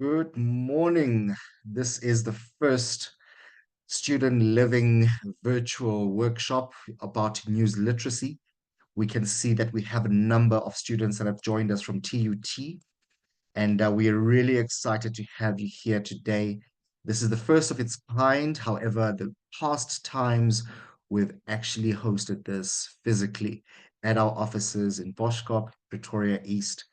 Good morning. This is the first student living virtual workshop about news literacy. We can see that we have a number of students that have joined us from TUT, and we are really excited to have you here today. This is the first of its kind. However, the past times we've actually hosted this physically at our offices in Boschkop, Pretoria East,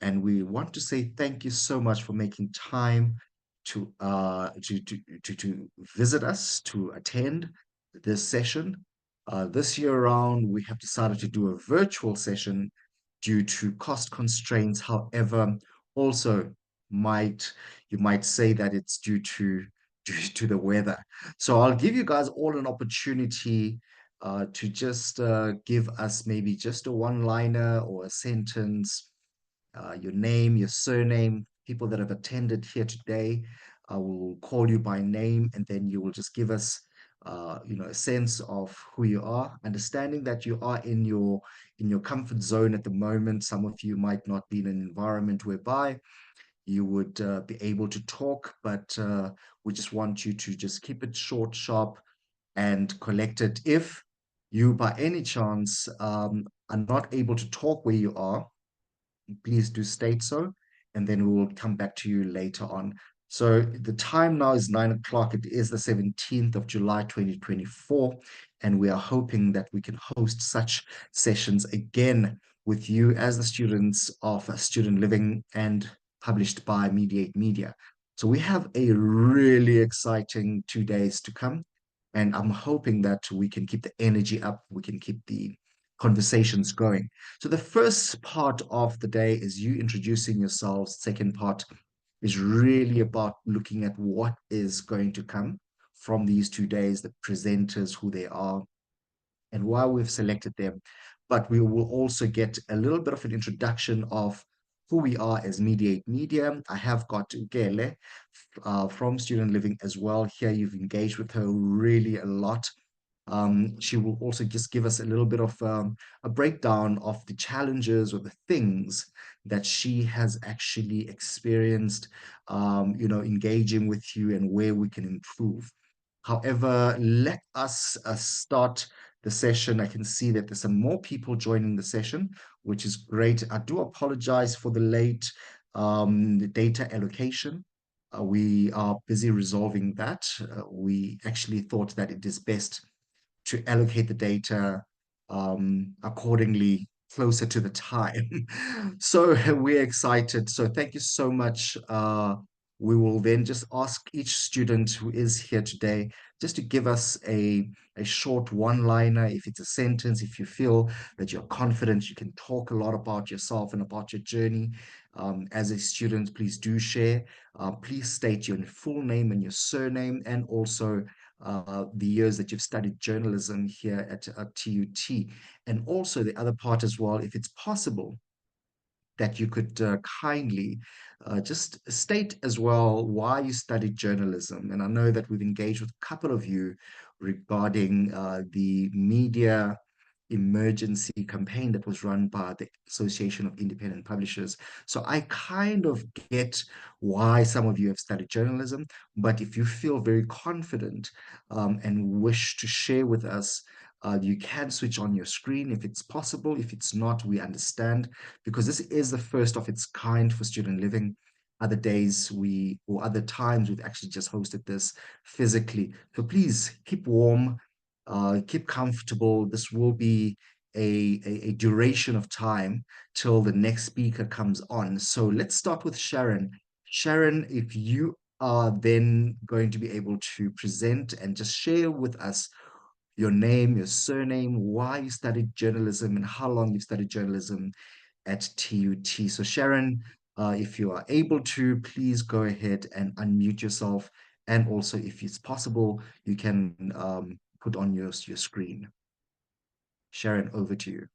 and we want to say thank you so much for making time to to visit us, to attend this session. This year around, we have decided to do a virtual session due to cost constraints. However, also might you might say that it's due to the weather. So I'll give you guys all an opportunity to just give us maybe just a one-liner or a sentence, your name, your surname. People that have attended here today will call you by name, and then you will just give us, a sense of who you are, understanding that you are in your comfort zone at the moment. Some of you might not be in an environment whereby you would be able to talk, but we just want you to just keep it short, sharp, and collected. If you, by any chance, are not able to talk where you are, please do state so, and then we will come back to you later on. So the time now is 9 o'clock. It is the 17th of July, 2024, and we are hoping that we can host such sessions again with you as the students of Student Living and published by MeD8 Media. So we have a really exciting 2 days to come, and I'm hoping that we can keep the energy up, we can keep the conversations going. So the first part of the day is you introducing yourselves. Second part is really about looking at what is going to come from these 2 days, the presenters, who they are, and why we've selected them. But we will also get a little bit of an introduction of who we are as MeD8 Media. I have got Gele from Student Living as well here. You've engaged with her really a lot. She will also just give us a little bit of a breakdown of the challenges or the things that she has actually experienced, engaging with you and where we can improve. However, let us start the session. I can see that there's some more people joining the session, which is great. I do apologize for the late data allocation. We are busy resolving that. We actually thought that it is best to allocate the data accordingly closer to the time. So we're excited. So thank you so much. We will then just ask each student who is here today just to give us a short one-liner. If it's a sentence, if you feel that you're confident, you can talk a lot about yourself and about your journey. As a student, please do share. Please state your full name and your surname, and also the years that you've studied journalism here at TUT. And also the other part as well, if it's possible, that you could kindly just state as well why you studied journalism. And I know that we've engaged with a couple of you regarding the media emergency campaign that was run by the Association of Independent Publishers. So I kind of get why some of you have studied journalism, but if you feel very confident and wish to share with us, you can switch on your screen if it's possible. If it's not, we understand, because this is the first of its kind for Student Living. Other days or other times we've actually just hosted this physically. So please keep warm, keep comfortable. This will be a duration of time till the next speaker comes on. So let's start with Sharon. Sharon, if you are then going to be able to present and just share with us your name, your surname, why you studied journalism, and how long you've studied journalism at TUT. So Sharon, if you are able to, please go ahead and unmute yourself. And also, if it's possible, you can put on your screen. Sharon, over to you.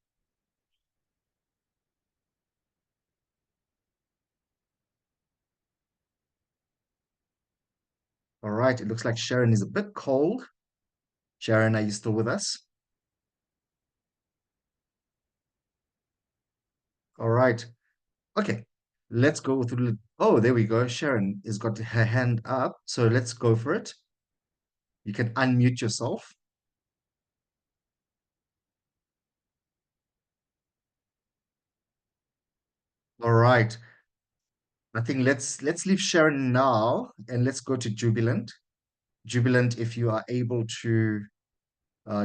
All right, it looks like Sharon is a bit cold. Sharon, are you still with us? All right. Okay. let's go through. Oh, there we go. Sharon has got her hand up. So let's go for it. You can unmute yourself. All right. I think let's leave Sharon now and let's go to Jubilant. Jubilant, if you are able to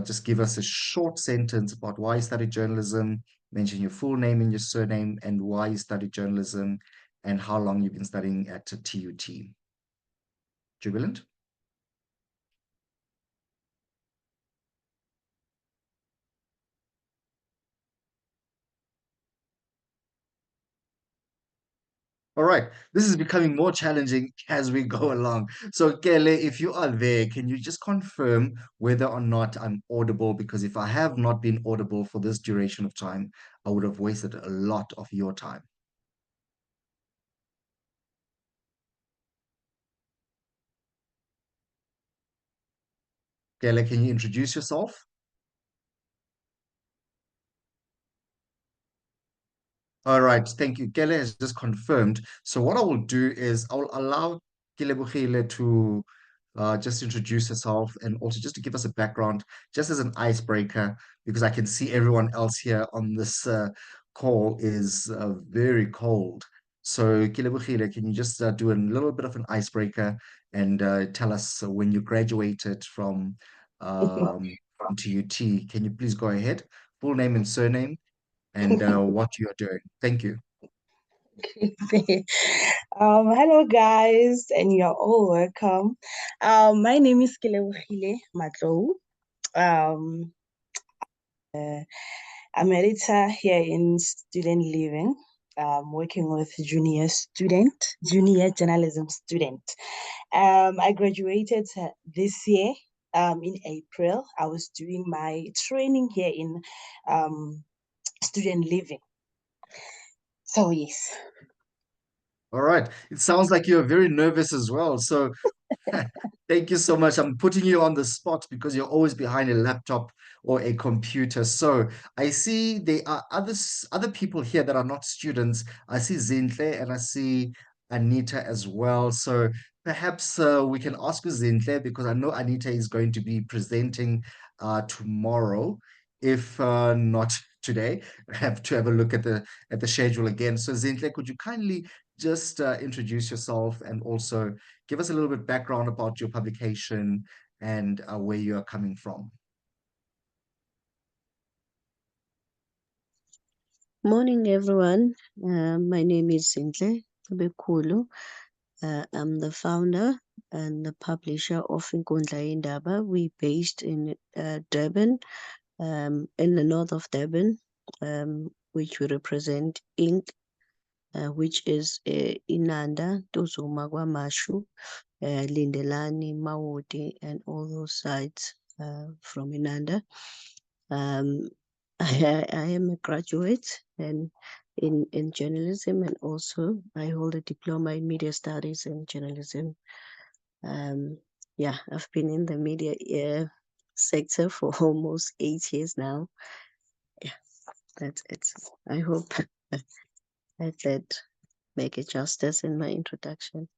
just give us a short sentence about why you studied journalism, mention your full name and your surname, and why you studied journalism, and how long you've been studying at TUT. Jubilant? All right, this is becoming more challenging as we go along. So, Kele, if you are there, can you just confirm whether or not I'm audible? Because if I have not been audible for this duration of time, I would have wasted a lot of your time. Kele, can you introduce yourself? All right, thank you. Kele has just confirmed. So what I will do is I will allow Kele to just introduce herself and also just to give us a background, just as an icebreaker, because I can see everyone else here on this call is very cold. So Kele, can you just do a little bit of an icebreaker and tell us when you graduated from TUT? Can you please go ahead? Full name and surname and what you're doing. Thank you. Hello guys, and you're all welcome. My name is Kelebogile Matlou. Um, I'm a editor here in student living, working with junior journalism student. I graduated this year, in April. I was doing my training here in um, student living. So yes. All right. It sounds like you're very nervous as well. So thank you so much. I'm putting you on the spot because you're always behind a laptop or a computer. So I see there are other people here that are not students. I see Zintle and I see Anita as well. So perhaps we can ask you Zintle because I know Anita is going to be presenting tomorrow, if not today. I have to have a look at the schedule again. So Zintle, could you kindly just introduce yourself and also give us a little bit background about your publication and where you are coming from. Morning, everyone. My name is Sintle Bekulu. I'm the founder and the publisher of Inkundla Indaba. We based in Durban, in the north of Durban, which we represent Inc., which is Inanda, Tuzuma, Mashu, Lindelani, Mawoti, and all those sides from Inanda. Um, I am a graduate and in journalism, and also I hold a diploma in media studies and journalism. Um, yeah, I've been in the media sector for almost 8 years now. Yeah, that's it. I hope I did make it justice in my introduction.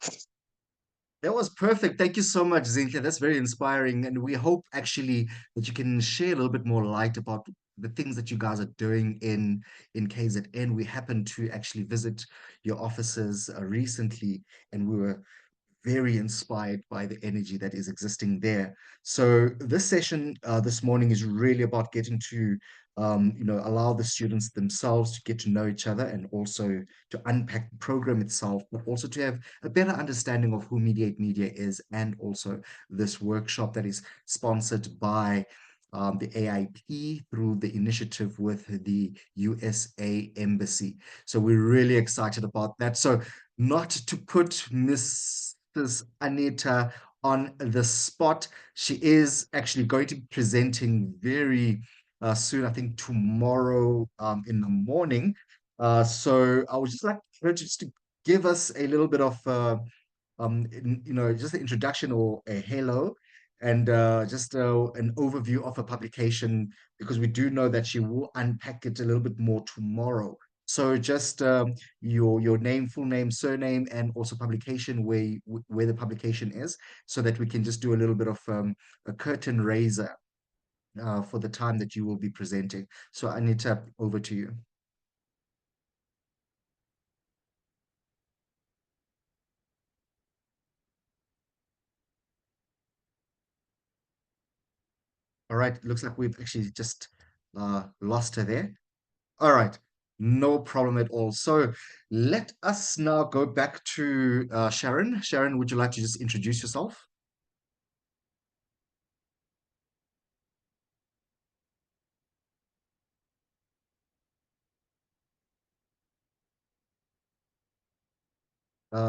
That was perfect. Thank you so much, Zinke. That's very inspiring. And we hope actually that you can share a little bit more light about the things that you guys are doing in KZN. We happened to actually visit your offices recently, and we were very inspired by the energy that is existing there. So this session this morning is really about getting to allow the students themselves to get to know each other and also to unpack the program itself, but also to have a better understanding of who MeD8 Media is, and also this workshop that is sponsored by the AIP through the initiative with the USA Embassy. So we're really excited about that. So not to put Mrs. Anita on the spot, she is actually going to be presenting very soon, I think tomorrow in the morning. So I would just like her just to give us a little bit of just an introduction or a halo and just an overview of a publication, because we do know that she will unpack it a little bit more tomorrow. So just your name, full name, surname, and also publication where the publication is, so that we can just do a little bit of a curtain raiser for the time that you will be presenting. So Anita, over to you. All right, looks like we've actually just lost her there. All right, no problem at all. So let us now go back to Sharon. Sharon, would you like to just introduce yourself?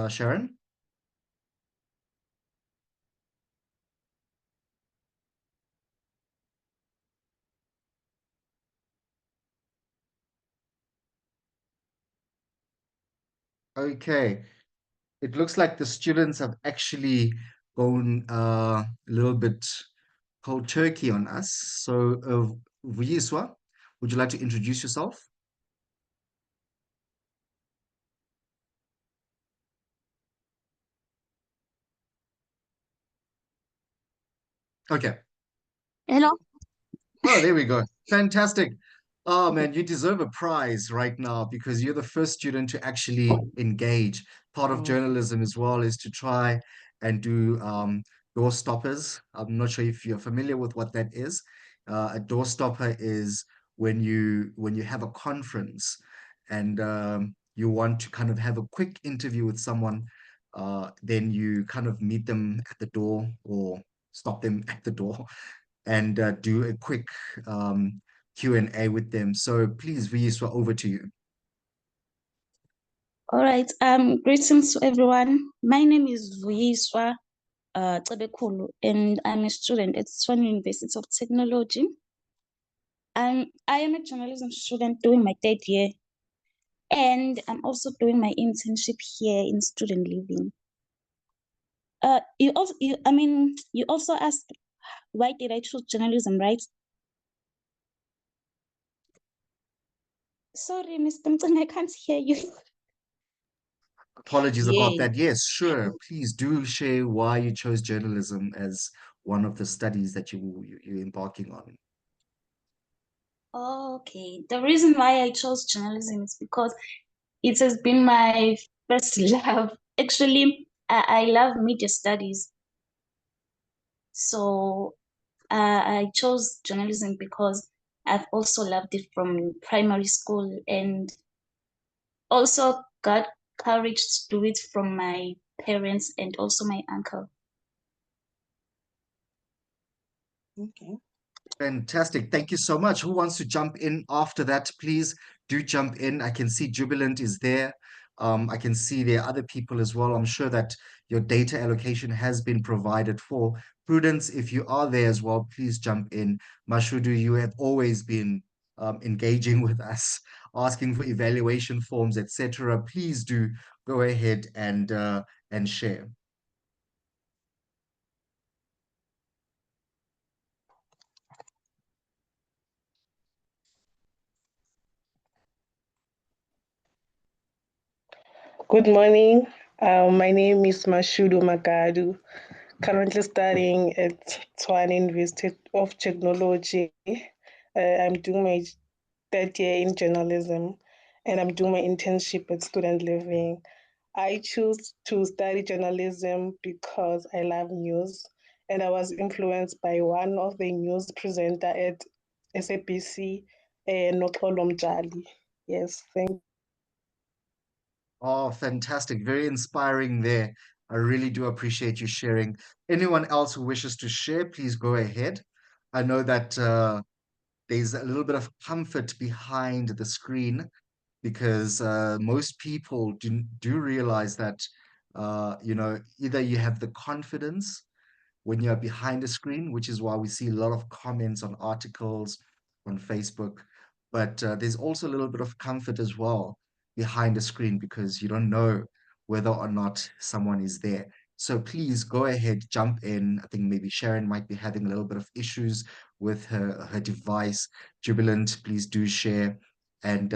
Sharon? Okay. It looks like the students have actually gone a little bit cold turkey on us. So, Vuyiswa, would you like to introduce yourself? Okay. Hello. Oh, there we go. Fantastic. Oh man, you deserve a prize right now because you're the first student to actually engage. Part of Mm. journalism as well is to try and do door stoppers. I'm not sure if you're familiar with what that is. A door stopper is when you have a conference and you want to kind of have a quick interview with someone, then you kind of meet them at the door or stop them at the door and do a quick Q&A with them. So please, Viyiswa, over to you. All right. Greetings to everyone. My name is Vuyiswa Cebekhulu, and I'm a student at Swan University of Technology. I am a journalism student doing my third year, and I'm also doing my internship here in student living. You also asked why did I choose journalism, right? Sorry, Mr. Mcine, I can't hear you. Apologies about Yeah. that. Yes, sure. Please do share why you chose journalism as one of the studies that you're embarking on. Okay. The reason why I chose journalism is because it has been my first love. Actually, I love media studies. So I chose journalism because I've also loved it from primary school and also got courage to do it from my parents and also my uncle. Okay. Fantastic. Thank you so much. Who wants to jump in after that? Please do jump in. I can see Jubilant is there. I can see there are other people as well. I'm sure that your data allocation has been provided for. Prudence, if you are there as well, please jump in. Mashudu, you have always been engaging with us, asking for evaluation forms, etc. Please do go ahead and share. Good morning. My name is Mashudu Magadu, currently studying at Tshwane University of Technology. I'm doing my third year in journalism and I'm doing my internship at Student Living. I choose to study journalism because I love news and I was influenced by one of the news presenter at SABC, Noxolo Mjali. Yes, thank you. Oh, fantastic. Very inspiring there. I really do appreciate you sharing. Anyone else who wishes to share, please go ahead. I know that there's a little bit of comfort behind the screen because most people do realize that, either you have the confidence when you're behind a screen, which is why we see a lot of comments on articles on Facebook. But there's also a little bit of comfort as well behind a screen because you don't know whether or not someone is there. So please go ahead, jump in. I think maybe Sharon might be having a little bit of issues with her device. Jubilant, please do share. And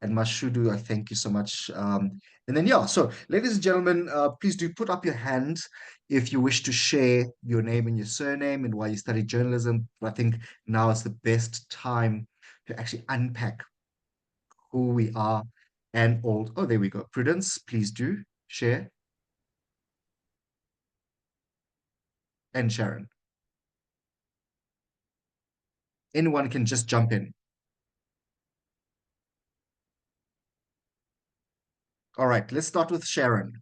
And Mashudu, I thank you so much. And then, yeah, so ladies and gentlemen, please do put up your hands if you wish to share your name and your surname and why you study journalism. But I think now is the best time to actually unpack who we are and all. Oh, there we go. Prudence, please do share. And Sharon. Anyone can just jump in. All right, let's start with Sharon.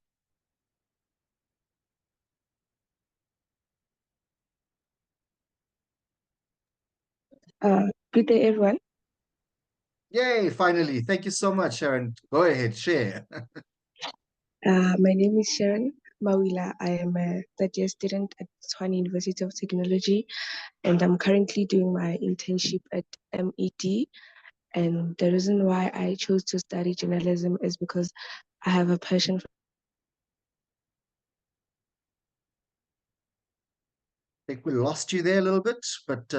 Good day, everyone. Yay, finally. Thank you so much, Sharon. Go ahead, share. My name is Sharon Mawila. I am a third-year student at Tshwane University of Technology, and I'm currently doing my internship at MED. And the reason why I chose to study journalism is because I have a passion for I think we lost you there a little bit, but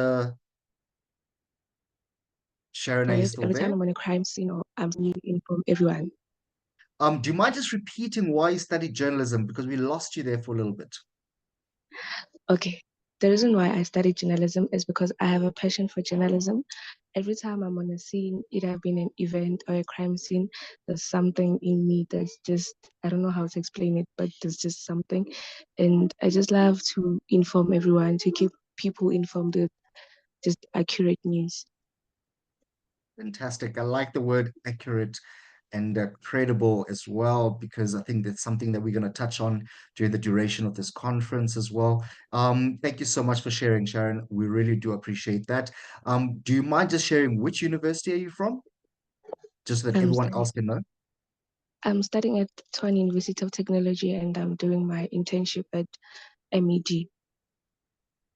Sharon, are you it. still Every time there? I'm on a crime scene or I'm seeing in from everyone. Do you mind just repeating why you study journalism? Because we lost you there for a little bit. Okay. The reason why I studied journalism is because I have a passion for journalism. Every time I'm on a scene, it have been an event or a crime scene, there's something in me that's just, I don't know how to explain it, but there's just something. And I just love to inform everyone, to keep people informed with just accurate news. Fantastic. I like the word accurate and credible as well, because I think that's something that we're going to touch on during the duration of this conference as well. Thank you so much for sharing, Sharon. We really do appreciate that. Do you mind just sharing which university are you from? Just so that I'm everyone studying, else can know. I'm studying at Tshwane University of Technology and I'm doing my internship at MED.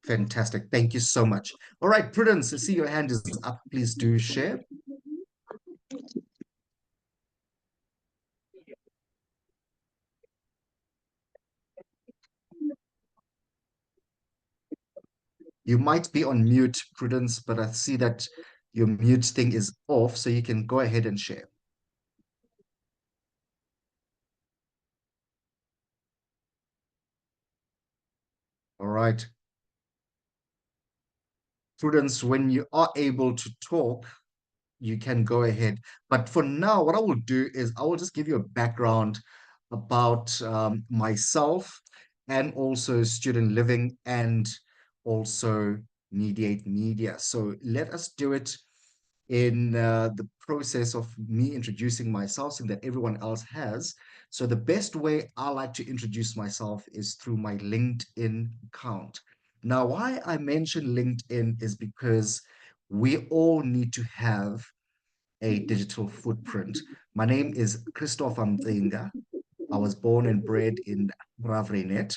Fantastic. Thank you so much. All right, Prudence, I see your hand is up. Please do share. You might be on mute, Prudence, but I see that your mute thing is off, so you can go ahead and share. All right. Prudence, when you are able to talk, you can go ahead. But for now, what I will do is I will just give you a background about myself and also student living and also MeD8 Media. So let us do it in the process of me introducing myself so that everyone else has. So the best way I like to introduce myself is through my LinkedIn account. Now, why I mention LinkedIn is because we all need to have a digital footprint. My name is Christopher Mzinga. I was born and bred in Ravrenet.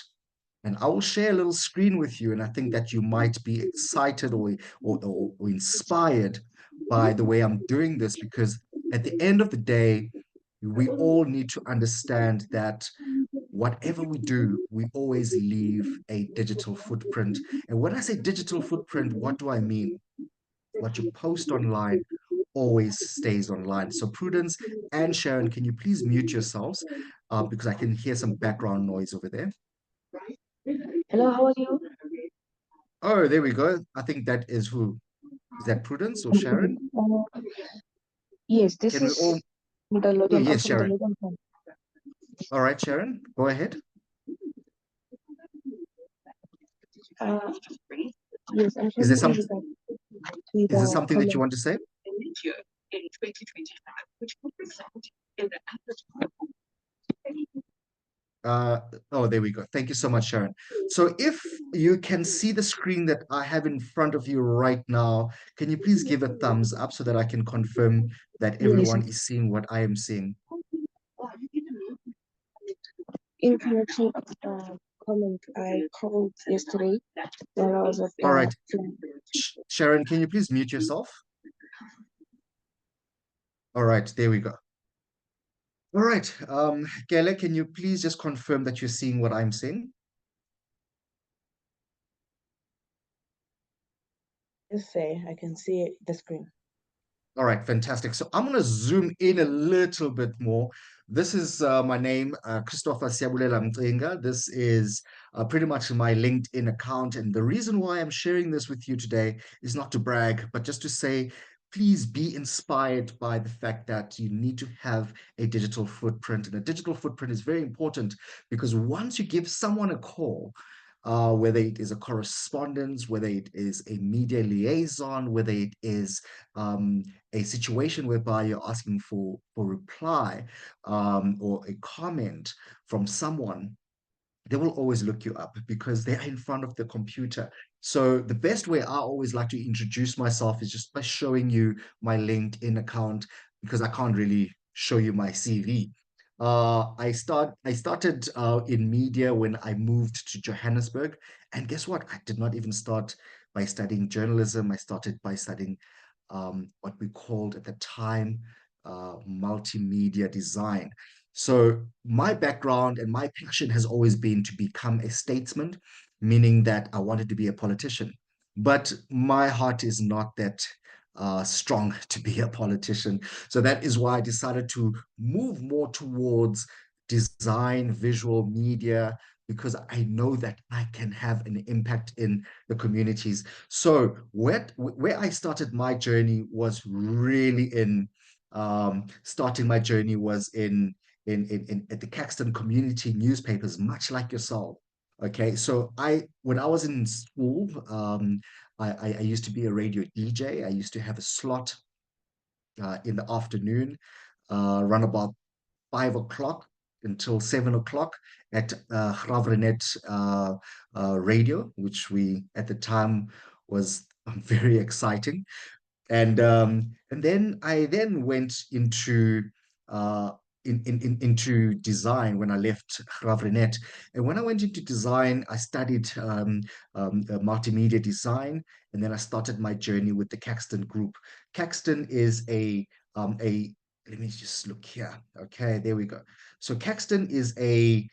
And I will share a little screen with you. And I think that you might be excited or inspired by the way I'm doing this, because at the end of the day, we all need to understand that whatever we do, we always leave a digital footprint. And when I say digital footprint, what do I mean? What you post online always stays online. So Prudence and Sharon, can you please mute yourselves because I can hear some background noise over there. Hello, how are you? Oh, there we go. I think that is who? Is that Prudence or Sharon? Yes, this Can we all? is the Oh, Logan. I'm yes, from the Sharon. Logan farm. All right, Sharon, go ahead. Uh, yes, I'm Is there talking some? in regard to Is there the something that you comment. want to say? Uh, oh, there we go. Thank you so much, Sharon. So if you can see the screen that I have in front of you right now, can you please give a thumbs up so that I can confirm that Yes, everyone is seeing what I am seeing? in connection of the comment I called yesterday when I was at All right. film. Sharon, can you please mute yourself? All right, there we go. All right, Kele, can you please just confirm that you're seeing what I'm seeing? Yes, sir. I can see the screen. All right, fantastic. So I'm going to zoom in a little bit more. This is my name, Christopher Siabulela Mcinga. This is pretty much my LinkedIn account. And the reason why I'm sharing this with you today is not to brag, but just to say, please be inspired by the fact that you need to have a digital footprint. And a digital footprint is very important because once you give someone a call, whether it is a correspondence, whether it is a media liaison, whether it is a situation whereby you're asking for reply or a comment from someone, they will always look you up because they're in front of the computer. So the best way I always like to introduce myself is just by showing you my LinkedIn account because I can't really show you my CV. I started in media when I moved to Johannesburg, and guess what? I did not even start by studying journalism. I started by studying what we called at the time multimedia design. So my background and my passion has always been to become a statesman, meaning that I wanted to be a politician. But my heart is not that strong to be a politician. So that is why I decided to move more towards design, visual media, because I know that I can have an impact in the communities. So where I started my journey was really in starting my journey was in at the Caxton community newspapers, much like yourself. Okay, so when I was in school, I used to be a radio DJ. I used to have a slot in the afternoon, run about 5 o'clock until 7 o'clock at Gravrenet radio, which we at the time was very exciting. And then I then went uh into design when I left Gravrenet. And when I went into design, I studied multimedia design, and then I started my journey with the Caxton Group. Caxton is a let me just look here. Okay, there we go. So Caxton is a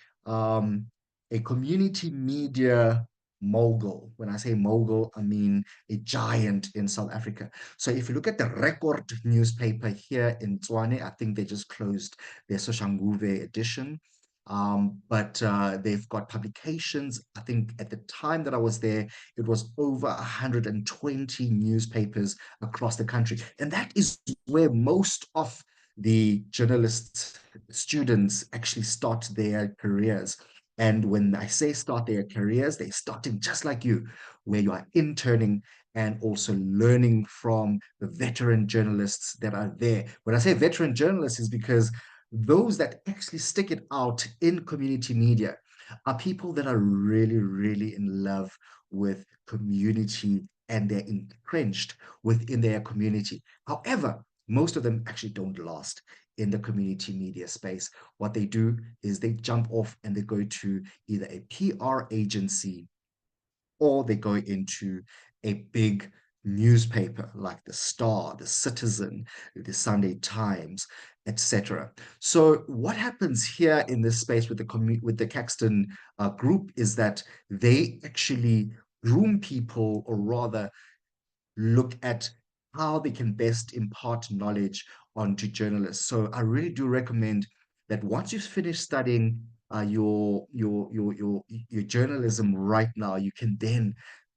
community media mogul. When I say mogul, I mean a giant in South Africa. So if you look at the Record newspaper here in Tshwane, I think they just closed their Soshanguve edition. But they've got publications. I think at the time that I was there, it was over 120 newspapers across the country. And that is where most of the journalists, students actually start their careers. And when I say start their careers, they're starting just like you, where you are interning and also learning from the veteran journalists that are there. When I say veteran journalists, is because those that actually stick it out in community media are people that are really, really in love with community and they're entrenched within their community. However, most of them actually don't last in the community media space. What they do is they jump off and they go to either a PR agency or they go into a big newspaper like the Star, the Citizen, the Sunday Times, etc. So what happens here in this space with the Caxton group is that they actually groom people, or rather look at how they can best impart knowledge onto journalists. So I really do recommend that once you've finished studying your journalism right now, you can then,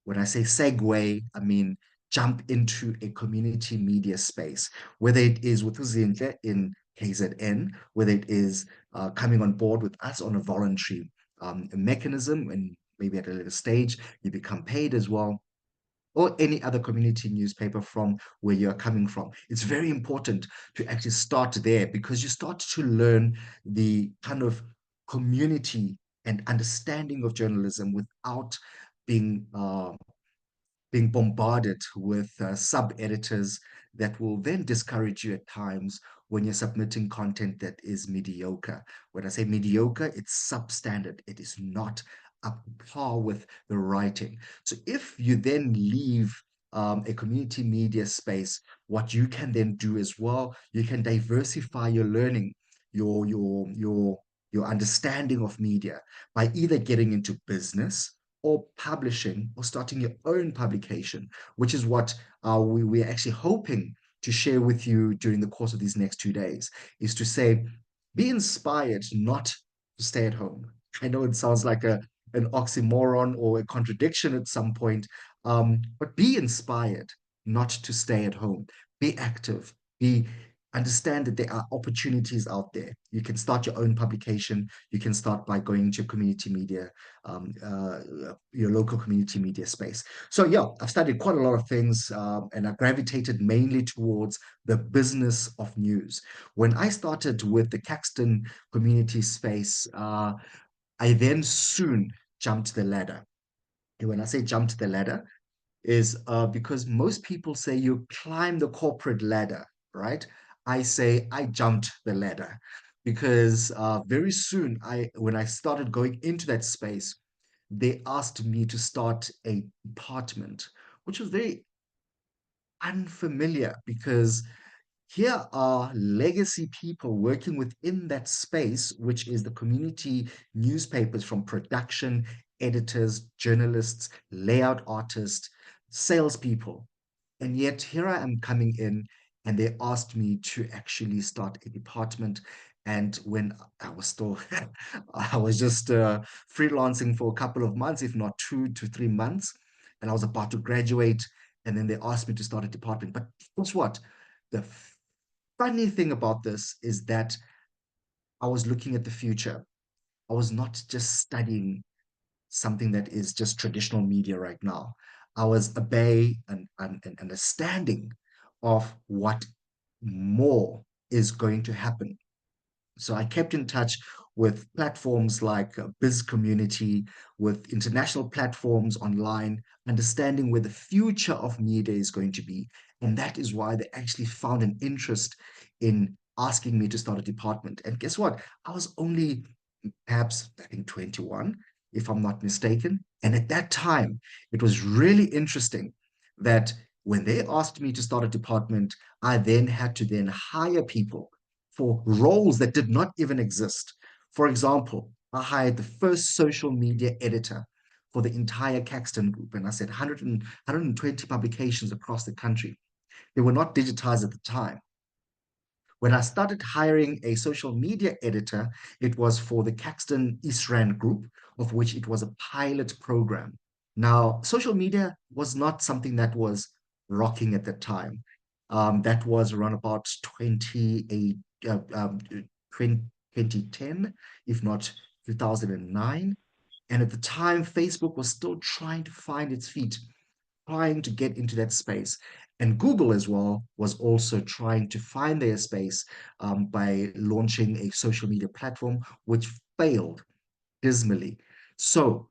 when I say segue, I mean jump into a community media space, whether it is with Uzinhle in KZN, whether it is coming on board with us on a voluntary mechanism, and maybe at a later stage you become paid as well, or any other community newspaper from where you're coming from. It's very important to actually start there because you start to learn the kind of community and understanding of journalism without being being bombarded with sub-editors that will then discourage you at times when you're submitting content that is mediocre. When I say mediocre, it's substandard. It is not up to par with the writing. So if you then leave a community media space, what you can then do as well, you can diversify your learning, your understanding of media by either getting into business or publishing or starting your own publication, which is what we're actually hoping to share with you during the course of these next 2 days is to say, be inspired not to stay at home. I know it sounds like an oxymoron or a contradiction at some point, but be inspired not to stay at home. Be active. Understand that there are opportunities out there. You can start your own publication. You can start by going to community media, your local community media space. So yeah, I've studied quite a lot of things, and I gravitated mainly towards the business of news. When I started with the Caxton community space, I then soon jumped the ladder. And when I say jumped the ladder, is because most people say you climb the corporate ladder, right? I say I jumped the ladder because very soon, when I started going into that space, they asked me to start a department, which was very unfamiliar because here are legacy people working within that space, which is the community newspapers, from production, editors, journalists, layout artists, salespeople. And yet here I am coming in, and they asked me to actually start a department. And when I was still, I was just freelancing for a couple of months, if not 2 to 3 months, and I was about to graduate. And then they asked me to start a department. But guess what? The funny thing about this is that I was looking at the future. I was not just studying something that is just traditional media right now. I was a bay and understanding of what more is going to happen. So I kept in touch with platforms like Biz Community, with international platforms online, understanding where the future of media is going to be. And that is why they actually found an interest in asking me to start a department. And guess what? I was only perhaps, I think, 21, if I'm not mistaken. And at that time, it was really interesting that when they asked me to start a department, I then had to then hire people for roles that did not even exist. For example, I hired the first social media editor for the entire Caxton group. And I said 120 publications across the country. They were not digitized at the time. When I started hiring a social media editor, it was for the Caxton East Rand group, of which it was a pilot program. Now, social media was not something that was rocking at the time. That was around about 2010, if not 2009. And at the time, Facebook was still trying to find its feet, trying to get into that space. And Google as well was also trying to find their space by launching a social media platform, which failed dismally. So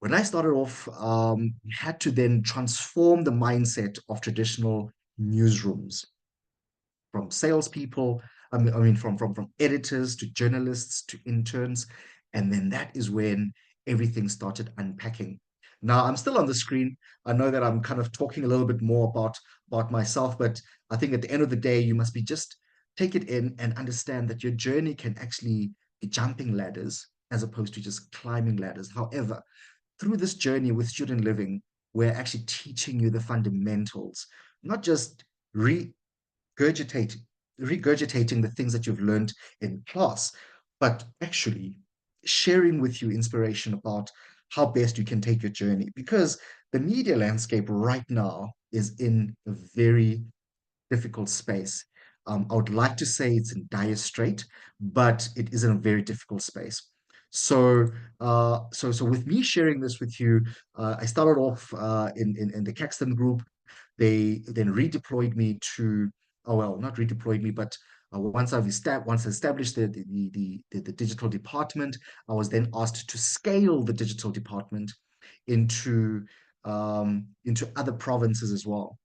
when I started off, had to then transform the mindset of traditional newsrooms, from salespeople, from editors to journalists to interns. And then that is when everything started unpacking. Now I'm still on the screen. I know that I'm kind of talking a little bit more about myself, but I think at the end of the day, you must be just take it in and understand that your journey can actually be jumping ladders as opposed to just climbing ladders. However, through this journey with student living, we're actually teaching you the fundamentals, not just regurgitating regurgitating the things that you've learned in class, but actually sharing with you inspiration about how best you can take your journey. Because the media landscape right now is in a very difficult space. I would like to say it's in dire strait, but it is in a very difficult space. So with me sharing this with you, I started off in the Caxton group. They then redeployed me to, oh well, not redeployed me, but once I established the digital department, I was then asked to scale the digital department into other provinces as well.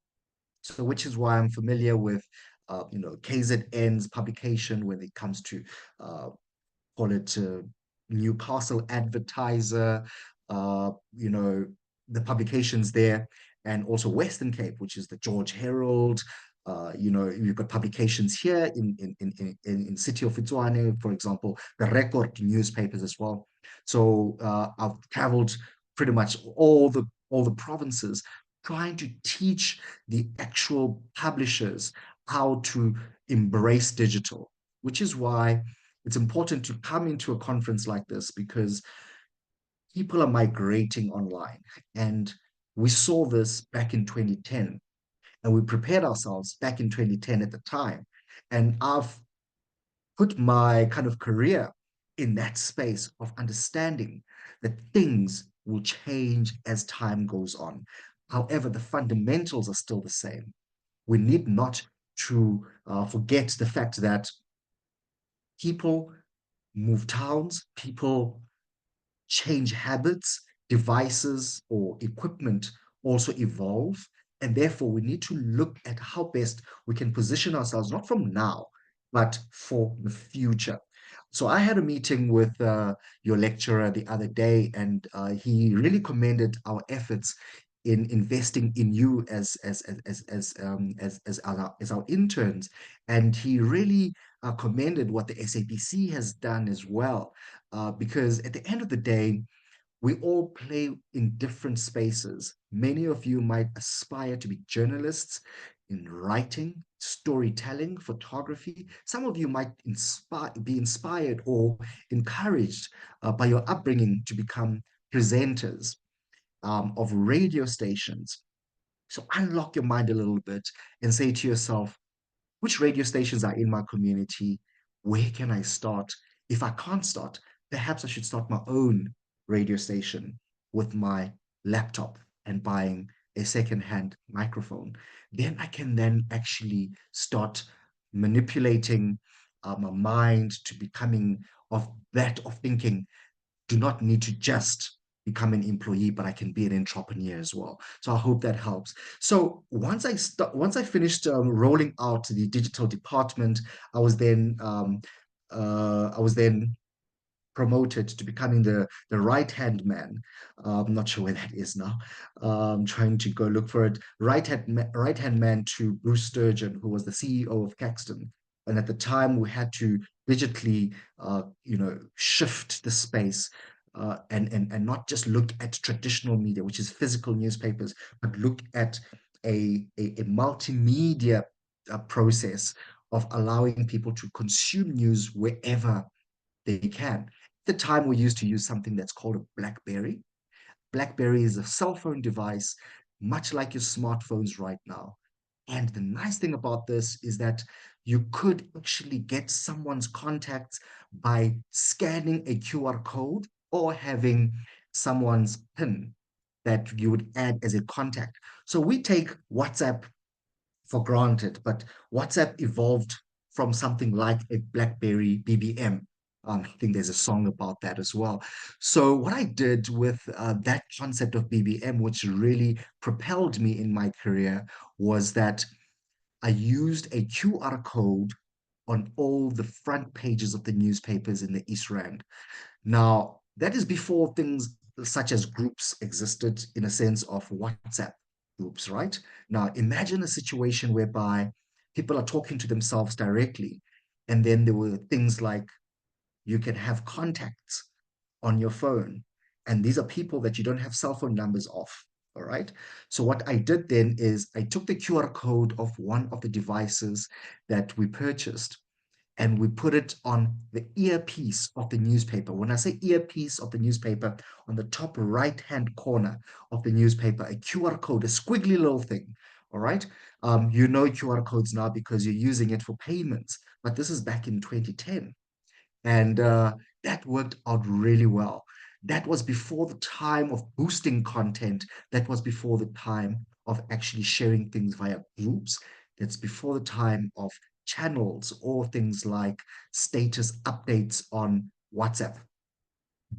So which is why I'm familiar with KZN's publication when it comes to call it Newcastle Advertiser, you know, the publications there, and also Western Cape, which is the George Herald. You've got publications here in City of Fitsuane, for example, the Record newspapers as well. So I've traveled pretty much all the provinces, trying to teach the actual publishers how to embrace digital, which is why it's important to come into a conference like this, because people are migrating online. And we saw this back in 2010, and we prepared ourselves back in 2010 at the time. And I've put my kind of career in that space of understanding that things will change as time goes on. However, the fundamentals are still the same. We need not to forget the fact that people move towns, people change habits, devices, or equipment also evolve. And therefore, we need to look at how best we can position ourselves, not from now, but for the future. So I had a meeting with your lecturer the other day, and he really commended our efforts in investing in you as our interns, and he really commended what the SAPC has done as well, because at the end of the day, we all play in different spaces. Many of you might aspire to be journalists in writing, storytelling, photography. Some of you might be inspired or encouraged by your upbringing to become presenters of radio stations. So unlock your mind a little bit and say to yourself, which radio stations are in my community? Where can I start? If I can't start, perhaps I should start my own radio station with my laptop and buying a second-hand microphone. Then I can then actually start manipulating my mind to becoming of thinking, do not need to just become an employee, but I can be an entrepreneur as well. So I hope that helps. So once I finished rolling out the digital department, I was then promoted to becoming the right hand man. I'm not sure where that is now. Trying to go look for it. Right hand man to Bruce Sturgeon, who was the CEO of Caxton. And at the time, we had to digitally, shift the space. And not just look at traditional media, which is physical newspapers, but look at a multimedia process of allowing people to consume news wherever they can. At the time, we used to use something that's called a BlackBerry. BlackBerry is a cell phone device, much like your smartphones right now. And the nice thing about this is that you could actually get someone's contacts by scanning a QR code or having someone's PIN that you would add as a contact. So we take WhatsApp for granted, but WhatsApp evolved from something like a BlackBerry BBM. I think there's a song about that as well. So what I did with that concept of BBM, which really propelled me in my career, was that I used a QR code on all the front pages of the newspapers in the East Rand. Now, that is before things such as groups existed in a sense of WhatsApp groups, right? Now, imagine a situation whereby people are talking to themselves directly, and then there were things like you can have contacts on your phone, and these are people that you don't have cell phone numbers of. All right. So what I did then is I took the QR code of one of the devices that we purchased, and we put it on the earpiece of the newspaper. When I say earpiece of the newspaper, on the top right-hand corner of the newspaper, a QR code, a squiggly little thing. All right. You know QR codes now because you're using it for payments, but this is back in 2010. And that worked out really well. That was before the time of boosting content. That was before the time of actually sharing things via groups. That's before the time of channels or things like status updates on WhatsApp.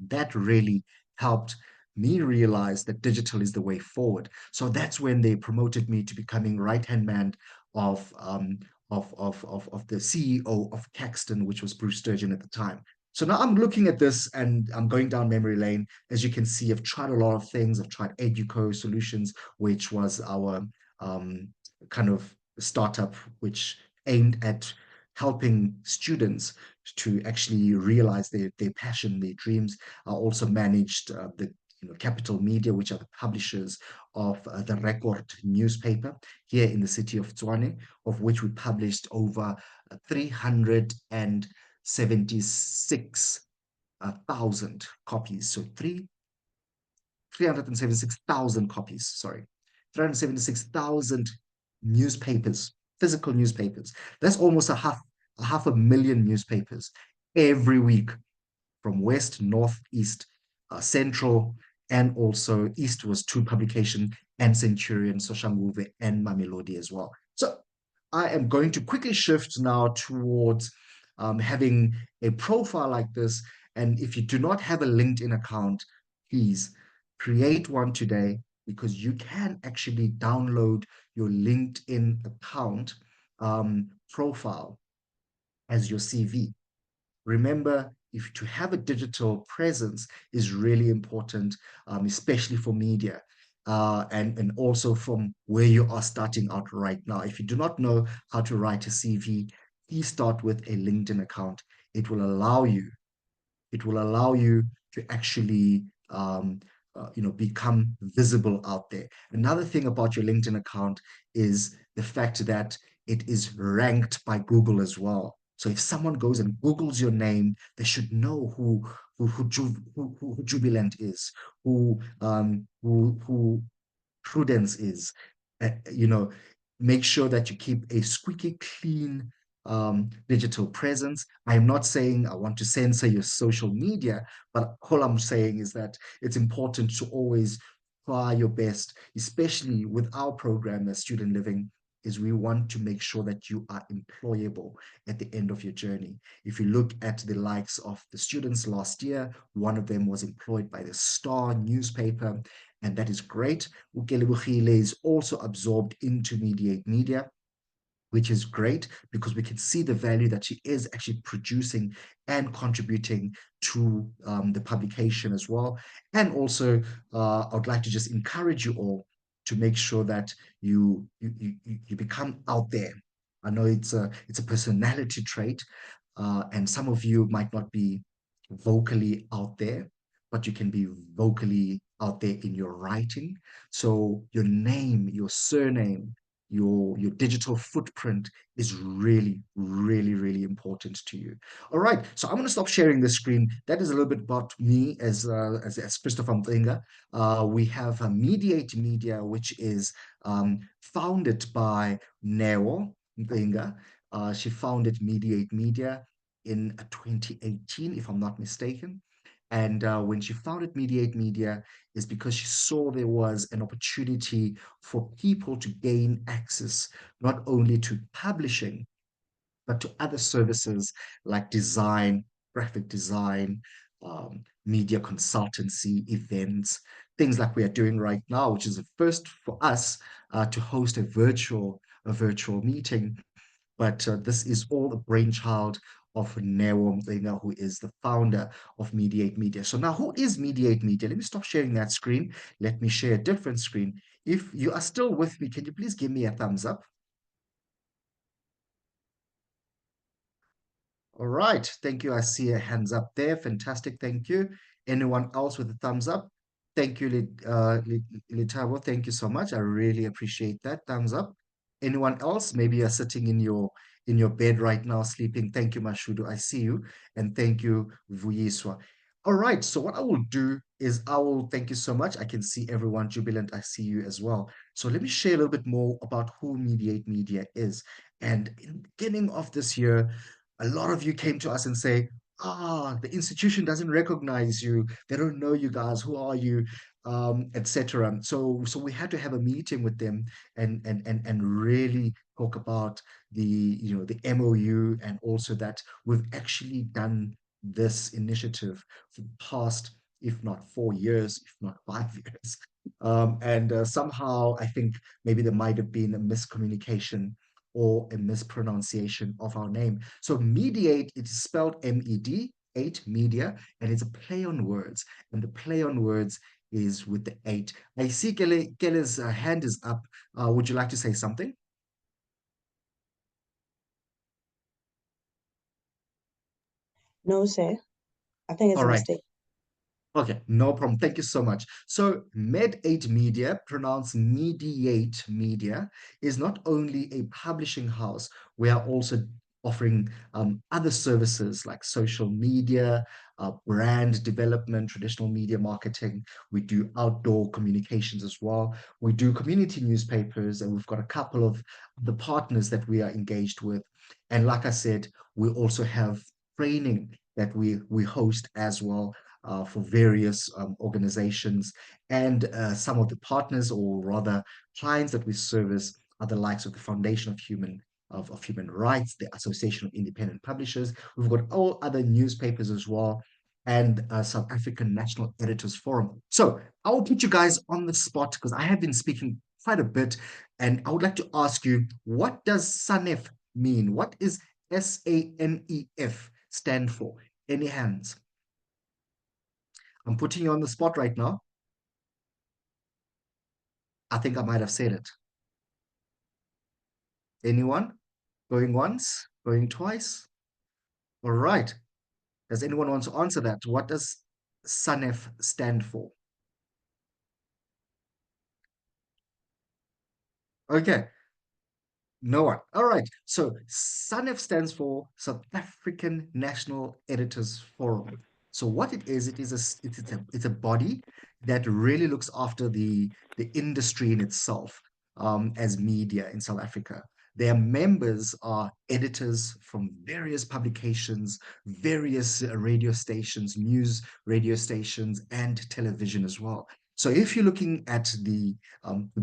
That really helped me realize that digital is the way forward. So that's when they promoted me to becoming right-hand man of the CEO of Caxton, which was Bruce Sturgeon at the time. So now I'm looking at this and I'm going down memory lane. As you can see, I've tried a lot of things. I've tried Educo Solutions, which was our kind of startup, which aimed at helping students to actually realize their passion, their dreams. I also managed the Capital Media, which are the publishers of the Record newspaper here in the city of Tshwane, of which we published over 376,000 copies. So 376,000 copies, sorry, 376,000 newspapers, physical newspapers. That's almost a half a million newspapers every week from west, north, east, central, and also east was two publication and Centurion, Soshanguve, and Mamelodi as well. So I am going to quickly shift now towards having a profile like this. And if you do not have a LinkedIn account, please create one today, because you can actually download your LinkedIn account profile as your CV. Remember, if to have a digital presence is really important, especially for media, and also from where you are starting out right now. If you do not know how to write a CV, please start with a LinkedIn account. It will allow you to actually become visible out there. Another thing about your LinkedIn account is the fact that it is ranked by Google as well. So if someone goes and Googles your name, they should know who Jubilant is, who Prudence is. You know, make sure that you keep a squeaky clean digital presence. I'm not saying I want to censor your social media, but all I'm saying is that it's important to always try your best, especially with our program as Student Living, is we want to make sure that you are employable at the end of your journey. If you look at the likes of the students last year, one of them was employed by the Star newspaper, and that is great. Ukelebogile is also absorbed into MeD8 Media, which is great because we can see the value that she is actually producing and contributing to the publication as well. And also, I would like to just encourage you all to make sure that you become out there. I know it's a personality trait, and some of you might not be vocally out there, but you can be vocally out there in your writing. So your name, your surname, your digital footprint is really, really, really important to you. All right, so I'm going to stop sharing the screen. That is a little bit about me as Christopher Mtenga. We have MeD8 Media, which is founded by Neo Mtenga. She founded MeD8 Media in 2018, if I'm not mistaken. And when she founded MeD8 Media, is because she saw there was an opportunity for people to gain access not only to publishing, but to other services like design, graphic design, media consultancy, events, things like we are doing right now, which is a first for us to host a virtual meeting. But this is all the brainchild of Neo Mtlena, who is the founder of MeD8 Media. So now, who is MeD8 Media? Let me stop sharing that screen. Let me share a different screen. If you are still with me, can you please give me a thumbs up? All right. Thank you. I see a hands up there. Fantastic. Thank you. Anyone else with a thumbs up? Thank you, Litabo. Thank you so much. I really appreciate that. Thumbs up. Anyone else? Maybe you're sitting in your bed right now, sleeping. Thank you, Mashudu. I see you. And thank you, Vuyiswa. All right. So what I will do is thank you so much. I can see everyone. Jubilant, I see you as well. So let me share a little bit more about who MeD8 Media is. And in the beginning of this year, a lot of you came to us and say, the institution doesn't recognize you. They don't know you guys. Who are you? Etc. So we had to have a meeting with them and really talk about the MOU, and also that we've actually done this initiative for the past, if not 4 years, if not 5 years. And somehow I think maybe there might have been a miscommunication or a mispronunciation of our name. So MeD8, it is spelled MED8 Media, and it's a play on words. And the play on words is with the 8. I see Kelly's hand is up. Would you like to say something? No, sir. I think it's All a right. mistake. Okay, no problem. Thank you so much. So MeD8 Media, pronounced MeD8 Media, is not only a publishing house, we are also offering other services like social media, brand development, traditional media marketing. We do outdoor communications as well. We do community newspapers, and we've got a couple of the partners that we are engaged with. And like I said, we also have training that we host as well for various organizations, and some of the partners, or rather clients that we service, are the likes of the Foundation of Human Rights, the Association of Independent Publishers. We've got all other newspapers as well, and South African National Editors Forum. So I will put you guys on the spot because I have been speaking quite a bit, and I would like to ask you, what does SANEF mean? What is SANEF stand for? Any hands? I'm putting you on the spot right now. I think I might have said it. Anyone? Going once? Going twice? All right. Does anyone want to answer that? What does SANEF stand for? Okay. No one. All right. So SANEF stands for South African National Editors Forum. So what it is it's a body that really looks after the industry in itself, as media in South Africa. Their members are editors from various publications, various radio stations, news radio stations, and television as well. So if you're looking at the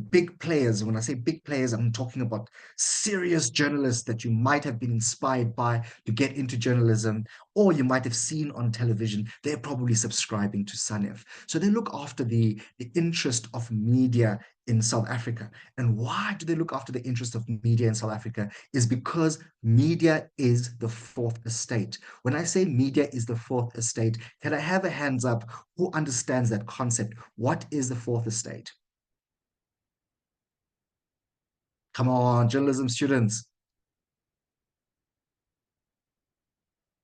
big players, when I say big players, I'm talking about serious journalists that you might have been inspired by to get into journalism, or you might have seen on television. They're probably subscribing to SANEF. So they look after the interest of media in South Africa. And why do they look after the interest of media in South Africa? Is because media is the fourth estate. When I say media is the fourth estate, can I have a hands up who understands that concept? What is the fourth estate? Come on, journalism students.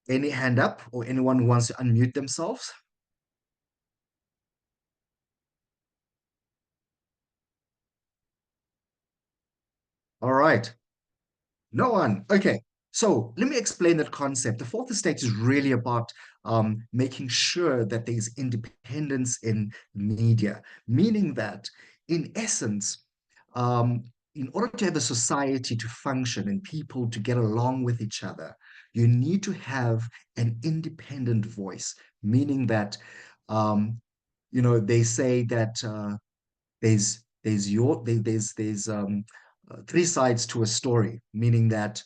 Any hand up, or anyone who wants to unmute themselves? All right. No one. Okay. So let me explain that concept. The fourth estate is really about making sure that there's independence in media, meaning that in essence, um, in order to have a society to function and people to get along with each other, you need to have an independent voice, meaning that, they say that there's three sides to a story, meaning that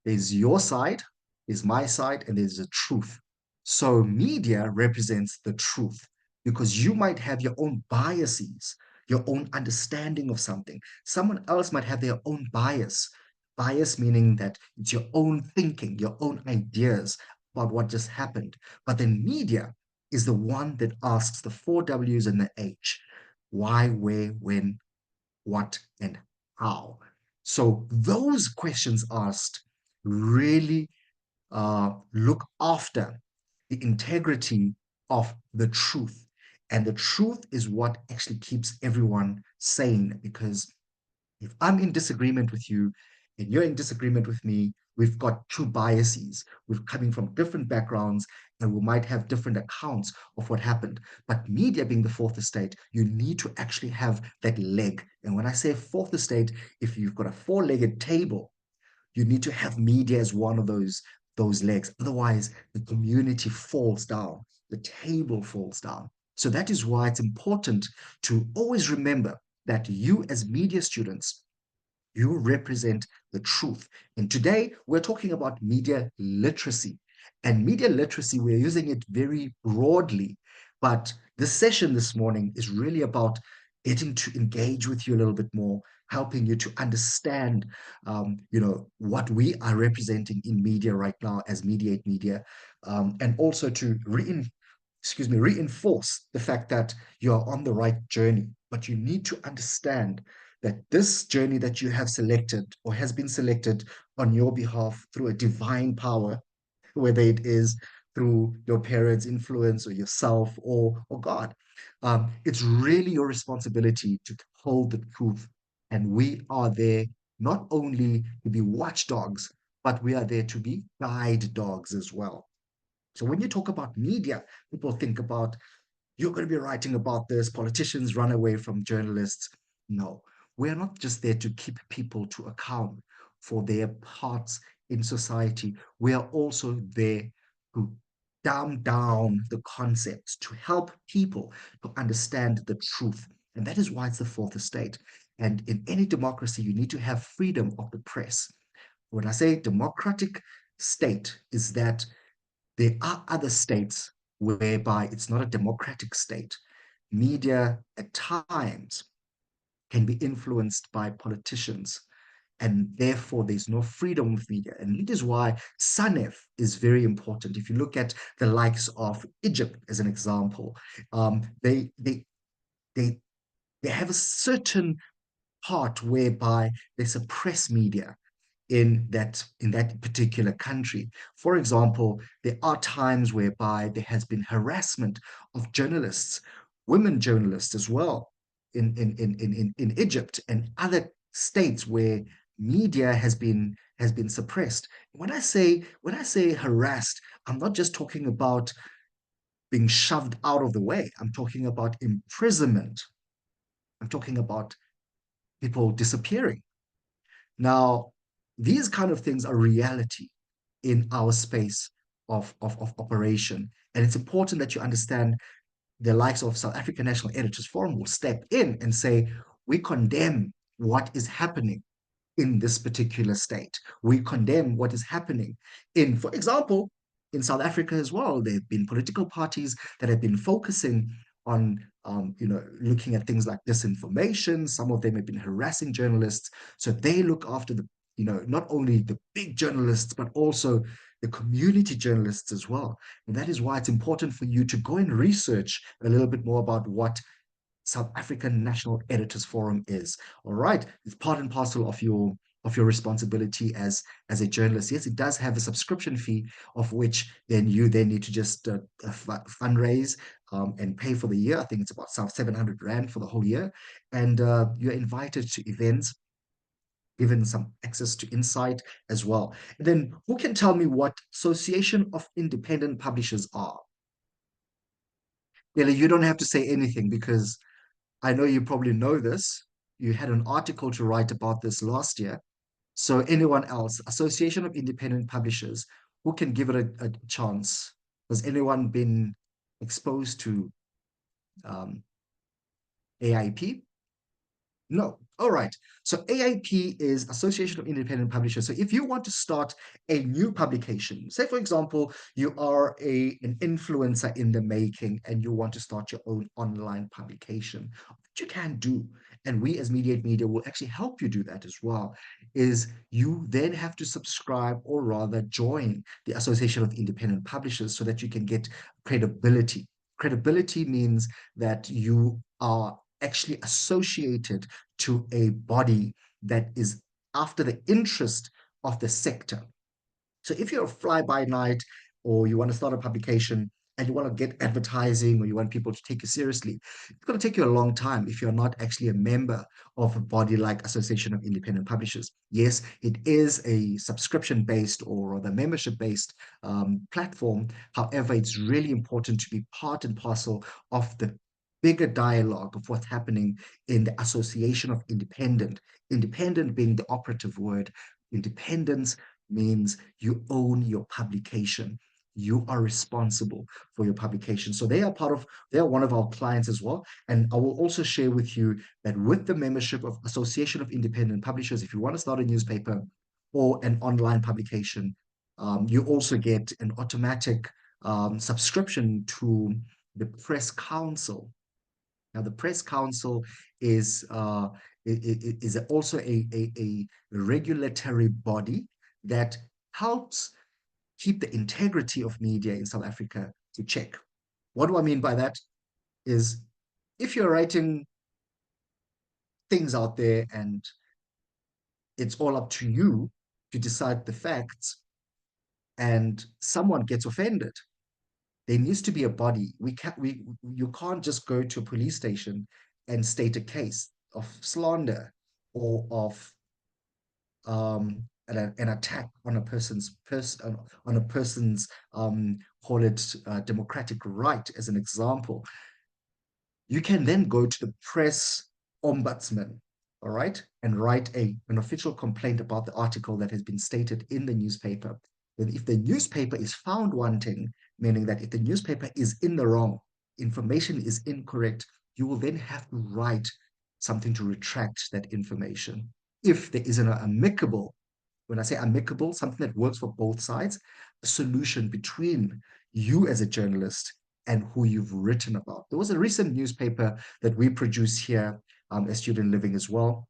there's your side, there's my side, and there's the truth. So media represents the truth, because you might have your own biases, your own understanding of something. Someone else might have their own bias. Bias meaning that it's your own thinking, your own ideas about what just happened. But then media is the one that asks the four W's and the H: why, where, when, what, and how. So those questions asked really look after the integrity of the truth. And the truth is what actually keeps everyone sane, because if I'm in disagreement with you and you're in disagreement with me, we've got two biases. We're coming from different backgrounds, and we might have different accounts of what happened. But media being the fourth estate, you need to actually have that leg. And when I say fourth estate, if you've got a four-legged table, you need to have media as one of those legs. Otherwise, the community falls down, the table falls down. So that is why it's important to always remember that you, as media students, you represent the truth. And today we're talking about media literacy. And media literacy, we're using it very broadly. But this session this morning is really about getting to engage with you a little bit more, helping you to understand, what we are representing in media right now as MeD8 Media, and also to reinforce the fact that you're on the right journey. But you need to understand that this journey that you have selected, or has been selected on your behalf through a divine power, whether it is through your parents' influence or yourself or God. It's really your responsibility to hold the truth. And we are there not only to be watchdogs, but we are there to be guide dogs as well. So when you talk about media, people think about you're going to be writing about this, politicians run away from journalists. No, we're not just there to keep people to account for their parts in society. We are also there to dumb down the concepts, to help people to understand the truth. And that is why it's the fourth estate. And in any democracy, you need to have freedom of the press. When I say democratic state, is that there are other states whereby it's not a democratic state. Media at times can be influenced by politicians, and therefore there's no freedom of media. And it is why SANEF is very important. If you look at the likes of Egypt as an example, they they they have a certain part whereby they suppress media in that particular country. For example, there are times whereby there has been harassment of journalists, women journalists as well, in Egypt and other states where media has been suppressed. When I say harassed, I'm not just talking about being shoved out of the way. I'm talking about imprisonment. I'm talking about people disappearing. Now, these kind of things are reality in our space of operation. And it's important that you understand the likes of South African National Editors Forum will step in and say, we condemn what is happening in this particular state. We condemn what is happening in, for example, in South Africa as well. There have been political parties that have been focusing on, looking at things like disinformation. Some of them have been harassing journalists. So they look after the, not only the big journalists, but also the community journalists as well. And that is why it's important for you to go and research a little bit more about what South African National Editors Forum is. All right, it's part and parcel of your responsibility as a journalist. Yes, it does have a subscription fee, of which then you then need to just fundraise and pay for the year. I think it's about 700 Rand for the whole year. And you're invited to events, given some access to insight as well. And then who can tell me what Association of Independent Publishers are? Billy, you don't have to say anything because I know you probably know this. You had an article to write about this last year. So anyone else, Association of Independent Publishers, who can give it a chance? Has anyone been exposed to AIP? No. All right. So AIP is Association of Independent Publishers. So if you want to start a new publication, say for example, you are an influencer in the making and you want to start your own online publication, what you can do, and we as MeD8 Media will actually help you do that as well, is you then have to subscribe or rather join the Association of Independent Publishers so that you can get credibility. Credibility means that you are actually associated to a body that is after the interest of the sector. So if you're a fly by night or you want to start a publication and you want to get advertising or you want people to take you seriously, it's going to take you a long time if you're not actually a member of a body like Association of Independent Publishers. Yes, it is a subscription-based or the membership-based platform. However, it's really important to be part and parcel of the bigger dialogue of what's happening in the Association of Independent being the operative word. Independence means you own your publication. You are responsible for your publication. So they are one of our clients as well. And I will also share with you that with the membership of Association of Independent Publishers, if you want to start a newspaper or an online publication, you also get an automatic subscription to the Press Council. Now, the Press Council is also a regulatory body that helps keep the integrity of media in South Africa to check. What do I mean by that? Is if you're writing things out there and it's all up to you to decide the facts and someone gets offended, there needs to be a body. You can't just go to a police station and state a case of slander or of an attack on a person's call it democratic right, as an example. You can then go to the press ombudsman, all right, and write an official complaint about the article that has been stated in the newspaper. And if the newspaper is found wanting, meaning that if the newspaper is in the wrong, information is incorrect, you will then have to write something to retract that information. If there is an amicable, when I say amicable, something that works for both sides, a solution between you as a journalist and who you've written about. There was a recent newspaper that we produce here as Student Living as well.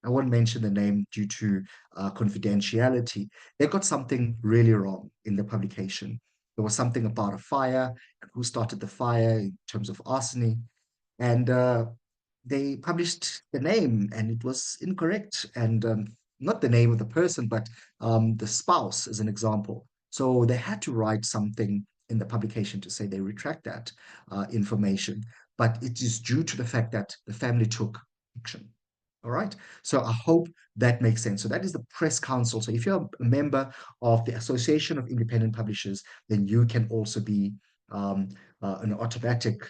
I won't mention the name due to confidentiality. They got something really wrong in the publication. There was something about a fire and who started the fire in terms of arsenic. And they published the name and it was incorrect. And not the name of the person, but the spouse as an example. So they had to write something in the publication to say they retract that information. But it is due to the fact that the family took action. All right. So I hope that makes sense. So that is the Press Council. So if you're a member of the Association of Independent Publishers, then you can also be an automatic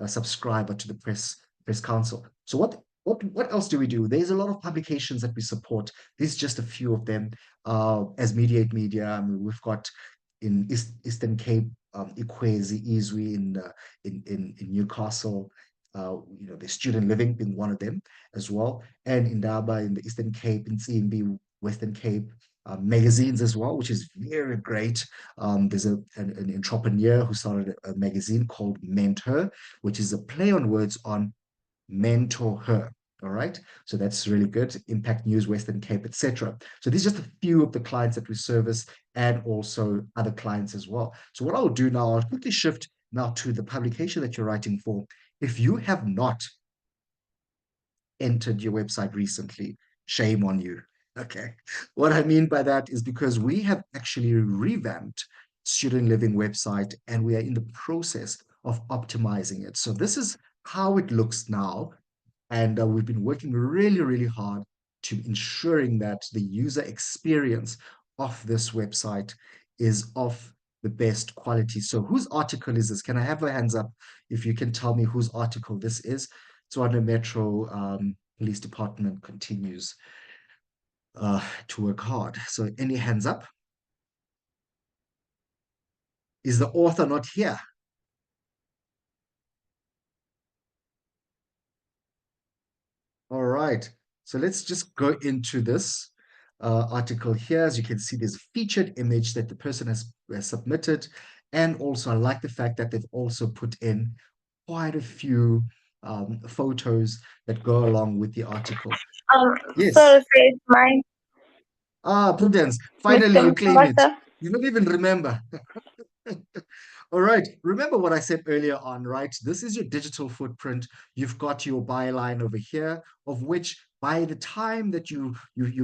subscriber to the Press Council. So what else do we do? There's a lot of publications that we support. These are just a few of them. As MeD8 Media, I mean, we've got in Eastern Cape, Ikwezi, Izwi in Newcastle. The Student Living being one of them as well, and Indaba in the Eastern Cape, in CMB, Western Cape, magazines as well, which is very great. There's an entrepreneur who started a magazine called Mentor, which is a play on words on mentor her. All right. So that's really good. Impact News, Western Cape, etc. So these are just a few of the clients that we service and also other clients as well. So what I'll do now, I'll quickly shift now to the publication that you're writing for. If you have not entered your website recently, shame on you. Okay. What I mean by that is because we have actually revamped Student Living website and we are in the process of optimizing it. So this is how it looks now. And we've been working really, really hard to ensuring that the user experience of this website is of the best quality. So whose article is this? Can I have a hands up if you can tell me whose article this is? Tshwane Metro Police Department continues to work hard. So any hands up? Is the author not here? All right. So let's just go into this article here. As you can see, there's a featured image that the person has submitted. And also, I like the fact that they've also put in quite a few photos that go along with the article. Yes. Sorry, it's mine, Prudence, finally Mr. you claim it. Mata. You don't even remember. All right. Remember what I said earlier on, right? This is your digital footprint. You've got your byline over here, of which by the time that you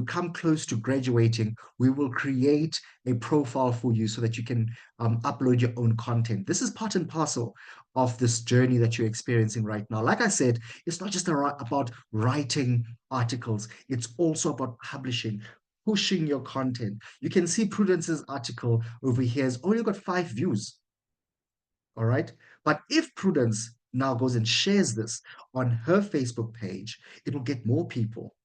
come close to graduating, we will create a profile for you so that you can upload your own content. This is part and parcel of this journey that you're experiencing right now. Like I said, it's not just about writing articles. It's also about publishing, pushing your content. You can see Prudence's article over here has only got 5 views. All right. But if Prudence now goes and shares this on her Facebook page, it will get more people.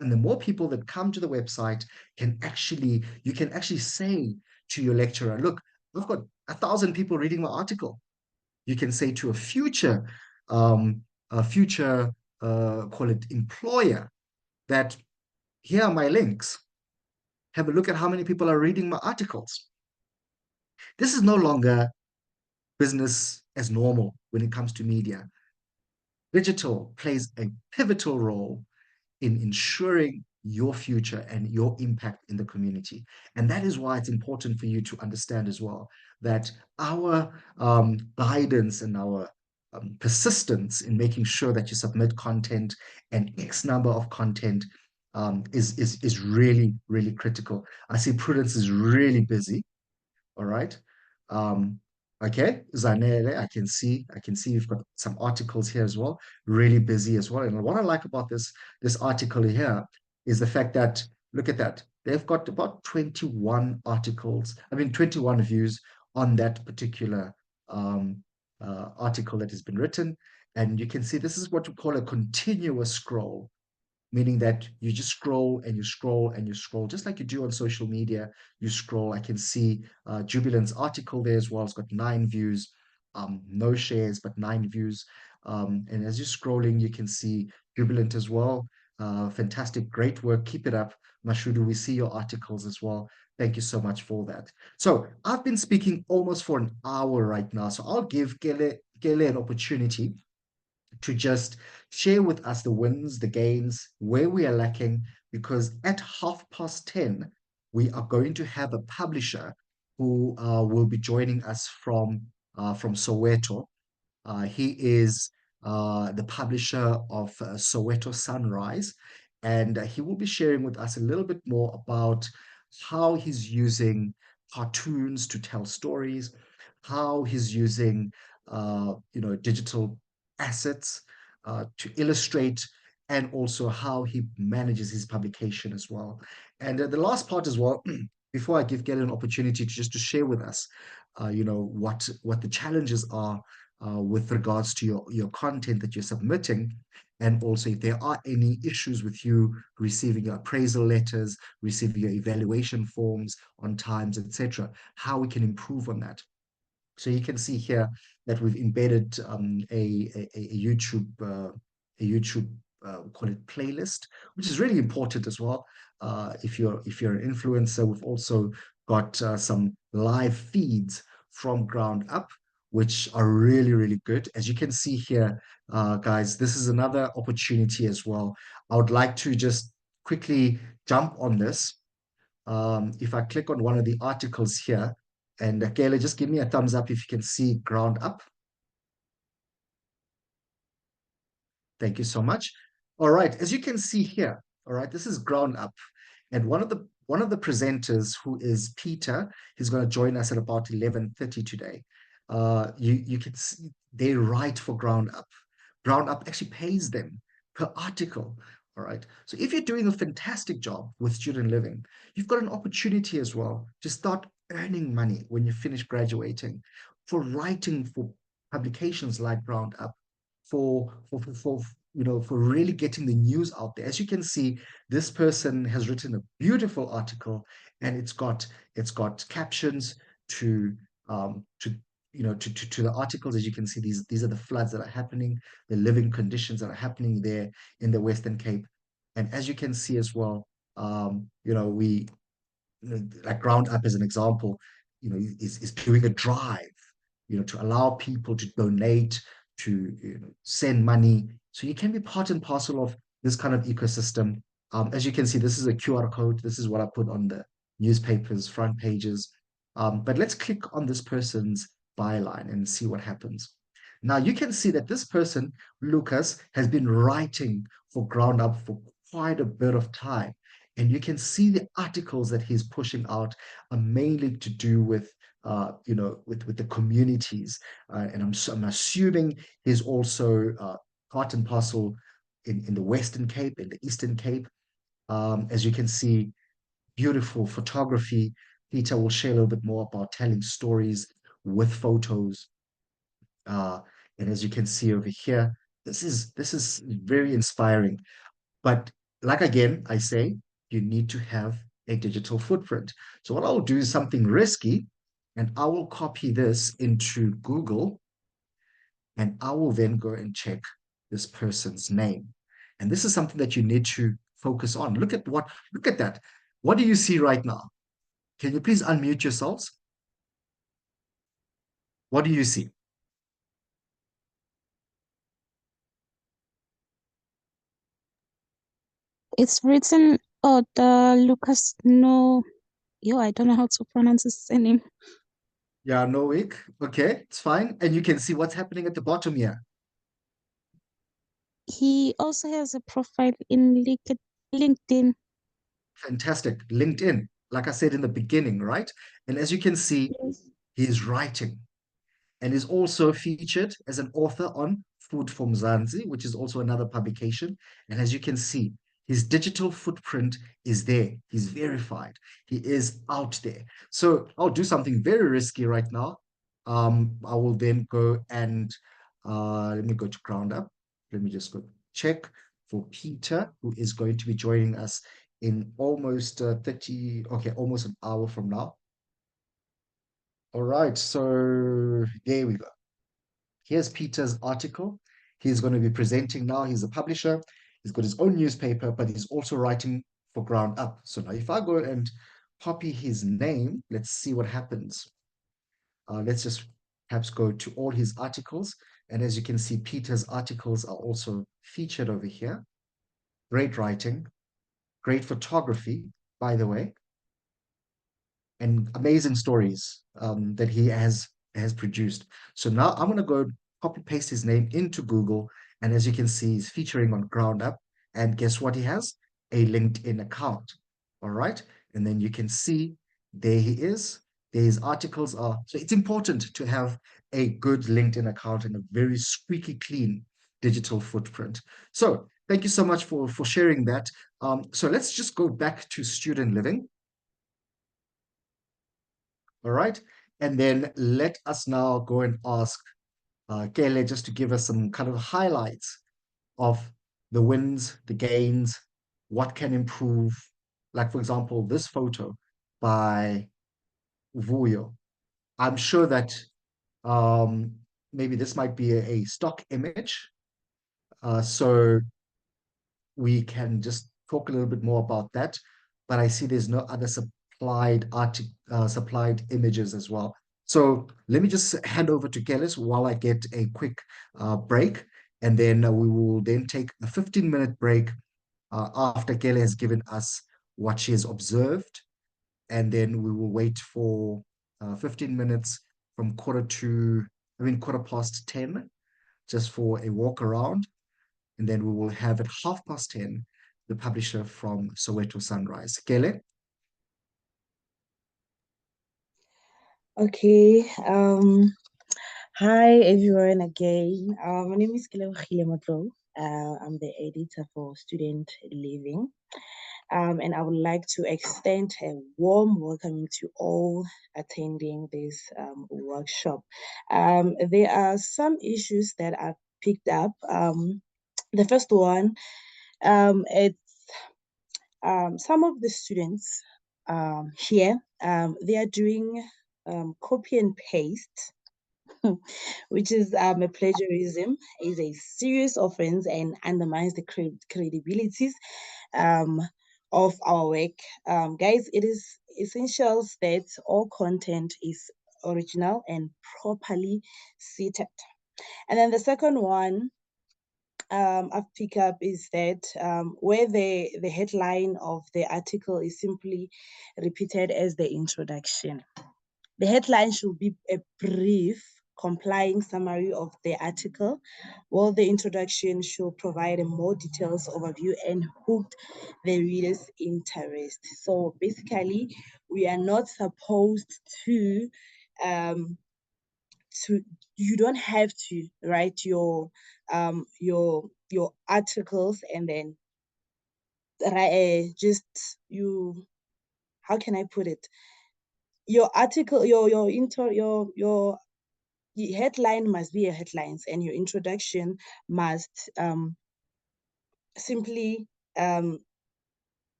And the more people that come to the website you can actually say to your lecturer, look, I've got 1,000 people reading my article. You can say to a future call it employer, that here are my links. Have a look at how many people are reading my articles. This is no longer business as normal when it comes to media. Digital plays a pivotal role in ensuring your future and your impact in the community. And that is why it's important for you to understand as well that our guidance and our persistence in making sure that you submit content and X number of content is really, really critical. I see Prudence is really busy. All right. Okay, Zanele, I can see you've got some articles here as well, really busy as well. And what I like about this article here is the fact that, look at that, they've got about 21 articles, 21 views on that particular um, article that has been written. And you can see this is what we call a continuous scroll, meaning that you just scroll and you scroll and you scroll, just like you do on social media. You scroll. I can see Jubilant's article there as well. It's got 9 views, no shares, but 9 views. And as you're scrolling, you can see Jubilant as well. Fantastic, great work. Keep it up, Mashudu. We see your articles as well. Thank you so much for that. So I've been speaking almost for an hour right now. So I'll give Gele an opportunity to just share with us the wins, the gains, where we are lacking, because at 10:30, we are going to have a publisher who will be joining us from Soweto. He is the publisher of Soweto Sunrise, and he will be sharing with us a little bit more about how he's using cartoons to tell stories, how he's using digital assets to illustrate, and also how he manages his publication as well. And the last part as well, before I give Gary an opportunity to just to share with us, what the challenges are with regards to your content that you're submitting, and also if there are any issues with you receiving your appraisal letters, receiving your evaluation forms on times, etc., how we can improve on that. So you can see here that we've embedded a YouTube call it playlist, which is really important as well. If you're an influencer, we've also got some live feeds from ground up, which are really, really good. As you can see here, guys, this is another opportunity as well. I would like to just quickly jump on this. If I click on one of the articles here, and Kayla, just give me a thumbs up if you can see ground up. Thank you so much. All right, as you can see here, all right, this is ground up. And one of the presenters, who is Peter, he's going to join us at about 11:30 today. You can see they write for ground up. Ground up actually pays them per article. All right. So if you're doing a fantastic job with student living, you've got an opportunity as well to start earning money when you finish graduating for writing for publications like Ground Up, for really getting the news out there. As you can see, this person has written a beautiful article, and it's got captions to the articles. As you can see, these are the floods that are happening, the living conditions that are happening there in the Western Cape. And as you can see as well, we like Ground Up as an example, is doing a drive, to allow people to donate, to send money. So you can be part and parcel of this kind of ecosystem. As you can see, this is a QR code. This is what I put on the newspapers, front pages. But let's click on this person's byline and see what happens. Now you can see that this person, Lucas, has been writing for Ground Up for quite a bit of time. And you can see the articles that he's pushing out are mainly to do with with the communities. And I'm assuming he's also part and parcel in the Western Cape, in the Eastern Cape. As you can see, beautiful photography. Peter will share a little bit more about telling stories with photos. Uh, and as you can see over here, this is very inspiring. But like again, I say, you need to have a digital footprint. So what I'll do is something risky, and I will copy this into Google, and I will then go and check this person's name. And this is something that you need to focus on. Look at that. What do you see right now? Can you please unmute yourselves? What do you see? It's written, oh, the Lucas, no, I don't know how to pronounce his name. Yeah, Noik. Okay, it's fine. And you can see what's happening at the bottom here. He also has a profile in LinkedIn. Fantastic. LinkedIn, like I said in the beginning, right? And as you can see, Yes. he is writing. and is also featured as an author on Food for Mzansi, which is also another publication. And as you can see, his digital footprint is there. He's verified. He is out there. So I'll do something very risky right now. I will then go and let me go to Ground Up. Let me just go check for Peter, who is going to be joining us in almost 30, okay, almost an hour from now. All right, so there we go. Here's Peter's article. He's going to be presenting now. He's a publisher. He's got his own newspaper, but he's also writing for Ground Up. So now if I go and copy his name, let's see what happens. Let's just perhaps go to all his articles. And as you can see, Peter's articles are also featured over here. Great writing, great photography, by the way, and amazing stories that he has produced. So now I'm going to go copy paste his name into Google. And as you can see, he's featuring on Ground Up. And guess what he has? A LinkedIn account. All right. And then you can see there he is. There his articles are. So it's important to have a good LinkedIn account and a very squeaky clean digital footprint. So thank you so much for sharing that. So let's just go back to student living. All right. And then let us now go and ask Kele just to give us some kind of highlights of the wins, the gains, what can improve. Like, for example, this photo by Vuyo. I'm sure that maybe this might be a stock image. So we can just talk a little bit more about that. But I see there's no other supplied images as well. So let me just hand over to Kellis while I get a quick break. And then we will then take a 15-minute break after Kelly has given us what she has observed. And then we will wait for 15 minutes from quarter past 10, just for a walk around. And then we will have at 10:30 the publisher from Soweto Sunrise. Kele? Okay. Hi everyone again. My name is Kelebogile Motlo. I'm the editor for Student Living. And I would like to extend a warm welcome to all attending this workshop. There are some issues that I've picked up. The first one, it's some of the students here, they are doing copy and paste, which is a plagiarism, is a serious offense and undermines the credibilities of our work. Guys, it is essential that all content is original and properly cited. And then the second one I've picked up is that where the headline of the article is simply repeated as the introduction. The headline should be a brief, complying summary of the article, while the introduction should provide a more detailed overview and hook the reader's interest. So basically, we are not supposed to you don't have to write your articles and then just you, how can I put it, your article, your intro, your headline must be a headlines, and your introduction must simply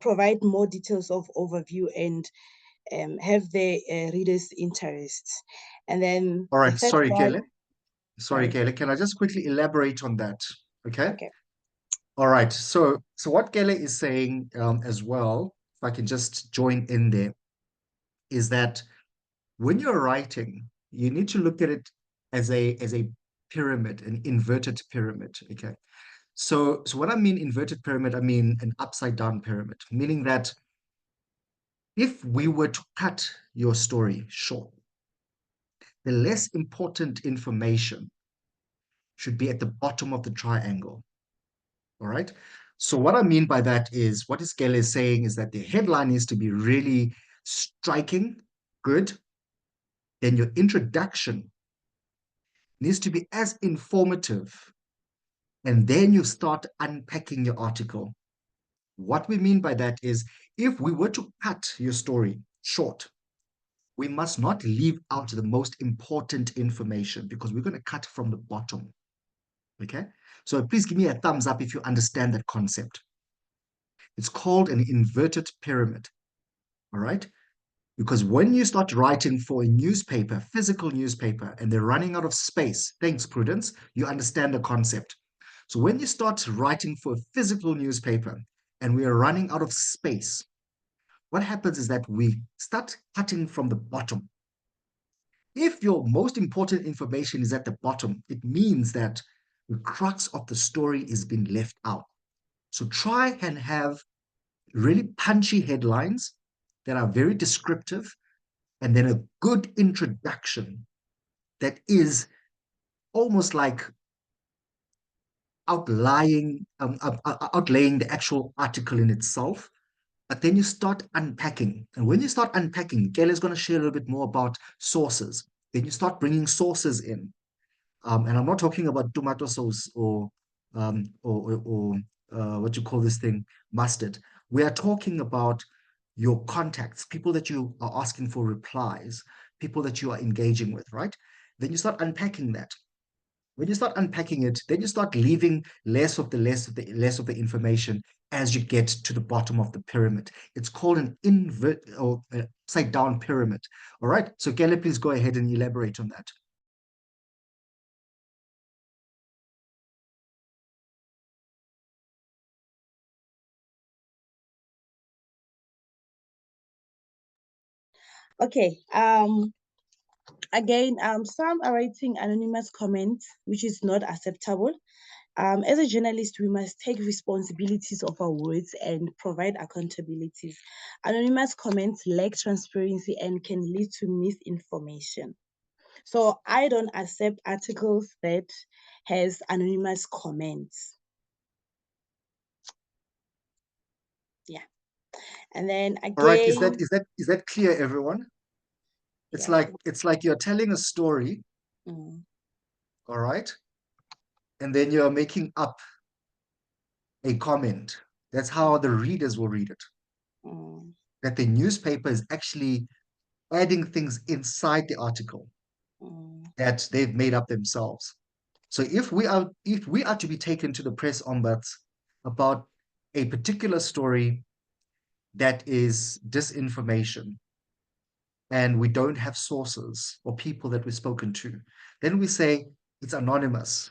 provide more details of overview and have the reader's interest. And then All the right. third Sorry, one, Kele. Sorry, Kele. Can I just quickly elaborate on that? Okay. okay. All right. So what Kele is saying as well, if I can just join in there, is that when you're writing, you need to look at it as a pyramid, an inverted pyramid. Okay. So what I mean inverted pyramid, I mean an upside down pyramid, meaning that if we were to cut your story short, the less important information should be at the bottom of the triangle. All right. So what I mean by that is what Iskele is saying is that the headline needs to be really striking, good. Then your introduction needs to be as informative. And then you start unpacking your article. What we mean by that is, if we were to cut your story short, we must not leave out the most important information, because we're going to cut from the bottom. Okay? So please give me a thumbs up if you understand that concept. It's called an inverted pyramid. All right? Because when you start writing for a newspaper, physical newspaper, and they're running out of space, thanks, Prudence, you understand the concept. So when you start writing for a physical newspaper and we are running out of space, what happens is that we start cutting from the bottom. If your most important information is at the bottom, it means that the crux of the story is being left out. So try and have really punchy headlines that are very descriptive, and then a good introduction that is almost like outlaying the actual article in itself. But then you start unpacking. And when you start unpacking, Gail is going to share a little bit more about sources. Then you start bringing sources in. And I'm not talking about tomato sauce or what you call this thing, mustard. We are talking about your contacts, people that you are asking for replies, people that you are engaging with, right? Then you start unpacking that. When you start unpacking it, then you start leaving less of the information as you get to the bottom of the pyramid. It's called an invert or upside down pyramid. All right. So Kelly, please go ahead and elaborate on that. Okay. Again, some are writing anonymous comments, which is not acceptable. As a journalist, we must take responsibilities of our words and provide accountabilities. Anonymous comments lack transparency and can lead to misinformation. So I don't accept articles that has anonymous comments. Yeah. And then again, all right, is that clear, everyone? It's yeah. it's like you're telling a story, all right, and then you're making up a comment. That's how the readers will read it. That the newspaper is actually adding things inside the article that they've made up themselves. So if we are to be taken to the press ombuds about a particular story that is disinformation, and we don't have sources or people that we've spoken to, then we say it's anonymous.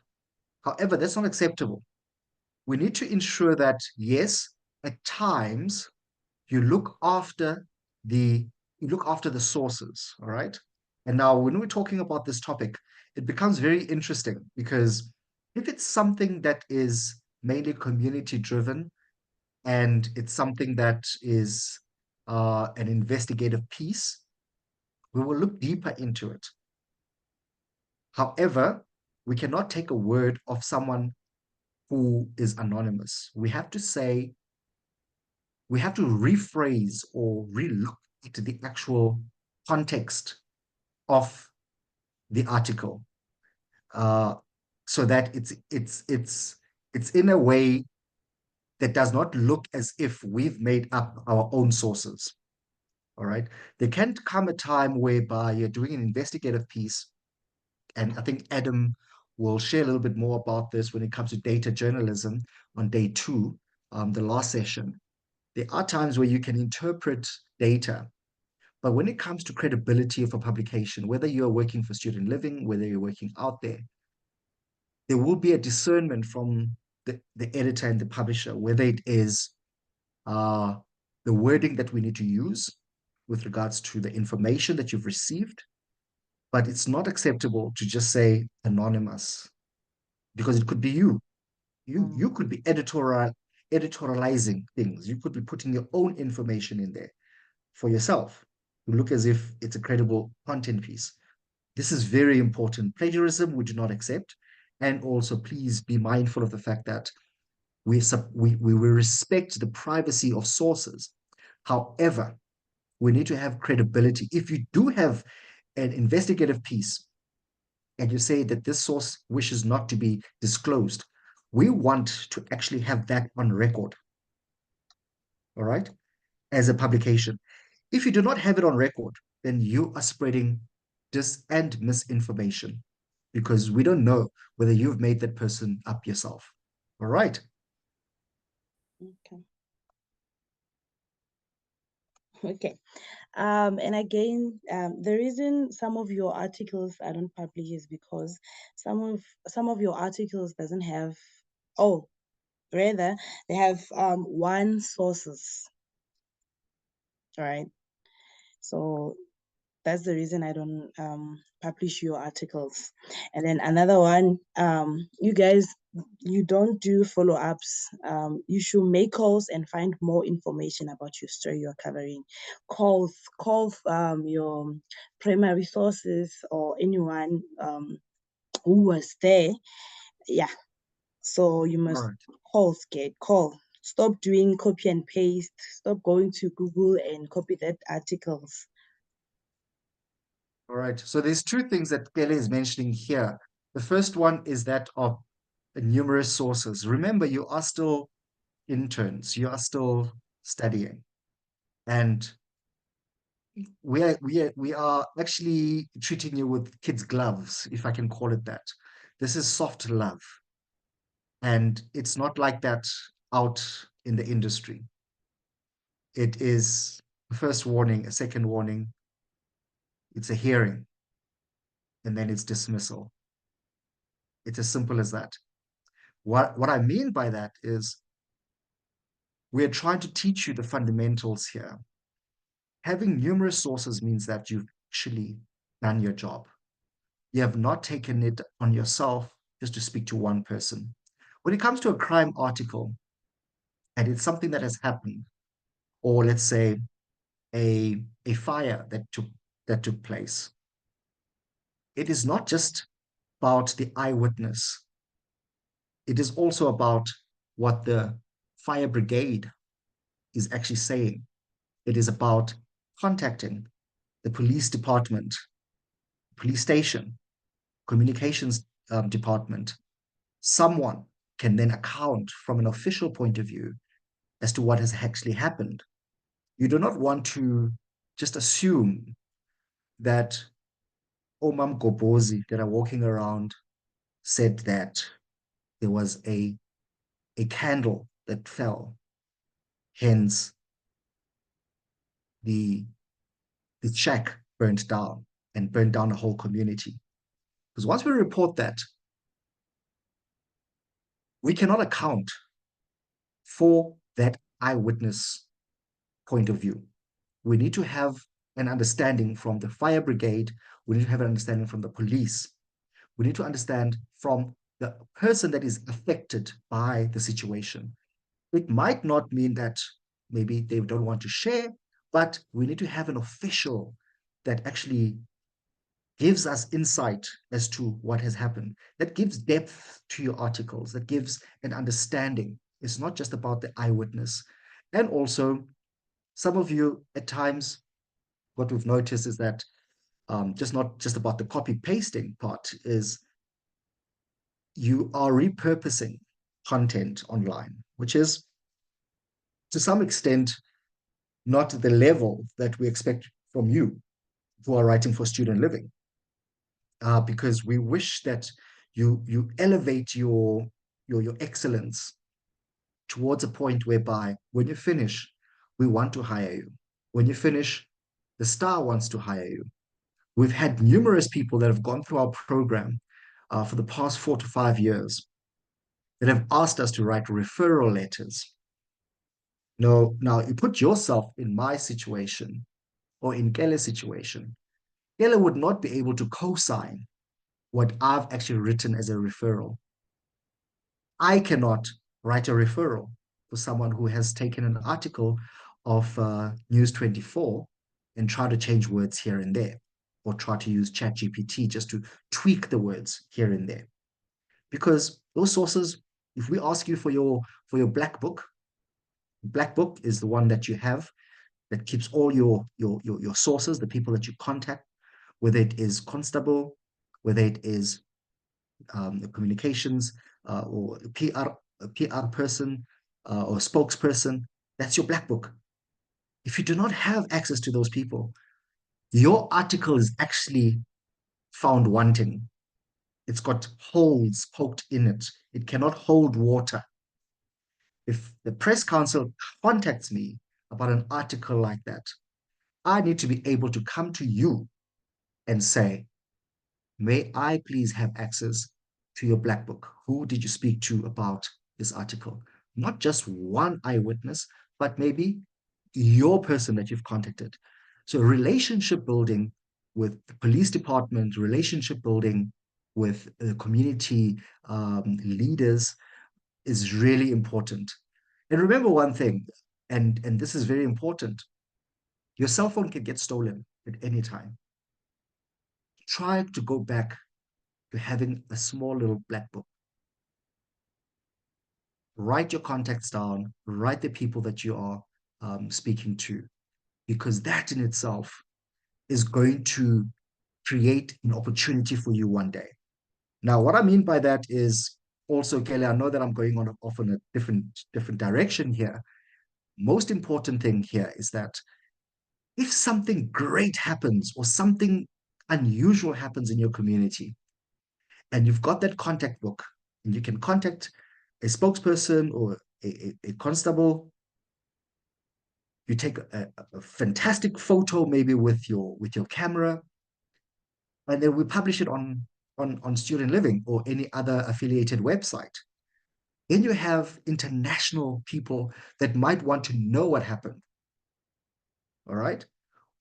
However, that's not acceptable. We need to ensure that, yes, at times you look after the sources, all right? And now when we're talking about this topic, it becomes very interesting, because if it's something that is mainly community driven and it's something that is an investigative piece, we will look deeper into it. However, we cannot take a word of someone who is anonymous. We have to rephrase or relook at the actual context of the article, so that it's in a way that does not look as if we've made up our own sources. All right. There can come a time whereby you're doing an investigative piece, and I think Adam will share a little bit more about this when it comes to data journalism on day 2, the last session. There are times where you can interpret data, but when it comes to credibility of a publication, whether you're working for Student Living, whether you're working out there will be a discernment from the editor and the publisher, whether it is the wording that we need to use with regards to the information that you've received. But it's not acceptable to just say anonymous, because it could be you. You could be editorializing things. You could be putting your own information in there for yourself to look as if it's a credible content piece. This is very important. Plagiarism, we do not accept. And also, please be mindful of the fact that we respect the privacy of sources. However, we need to have credibility. If you do have an investigative piece and you say that this source wishes not to be disclosed, we want to actually have that on record, all right, as a publication. If you do not have it on record, then you are spreading dis and misinformation because we don't know whether you've made that person up yourself. All right. Okay. Okay. And again, the reason some of your articles I don't publish is because some of your articles doesn't have, oh, rather they have one sources, right? So that's the reason I don't publish your articles. And then another one, you guys, you don't do follow-ups. You should make calls and find more information about your story you're covering. Call your primary sources or anyone who was there. Yeah. So you All must right. call. Stop doing copy and paste. Stop going to Google and copy that articles. All right. So there's two things that Kelly is mentioning here. The first one is that of numerous sources. Remember, you are still interns, you are still studying. And we are actually treating you with kids' gloves, if I can call it that. This is soft love. And it's not like that out in the industry. It is a first warning, a second warning, it's a hearing, and then it's dismissal. It's as simple as that. What I mean by that is we're trying to teach you the fundamentals here. Having numerous sources means that you've actually done your job. You have not taken it on yourself just to speak to one person. When it comes to a crime article, and it's something that has happened, or let's say a fire that took place, it is not just about the eyewitness. It is also about what the fire brigade is actually saying. It is about contacting the police department, police station, communications department. Someone can then account from an official point of view as to what has actually happened. You do not want to just assume that Omam Gobozi that are walking around said that there was a candle that fell, hence the the shack burnt down and burnt down a whole community. Because once we report that, we cannot account for that eyewitness point of view. We need to have an understanding from the fire brigade. We need to have an understanding from the police. We need to understand from the person that is affected by the situation. It might not mean that maybe they don't want to share, but we need to have an official that actually gives us insight as to what has happened, that gives depth to your articles, that gives an understanding. It's not just about the eyewitness. And also, some of you at times, what we've noticed is that just not just about the copy pasting part, is you are repurposing content online, which is to some extent not the level that we expect from you who are writing for student living. Because we wish that you elevate your excellence towards a point whereby when you finish, we want to hire you. When you finish, the star wants to hire you. We've had numerous people that have gone through our program for the past 4 to 5 years that have asked us to write referral letters. No, now you put yourself in my situation or in Kelly's situation. Kelly would not be able to co-sign what I've actually written as a referral. I cannot write a referral for someone who has taken an article of News 24 and try to change words here and there, or try to use ChatGPT just to tweak the words here and there. Because those sources, if we ask you for your black book is the one that you have that keeps all your sources, the people that you contact, whether it is constable, whether it is a communications or a PR person or a spokesperson. That's your black book. If you do not have access to those people, your article is actually found wanting. It's got holes poked in it. It cannot hold water. If the press council contacts me about an article like that, I need to be able to come to you and say, may I please have access to your black book? Who did you speak to about this article? Not just one eyewitness, but maybe your person that you've contacted. So relationship building with the police department, relationship building with community leaders is really important. And remember one thing, and this is very important, your cell phone can get stolen at any time. Try to go back to having a small little black book. Write your contacts down, write the people that you are speaking to, because that in itself is going to create an opportunity for you one day. Now, what I mean by that is also, Kelly, I know that I'm going on off on a different direction here. Most important thing here is that if something great happens or something unusual happens in your community, and you've got that contact book, and you can contact a spokesperson or a constable, you take a fantastic photo, maybe with your camera, and then we publish it on Student Living or any other affiliated website. Then you have international people that might want to know what happened. All right.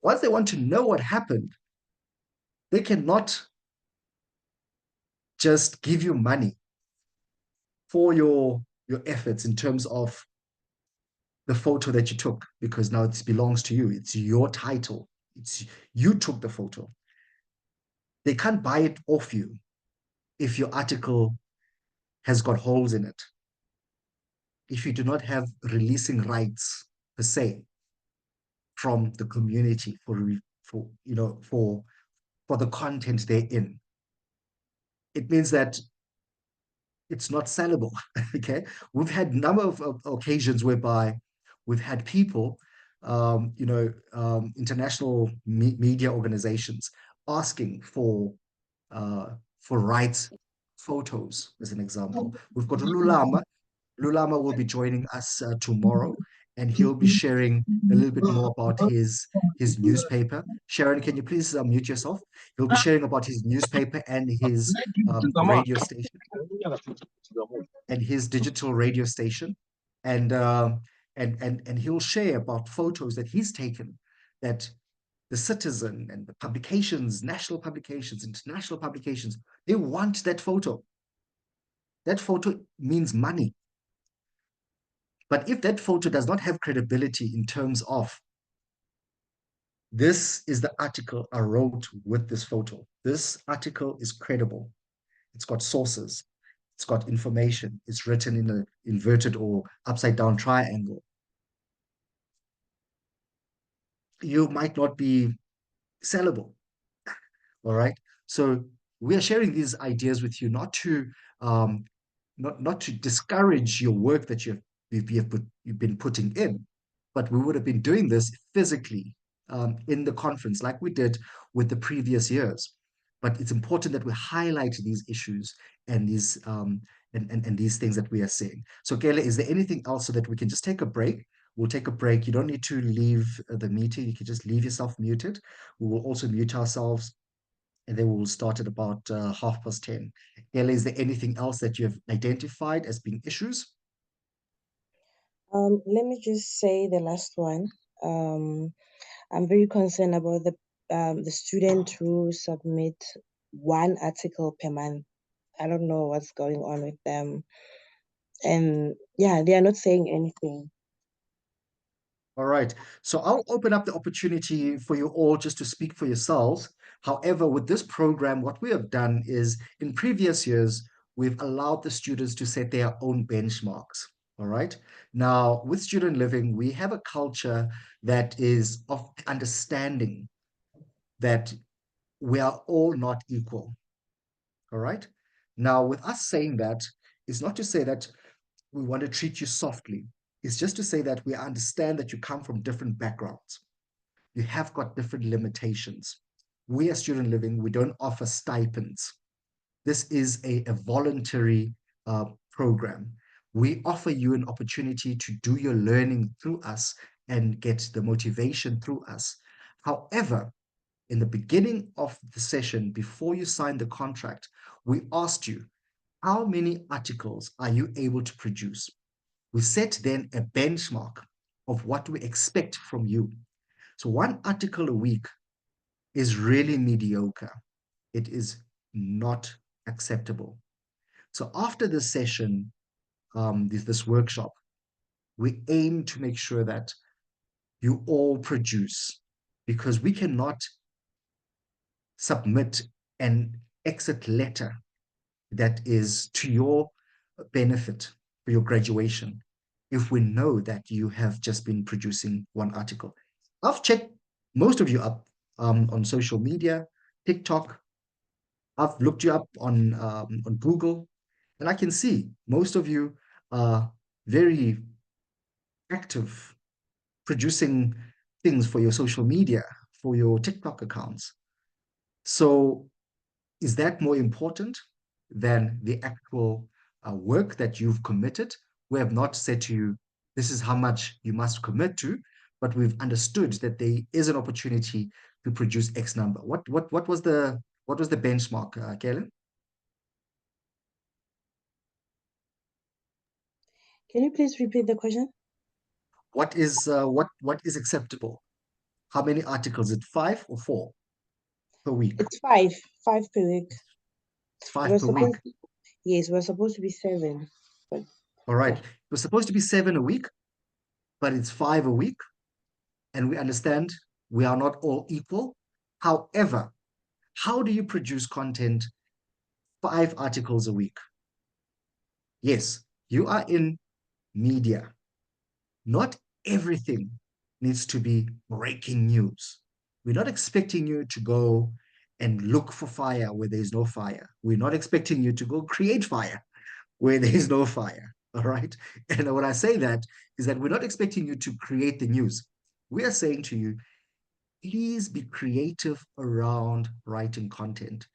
Once they want to know what happened, they cannot just give you money for your efforts in terms of the photo that you took, because now it belongs to you. It's your title. It's you took the photo. They can't buy it off you if your article has got holes in it. If you do not have releasing rights per se from the community for the content they're in, it means that it's not sellable. Okay, we've had a number of occasions whereby we've had people, international media organizations asking for rights photos, as an example. We've got Lulama. Lulama will be joining us tomorrow, and he'll be sharing a little bit more about his newspaper. Sharon, can you please mute yourself? He'll be sharing about his newspaper and his radio station and his digital radio station, and and he'll share about photos that he's taken that the Citizen and the publications, national publications, international publications, they want that photo. That photo means money. But if that photo does not have credibility in terms of this is the article I wrote with this photo, this article is credible, it's got sources, it's got information, it's written in an inverted or upside down triangle, you might not be sellable. All right. So we are sharing these ideas with you, not to um, not to discourage your work that you've been putting in, but we would have been doing this physically in the conference like we did with the previous years. But it's important that we highlight these issues and these and these things that we are seeing. So Kayla, is there anything else so that we can just take a break? We'll take a break. You don't need to leave the meeting. You can just leave yourself muted. We will also mute ourselves, and then we'll start at about 10:30. Gail, is there anything else that you have identified as being issues? Let me just say the last one. I'm very concerned about the student who submit one article per month. I don't know what's going on with them. And yeah, they are not saying anything. All right. So I'll open up the opportunity for you all just to speak for yourselves. However, with this program, what we have done is in previous years, we've allowed the students to set their own benchmarks. All right. Now, with student living, we have a culture that is of understanding that we are all not equal. All right. Now, with us saying that, it's not to say that we want to treat you softly. It's just to say that we understand that you come from different backgrounds. You have got different limitations. We as Student Living, we don't offer stipends. This is a voluntary program. We offer you an opportunity to do your learning through us and get the motivation through us. However, in the beginning of the session, before you sign the contract, we asked you, how many articles are you able to produce? We set then a benchmark of what we expect from you. So one article a week is really mediocre. It is not acceptable. So after this session, this workshop, we aim to make sure that you all produce, because we cannot submit an exit letter that is to your benefit for your graduation if we know that you have just been producing one article. I've checked most of you up on social media, TikTok. I've looked you up on Google, and I can see most of you are very active producing things for your social media, for your TikTok accounts. So is that more important than the actual work that you've committed? We have not said to you, this is how much you must commit to, but we've understood that there is an opportunity to produce X number. What was the benchmark, Kellen? Can you please repeat the question? What is acceptable? How many articles? Is it 5 or 4 per week? It's five per week. It's 5 per week. Yes, we're supposed to be 7. But All right. yeah. It was supposed to be 7 a week, but it's 5 a week. And we understand we are not all equal. However, how do you produce content 5 articles a week? Yes, you are in media. Not everything needs to be breaking news. We're not expecting you to go and look for fire where there's no fire. We're not expecting you to go create fire where there is no fire. All right. And when I say that, is that we're not expecting you to create the news. We are saying to you, please be creative around writing content.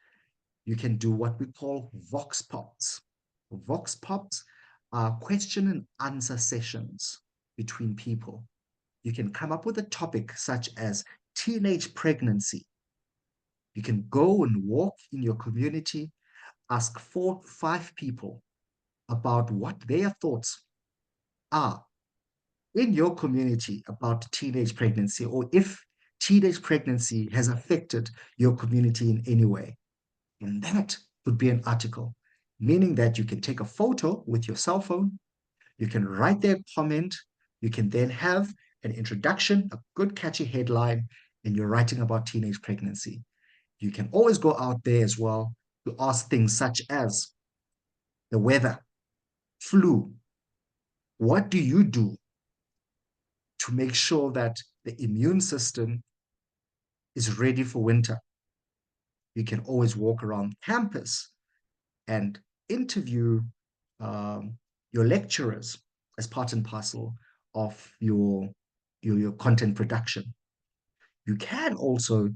You can do what we call vox pops. Vox pops are question and answer sessions between people. You can come up with a topic such as teenage pregnancy. You can go and walk in your community, ask 4, 5 people about what their thoughts are in your community about teenage pregnancy, or if teenage pregnancy has affected your community in any way. And that would be an article, meaning that you can take a photo with your cell phone, you can write their comment, you can then have an introduction, a good catchy headline, and you're writing about teenage pregnancy. You can always go out there as well to ask things such as the weather, flu. What do you do to make sure that the immune system is ready for winter? You can always walk around campus and interview your lecturers as part and parcel of your content production. You can also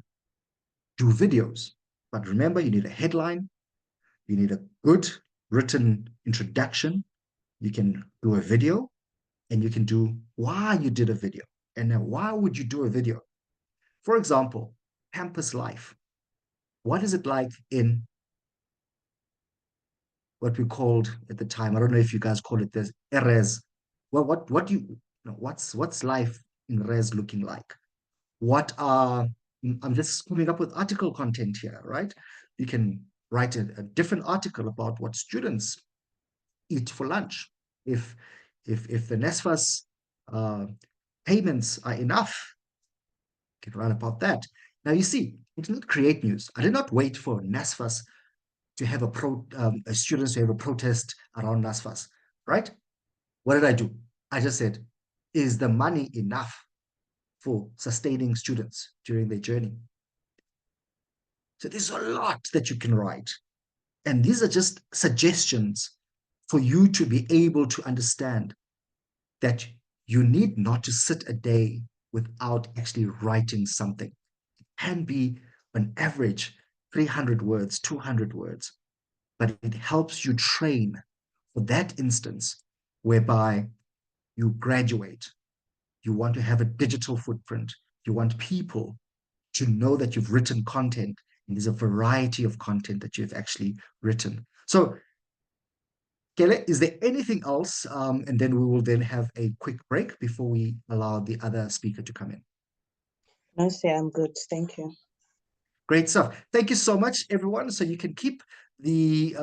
do videos, but remember, you need a headline, you need a good written introduction. You can do a video, and you can do why you did a video. And now, why would you do a video? For example, campus life. What is it like in what we called at the time? I don't know if you guys call it this, res. Well, what do you know, what's life in res looking like? What are I'm just coming up with article content here, right? You can write a different article about what students eat for lunch. If the NSFAS payments are enough, you can write about that. Now you see, I did not create news. I did not wait for NSFAS to have students to have a protest around NSFAS, right? What did I do? I just said, is the money enough for sustaining students during their journey? So there's a lot that you can write. And these are just suggestions for you to be able to understand that you need not to sit a day without actually writing something. It can be an average 300 words, 200 words, but it helps you train for that instance whereby you graduate. You want to have a digital footprint. You want people to know that you've written content, and there's a variety of content that you've actually written. So, Kele, is there anything else? And then we will then have a quick break before we allow the other speaker to come in. No, sir, I'm good. Thank you. Great stuff. Thank you so much, everyone. So you can keep the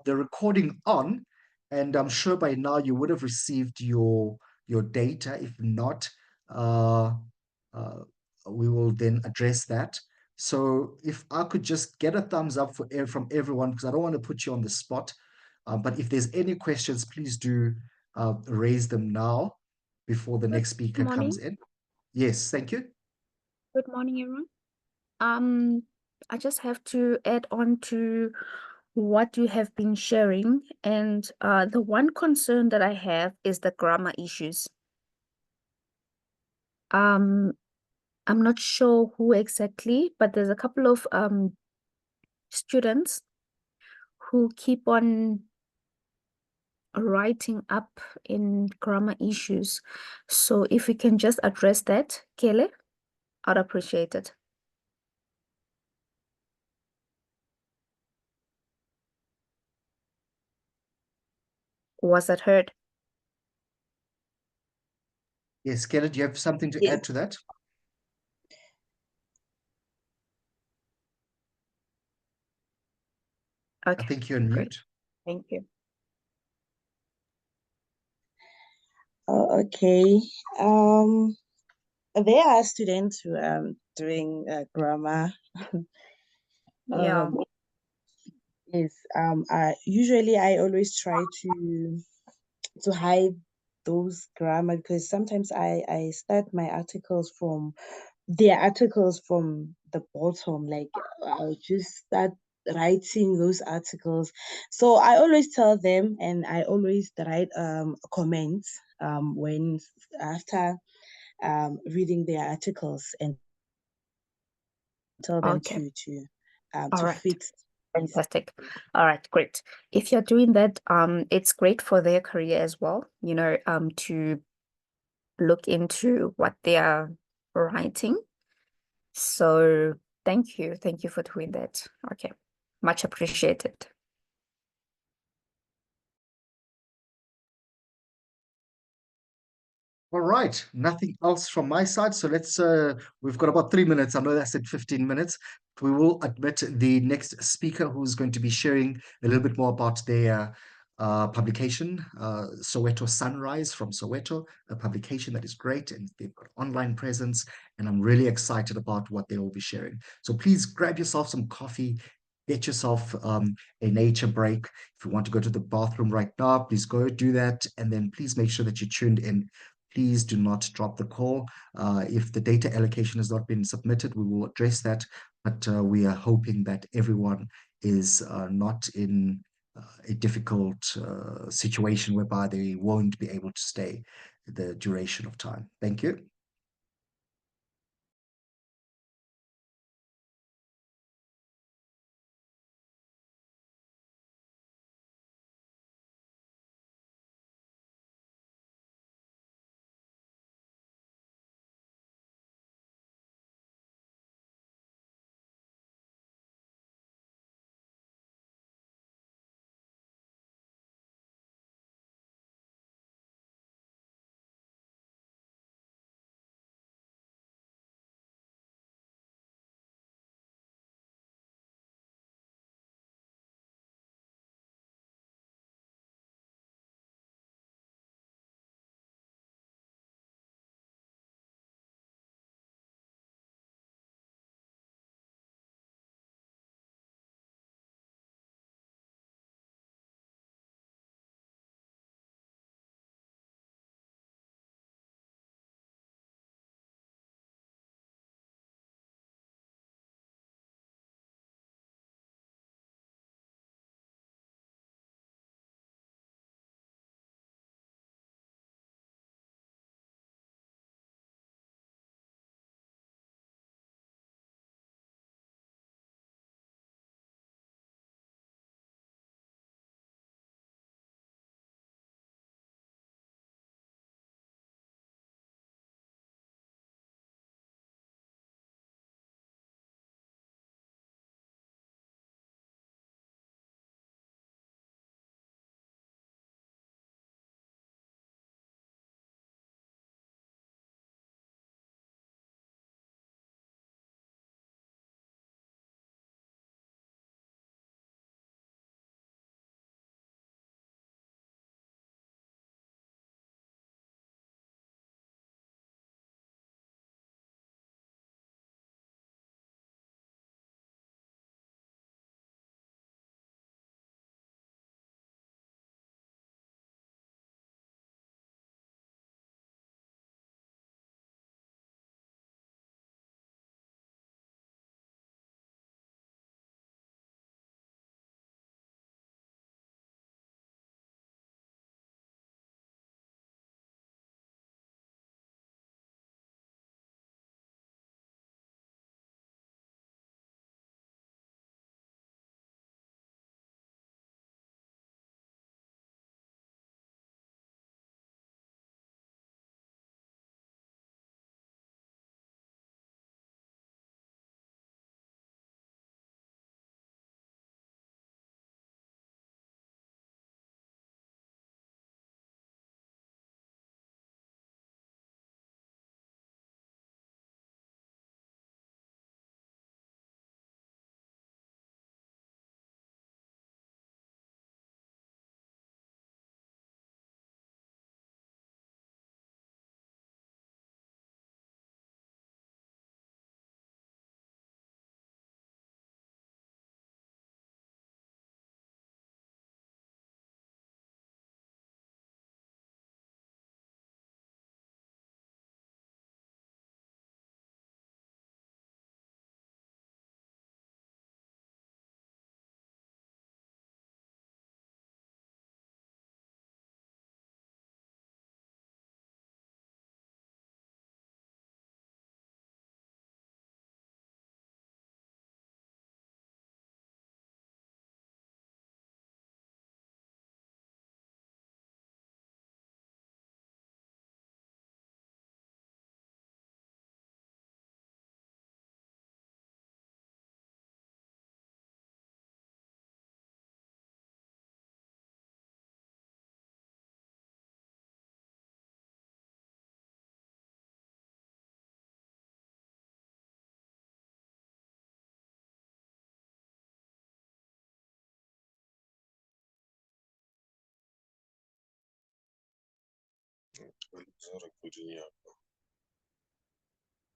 recording on, and I'm sure by now you would have received your data. If not, uh, uh, we will then address that. So if I could just get a thumbs up from everyone, because I don't want to put you on the spot. But if there's any questions, please do raise them now before the next speaker morning. comes in. Yes, thank you. Good morning, everyone. I just have to add on to what you have been sharing, and the one concern that I have is the grammar issues. I'm not sure who exactly, but there's a couple of students who keep on writing up in grammar issues. So if we can just address that, Kele, I'd appreciate it. Was that heard? Yes, Kele, do you have something to Yes. add to that? I Okay, think you're on great. mute. Thank you. Okay. There are students who doing grammar. Yeah. Yes. I always try to hide those grammar because sometimes I start my articles from their articles from the bottom. Like I'll just start writing those articles. So I always tell them, and I always write comments when after reading their articles and tell them Okay. All to right. fix. Fantastic. All right, great. If you're doing that, it's great for their career as well, to look into what they are writing. So thank you. Thank you for doing that. Okay. Much appreciated. All right, nothing else from my side. So we've got about 3 minutes. I know I said 15 minutes. We will admit the next speaker who's going to be sharing a little bit more about their publication, Soweto Sunrise from Soweto, a publication that is great, and they've got online presence, and I'm really excited about what they will be sharing. So please grab yourself some coffee, get yourself a nature break. If you want to go to the bathroom right now, please go do that, and then please make sure that you're tuned in. Please do not drop the call. If the data allocation has not been submitted, we will address that. But we are hoping that everyone is not in a difficult situation whereby they won't be able to stay the duration of time. Thank you.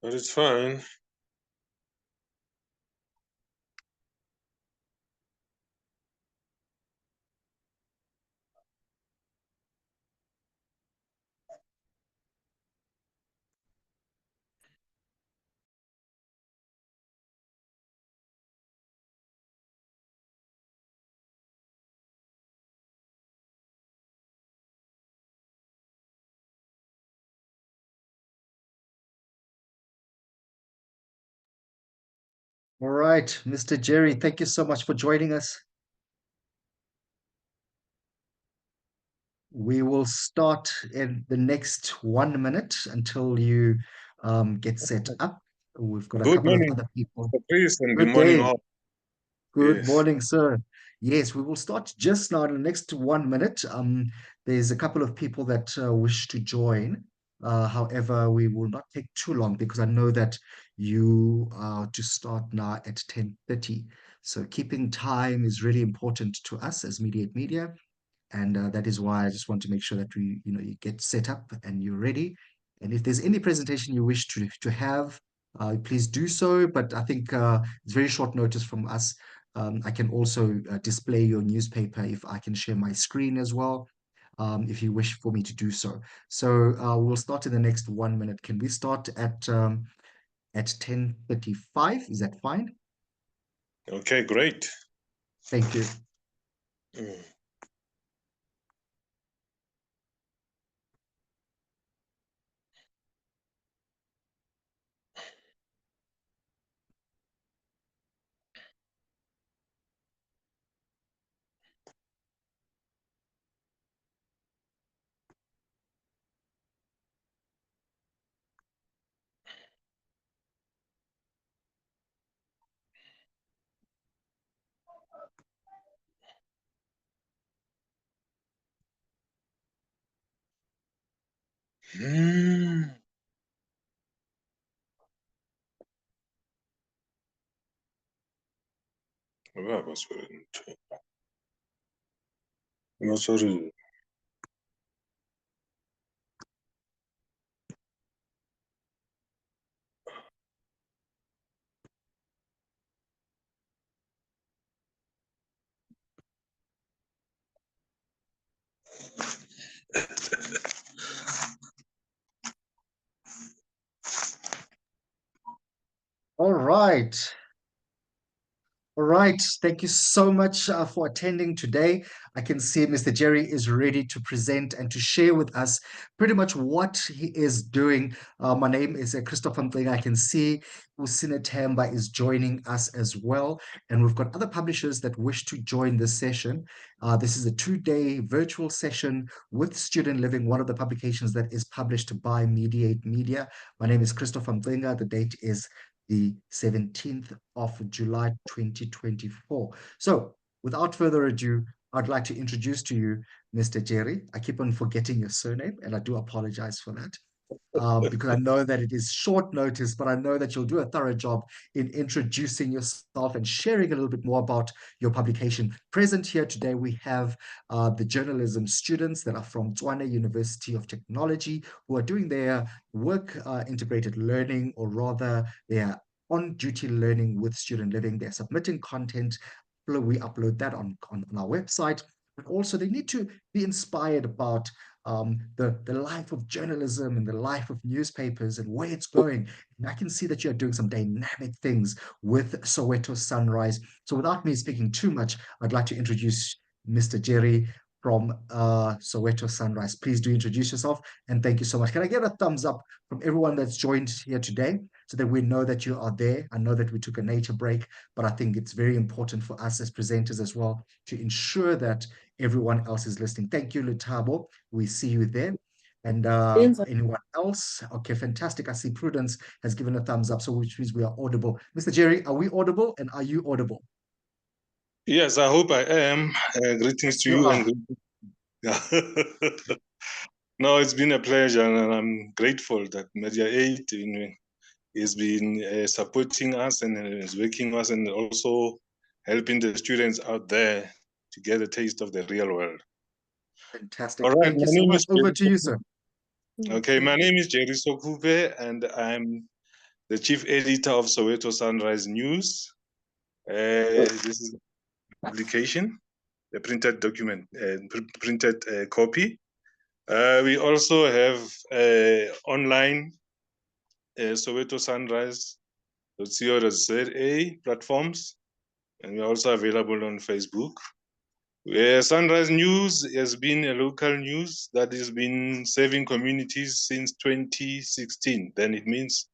But it's fine. All right, Mr. Jerry, thank you so much for joining us. We will start in the next 1 minute until you get set up. We've got a Good couple of morning, other people. Mr. Priest, and good Good morning, day. all. Good Yes. morning, sir. Yes, we will start just now in the next 1 minute. There's a couple of people that wish to join. However, we will not take too long because I know that you are to start now at 10:30. So keeping time is really important to us as MeD8 Media. And that is why I just want to make sure that you get set up and you're ready. And if there's any presentation you wish to have, please do so. But I think it's very short notice from us. I can also display your newspaper if I can share my screen as well, if you wish for me to do so. So we'll start in the next 1 minute. Can we start at 10:35? Is that fine? Okay, great. Thank you. Mm. Mm. No, sorry. All right. All right. Thank you so much for attending today. I can see Mr. Jerry is ready to present and to share with us pretty much what he is doing. My name is Christopher Mtlinga. I can see Usine Temba is joining us as well. And we've got other publishers that wish to join this session. This is a 2-day virtual session with Student Living, one of the publications that is published by MeD8 Media. My name is Christopher Mtlinga. The date is the 17th of July 2024. So without further ado, I'd like to introduce to you Mr. Jerry. I keep on forgetting your surname, and I do apologize for that. Because I know that it is short notice, but I know that you'll do a thorough job in introducing yourself and sharing a little bit more about your publication. Present here today, we have the journalism students that are from Tshwane University of Technology who are doing their work integrated learning, or rather their on-duty learning with Student Living. They're submitting content. We upload that on our website. But also they need to be inspired about the life of journalism and the life of newspapers and where it's going. And I can see that you're doing some dynamic things with Soweto Sunrise. So without me speaking too much, I'd like to introduce Mr. Jerry from Soweto Sunrise. Please do introduce yourself, and thank you so much. Can I get a thumbs up from everyone that's joined here today so that we know that you are there? I know that we took a nature break, but I think it's very important for us as presenters as well to ensure that everyone else is listening. Thank you, Lutabo. We see you there. And anyone else? Okay, fantastic. I see Prudence has given a thumbs up, so which means we are audible. Mr. Jerry, are we audible, and are you audible? Yes, I hope I am. Greetings to You you. are. And no, it's been a pleasure, and I'm grateful that MeD8 has been supporting us and is working us, and also helping the students out there to get a taste of the real world. Fantastic. All right, Thank my you so name much. is Over to you, sir. Okay, my name is Jerry Sokupe, and I'm the chief editor of Soweto Sunrise News. This is the publication, the printed document, printed copy. We also have online Soweto Sunrise.co.za platforms, and we're also available on Facebook. Sunrise News has been a local news that has been serving communities since 2016. Then it means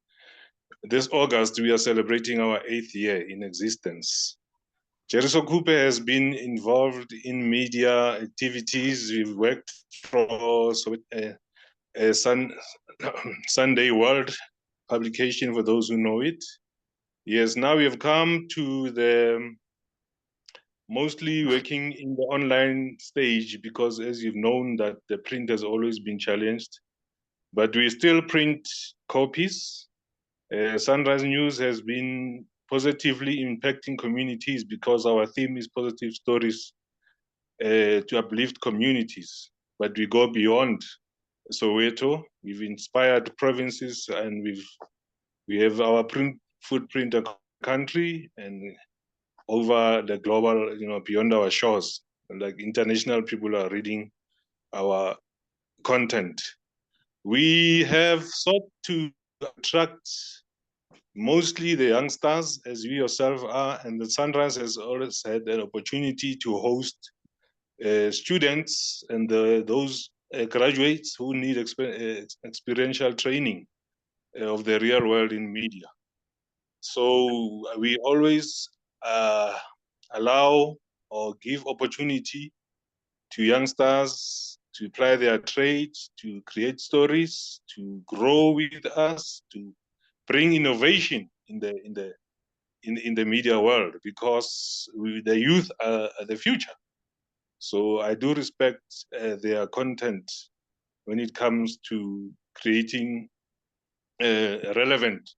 this August we are celebrating our 8th year in existence. Jeriso Coupe has been involved in media activities. We've worked for Sunday World publication, for those who know it. Yes, now we have come to the mostly working in the online stage, because as you've known that the print has always been challenged, but we still print copies. Sunrise News has been positively impacting communities because our theme is positive stories to uplift communities. But we go beyond Soweto. We've inspired provinces, and we have our print footprint across the country and over the global, beyond our shores. Like international people are reading our content. We have sought to attract mostly the youngsters, as you yourself are, and the Sunrise has always had an opportunity to host students and those graduates who need experiential training of the real world in media. So we always allow or give opportunity to youngsters to apply their trades, to create stories, to grow with us, to bring innovation in the media world, because the youth are the future. So I do respect their content when it comes to creating relevant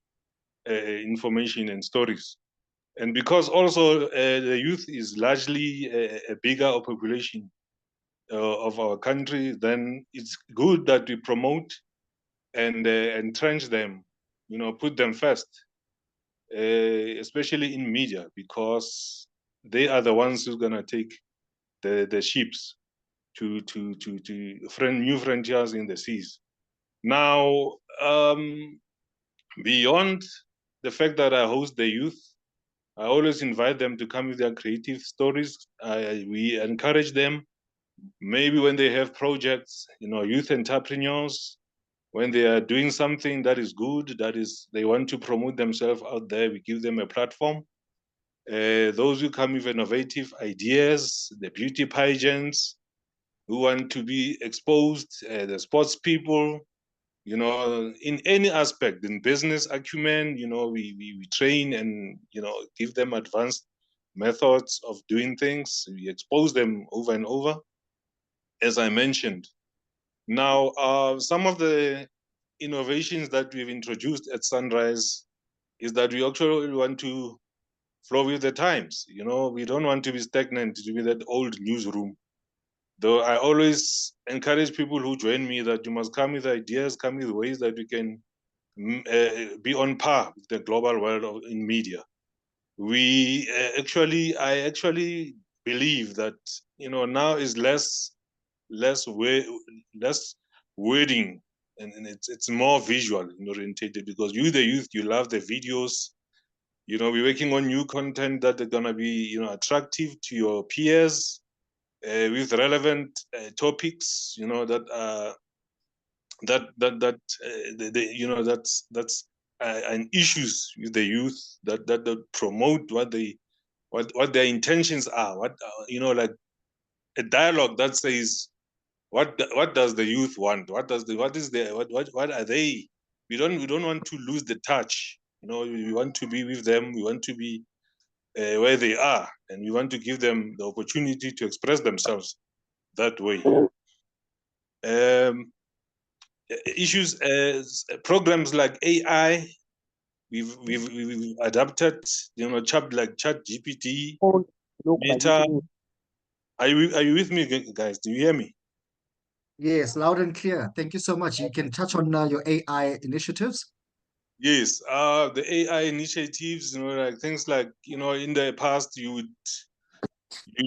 information and stories. And because also the youth is largely a bigger population of our country, then it's good that we promote and entrench them, put them first, especially in media, because they are the ones who's gonna take the ships to new frontiers in the seas. Now, beyond the fact that I host the youth, I always invite them to come with their creative stories. We encourage them, maybe when they have projects, youth entrepreneurs, when they are doing something that is good, that is, they want to promote themselves out there, we give them a platform. Those who come with innovative ideas, the beauty pageants, who want to be exposed, the sports people, in any aspect, in business acumen, we train and, give them advanced methods of doing things. We expose them over and over, as I mentioned. Now, some of the innovations that we've introduced at Sunrise is that we actually want to flow with the times. We don't want to be stagnant with that old newsroom. Though I always encourage people who join me that you must come with ideas, come with ways that we can be on par with the global world in media. I actually believe that now is less wording, and it's more visual orientated, because you, the youth, you love the videos. We're working on new content that are gonna be attractive to your peers, with relevant topics, that are that's and issues with the youth that promote what their intentions are. What like a dialogue that says what does the youth want? What are they? We don't want to lose the touch. We want to be with them. We want to be where they are, and we want to give them the opportunity to express themselves that way. Issues as programs like AI, we've adapted, Chat GPT, Meta. Are you with me, guys? Do you hear me? Yes, loud and clear. Thank you so much. You can touch on your AI initiatives. Yes, the AI initiatives, like things like, in the past you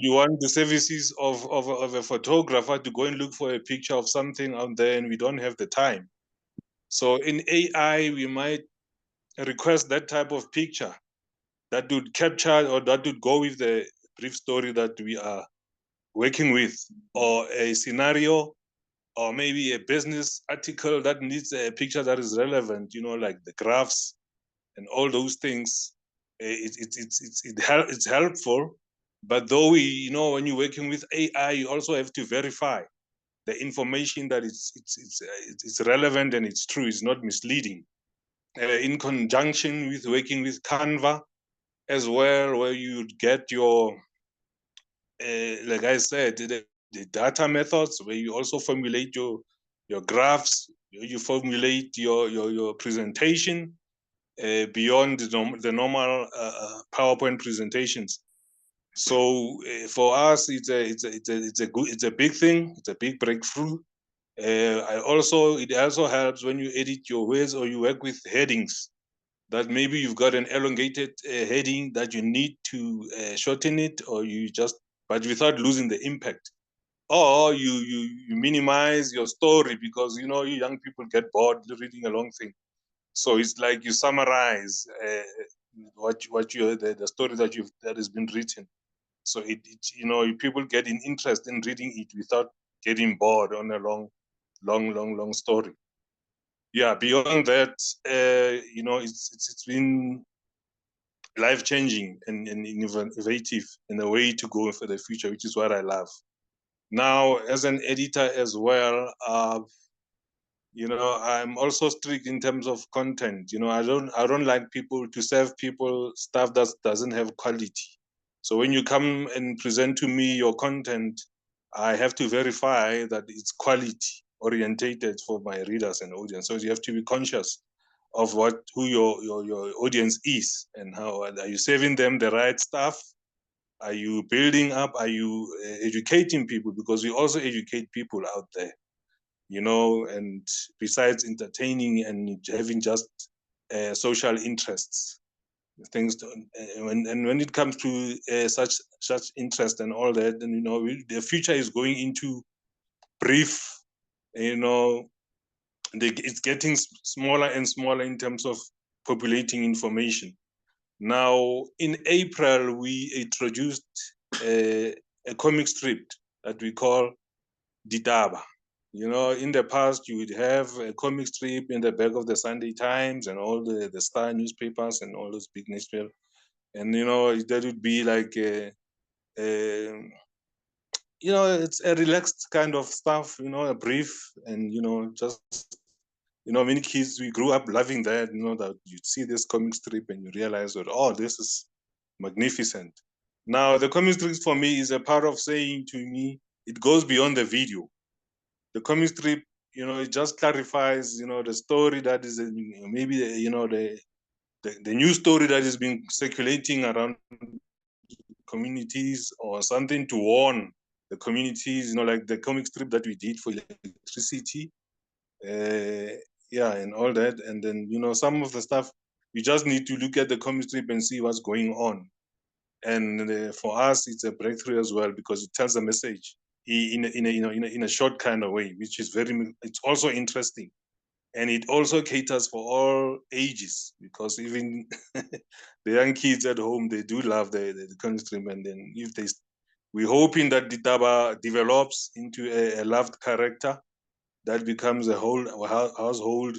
want the services of a photographer to go and look for a picture of something out there, and we don't have the time. So in AI, we might request that type of picture that would capture or that would go with the brief story that we are working with, or a scenario, or maybe a business article that needs a picture that is relevant, like the graphs and all those things. It's helpful, but though when you're working with AI, you also have to verify the information that it's relevant and it's true, it's not misleading. In conjunction with working with Canva as well, where you get your, like I said, the data methods, where you also formulate your graphs, you formulate your presentation beyond the normal PowerPoint presentations. So for us, it's a big thing. It's a big breakthrough. It also helps when you edit your words or you work with headings. That maybe you've got an elongated heading that you need to shorten it, or but without losing the impact. Or you minimize your story because you young people get bored reading a long thing. So it's like you summarize the story that has been written. So people get in interest in reading it without getting bored on a long story. Yeah, beyond that, it's been life changing and innovative in a way to go for the future, which is what I love. Now, as an editor as well, I'm also strict in terms of content. I don't like people to serve people stuff that doesn't have quality. So when you come and present to me your content, I have to verify that it's quality orientated for my readers and audience. So you have to be conscious of who your audience is, and how are you serving them the right stuff. Are you building up? Are you educating people? Because we also educate people out there, and besides entertaining and having just social interests, things. When it comes to such interest and all that, then the future is going into brief. It's getting smaller and smaller in terms of populating information. Now, in April, we introduced a comic strip that we call Ditaba. In the past, you would have a comic strip in the back of the Sunday Times and all the Star newspapers and all those big newspapers. And, that would be like, it's a relaxed kind of stuff, a brief, and, just, many kids, we grew up loving that, that you see this comic strip and you realize that, oh, this is magnificent. Now, the comic strip for me is a part of saying to me, it goes beyond the video. The comic strip, it just clarifies, the story that is, maybe, the news story that is being circulating around communities, or something to warn the communities, like the comic strip that we did for electricity, and all that. And then, some of the stuff, you just need to look at the comic strip and see what's going on. And for us, it's a breakthrough as well, because it tells a message in a short kind of way, which is it's also interesting. And it also caters for all ages, because even the young kids at home, they do love the comic strip. And then we're hoping that Ditaba develops into a loved character that becomes a whole household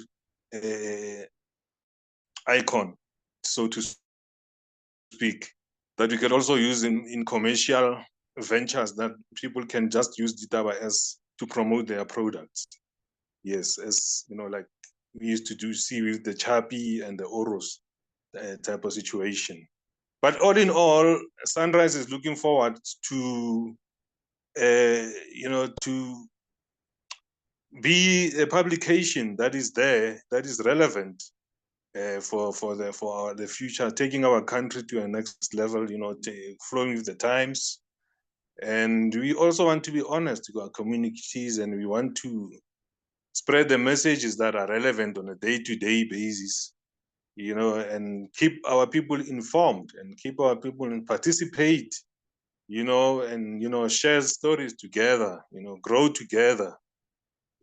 icon, so to speak, that we can also use in commercial ventures, that people can just use Ditaba as to promote their products. Yes, as like we used to see with the Chapi and the Oros type of situation. But all in all, Sunrise is looking forward to to be a publication that is there, that is relevant for the future, taking our country to a next level, flowing with the times, And we also want to be honest to our communities, and we want to spread the messages that are relevant on a day-to-day basis, you know, and keep our people informed and keep our people and participate, you know, and, you know, share stories together, you know, grow together.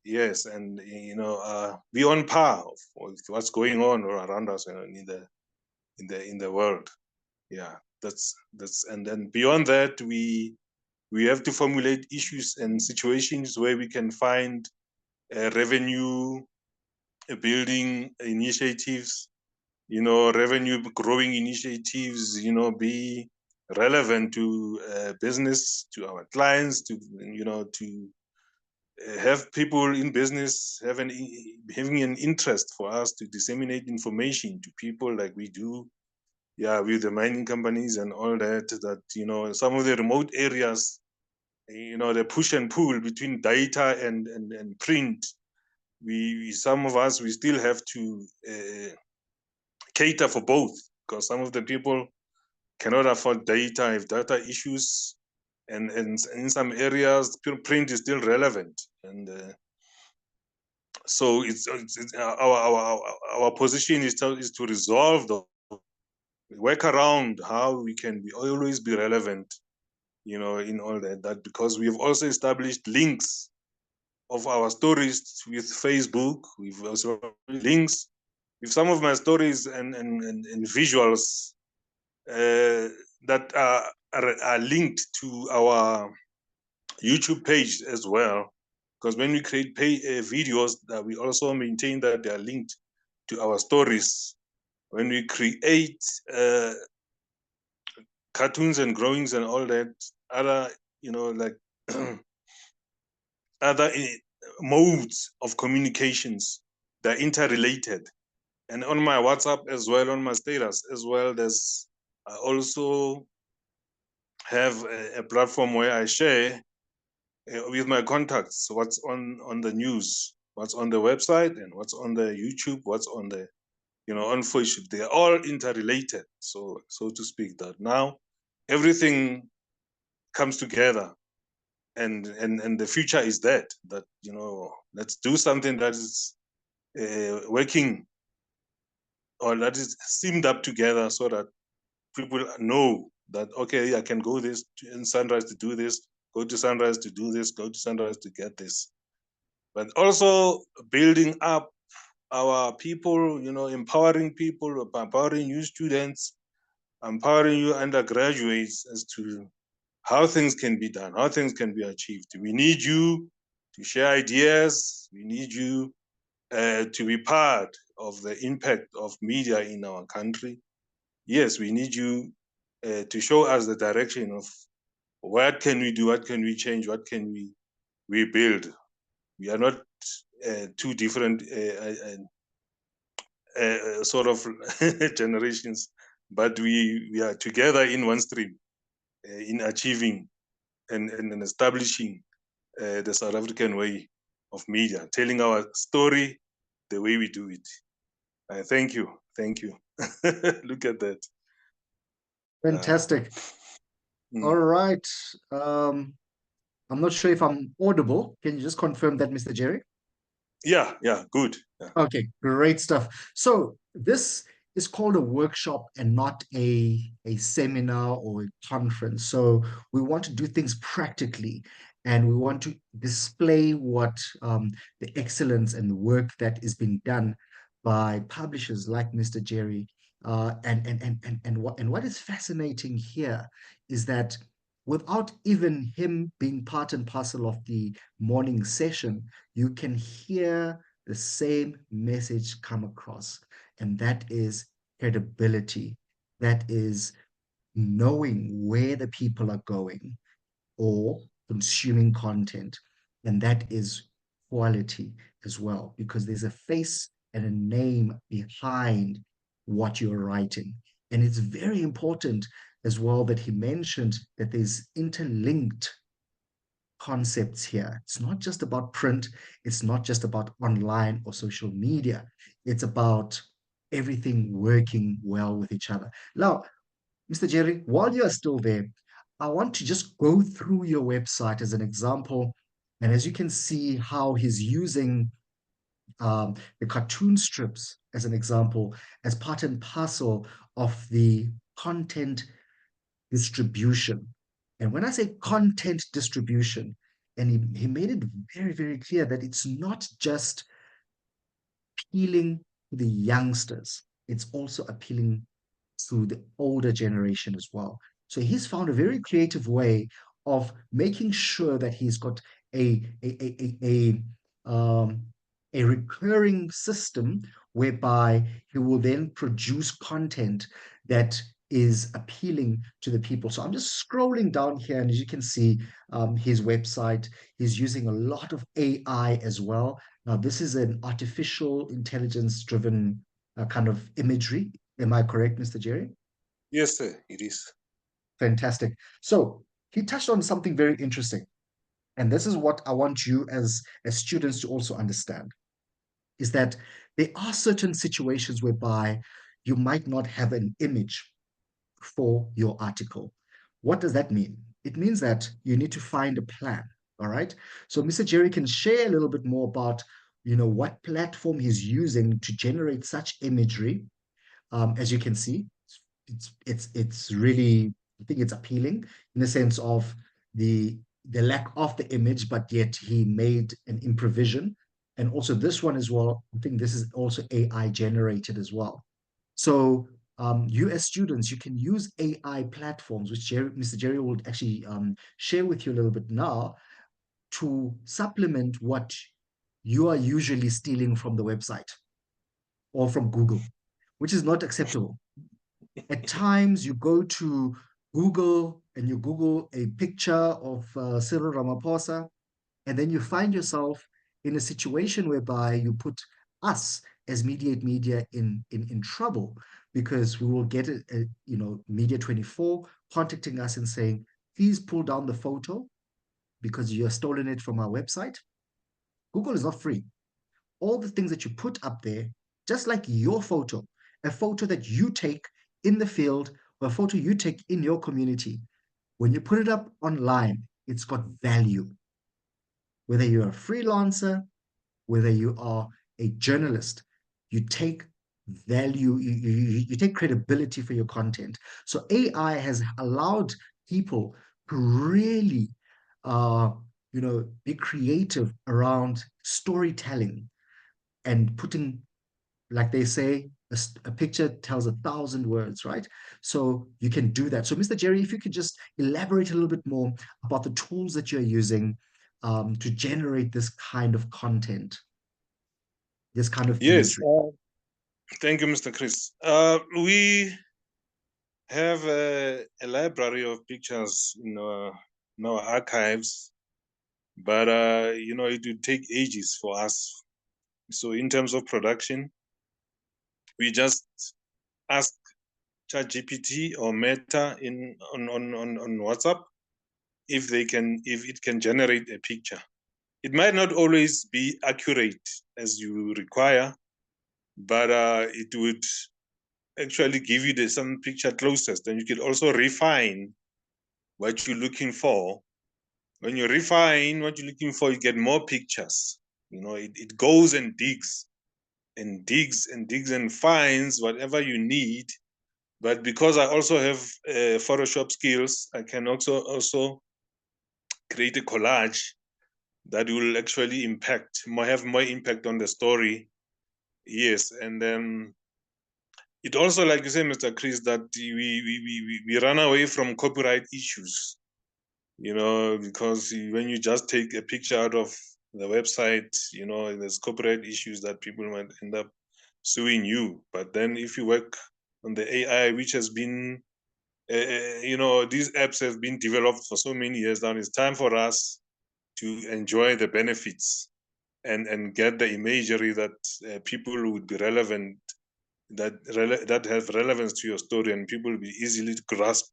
Yes, and, you know, be on par with what's going on around us and in the world. Yeah, that's, and then beyond that, we have to formulate issues and situations where we can find revenue building initiatives, you know, revenue growing initiatives, you know, be relevant to business, to our clients, to, you know, to have people in business having an interest for us to disseminate information to people like we do, yeah, with the mining companies and all that, that, you know, some of the remote areas, you know, the push and pull between data and print, we some of us, we still have to cater for both, because some of the people cannot afford data, have data issues, and in some areas print is still relevant, and so it's our position is to resolve the work around how we can always be relevant, you know, in all that because we have also established links of our stories with Facebook. We've also links with some of my stories and visuals that are linked to our YouTube page as well. Because when we create videos, that we also maintain that they are linked to our stories. When we create cartoons and drawings and all that, other, you know, like other modes of communications, they're interrelated. And on my WhatsApp as well, on my status as well, there's I also have a platform where I share with my contacts what's on the news, what's on the website, and what's on the YouTube, what's on the, you know, on Facebook. They're all interrelated, so to speak. That now everything comes together, and the future is that you know, let's do something that is working, or that is seamed up together, so that people know that, okay, I can go this in Sunrise to do this, go to Sunrise to do this, go to Sunrise to get this. But also building up our people, you know, empowering people, empowering you students, empowering you undergraduates as to how things can be done, how things can be achieved. We need you to share ideas. We need you to be part of the impact of media in our country. Yes, we need you to show us the direction of what can we do, what can we change, what can we build. We are not two different sort of generations, but we are together in one stream in achieving and establishing the South African way of media, telling our story the way we do it. Thank you. Look at that. Fantastic. All right. I'm not sure if I'm audible. Can you just confirm that, Mr. Jerry? Yeah, good. Yeah. Okay, great stuff. So this is called a workshop and not a seminar or a conference. So we want to do things practically, and we want to display what the excellence and the work that is being done by publishers like Mr. Jerry. And what is fascinating here is that without even him being part and parcel of the morning session, you can hear the same message come across, and that is credibility. That is knowing where the people are going or consuming content, and that is quality as well, because there's a face and a name behind what you're writing. And it's very important as well that he mentioned that there's interlinked concepts here. It's not just about print. It's not just about online or social media. It's about everything working well with each other. Now, Mr. Jerry, while you're still there, I want to just go through your website as an example. And as you can see how he's using the cartoon strips as an example, as part and parcel of the content distribution. And when I say content distribution, and he made it very, very clear that it's not just appealing to the youngsters, it's also appealing to the older generation as well. So he's found a very creative way of making sure that he's got a recurring system whereby he will then produce content that is appealing to the people. So I'm just scrolling down here, and as you can see, his website, he's using a lot of AI as well. Now, this is an artificial intelligence driven kind of imagery. Am I correct, Mr. Jerry? Yes, sir, it is. Fantastic. So he touched on something very interesting. And this is what I want you as students to also understand, is that there are certain situations whereby you might not have an image for your article. What does that mean? It means that you need to find a plan. All right. So Mr. Jerry can share a little bit more about, what platform he's using to generate such imagery. As you can see, it's really, I think it's appealing in the sense of the lack of the image, but yet he made an improvisation. And also this one as well, I think this is also AI generated as well. So you as students, you can use AI platforms, which Mr. Jerry will actually share with you a little bit now, to supplement what you are usually stealing from the website or from Google, which is not acceptable. At times you go to Google and you Google a picture of Cyril Ramaphosa, and then you find yourself in a situation whereby you put us as MeD8 Media in trouble, because we will get Media 24 contacting us and saying, please pull down the photo because you have stolen it from our website. Google is not free. All the things that you put up there, just like your photo, a photo that you take in the field, or a photo you take in your community, when you put it up online, it's got value. Whether you're a freelancer, whether you are a journalist, you take value, you take credibility for your content. So AI has allowed people to really, be creative around storytelling and putting, like they say, a picture tells 1,000 words, right? So you can do that. So Mr. Jerry, if you could just elaborate a little bit more about the tools that you're using to generate this kind of content, this kind of Yes, imagery. thank you, Mr. Chris. We have a library of pictures in our archives, but it would take ages for us. So in terms of production, we just ask ChatGPT or Meta on WhatsApp if it can generate a picture. It might not always be accurate as you require, but it would actually give you some picture closest. And you can also refine what you're looking for. When you refine what you're looking for, you get more pictures. It goes and digs and digs and digs and finds whatever you need. But because I also have Photoshop skills, I can also create a collage that will actually have more impact on the story. Yes, and then it also, like you say, Mr. Chris, that we run away from copyright issues, because when you just take a picture out of the website, there's copyright issues that people might end up suing you. But then if you work on the AI, which has been, these apps have been developed for so many years now, it's time for us to enjoy the benefits and get the imagery that people would be relevant, that have relevance to your story, and people will be easily grasp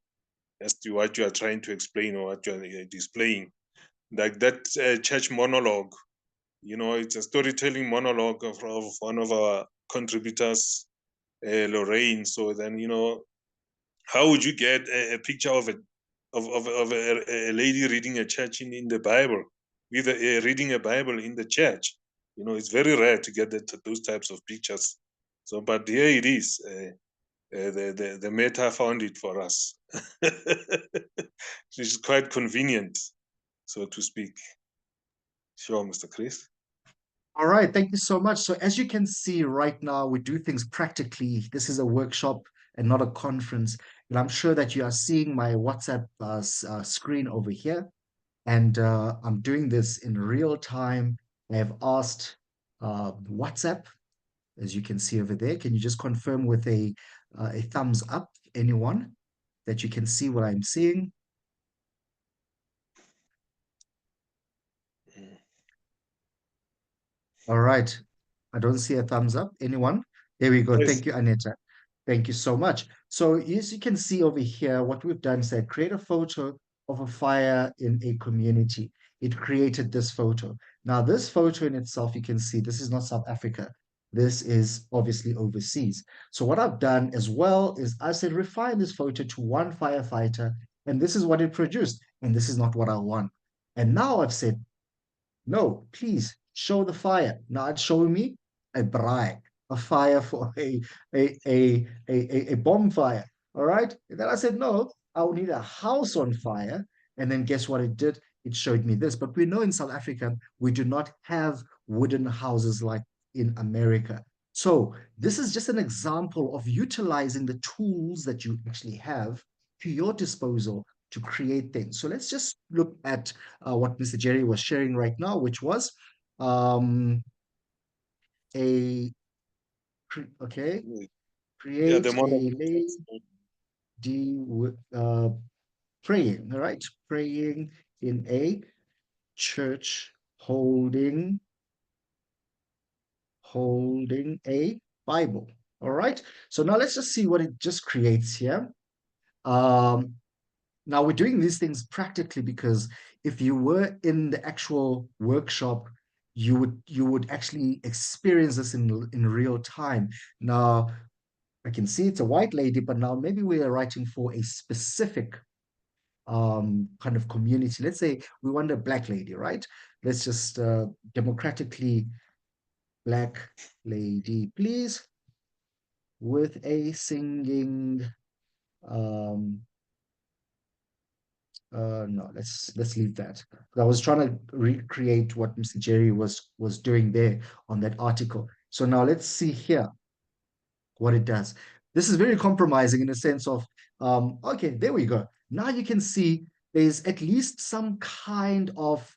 as to what you are trying to explain or what you are displaying. Like that church monologue, it's a storytelling monologue of one of our contributors, Lorraine. So then, how would you get a picture of of a lady reading a church in the Bible, with reading a Bible in the church. You know, it's very rare to get those types of pictures. So, but here it is. The Meta found it for us. It's quite convenient, so to speak. Sure, Mr. Chris. All right, thank you so much. So as you can see right now, we do things practically. This is a workshop and not a conference. And I'm sure that you are seeing my WhatsApp screen over here. And I'm doing this in real time. I have asked WhatsApp, as you can see over there. Can you just confirm with a thumbs up, anyone, that you can see what I'm seeing? All right. I don't see a thumbs up. Anyone? There we go. Yes. Thank you, Aneta. Thank you so much. So as you can see over here, what we've done is that create a photo of a fire in a community. It created this photo. Now, this photo in itself, you can see this is not South Africa. This is obviously overseas. So what I've done as well is I said, refine this photo to one firefighter, and this is what it produced. And this is not what I want. And now I've said, no, please show the fire. Now it's showing me a braai, a fire for a bonfire. All right. And then I said, no, I will need a house on fire. And then guess what it did? It showed me this. But we know in South Africa, we do not have wooden houses like in America. So this is just an example of utilizing the tools that you actually have to your disposal to create things. So let's just look at what Mr. Jerry was sharing right now, which was okay, create the a lady with praying, all right? Praying in a church holding a Bible. All right. So now let's just see what it just creates here. Now we're doing these things practically because if you were in the actual workshop, you would actually experience this in real time. Now I can see it's a white lady, but now maybe we are writing for a specific kind of community. Let's say we want a black lady, right? Let's just democratically black lady, please, with a singing no, let's leave that. I was trying to recreate what Mr. Jerry was doing there on that article. So now let's see here what it does. This is very compromising in the sense of, okay, there we go. Now you can see there's at least some kind of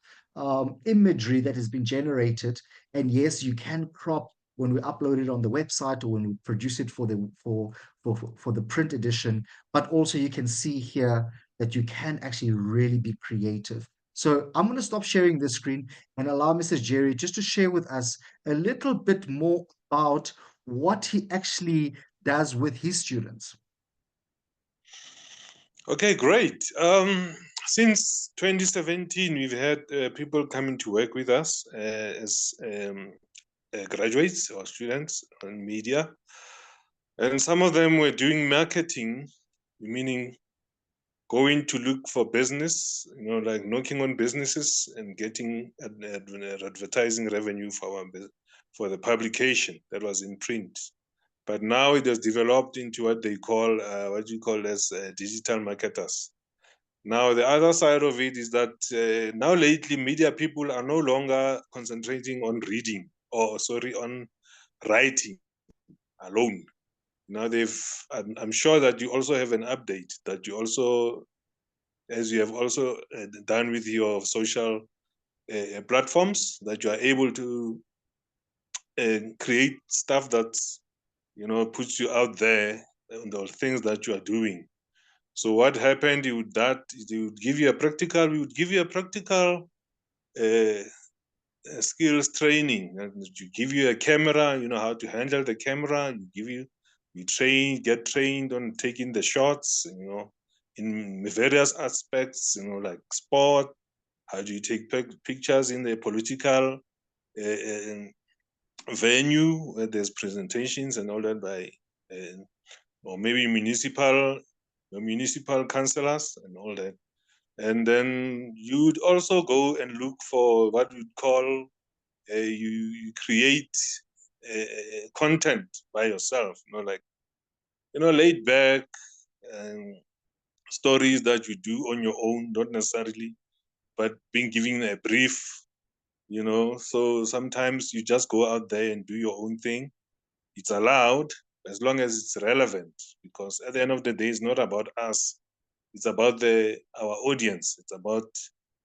imagery that has been generated. And yes, you can crop when we upload it on the website or when we produce it for the print edition. But also you can see here that you can actually really be creative. So I'm going to stop sharing this screen and allow Mr. Jerry just to share with us a little bit more about what he actually does with his students. Okay, great. Since 2017, we've had people coming to work with us as graduates or students in media. And some of them were doing marketing, meaning going to look for business, like knocking on businesses and getting advertising revenue for the publication that was in print. But now it has developed into what they call, as digital marketers. Now, the other side of it is that now lately media people are no longer concentrating on reading on writing alone. Now I'm sure that you also have an update that you also, as you have also done with your social platforms, that you are able to create stuff that, puts you out there on the things that you are doing. So what happened, we would give you a practical skills training. And you give you a camera, you know how to handle the camera. Get trained on taking the shots, in various aspects, like sport. How do you take pictures in the political venue where there's presentations and all that by, or maybe municipal councillors and all that. And then you'd also go and look for what we'd call, you create content by yourself, like, laid back stories that you do on your own, not necessarily, but being given a brief, so sometimes you just go out there and do your own thing. It's allowed as long as it's relevant, because at the end of the day, it's not about us. It's about our audience. It's about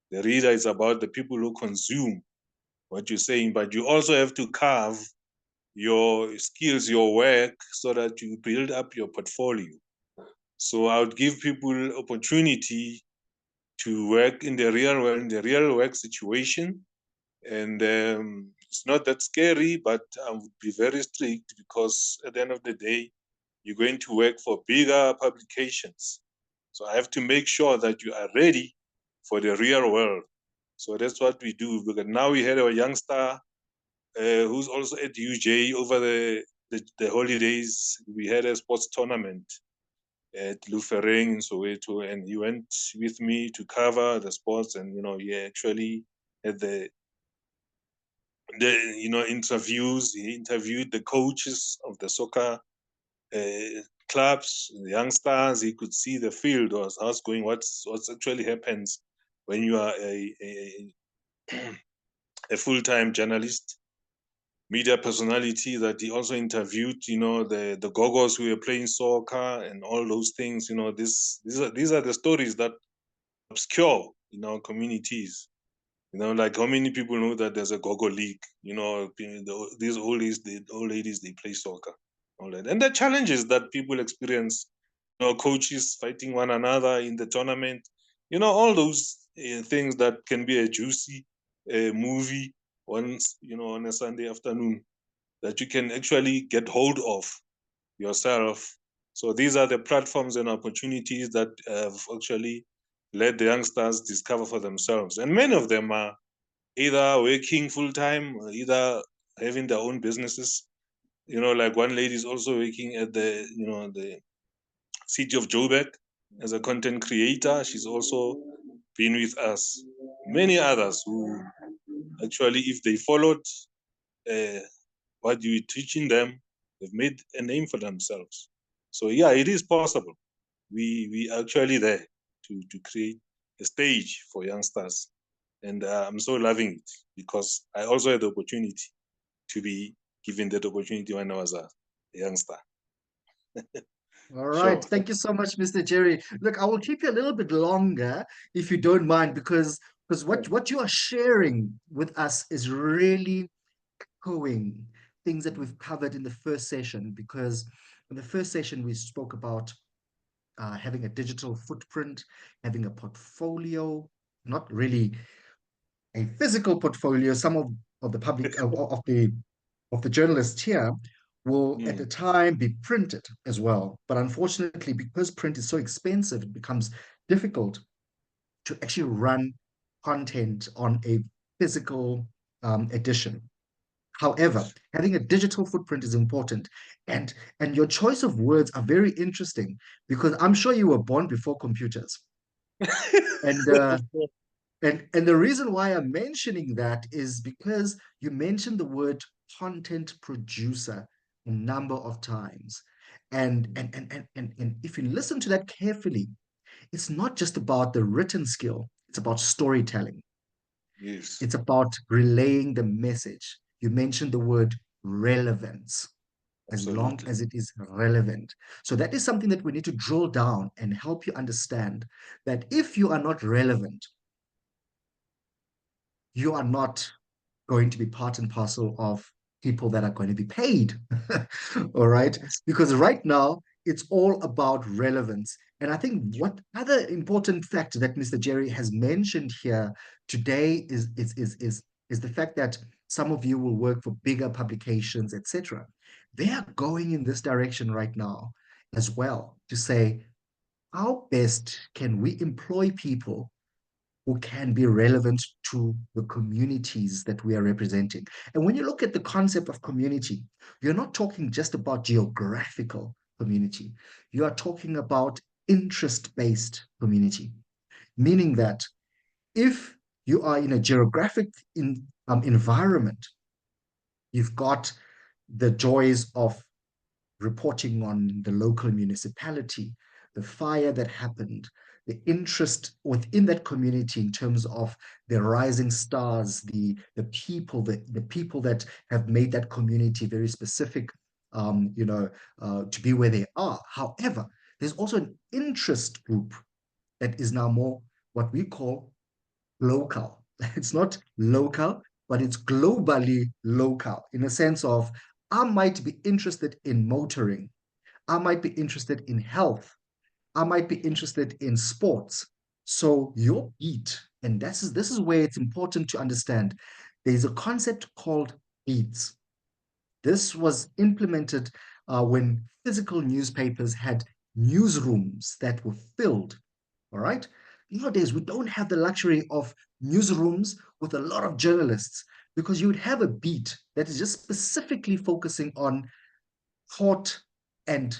the reader. It's about the people who consume what you're saying. But you also have to carve your skills, your work, so that you build up your portfolio. So I would give people opportunity to work in the real world, in the real work situation. And it's not that scary, but I would be very strict, because at the end of the day, you're going to work for bigger publications. So I have to make sure that you are ready for the real world. So that's what we do. Because now we had a youngster who's also at UJ over the holidays. We had a sports tournament at Lufereng in Soweto, and he went with me to cover the sports. And he actually had the interviews. He interviewed the coaches of the soccer clubs, the youngsters. He could see the field, how's going, what's actually happens when you are a full-time journalist, media personality. That he also interviewed, the gogos who were playing soccer and all those things. These are the stories that obscure in our communities. Like how many people know that there's a gogo league? These old ladies, they play soccer, all that, and the challenges that people experience. Coaches fighting one another in the tournament. All those things that can be a juicy movie once, on a Sunday afternoon, that you can actually get hold of yourself. So these are the platforms and opportunities that have actually let the youngsters discover for themselves. And many of them are either working full-time, or either having their own businesses. Like one lady is also working at the city of Joburg as a content creator. She's also been with us. Many others who actually, if they followed what you're teaching them, they've made a name for themselves. So yeah, it is possible. We are actually there to create a stage for youngsters. And I'm so loving it, because I also had the opportunity to be given that opportunity when I was a youngster. All Sure. right. Thank you so much, Mr. Jerry. Look, I will keep you a little bit longer if you don't mind, because what you are sharing with us is really echoing things that we've covered in the first session. Because in the first session, we spoke about having a digital footprint, having a portfolio, not really a physical portfolio. Some of the public of the journalists here will at the time be printed as well. But unfortunately, because print is so expensive, it becomes difficult to actually run content on a physical edition. However, having a digital footprint is important. And your choice of words are very interesting, because I'm sure you were born before computers. And and the reason why I'm mentioning that is because you mentioned the word content producer a number of times. And if you listen to that carefully, it's not just about the written skill, it's about storytelling. Yes. It's about relaying the message. You mentioned the word relevance, as long Absolutely. as it is relevant. So that is something that we need to drill down and help you understand that if you are not relevant, you are not going to be part and parcel of people that are going to be paid. All right. Because right now, it's all about relevance. And I think what other important fact that Mr. Jerry has mentioned here today is the fact that some of you will work for bigger publications, etc. They are going in this direction right now as well, to say, how best can we employ people who can be relevant to the communities that we are representing? And when you look at the concept of community, you're not talking just about geographical community. You are talking about interest-based community. meaning that if you are in a geographic environment, you've got the joys of reporting on the local municipality, the fire that happened, the interest within that community in terms of the rising stars, the people that have made that community very specific, to be where they are. However, there's also an interest group that is now more what we call local. It's not local, but it's globally local in a sense of I might be interested in motoring. I might be interested in health. I might be interested in sports. So your beat, and this is where it's important to understand. There's a concept called beats. This was implemented when physical newspapers had newsrooms that were filled. All right. Nowadays, we don't have the luxury of newsrooms with a lot of journalists because you would have a beat that is just specifically focusing on court and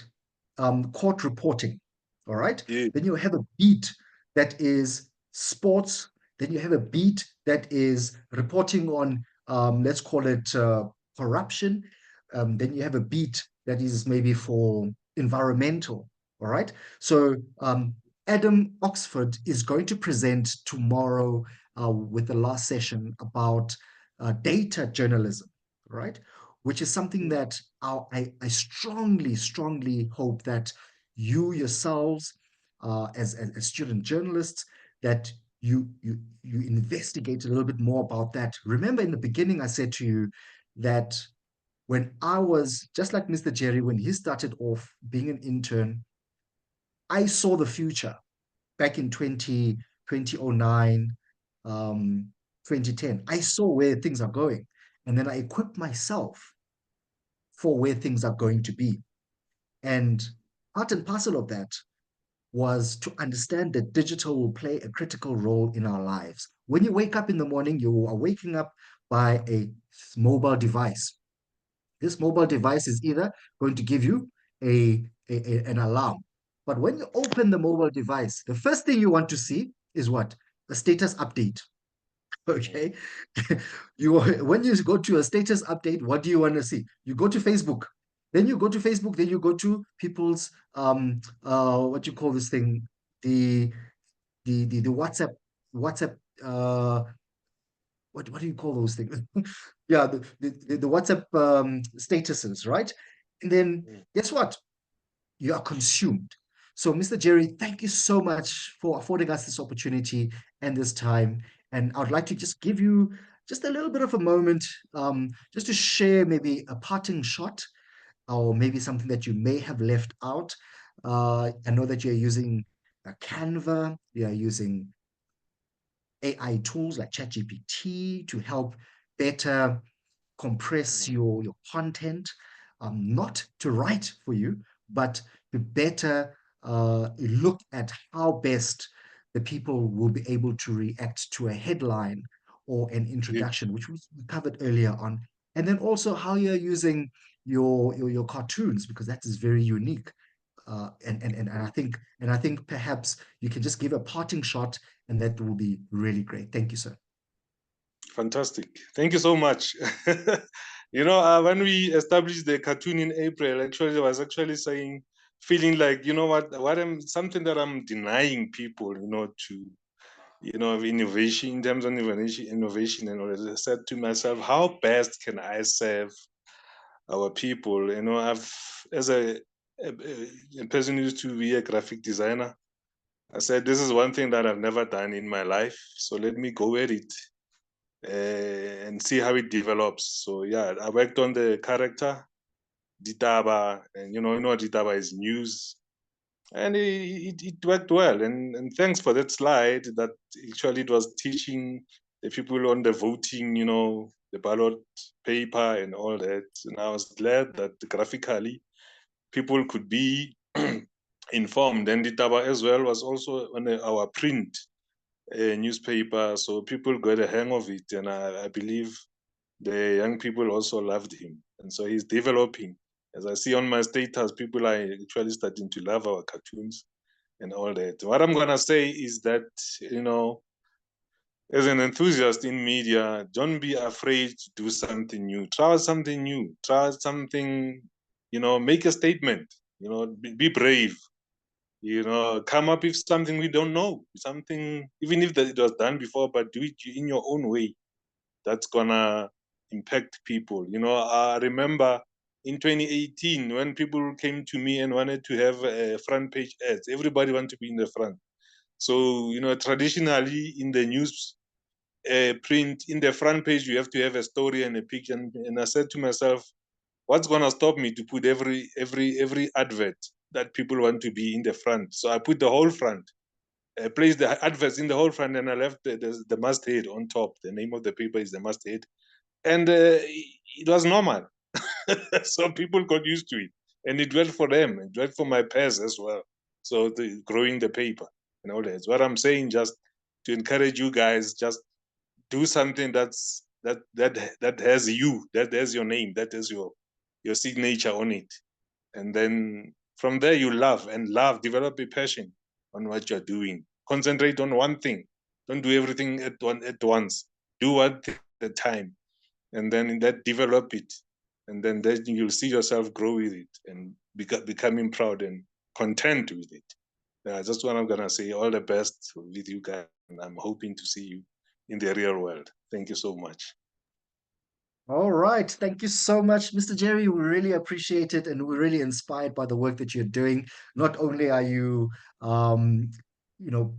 court reporting. All right. Yeah. Then you have a beat that is sports. Then you have a beat that is reporting on, let's call it corruption. Then you have a beat that is maybe for environmental. All right. So Adam Oxford is going to present tomorrow with the last session about data journalism, right? Which is something that I strongly, strongly hope that you yourselves, as student journalists, that you investigate a little bit more about that. Remember, in the beginning, I said to you that when I was just like Mr. Jerry, when he started off being an intern, I saw the future back in 2009, 2010. I saw where things are going. And then I equipped myself for where things are going to be. And part and parcel of that was to understand that digital will play a critical role in our lives. When you wake up in the morning, you are waking up by a mobile device. This mobile device is either going to give you an alarm. But when you open the mobile device, the first thing you want to see is what? A status update. Okay. When you go to a status update, what do you want to see? You go to Facebook. Then you go to Facebook, then you go to people's what you call this thing? The WhatsApp what do you call those things? Yeah, the WhatsApp statuses, right? And then guess what? You are consumed. So, Mr. Jerry, thank you so much for affording us this opportunity and this time. And I would like to just give you just a little bit of a moment, just to share maybe a parting shot or maybe something that you may have left out. I know that you're using Canva, you're using AI tools like ChatGPT to help better compress your content, not to write for you, but to better look at how best the people will be able to react to a headline or an introduction, which we covered earlier on. And then also how you're using your cartoons, because that is very unique. And I think perhaps you can just give a parting shot, and that will be really great. Thank you, sir. Fantastic. Thank you so much. When we established the cartoon in April, actually, I was actually feeling like, something that I'm denying people, of innovation, in terms of innovation. And I said to myself, how best can I serve our people? As a person who used to be a graphic designer, I said, this is one thing that I've never done in my life. So let me go at it. And see how it develops. So yeah, I worked on the character, Ditaba, and you know what Ditaba is, news. And it worked well. And thanks for that slide that actually it was teaching the people on the voting, the ballot paper and all that. And I was glad that graphically people could be informed. And Ditaba as well was also on our print newspaper, so people got a hang of it, and I believe the young people also loved him, and so he's developing. As I see on my status, people are actually starting to love our cartoons, and all that. What I'm gonna say is that, as an enthusiast in media, don't be afraid to do something new. Try something new. Try something, make a statement. Be brave. Come up with something we don't know. Something, even if it was done before, but do it in your own way. That's gonna impact people. I remember in 2018 when people came to me and wanted to have front page ads. Everybody wanted to be in the front. So, traditionally in the news print, in the front page, you have to have a story and a picture. And I said to myself, what's gonna stop me to put every advert that people want to be in the front? So I put the whole front. I placed the adverts in the whole front, and I left the masthead on top. The name of the paper is the masthead, and it was normal. So people got used to it, and it worked for them. It worked for my peers as well. So growing the paper and all that. What I'm saying, just to encourage you guys, just do something that has you, that has your name, that has your signature on it, and then from there you develop a passion on what you're doing. Concentrate on one thing. Don't do everything at once. Do one thing at a time, and then in that develop it, and then you'll see yourself grow with it and becoming proud and content with it. That's what I'm gonna say. All the best with you guys, and I'm hoping to see you in the real world. Thank you so much. All right. Thank you so much, Mr. Jerry. We really appreciate it, and we're really inspired by the work that you're doing. Not only are you,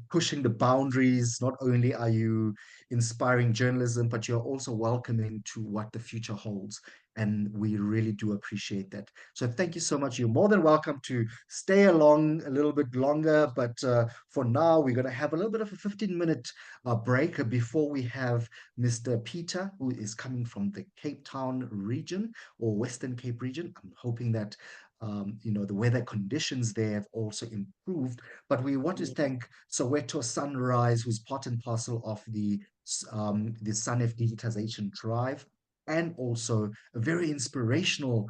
pushing the boundaries, not only are you inspiring journalism, but you're also welcoming to what the future holds. And we really do appreciate that. So thank you so much. You're more than welcome to stay along a little bit longer. But for now, we're going to have a little bit of a 15-minute break before we have Mr. Peter, who is coming from the Cape Town region or Western Cape region. I'm hoping that the weather conditions there have also improved. But we want to thank Soweto Sunrise, who's part and parcel of the SANEF digitization drive, and also a very inspirational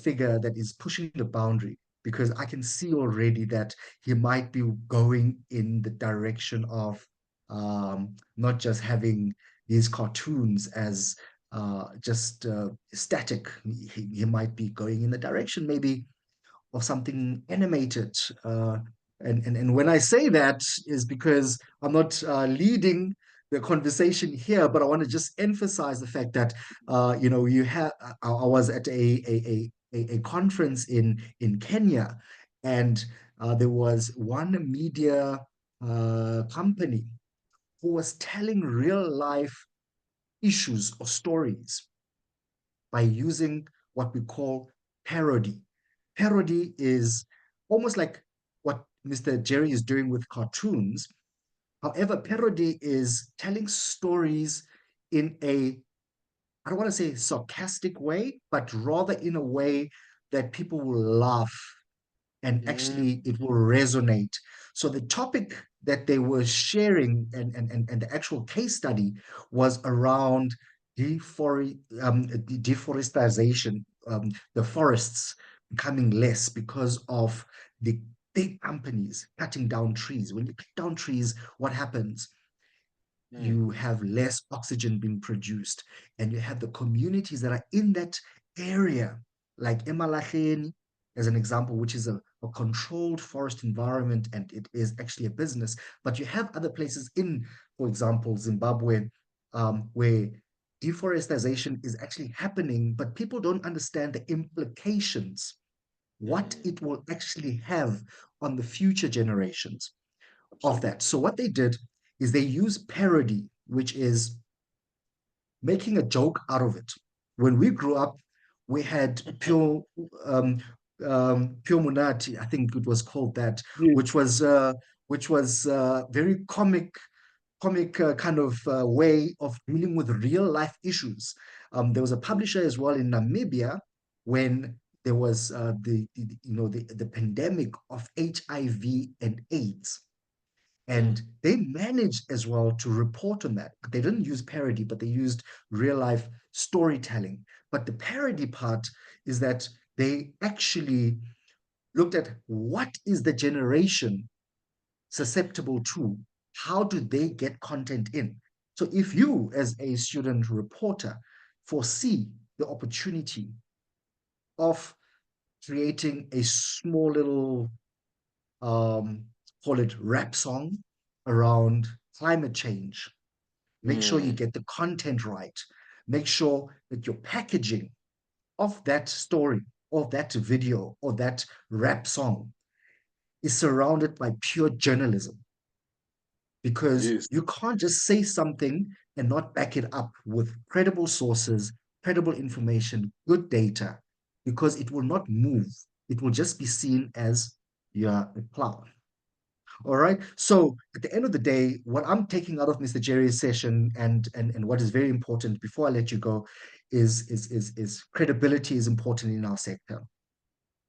figure that is pushing the boundary, because I can see already that he might be going in the direction of not just having these cartoons as just static. He might be going in the direction maybe of something animated. And when I say that is because I'm not leading the conversation here, but I want to just emphasize the fact that you have. I was at a conference in Kenya, and there was one media company who was telling real life issues or stories by using what we call parody. Parody is almost like what Mr. Jerry is doing with cartoons. However, parody is telling stories in I don't want to say sarcastic way, but rather in a way that people will laugh and actually it will resonate. So the topic that they were sharing and the actual case study was around deforestation, the forests becoming less because of the big companies cutting down trees. When you cut down trees, what happens? You have less oxygen being produced, and you have the communities that are in that area, like Emalaheni, as an example, which is a controlled forest environment, and it is actually a business. But you have other places in, for example, Zimbabwe, where deforestation is actually happening, but people don't understand the implications, what it will actually have on the future generations of that. So what they did is they use parody, which is making a joke out of it. When we grew up, we had Pure Munati, I think it was called that, which was very comic kind of way of dealing with real life issues. There was a publisher as well in Namibia when there was the pandemic of HIV and AIDS. And they managed as well to report on that. But they didn't use parody, but they used real life storytelling. But the parody part is that they actually looked at what is the generation susceptible to? How do they get content in? So if you, as a student reporter, foresee the opportunity of creating a small little, call it rap song around climate change, make sure you get the content right. Make sure that your packaging of that story, or that video, or that rap song is surrounded by pure journalism. Because Yes, you can't just say something and not back it up with credible sources, credible information, good data, because it will not move. It will just be seen as you're a clown. All right. So at the end of the day, what I'm taking out of Mr. Jerry's session, and what is very important before I let you go, is credibility is important in our sector.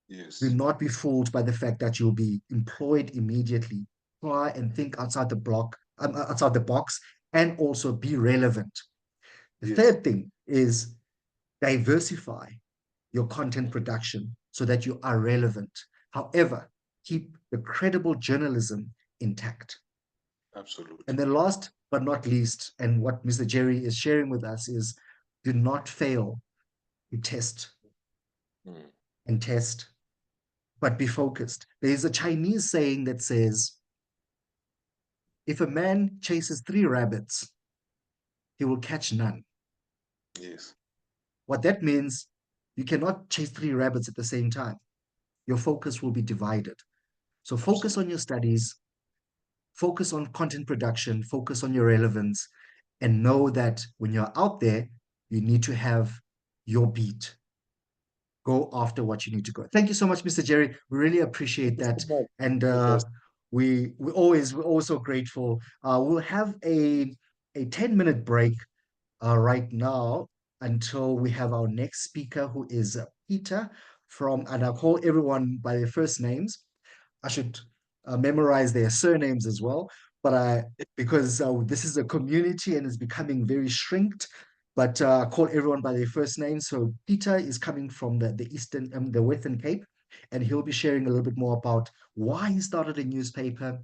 Do yes, not be fooled by the fact that you'll be employed immediately. Try and think outside the block, outside the box, and also be relevant. The yes, third thing is diversify your content production so that you are relevant. However, keep the credible journalism intact. absolutely. And then last but not least, and what Mr. Jerry is sharing with us is, do not fail to test Mm. and test, but be focused. There's a Chinese saying that says, if a man chases 3 rabbits, he will catch none. Yes, What that means, you cannot chase 3 rabbits at the same time. Your focus will be divided. So focus absolutely. on your studies, focus on content production, focus on your relevance, and know that when you're out there, you need to have your beat. Go after what you need to go. Thank you so much, Mr. Jerry. We really appreciate that. And Yes, we're always so grateful. We'll have a 10-minute break right now until we have our next speaker, who is Peter from, and I'll call everyone by their first names. I should memorize their surnames as well, but because this is a community and is becoming very shrinked, but call everyone by their first name. So Peter is coming from the Western Cape, and he'll be sharing a little bit more about why he started a newspaper,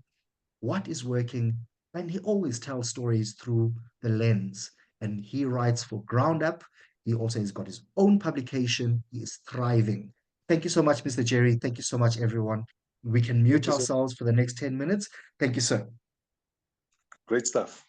what is working, and he always tells stories through the lens. And he writes for Ground Up. He also has got his own publication. He is thriving. Thank you so much, Mr. Jerry. Thank you so much, everyone. We can thank mute you so ourselves for the next 10 minutes. Thank you, sir. great stuff.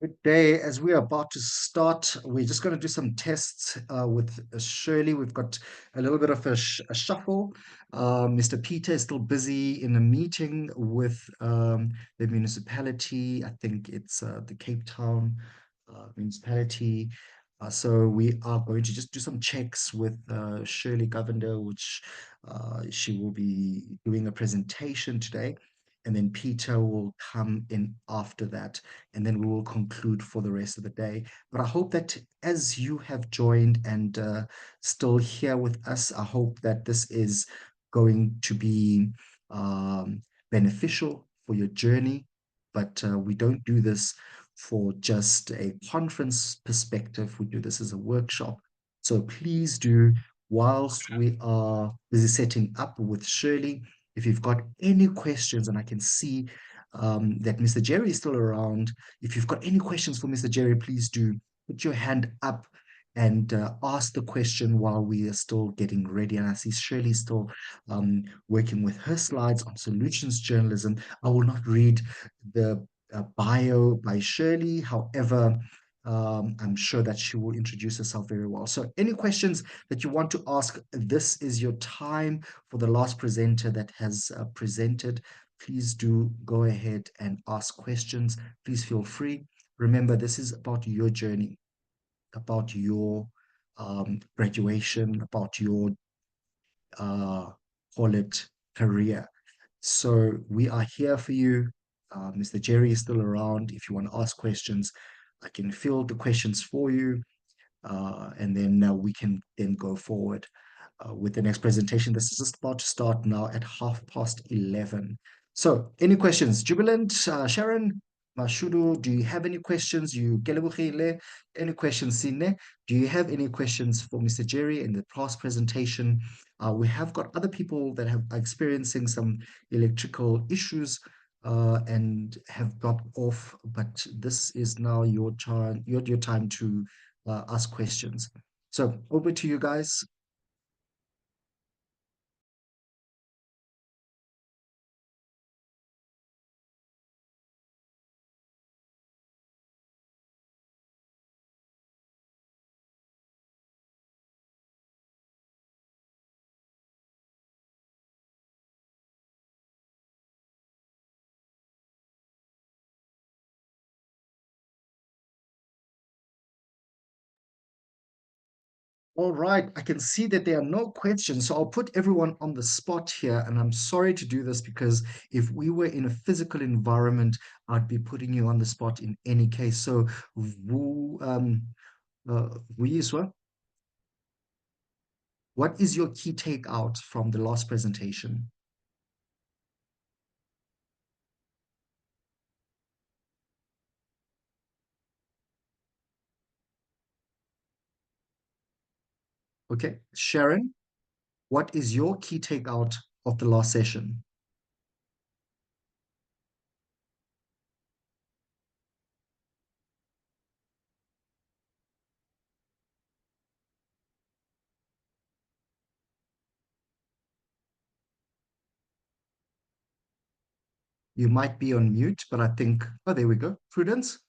Good day. As we are about to start, we're just going to do some tests with Shirley. We've got a little bit of a shuffle. Mr. Peter is still busy in a meeting with the municipality. I think it's the Cape Town municipality. So we are going to just do some checks with Shirley Govender, which she will be doing a presentation today. And then Peter will come in after that, and then we will conclude for the rest of the day. But I hope that as you have joined and still here with us, I hope that this is going to be beneficial for your journey. But we don't do this for just a conference perspective. We do this as a workshop. So please do, whilst we are busy setting up with Shirley, if you've got any questions, and I can see that Mr. Jerry is still around. If you've got any questions for Mr. Jerry, please do put your hand up and ask the question while we are still getting ready. And I see Shirley still working with her slides on solutions journalism. I will not read the bio by Shirley. However, I'm sure that she will introduce herself very well. So any questions that you want to ask, this is your time. For the last presenter that has presented, please do go ahead and ask questions. Please feel free. Remember, this is about your journey, about your graduation, about your call it career. So we are here for you. Mr. Jerry is still around. If you want to ask questions, I can field the questions for you, and then we can then go forward with the next presentation. This is just about to start now at 11:30. So any questions? Jubilant, Sharon, Mashudu, do you have any questions? You Gelebogile, any questions, Sine? Do you have any questions for Mr. Jerry in the past presentation? We have got other people that are experiencing some electrical issues and have dropped off, but this is now your time to ask questions. So over to you guys. All right, I can see that there are no questions, so I'll put everyone on the spot here, and I'm sorry to do this because if we were in a physical environment, I'd be putting you on the spot in any case. So, Vuyiswa, what is your key takeout from the last presentation? Okay, Sharon, what is your key takeout of the last session? You might be on mute, but I think, oh, there we go. Prudence?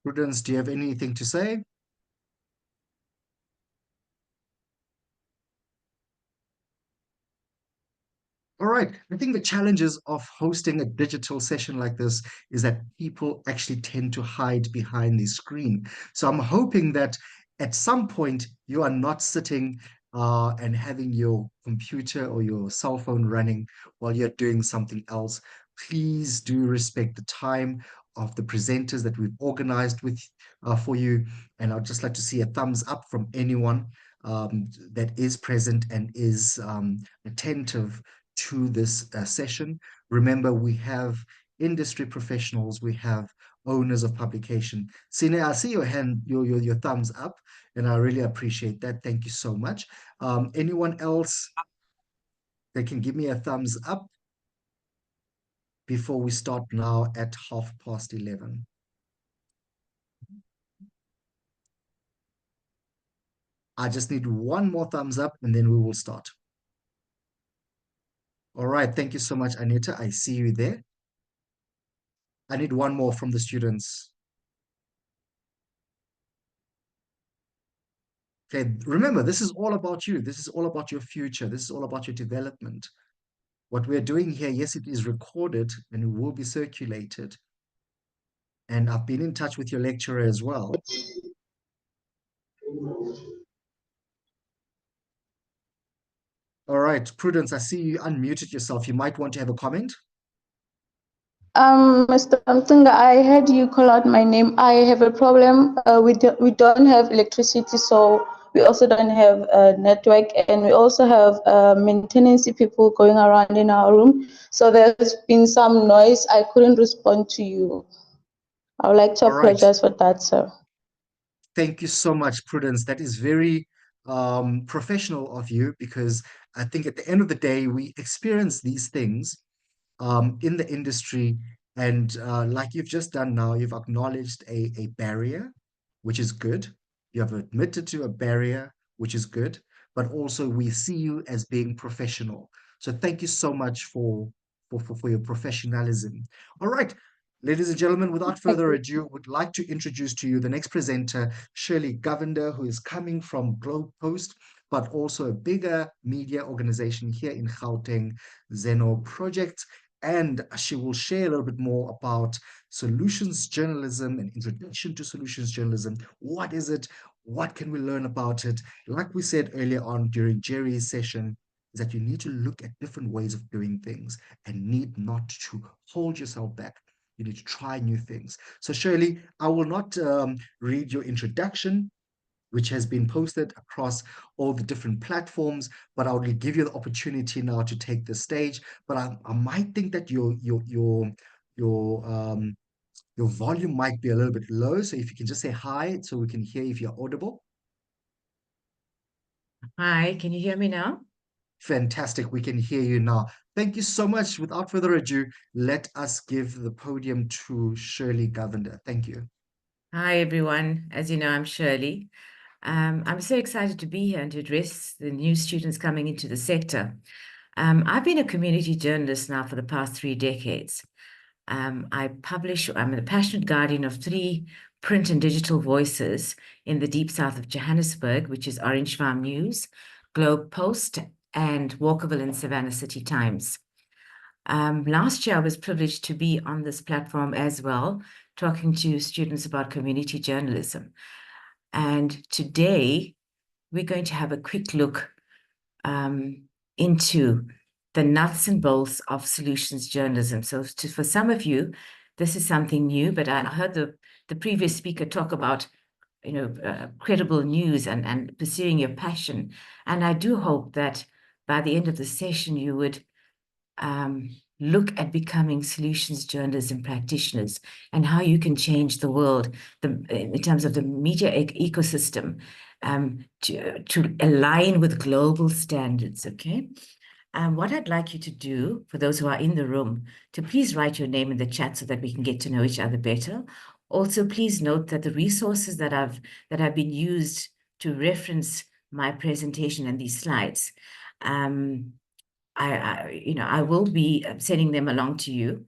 Prudence, do you have anything to say? All right. I think the challenges of hosting a digital session like this is that people actually tend to hide behind the screen. So I'm hoping that at some point you are not sitting and having your computer or your cell phone running while you're doing something else. Please do respect the time of the presenters that we've organized with for you. And I'd just like to see a thumbs up from anyone that is present and is attentive to this session. Remember, we have industry professionals, we have owners of publication. Sine, I see your hand, your thumbs up, and I really appreciate that. Thank you so much. Anyone else that can give me a thumbs up before we start now at 11:30? I just need one more thumbs up and then we will start. All right, thank you so much, Anita. I see you there. I need one more from the students. Okay, remember, this is all about you. This is all about your future. This is all about your development. What we're doing here, yes, it is recorded and it will be circulated. And I've been in touch with your lecturer as well. All right, Prudence, I see you unmuted yourself. You might want to have a comment. Mr. Mtunga, I heard you call out my name. I have a problem. We don't have electricity, so we also don't have a network, and we also have maintenance people going around in our room. So there's been some noise. I couldn't respond to you. I would like to All right. apologize for that, sir. Thank you so much, Prudence. That is very professional of you, because I think at the end of the day, we experience these things in the industry. And like you've just done now, you've acknowledged a barrier, which is good. You have admitted to a barrier, which is good. But also we see you as being professional. So thank you so much for your professionalism. All right. Ladies and gentlemen, without further ado, would like to introduce to you the next presenter, Shirley Govender, who is coming from Globe Post, but also a bigger media organization here in Gauteng, Zeno Project. And she will share a little bit more about solutions journalism and introduction to solutions journalism. What is it? What can we learn about it? Like we said earlier on during Jerry's session, is that you need to look at different ways of doing things and need not to hold yourself back. You need to try new things. So Shirley, I will not read your introduction, which has been posted across all the different platforms, but I will give you the opportunity now to take the stage. But I might think that your volume might be a little bit low. So if you can just say hi so we can hear if you're audible. Hi, can you hear me now? Fantastic, we can hear you now. Thank you so much. Without further ado, let us give the podium to Shirley Govender. Thank you. Hi, everyone. As you know, I'm Shirley. I'm so excited to be here and to address the new students coming into the sector. I've been a community journalist now for the past 3 decades. I'm the passionate guardian of 3 print and digital voices in the deep south of Johannesburg, which is Orange Farm News, Globe Post, and Walkerville and Savannah City Times. Last year, I was privileged to be on this platform as well, talking to students about community journalism. And today, we're going to have a quick look into the nuts and bolts of solutions journalism. So for some of you, this is something new, but I heard the previous speaker talk about credible news and pursuing your passion. And I do hope that by the end of the session, you would look at becoming solutions journalism practitioners and how you can change the world in terms of the media ecosystem to align with global standards, okay? What I'd like you to do, for those who are in the room, to please write your name in the chat so that we can get to know each other better. Also, please note that the resources that have been used to reference my presentation and these slides, I will be sending them along to you.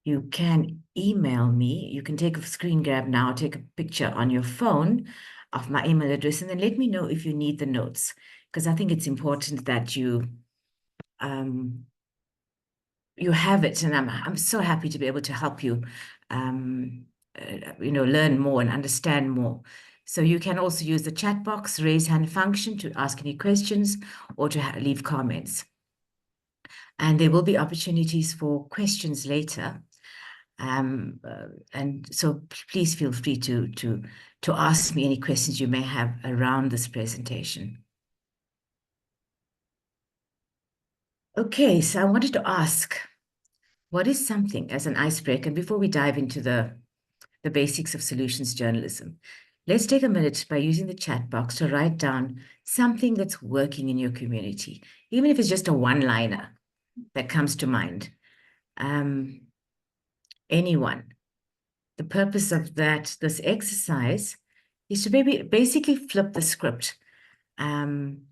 You can email me. You can take a screen grab now, take a picture on your phone of my email address, and then let me know if you need the notes, because I think it's important that you have it, and I'm so happy to be able to help you, learn more and understand more. So you can also use the chat box, raise hand function to ask any questions or to leave comments. And there will be opportunities for questions later. And so please feel free to ask me any questions you may have around this presentation. Okay, so I wanted to ask, what is something as an icebreaker before we dive into the basics of solutions journalism? Let's take a minute by using the chat box to write down something that's working in your community, even if it's just a one-liner that comes to mind. Anyone. The purpose of this exercise is to basically flip the script. And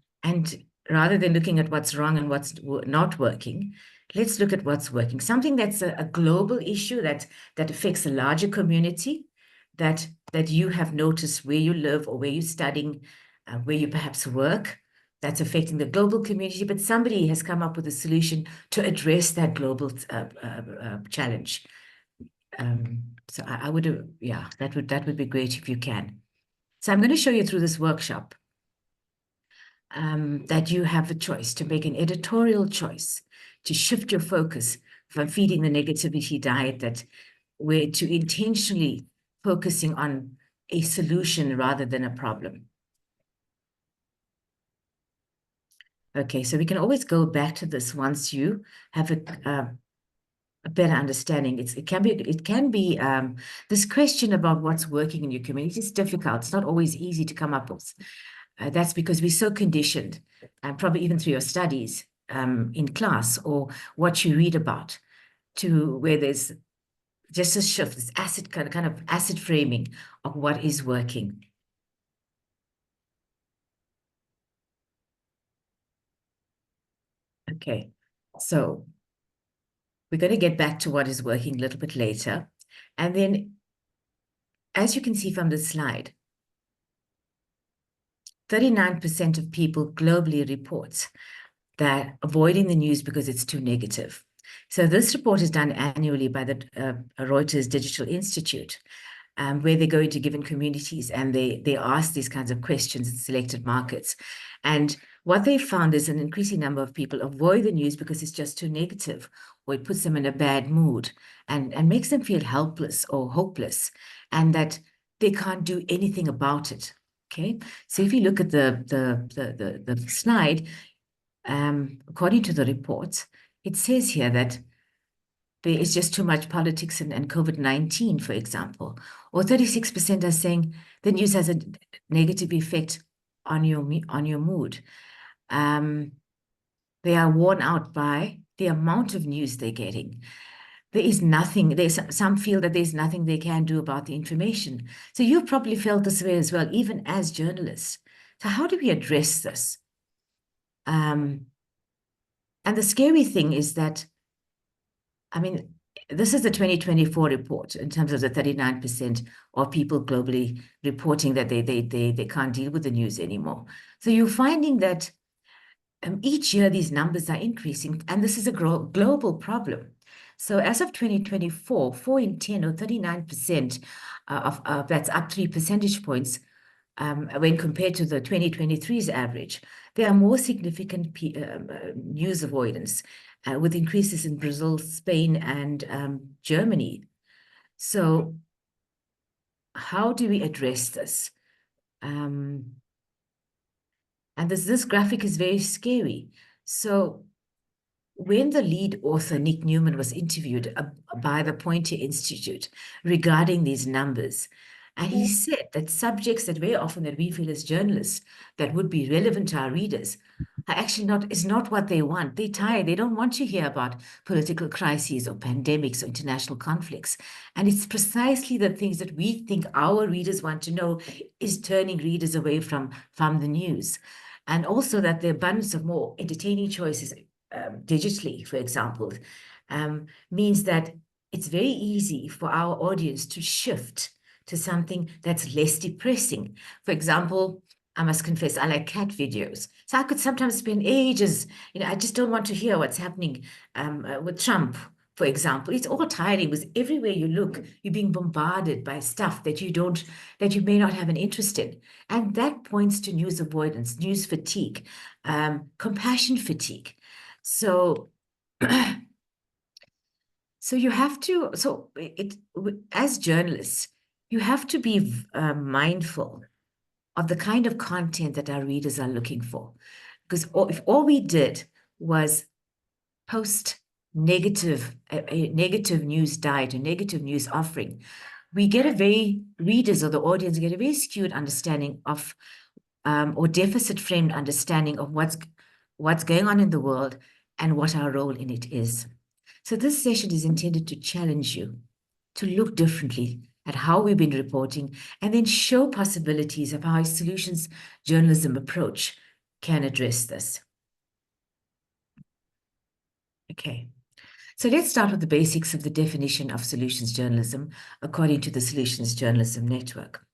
rather than looking at what's wrong and what's not working, let's look at what's working. Something that's a global issue that affects a larger community, that you have noticed where you live or where you're studying, where you perhaps work, that's affecting the global community, but somebody has come up with a solution to address that global challenge. So I would, yeah, that would be great if you can. So I'm going to show you through this workshop that you have a choice to make an editorial choice, to shift your focus from feeding the negativity diet to intentionally focusing on a solution rather than a problem. Okay, so we can always go back to this once you have a better understanding. It can be this question about what's working in your community is difficult. It's not always easy to come up with. That's because we're so conditioned, probably even through your studies in class or what you read about, to where there's just a shift, this kind of acid framing of what is working. Okay, so we're going to get back to what is working a little bit later. And then, as you can see from the slide, 39% of people globally report that avoiding the news because it's too negative. So this report is done annually by the Reuters Digital Institute, where they go into given communities and they ask these kinds of questions in selected markets. And what they found is an increasing number of people avoid the news because it's just too negative, or it puts them in a bad mood and makes them feel helpless or hopeless, and that they can't do anything about it. Okay, so if you look at the slide, according to the report, it says here that there is just too much politics and COVID-19, for example, or 36% are saying the news has a negative effect on your mood. They are worn out by the amount of news they're getting. There is nothing, some feel that there's nothing they can do about the information. So you've probably felt this way as well, even as journalists. So how do we address this? And the scary thing is that, I mean, this is the 2024 report in terms of the 39% of people globally reporting that they can't deal with the news anymore. So you're finding that each year these numbers are increasing, and this is a global problem. So as of 2024, 4 in 10 or 39% of that's up 3 percentage points when compared to the 2023's average. There are more significant news avoidance with increases in Brazil, Spain, and Germany. So how do we address this? And this graphic is very scary. So when the lead author, Nick Newman, was interviewed by the Poynter Institute regarding these numbers, and he said that subjects that very often that we feel as journalists that would be relevant to our readers are actually is not what they want. They're tired. They don't want to hear about political crises or pandemics or international conflicts. And it's precisely the things that we think our readers want to know is turning readers away from the news. And also that the abundance of more entertaining choices digitally, for example, means that it's very easy for our audience to shift to something that's less depressing. For example, I must confess, I like cat videos. So I could sometimes spend ages, I just don't want to hear what's happening with Trump, for example. It's all tiring because everywhere you look, you're being bombarded by stuff that you may not have an interest in. And that points to news avoidance, news fatigue, compassion fatigue. So, you have to, as journalists, you have to be mindful of the kind of content that our readers are looking for. Because if all we did was post a negative news diet, a negative news offering, we get readers or the audience get a very skewed understanding of, or deficit framed understanding of what's going on in the world and what our role in it is. So this session is intended to challenge you to look differently, at how we've been reporting, and then show possibilities of how a solutions journalism approach can address this. Okay, so let's start with the basics of the definition of solutions journalism according to the Solutions Journalism Network.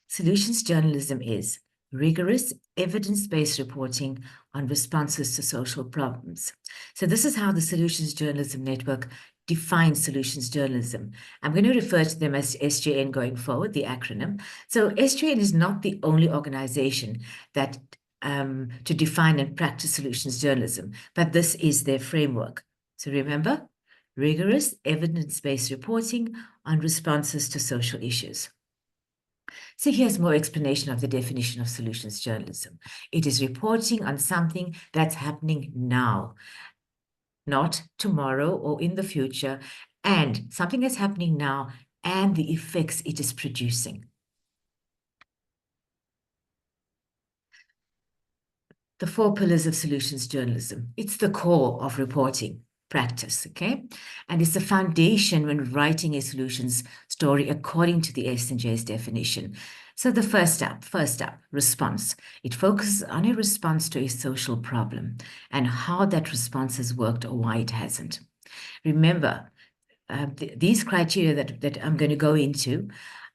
Solutions journalism is rigorous, evidence-based reporting on responses to social problems. So this is how the Solutions Journalism Network defines solutions journalism. I'm going to refer to them as SJN going forward, the acronym. So SJN is not the only organization that to define and practice solutions journalism, but this is their framework. So remember, rigorous, evidence-based reporting on responses to social issues. So here's more explanation of the definition of solutions journalism. It is reporting on something that's happening now, not tomorrow or in the future, and something that's happening now and the effects it is producing. The 4 pillars of solutions journalism. It's the core of reporting practice, okay? And it's the foundation when writing a solutions story according to the S&J's definition. So the first up, response. It focuses on a response to a social problem and how that response has worked or why it hasn't. Remember, these criteria that I'm going to go into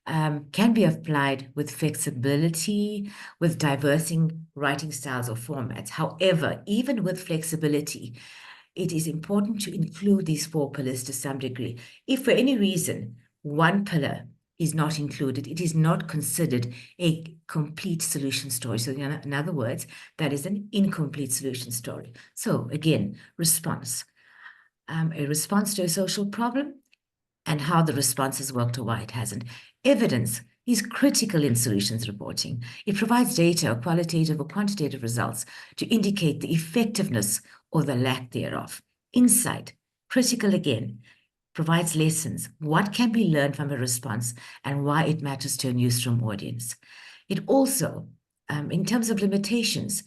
can be applied with flexibility, with diverse writing styles or formats. However, even with flexibility, it is important to include these 4 pillars to some degree. If for any reason one pillar is not included, it is not considered a complete solution story. So in other words, that is an incomplete solution story. So again, response. A response to a social problem and how the response has worked or why it hasn't. Evidence is critical in solutions reporting. It provides data or qualitative or quantitative results to indicate the effectiveness or the lack thereof. Insight, critical again, provides lessons. What can be learned from a response and why it matters to a newsroom audience. It also, in terms of limitations,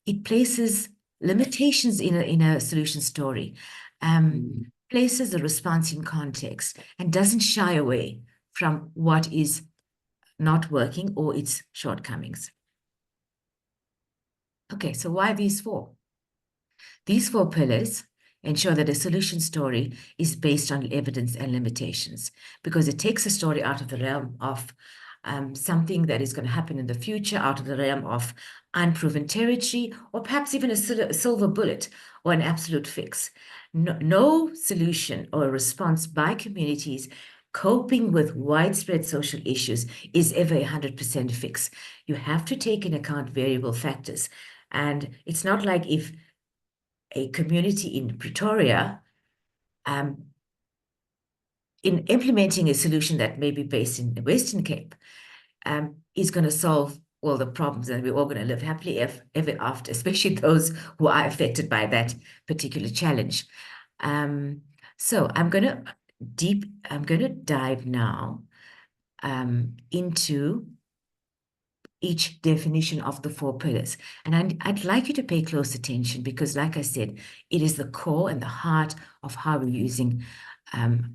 it places limitations in a solution story, places the response in context and doesn't shy away from what is not working or its shortcomings. Okay, so why these 4? These 4 pillars ensure that a solution story is based on evidence and limitations because it takes a story out of the realm of something that is going to happen in the future, out of the realm of unproven territory, or perhaps even a silver bullet or an absolute fix. No solution or response by communities coping with widespread social issues is ever 100% fix. You have to take into account variable factors. And it's not like if a community in Pretoria, in implementing a solution that may be based in the Western Cape, is going to solve all the problems and we're all going to live happily ever after, especially those who are affected by that particular challenge. So I'm going to dive now into each definition of the 4 pillars. And I'd like you to pay close attention because, like I said, it is the core and the heart of how we're using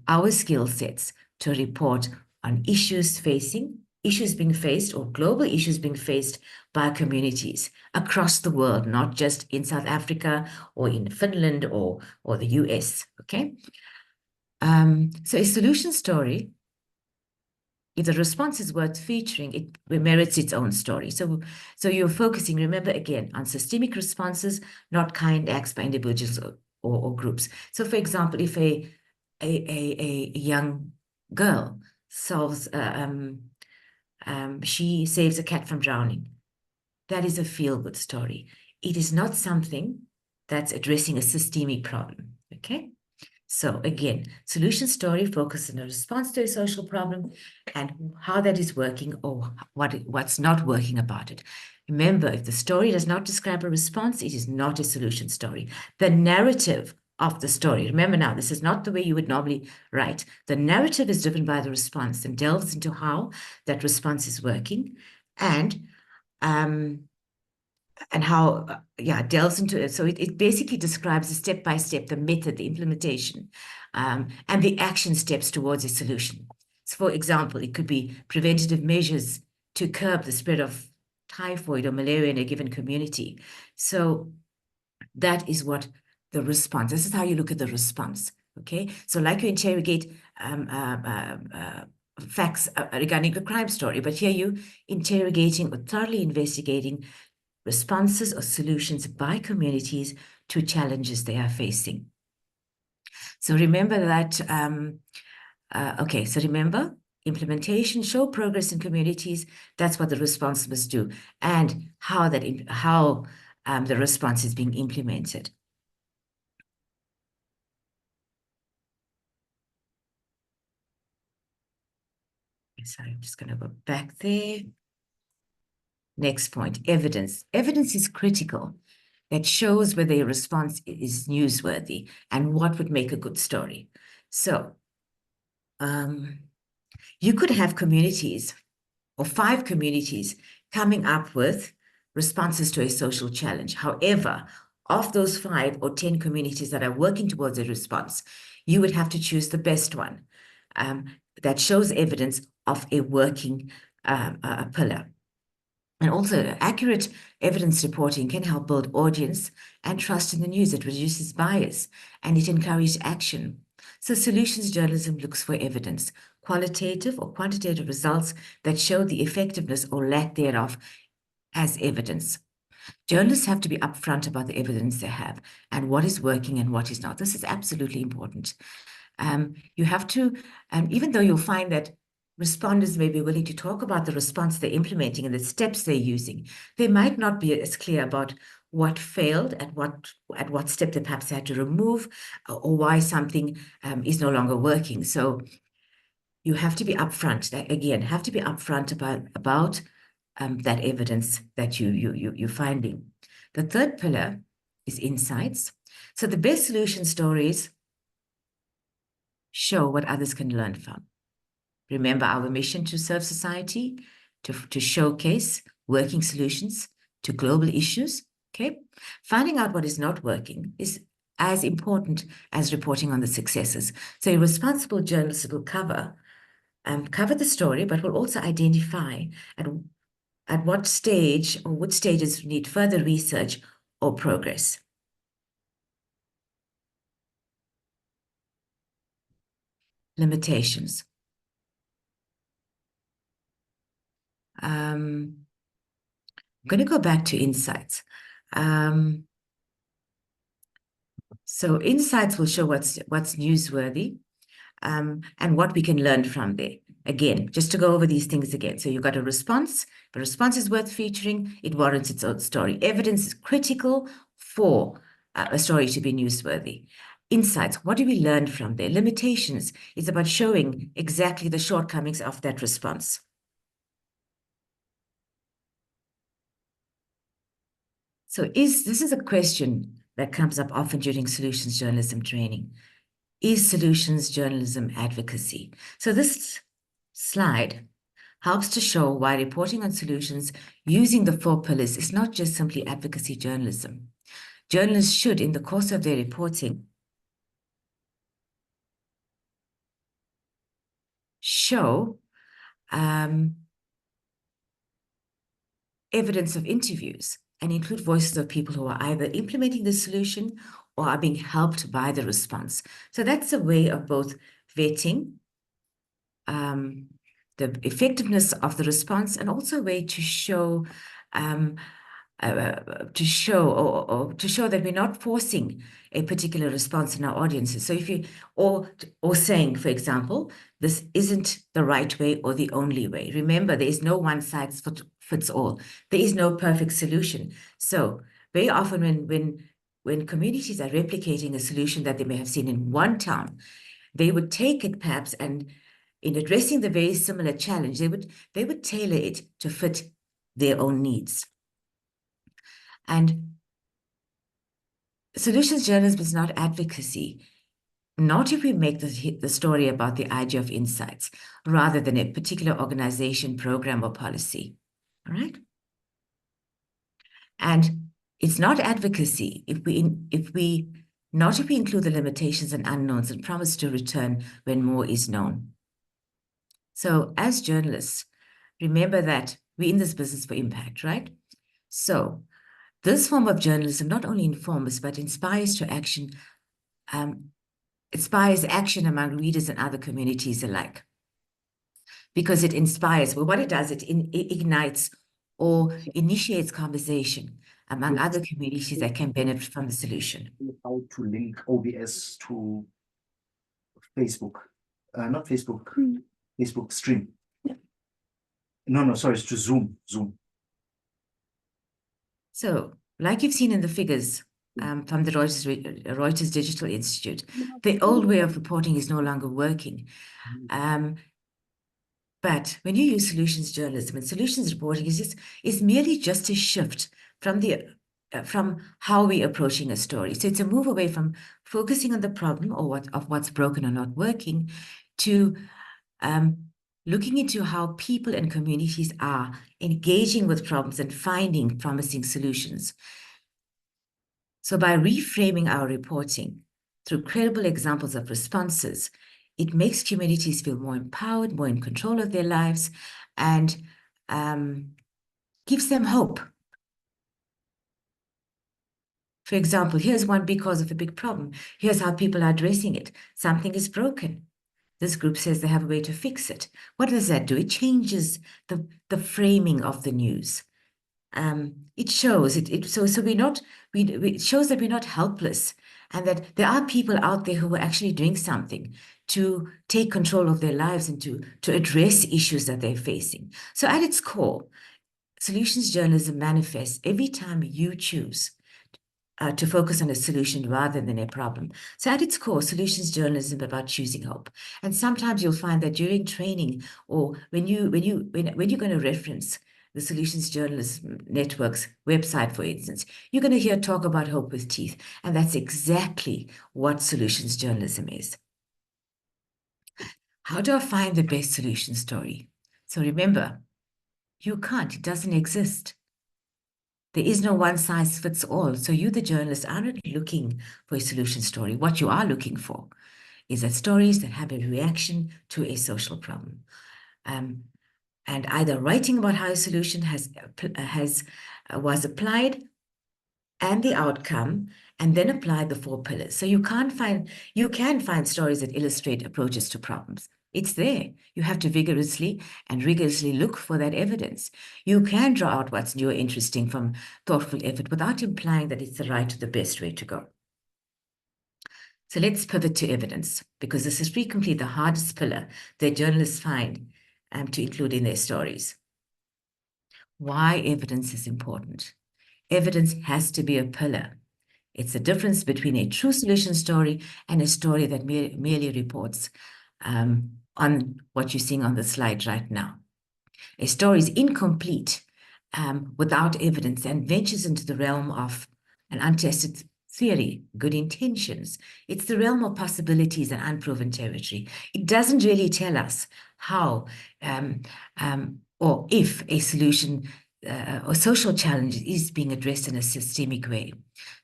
our skill sets to report on issues being faced or global issues being faced by communities across the world, not just in South Africa or in Finland or the US, okay? So a solution story, if the response is worth featuring, it merits its own story. So you're focusing, remember again, on systemic responses, not kind acts by individuals or groups. So for example, if a young girl solves, she saves a cat from drowning, that is a feel-good story. It is not something that's addressing a systemic problem, okay? So again, solution story focuses on a response to a social problem and how that is working or what's not working about it. Remember, if the story does not describe a response, it is not a solution story. The narrative of the story, remember now, this is not the way you would normally write. The narrative is driven by the response and delves into how that response is working and and how, delves into it. So it basically describes the step-by-step, the method, the implementation, and the action steps towards a solution. So for example, it could be preventative measures to curb the spread of typhoid or malaria in a given community. So that is what the response, this is how you look at the response, okay? So like you interrogate facts regarding a crime story, but here you interrogating or thoroughly investigating responses or solutions by communities to challenges they are facing. So remember that, so remember, implementation, show progress in communities, that's what the response must do, and how the response is being implemented. Sorry, I'm just going to go back there. Next point, evidence. Evidence is critical. That shows whether a response is newsworthy and what would make a good story. So you could have communities or 5 communities coming up with responses to a social challenge. However, of those 5 or 10 communities that are working towards a response, you would have to choose the best one that shows evidence of a working pillar. And also, accurate evidence reporting can help build audience and trust in the news. It reduces bias and it encourages action. So solutions journalism looks for evidence, qualitative or quantitative results that show the effectiveness or lack thereof as evidence. Journalists have to be upfront about the evidence they have and what is working and what is not. This is absolutely important. You have to, even though you'll find that respondents may be willing to talk about the response they're implementing and the steps they're using, they might not be as clear about what failed, at what step they perhaps had to remove, or why something is no longer working. So you have to be upfront. Again, have to be upfront about that evidence that you're finding. The third pillar is insights. So the best solution stories show what others can learn from. Remember our mission to serve society, to showcase working solutions to global issues, okay? Finding out what is not working is as important as reporting on the successes. So a responsible journalist will cover the story, but will also identify at what stage or which stages need further research or progress. Limitations. I'm going to go back to insights. So insights will show what's newsworthy and what we can learn from there. Again, just to go over these things again. So you've got a response. The response is worth featuring. It warrants its own story. Evidence is critical for a story to be newsworthy. Insights, what do we learn from there? Limitations is about showing exactly the shortcomings of that response. So this is a question that comes up often during solutions journalism training. Is solutions journalism advocacy? So this slide helps to show why reporting on solutions using the 4 pillars is not just simply advocacy journalism. Journalists should, in the course of their reporting, show evidence of interviews and include voices of people who are either implementing the solution or are being helped by the response. So that's a way of both vetting the effectiveness of the response and also a way to show that we're not forcing a particular response in our audiences. So if you, or saying, for example, this isn't the right way or the only way. Remember, there is no one size fits all. There is no perfect solution. So very often when communities are replicating a solution that they may have seen in one town, they would take it perhaps and in addressing the very similar challenge, they would tailor it to fit their own needs. And solutions journalism is not advocacy, not if we make the story about the idea of insights, rather than a particular organization, program, or policy. All right? And it's not advocacy if we include the limitations and unknowns and promise to return when more is known. So as journalists, remember that we're in this business for impact, right? So this form of journalism not only informs, but inspires to action, inspires action among readers and other communities alike. Because it inspires, well, what it does, it ignites or initiates conversation among other communities that can benefit from the solution. How to link OBS to Facebook, not Facebook, Facebook stream. Yeah. No, sorry, it's to Zoom. So, like you've seen in the figures from the Reuters Digital Institute, the old way of reporting is no longer working. But when you use solutions journalism and solutions reporting is merely just a shift from how we're approaching a story. So it's a move away from focusing on the problem or what's broken or not working to looking into how people and communities are engaging with problems and finding promising solutions. So by reframing our reporting through credible examples of responses, it makes communities feel more empowered, more in control of their lives, and gives them hope. For example, here's one big cause of a big problem. Here's how people are addressing it. Something is broken. This group says they have a way to fix it. What does that do? It changes the framing of the news. It shows it shows that we're not helpless, and that there are people out there who are actually doing something to take control of their lives and to address issues that they're facing. So at its core, solutions journalism manifests every time you choose to focus on a solution rather than a problem. So at its core, solutions journalism is about choosing hope. And sometimes you'll find that during training or when you're going to reference the Solutions Journalism Network's website, for instance, you're going to hear talk about hope with teeth. And that's exactly what solutions journalism is. How do I find the best solution story? So remember, you can't, it doesn't exist. There is no one size fits all. So you, the journalist, aren't looking for a solution story. What you are looking for is that stories that have a reaction to a social problem. And either writing about how a solution was applied and the outcome, and then apply the 4 pillars. So you can find stories that illustrate approaches to problems. It's there. You have to rigorously look for that evidence. You can draw out what's new or interesting from thoughtful effort without implying that it's the right or the best way to go. So let's pivot to evidence, because this is frequently the hardest pillar that journalists find to include in their stories. Why evidence is important. Evidence has to be a pillar. It's the difference between a true solution story and a story that merely reports on what you're seeing on the slide right now. A story is incomplete without evidence and ventures into the realm of an untested theory, good intentions. It's the realm of possibilities and unproven territory. It doesn't really tell us how or if a solution or social challenge is being addressed in a systemic way.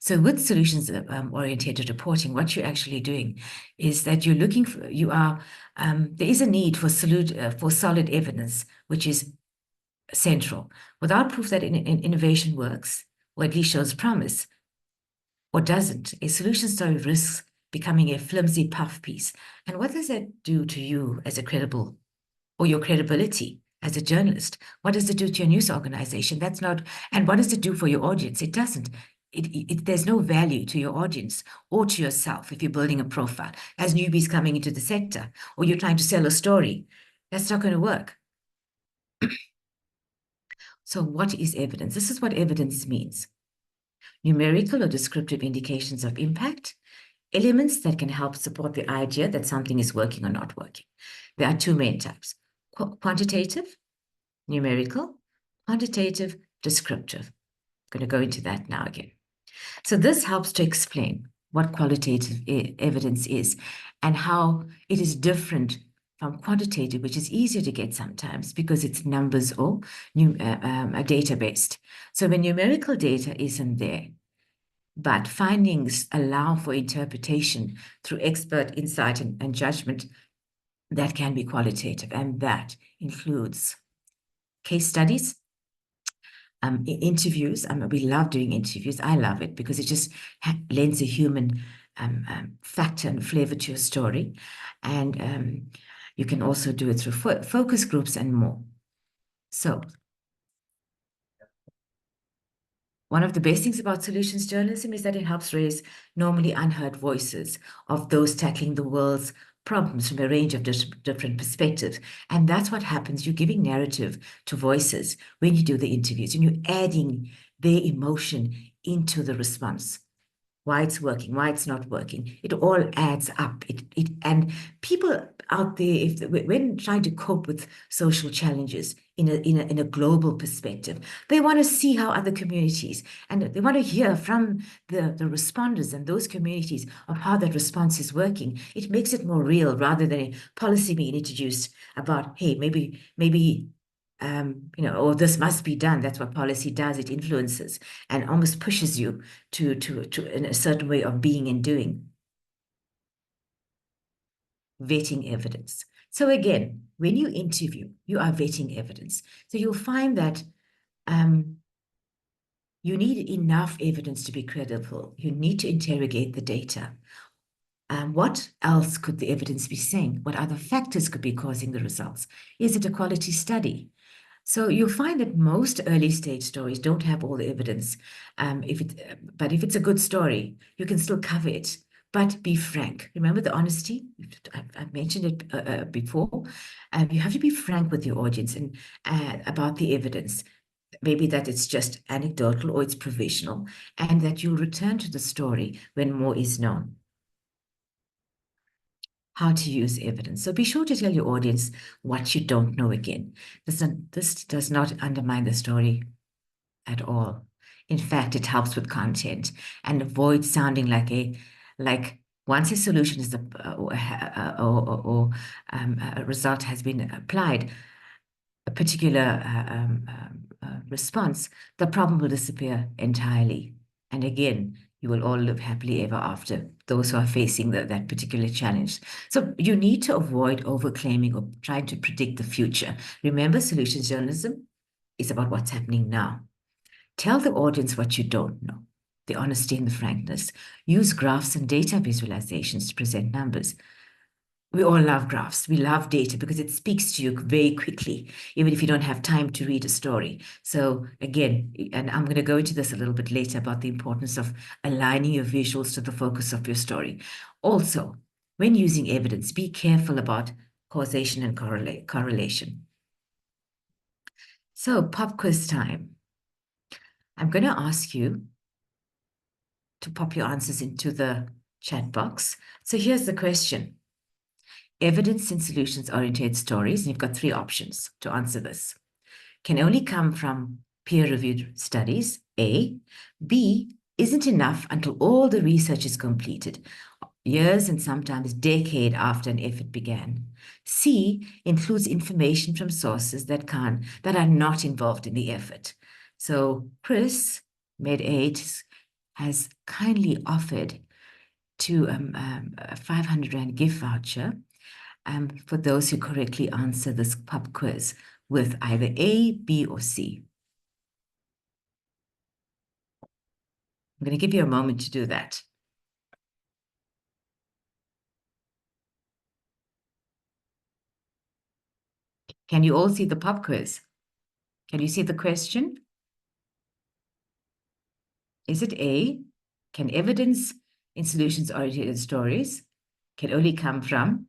So with solutions oriented reporting, what you're actually doing is that you're looking for, there is a need for solid evidence, which is central. Without proof that innovation works, or at least shows promise, or doesn't, a solution story risks becoming a flimsy puff piece. And what does that do to you as a credible, or your credibility as a journalist? What does it do to your news organization? That's not, and what does it do for your audience? It doesn't. There's no value to your audience or to yourself if you're building a profile as newbies coming into the sector, or you're trying to sell a story. That's not going to work. So what is evidence? This is what evidence means. Numerical or descriptive indications of impact, elements that can help support the idea that something is working or not working. There are 2 main types: quantitative, numerical, quantitative, descriptive. I'm going to go into that now again. So this helps to explain what qualitative evidence is and how it is different from quantitative, which is easier to get sometimes because it's numbers or data-based. So when numerical data isn't there, but findings allow for interpretation through expert insight and judgment, that can be qualitative, and that includes case studies, interviews. We love doing interviews. I love it because it just lends a human factor and flavor to your story. And you can also do it through focus groups and more. So one of the best things about solutions journalism is that it helps raise normally unheard voices of those tackling the world's problems from a range of different perspectives. And that's what happens. You're giving narrative to voices when you do the interviews, and you're adding their emotion into the response. Why it's working, why it's not working. It all adds up. And people out there, when trying to cope with social challenges in a global perspective, they want to see how other communities, and they want to hear from the responders and those communities of how that response is working. It makes it more real rather than a policy being introduced about, hey, maybe or this must be done. That's what policy does. It influences and almost pushes you to in a certain way of being and doing. Vetting evidence. So again, when you interview, you are vetting evidence. So you'll find that you need enough evidence to be credible. You need to interrogate the data. What else could the evidence be saying? What other factors could be causing the results? Is it a quality study? So you'll find that most early stage stories don't have all the evidence. But if it's a good story, you can still cover it. But be frank. Remember the honesty? I've mentioned it before. You have to be frank with your audience and about the evidence. Maybe that it's just anecdotal or it's provisional, and that you'll return to the story when more is known. How to use evidence. So be sure to tell your audience what you don't know again. This does not undermine the story at all. In fact, it helps with content and avoids sounding like once a solution is a result has been applied, a particular response, the problem will disappear entirely. And again, you will all live happily ever after, those who are facing that particular challenge. So you need to avoid overclaiming or trying to predict the future. Remember, solutions journalism is about what's happening now. Tell the audience what you don't know, the honesty and the frankness. Use graphs and data visualizations to present numbers. We all love graphs. We love data because it speaks to you very quickly, even if you don't have time to read a story. So again, and I'm going to go into this a little bit later about the importance of aligning your visuals to the focus of your story. Also, when using evidence, be careful about causation and correlation. So pop quiz time. I'm going to ask you to pop your answers into the chat box. So here's the question. Evidence in solutions-oriented stories, and you've got three options to answer this, can only come from peer-reviewed studies, A. B, isn't enough until all the research is completed, years and sometimes decades after an effort began. C, includes information from sources that are not involved in the effort. So Chris, MeD8, has kindly offered to a 500 Rand gift voucher for those who correctly answer this pub quiz with either A, B, or C. I'm going to give you a moment to do that. Can you all see the pub quiz? Can you see the question? Is it A, can evidence in solutions-oriented stories can only come from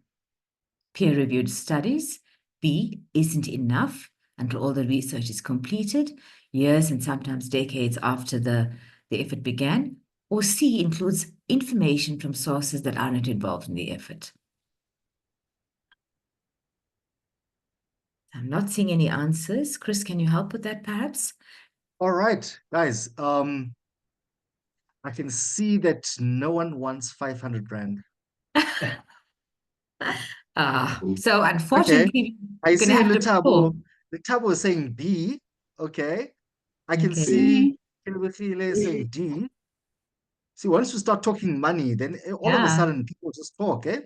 peer-reviewed studies? B, isn't enough until all the research is completed, years and sometimes decades after the effort began? Or C, includes information from sources that aren't involved in the effort? I'm not seeing any answers. Chris, can you help with that perhaps? All right, guys. I can see that no one wants 500 Rand. So Okay, unfortunately, I we're going to see have to pull. Letabo is saying B. Okay, I can Okay. see Kilwithile is saying D. See, once you start talking money, then all of a Yeah. sudden people just talk, eh?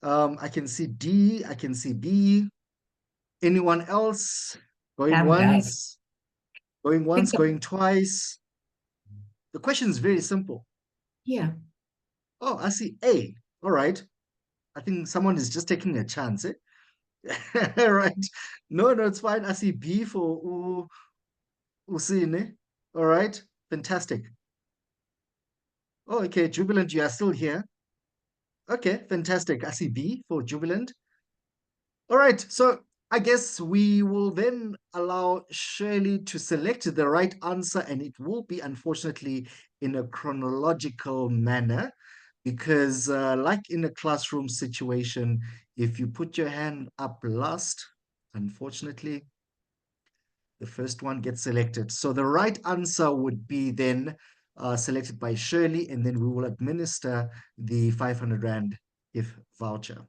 I can see D, I can see B. Anyone else? Going Come, guys. once, going once, going twice. The question is very simple. Yeah. Oh, I see A. All right. I think someone is just taking a chance, eh? Right. No, it's fine. I see B for Usine. All right. Fantastic. Oh, okay. Jubilant, you are still here. Okay, fantastic. I see B for Jubilant. All right. So I guess we will then allow Shirley to select the right answer, and it will be, unfortunately, in a chronological manner, because like in a classroom situation, if you put your hand up last, unfortunately, the first one gets selected. So the right answer would be then selected by Shirley, and then we will administer the 500 Rand gift voucher.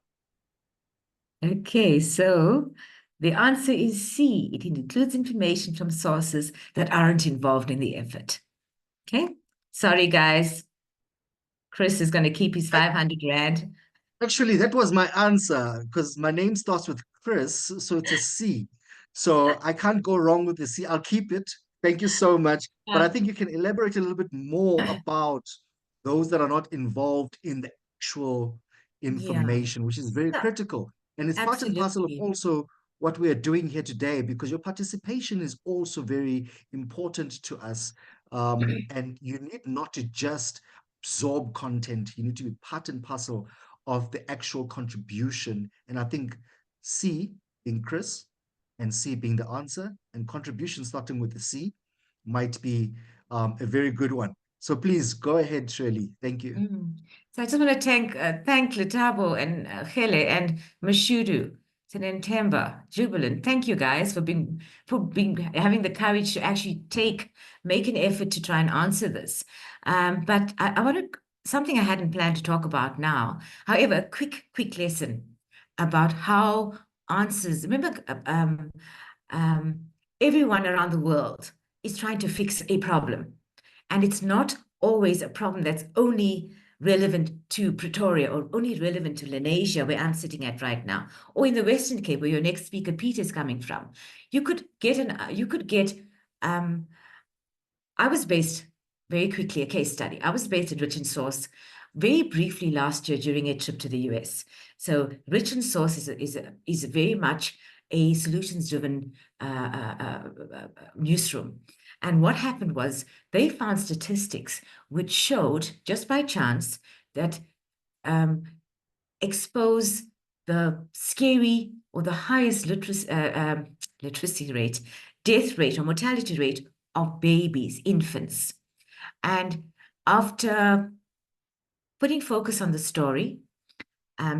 Okay, so the answer is C. It includes information from sources that aren't involved in the effort. Okay, sorry, guys. Chris is going to keep his 500 Rand. Actually, that was my answer because my name starts with Chris, so it's a C. So I can't go wrong with the C. I'll keep it. Thank you so much. But I think you can elaborate a little bit more about those that are not involved in the actual information, which is very critical. And it's part and parcel of Absolutely. also what we are doing here today, because your participation is also very important to us. And you need not to just absorb content, you need to be part and parcel of the actual contribution. And I think C being Chris and C being the answer, and contribution starting with the C might be a very good one. So please go ahead, Shirley. Thank you. So I just want to thank Letabo and Hele and Mashudu, Senentemba, Jubilant. Thank you guys for having the courage to actually make an effort to try and answer this. But I want to something I hadn't planned to talk about now. However, a quick lesson about how answers. Remember, everyone around the world is trying to fix a problem, and it's not always a problem that's only relevant to Pretoria or only relevant to Lenasia, where I'm sitting at right now, or in the Western Cape, where your next speaker, Pete, is coming from. I was based, very quickly, a case study. I was based at Rich and Source very briefly last year during a trip to the US. So Rich and Source is very much a solutions-driven newsroom. And what happened was they found statistics which showed, just by chance, that expose the scary or the highest literacy rate, death rate, or mortality rate of babies, infants. And after putting focus on the story,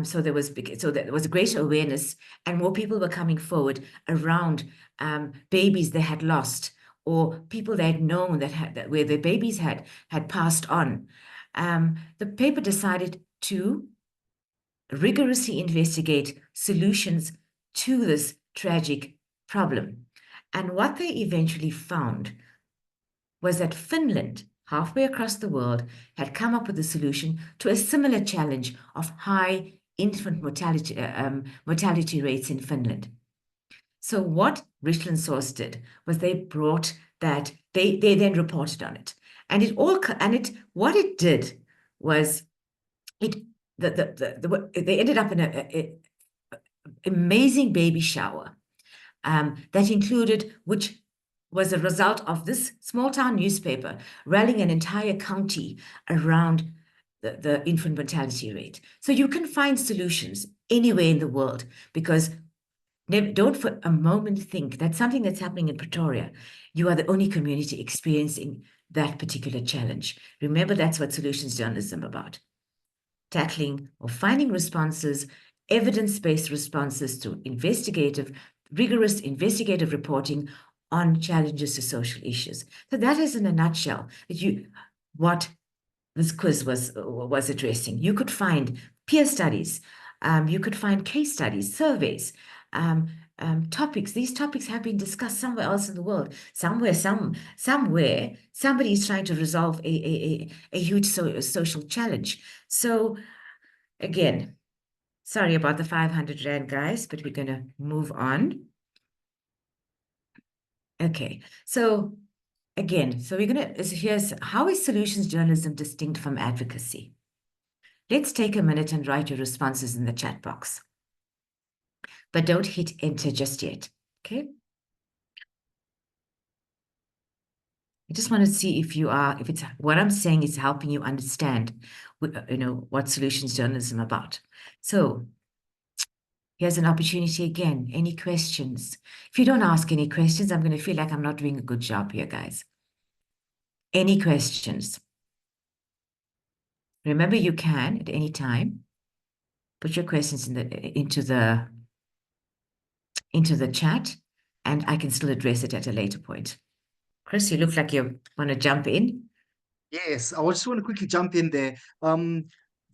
so there was a greater awareness, and more people were coming forward around babies they had lost, or people they had known where their babies had passed on. The paper decided to rigorously investigate solutions to this tragic problem. And what they eventually found was that Finland, halfway across the world, had come up with a solution to a similar challenge of high infant mortality rates in Finland. So what Richland Source did was they brought that, they then reported on it. And what it did was they ended up in an amazing baby shower that included, which was a result of this small town newspaper rallying an entire county around the infant mortality rate. So you can find solutions anywhere in the world, because don't for a moment think that something that's happening in Pretoria, you are the only community experiencing that particular challenge. Remember, that's what solutions journalism is about. Tackling or finding responses, evidence-based responses to rigorous investigative reporting on challenges to social issues. So that is, in a nutshell, what this quiz was addressing. You could find peer studies, You could find case studies, surveys, topics. These topics have been discussed somewhere else in the world. Somewhere, somebody is trying to resolve a huge social challenge. So again, sorry about the 500 Rand, guys, but we're going to move on. Okay, so again, so here's how is solutions journalism distinct from advocacy? Let's take a minute and write your responses in the chat box. But don't hit enter just yet, okay? I just want to see if it's what I'm saying is helping you understand, what solutions journalism about. So here's an opportunity again. Any questions? If you don't ask any questions, I'm going to feel like I'm not doing a good job here, guys. Any questions? Remember, you can at any time put your questions into the chat, and I can still address it at a later point. Chris, you look like you want to jump in. Yes, I just want to quickly jump in there.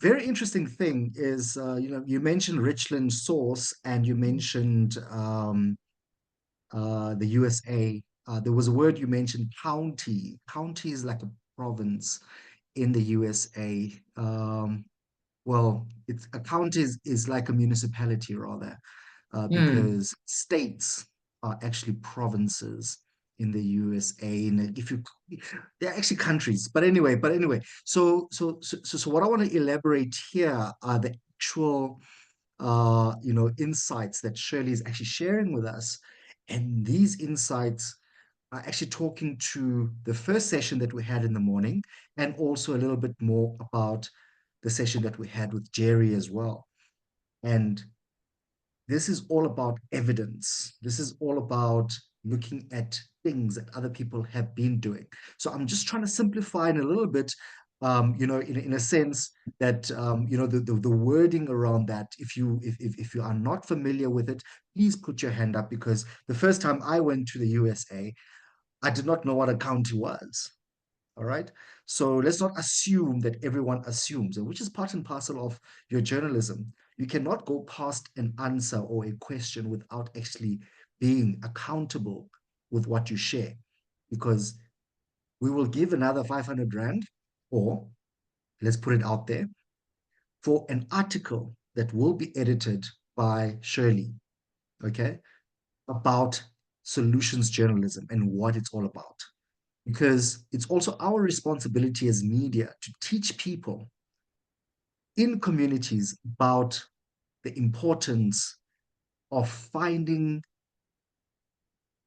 Very interesting thing is, you mentioned Richland source and you mentioned the USA. There was a word you mentioned, county. County is like a province in the USA. Well, it's a county is like a municipality rather, because states are actually provinces in the USA. And if you, they're actually countries. But anyway, so what I want to elaborate here are the actual, insights that Shirley is actually sharing with us. And these insights are actually talking to the first session that we had in the morning, and also a little bit more about the session that we had with Jerry as well. And this is all about evidence. This is all about looking at things that other people have been doing. So I'm just trying to simplify in a little bit, in a sense that, the wording around that, if you are not familiar with it, please put your hand up, because the first time I went to the USA, I did not know what a county was. All right. So let's not assume that everyone assumes, and which is part and parcel of your journalism. You cannot go past an answer or a question without actually being accountable with what you share, because we will give another 500 Rand, or let's put it out there, for an article that will be edited by Shirley, okay, about solutions journalism and what it's all about. Because it's also our responsibility as media to teach people in communities about the importance of finding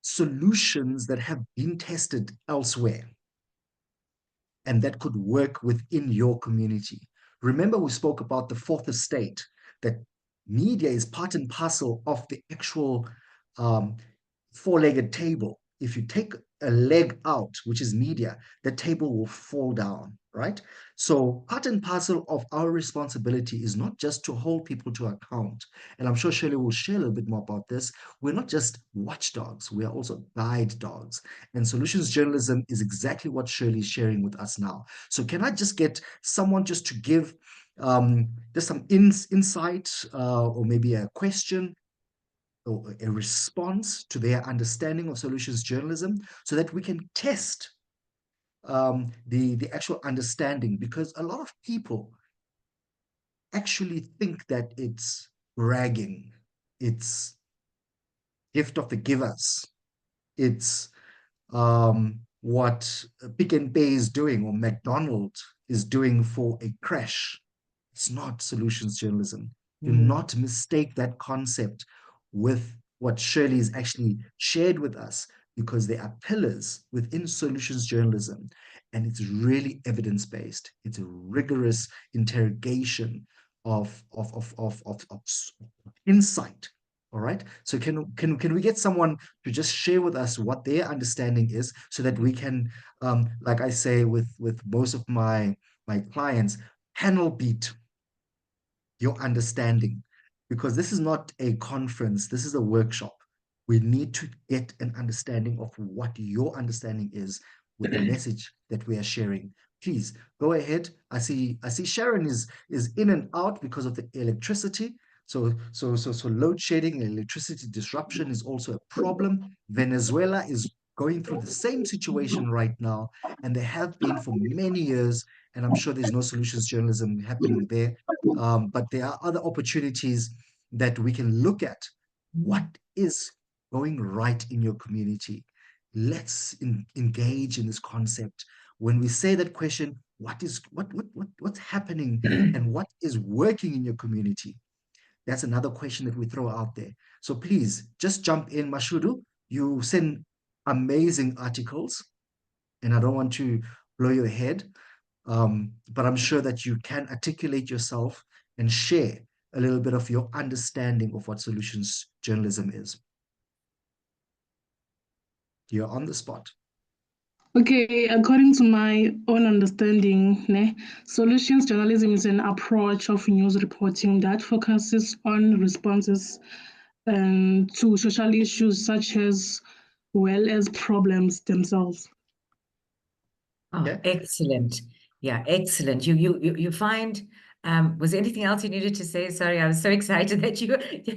solutions that have been tested elsewhere and that could work within your community. Remember, we spoke about the fourth estate, that media is part and parcel of the actual four-legged table. If you take a leg out, which is media, the table will fall down, right? So part and parcel of our responsibility is not just to hold people to account. And I'm sure Shirley will share a little bit more about this. We're not just watchdogs, we are also guide dogs. And solutions journalism is exactly what Shirley is sharing with us now. So can I just get someone just to give just some insight, or maybe a question or a response to their understanding of solutions journalism, so that we can test the actual understanding, because a lot of people actually think that it's bragging, it's gift of the givers, it's what Pick and Pay is doing or McDonald's is doing for a crash. It's not solutions journalism. Do not mistake that concept with what Shirley has actually shared with us, because there are pillars within solutions journalism, and it's really evidence-based. It's a rigorous interrogation of insight. All right. So can we get someone to just share with us what their understanding is, so that we can, like I say with most of my clients, panel beat your understanding, because this is not a conference, this is a workshop. We need to get an understanding of what your understanding is with the message that we are sharing. Please go ahead. I see Sharon is in and out because of the electricity. So load shedding and electricity disruption is also a problem. Venezuela is going through the same situation right now, and they have been for many years. And I'm sure there's no solutions journalism happening there. But there are other opportunities that we can look at. What is going right in your community? Let's engage in this concept. When we say that question, what's happening and what is working in your community? That's another question that we throw out there. So please just jump in, Mashudu. You send amazing articles, and I don't want to blow your head, but I'm sure that you can articulate yourself and share a little bit of your understanding of what solutions journalism is. You're on the spot. Okay, according to my own understanding, solutions journalism is an approach of news reporting that focuses on responses to social issues such as well as problems themselves. Oh, Yeah. excellent. Yeah, excellent. You find was there anything else you needed to say? Sorry, I was so excited that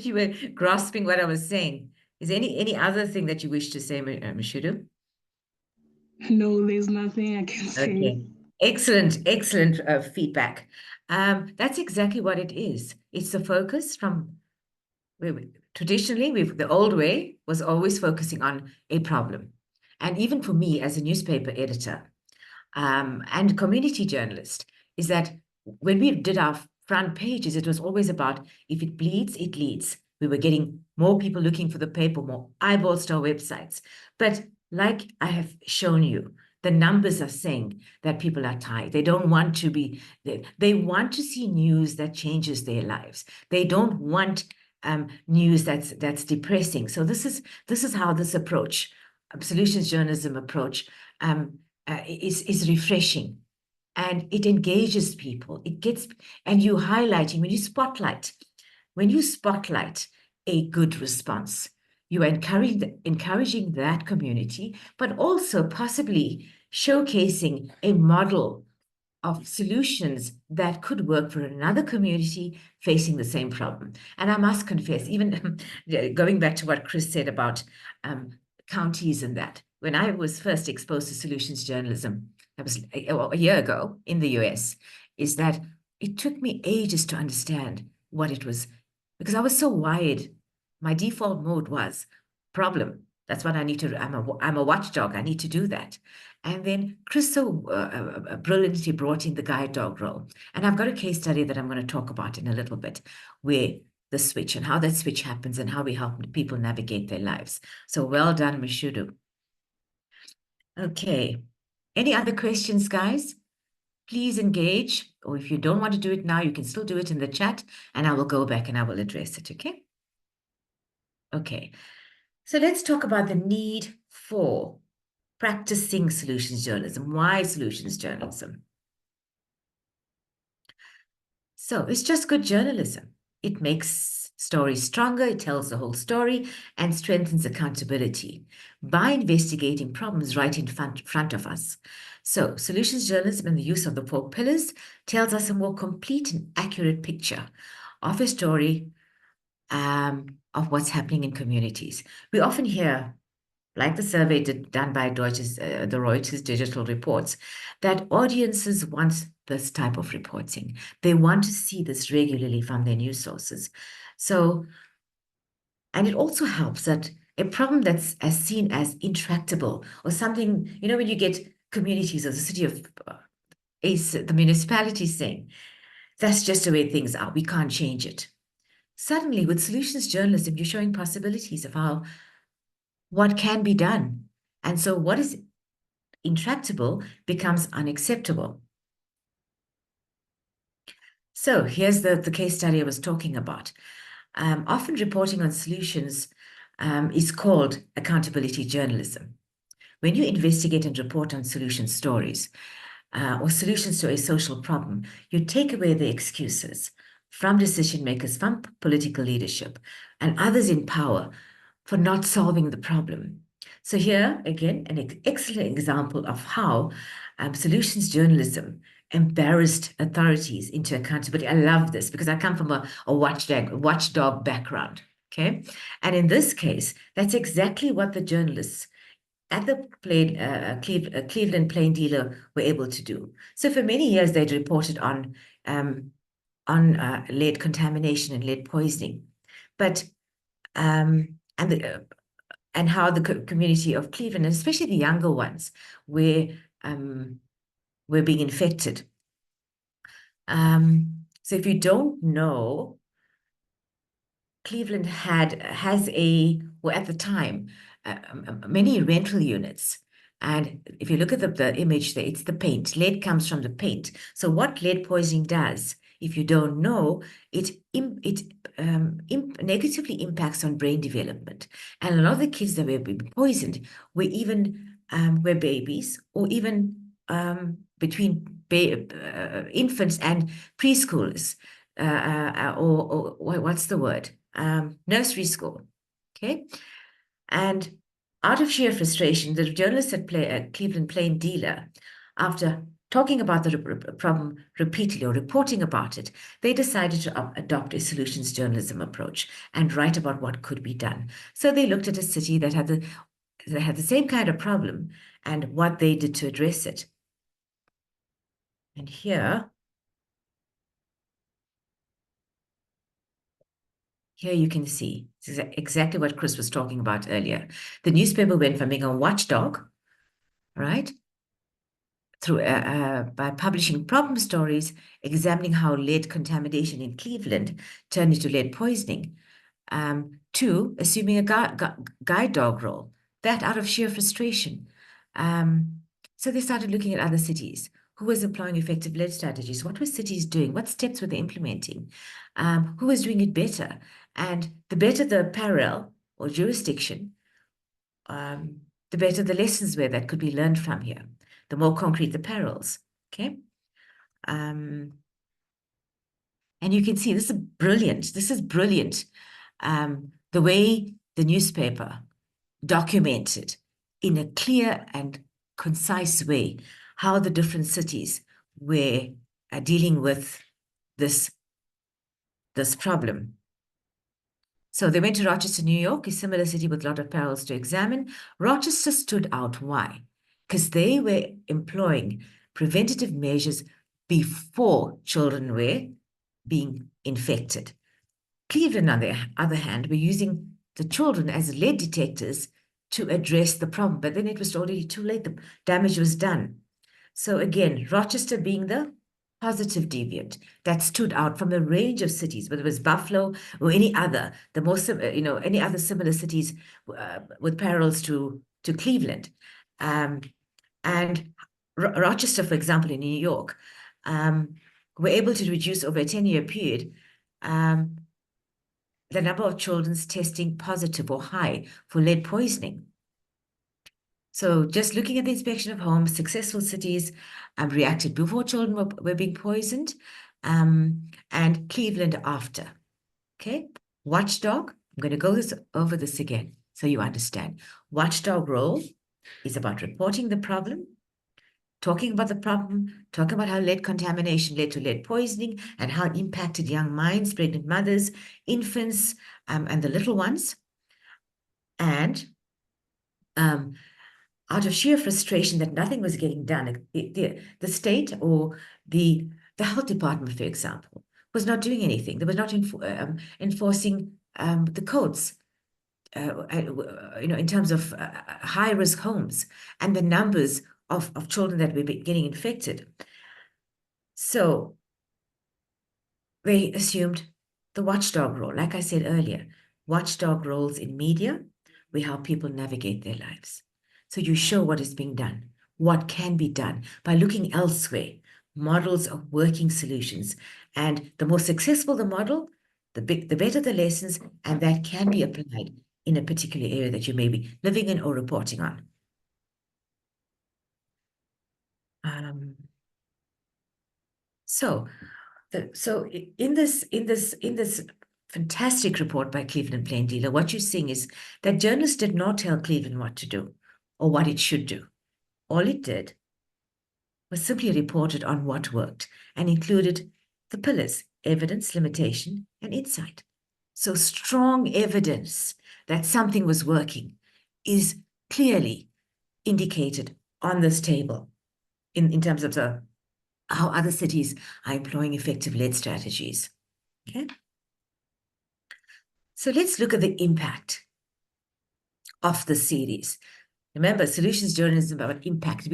you were grasping what I was saying. Is there any other thing that you wish to say, Mashudu? No, there's nothing I can say. Okay, excellent feedback. That's exactly what it is. It's the focus from traditionally, the old way was always focusing on a problem. And even for me as a newspaper editor and community journalist, is that when we did our front pages, it was always about if it bleeds, it leads. We were getting more people looking for the paper, more eyeballs to our websites. But like I have shown you, the numbers are saying that people are tired. They don't want to be, they want to see news that changes their lives. They don't want news that's depressing. So this is how this approach, solutions journalism approach, is refreshing, and it engages people. It gets, and you highlighting when you spotlight a good response, you are encouraging that community, but also possibly showcasing a model of solutions that could work for another community facing the same problem. And I must confess, even going back to what Chris said about counties and that, when I was first exposed to solutions journalism, that was a year ago in the US, is that it took me ages to understand what it was, because I was so wired. My default mode was problem. That's what I need to do. I'm a watchdog. I need to do that. And then Chris so brilliantly brought in the guide dog role. And I've got a case study that I'm going to talk about in a little bit, where the switch and how that switch happens and how we help people navigate their lives. So well done, Mashudu. Okay. Any other questions, guys? Please engage, or if you don't want to do it now, you can still do it in the chat, and I will go back and I will address it, okay? Okay. So let's talk about the need for practicing solutions journalism. Why solutions journalism? So it's just good journalism. It makes stories stronger, it tells the whole story, and strengthens accountability by investigating problems right in front of us. So solutions journalism and the use of the 4 pillars tells us a more complete and accurate picture of a story of what's happening in communities. We often hear, like the survey done by the Reuters digital reports, that audiences want this type of reporting. They want to see this regularly from their news sources. So, and it also helps that a problem that's as seen as intractable or something, when you get communities or the city of the municipality saying, that's just the way things are, we can't change it. Suddenly, with solutions journalism, you're showing possibilities of what can be done. And so what is intractable becomes unacceptable. So here's the case study I was talking about. Often reporting on solutions is called accountability journalism. When you investigate and report on solution stories or solutions to a social problem, you take away the excuses from decision makers, from political leadership, and others in power for not solving the problem. So here, again, an excellent example of how solutions journalism embarrassed authorities into accountability. I love this because I come from a watchdog background, okay? And in this case, that's exactly what the journalists at the Cleveland Plain Dealer were able to do. So for many years, they'd reported on lead contamination and lead poisoning, but and how the community of Cleveland, and especially the younger ones, were being infected. So if you don't know, Cleveland has at the time, many rental units. And if you look at the image there, it's the paint. Lead comes from the paint. So what lead poisoning does, if you don't know, it negatively impacts on brain development. And a lot of the kids that were being poisoned were even were babies, or even between infants and preschoolers, or what's the word? Nursery school, okay? And out of sheer frustration, the journalists at Cleveland Plain Dealer, after talking about the problem repeatedly or reporting about it, they decided to adopt a solutions journalism approach and write about what could be done. So they looked at a city that had the same kind of problem and what they did to address it. And here you can see exactly what Chris was talking about earlier. The newspaper went from being a watchdog, right, through by publishing problem stories, examining how lead contamination in Cleveland turned into lead poisoning, to assuming a guide dog role, that out of sheer frustration. So they started looking at other cities. Who was employing effective lead strategies? What were cities doing? What steps were they implementing? Who was doing it better? And the better the parallel or jurisdiction, the better the lessons were that could be learned from here, the more concrete the perils, okay? And you can see this is brilliant. This is brilliant. The way the newspaper documented in a clear and concise way how the different cities were dealing with this problem. So they went to Rochester, New York, a similar city with a lot of perils to examine. Rochester stood out. Why? Because they were employing preventative measures before children were being infected. Cleveland, on the other hand, were using the children as lead detectors to address the problem, but then it was already too late. The damage was done. So again, Rochester being the positive deviant that stood out from a range of cities, whether it was Buffalo or any other, any other similar cities with parallels to Cleveland. And Rochester, for example, in New York, were able to reduce over a 10-year period the number of children's testing positive or high for lead poisoning. So just looking at the inspection of homes, successful cities reacted before children were being poisoned, and Cleveland after. Okay, watchdog, I'm going to go over this again so you understand. Watchdog role is about reporting the problem, talking about the problem, talking about how lead contamination led to lead poisoning and how it impacted young minds, pregnant mothers, infants, and the little ones. And out of sheer frustration that nothing was getting done, the state or the health department, for example, was not doing anything. They were not enforcing the codes, in terms of high-risk homes and the numbers of children that were getting infected. So they assumed the watchdog role. Like I said earlier, watchdog roles in media, we help people navigate their lives. So you show what is being done, what can be done by looking elsewhere, models of working solutions. And the more successful the model, the better the lessons, and that can be applied in a particular area that you may be living in or reporting on. So in this fantastic report by Cleveland Plain Dealer, what you're seeing is that journalists did not tell Cleveland what to do or what it should do. All it did was simply reported on what worked and included the pillars: evidence, limitation, and insight. So strong evidence that something was working is clearly indicated on this table in terms of how other cities are employing effective lead strategies. Okay. So let's look at the impact of the series. Remember, solutions journalism about impact.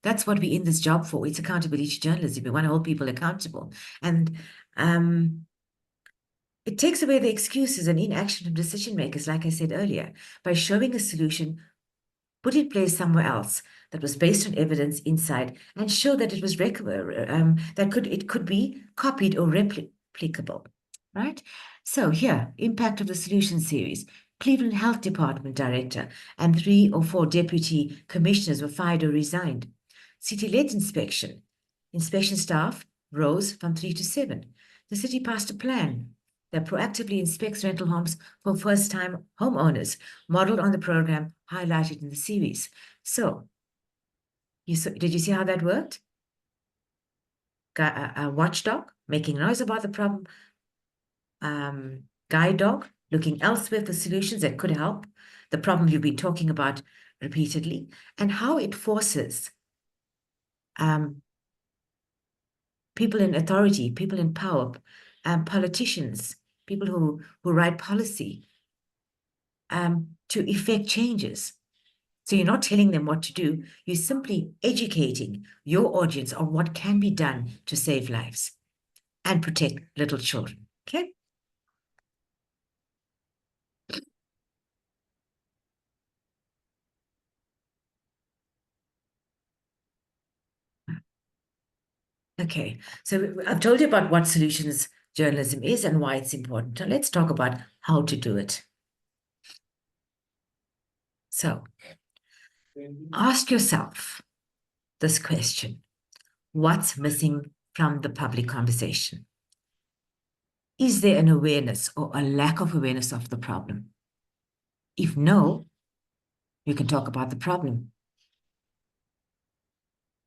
That's what we're in this job for. It's accountability journalism. We want to hold people accountable. And it takes away the excuses and inaction of decision makers, like I said earlier, by showing a solution put in place somewhere else that was based on evidence, insight, and show that it was it could be copied or replicable, right? So here, impact of the solution series. Cleveland Health Department director and 3 or 4 deputy commissioners were fired or resigned. City-led inspection. Inspection staff rose from 3 to 7. The city passed a plan that proactively inspects rental homes for first-time homeowners, modeled on the program highlighted in the series. So, did you see how that worked? A watchdog making noise about the problem, guide dog looking elsewhere for solutions that could help the problem you've been talking about repeatedly, and how it forces people in authority, people in power, politicians, people who write policy, to effect changes. So you're not telling them what to do, you're simply educating your audience on what can be done to save lives and protect little children, okay? Okay, so I've told you about what solutions journalism is and why it's important. Now let's talk about how to do it. So ask yourself this question: what's missing from the public conversation? Is there an awareness or a lack of awareness of the problem? If no, you can talk about the problem.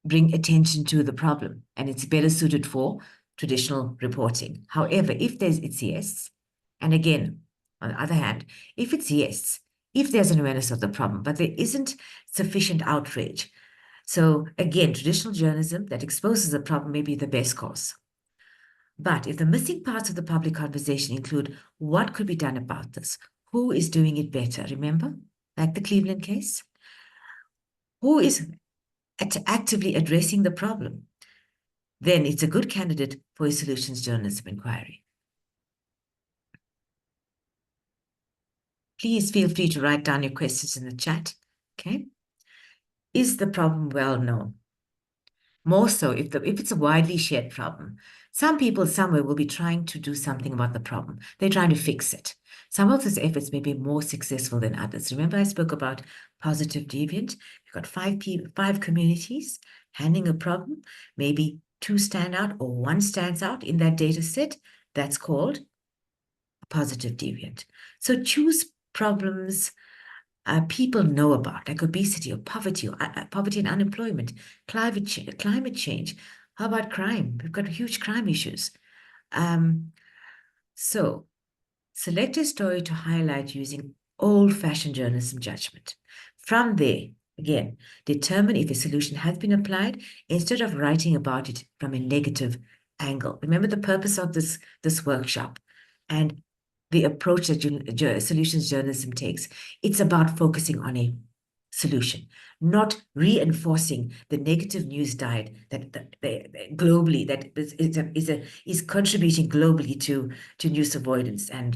Bring attention to the problem, and it's better suited for traditional reporting. However, if it's yes, and again, on the other hand, if it's yes, if there's an awareness of the problem, but there isn't sufficient outrage, so again, traditional journalism that exposes the problem may be the best course. But if the missing parts of the public conversation include what could be done about this, who is doing it better, remember, like the Cleveland case? Who is actively addressing the problem? Then it's a good candidate for a solutions journalism inquiry. Please feel free to write down your questions in the chat, okay? Is the problem well known? More so if it's a widely shared problem. Some people somewhere will be trying to do something about the problem. They're trying to fix it. Some of those efforts may be more successful than others. Remember I spoke about positive deviant? You've got 5 communities handling a problem. Maybe 2 stand out or 1 stands out in that data set. That's called a positive deviant. So choose problems people know about, like obesity or poverty and unemployment, climate change. How about crime? We've got huge crime issues. So select a story to highlight using old-fashioned journalism judgment. From there, again, determine if a solution has been applied instead of writing about it from a negative angle. Remember the purpose of this workshop and the approach that solutions journalism takes. It's about focusing on a solution, not reinforcing the negative news diet that globally that is contributing globally to news avoidance and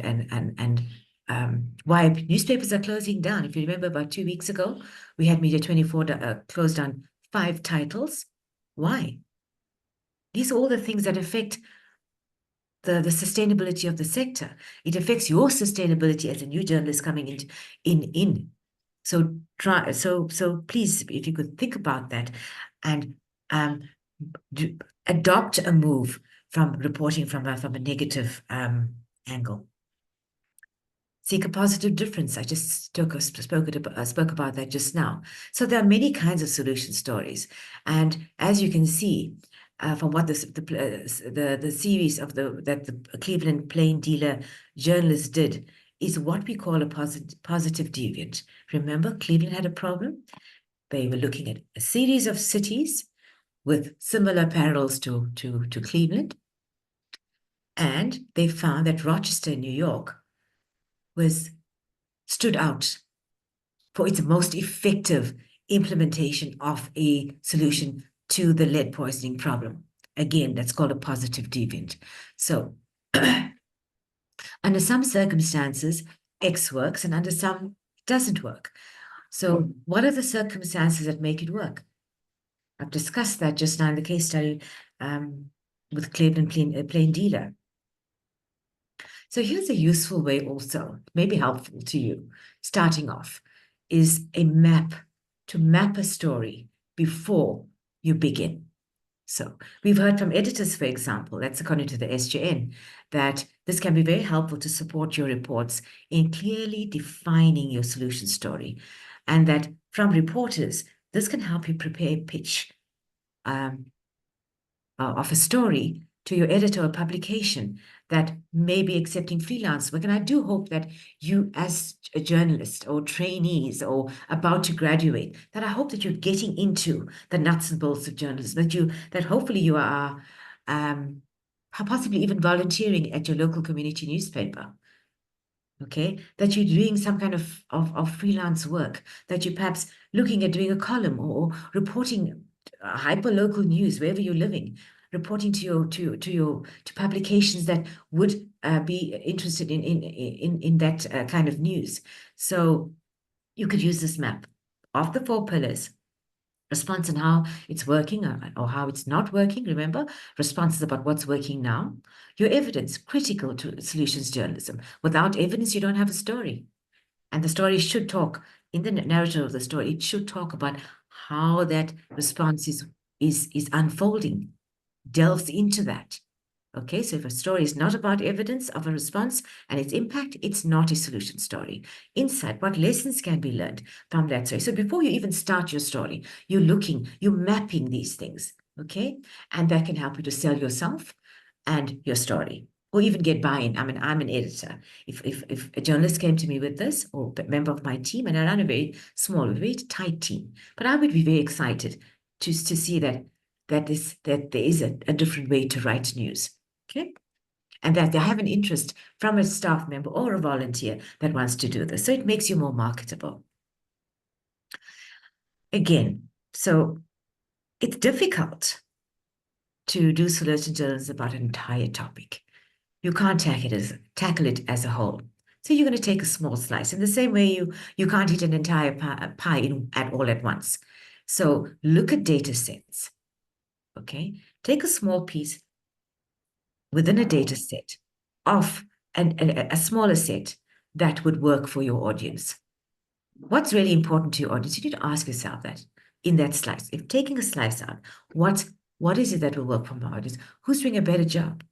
why newspapers are closing down. If you remember, about 2 weeks ago, we had Media 24 close down 5 titles. Why? These are all the things that affect the sustainability of the sector. It affects your sustainability as a new journalist coming in. So please, if you could think about that and adopt a move from reporting from a negative angle. Seek a positive difference. I just spoke about that just now. So there are many kinds of solution stories. And as you can see, from what the series of that the Cleveland Plain Dealer journalists did, is what we call a positive deviant. Remember, Cleveland had a problem. They were looking at a series of cities with similar parallels to Cleveland. And they found that Rochester, New York, stood out for its most effective implementation of a solution to the lead poisoning problem. Again, that's called a positive deviant. So under some circumstances, X works, and under some, it doesn't work. So what are the circumstances that make it work? I've discussed that just now in the case study with Cleveland Plain Dealer. So here's a useful way also, maybe helpful to you, starting off, is a map, to map a story before you begin. So we've heard from editors, for example, that's according to the SJN, that this can be very helpful to support your reports in clearly defining your solution story. And that from reporters, this can help you prepare a pitch of a story to your editor or publication that may be accepting freelance work. And I do hope that you, as a journalist or trainees or about to graduate, that I hope that you're getting into the nuts and bolts of journalism, that hopefully you are possibly even volunteering at your local community newspaper. Okay, that you're doing some kind of freelance work, that you're perhaps looking at doing a column or reporting hyper-local news wherever you're living, reporting to publications that would be interested in that kind of news. So you could use this map of the 4 pillars. Response and how it's working or how it's not working. Remember, response is about what's working now. Your evidence, critical to solutions journalism. Without evidence, you don't have a story. And the story should talk, in the narrative of the story, it should talk about how that response is unfolding, delves into that. Okay, so if a story is not about evidence of a response and its impact, it's not a solution story. Insight, what lessons can be learned from that story? So before you even start your story, you're mapping these things, okay? And that can help you to sell yourself and your story, or even get buy-in. I mean, I'm an editor. If a journalist came to me with this, or a member of my team, and I run a very small, very tight team, but I would be very excited to see that there is a different way to write news. Okay, and that they have an interest from a staff member or a volunteer that wants to do this. So it makes you more marketable. Again, so it's difficult to do solution journalism about an entire topic. You can't tackle it as a whole. So you're going to take a small slice. In the same way, you can't eat an entire pie all at once. So look at data sets. Okay, take a small piece within a data set of a smaller set that would work for your audience. What's really important to your audience? You need to ask yourself that in that slice. If taking a slice out, what is it that will work for my audience? Who's doing a better job?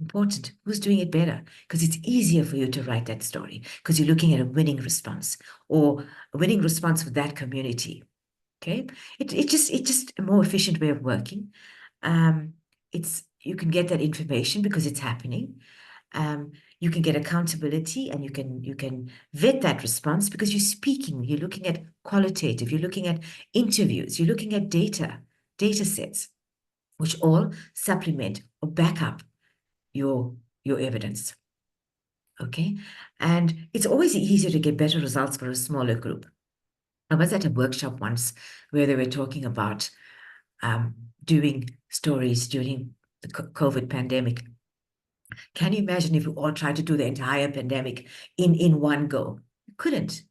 Important. Who's doing it better? Because it's easier for you to write that story because you're looking at a winning response or a winning response for that community. Okay, it's just a more efficient way of working. You can get that information because it's happening. You can get accountability, and you can vet that response because you're speaking. You're looking at qualitative. You're looking at interviews. You're looking at data sets, which all supplement or back up your evidence. Okay, and it's always easier to get better results for a smaller group. I was at a workshop once where they were talking about doing stories during the COVID pandemic. Can you imagine if we all tried to do the entire pandemic in one go? You couldn't.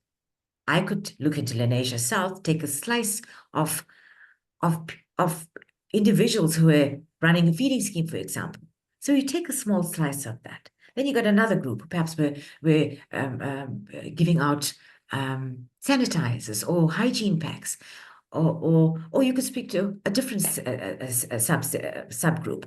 I could look into Lenasia South, take a slice of individuals who were running a feeding scheme, for example. So you take a small slice of that. Then you got another group, perhaps we're giving out sanitizers or hygiene packs, or you could speak to a different subgroup.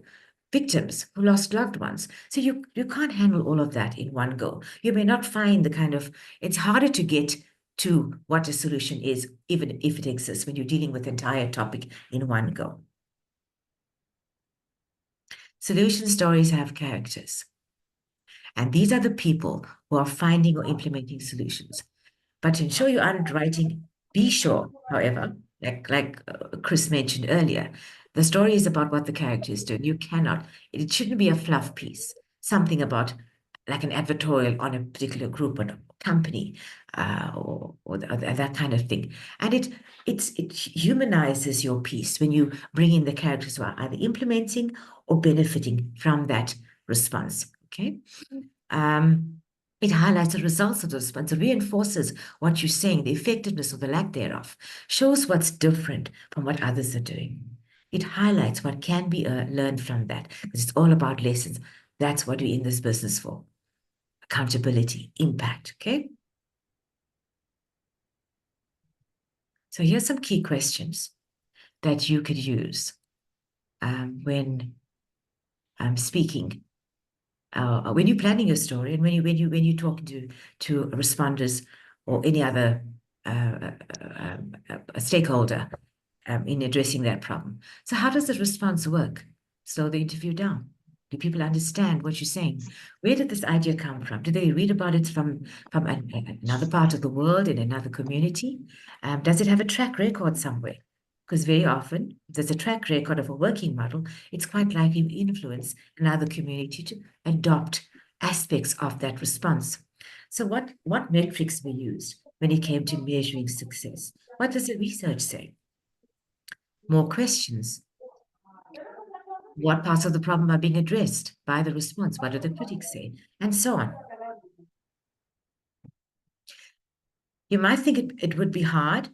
victims who lost loved ones. So you can't handle all of that in one go. You may not find the kind of, it's harder to get to what a solution is, even if it exists, when you're dealing with the entire topic in one go. Solution stories have characters. And these are the people who are finding or implementing solutions. But to ensure you aren't writing, be sure, however, like Chris mentioned earlier, the story is about what the character is doing. You cannot, it shouldn't be a fluff piece, something about like an advertorial on a particular group or company or that kind of thing. And it humanizes your piece when you bring in the characters who are either implementing or benefiting from that response, okay? It highlights the results of the response. It reinforces what you're saying, the effectiveness or the lack thereof, shows what's different from what others are doing. It highlights what can be learned from that, because it's all about lessons. That's what we're in this business for. Accountability, impact, okay? So here's some key questions that you could use when speaking. When you're planning your story and when you're talking to responders or any other stakeholder in addressing that problem. So how does the response work? Slow the interview down. Do people understand what you're saying? Where did this idea come from? Did they read about it from another part of the world, in another community? Does it have a track record somewhere? Because very often, if there's a track record of a working model, it's quite likely to influence another community to adopt aspects of that response. So what metrics were used when it came to measuring success? What does the research say? More questions. What parts of the problem are being addressed by the response? What do the critics say? And so on. You might think it would be hard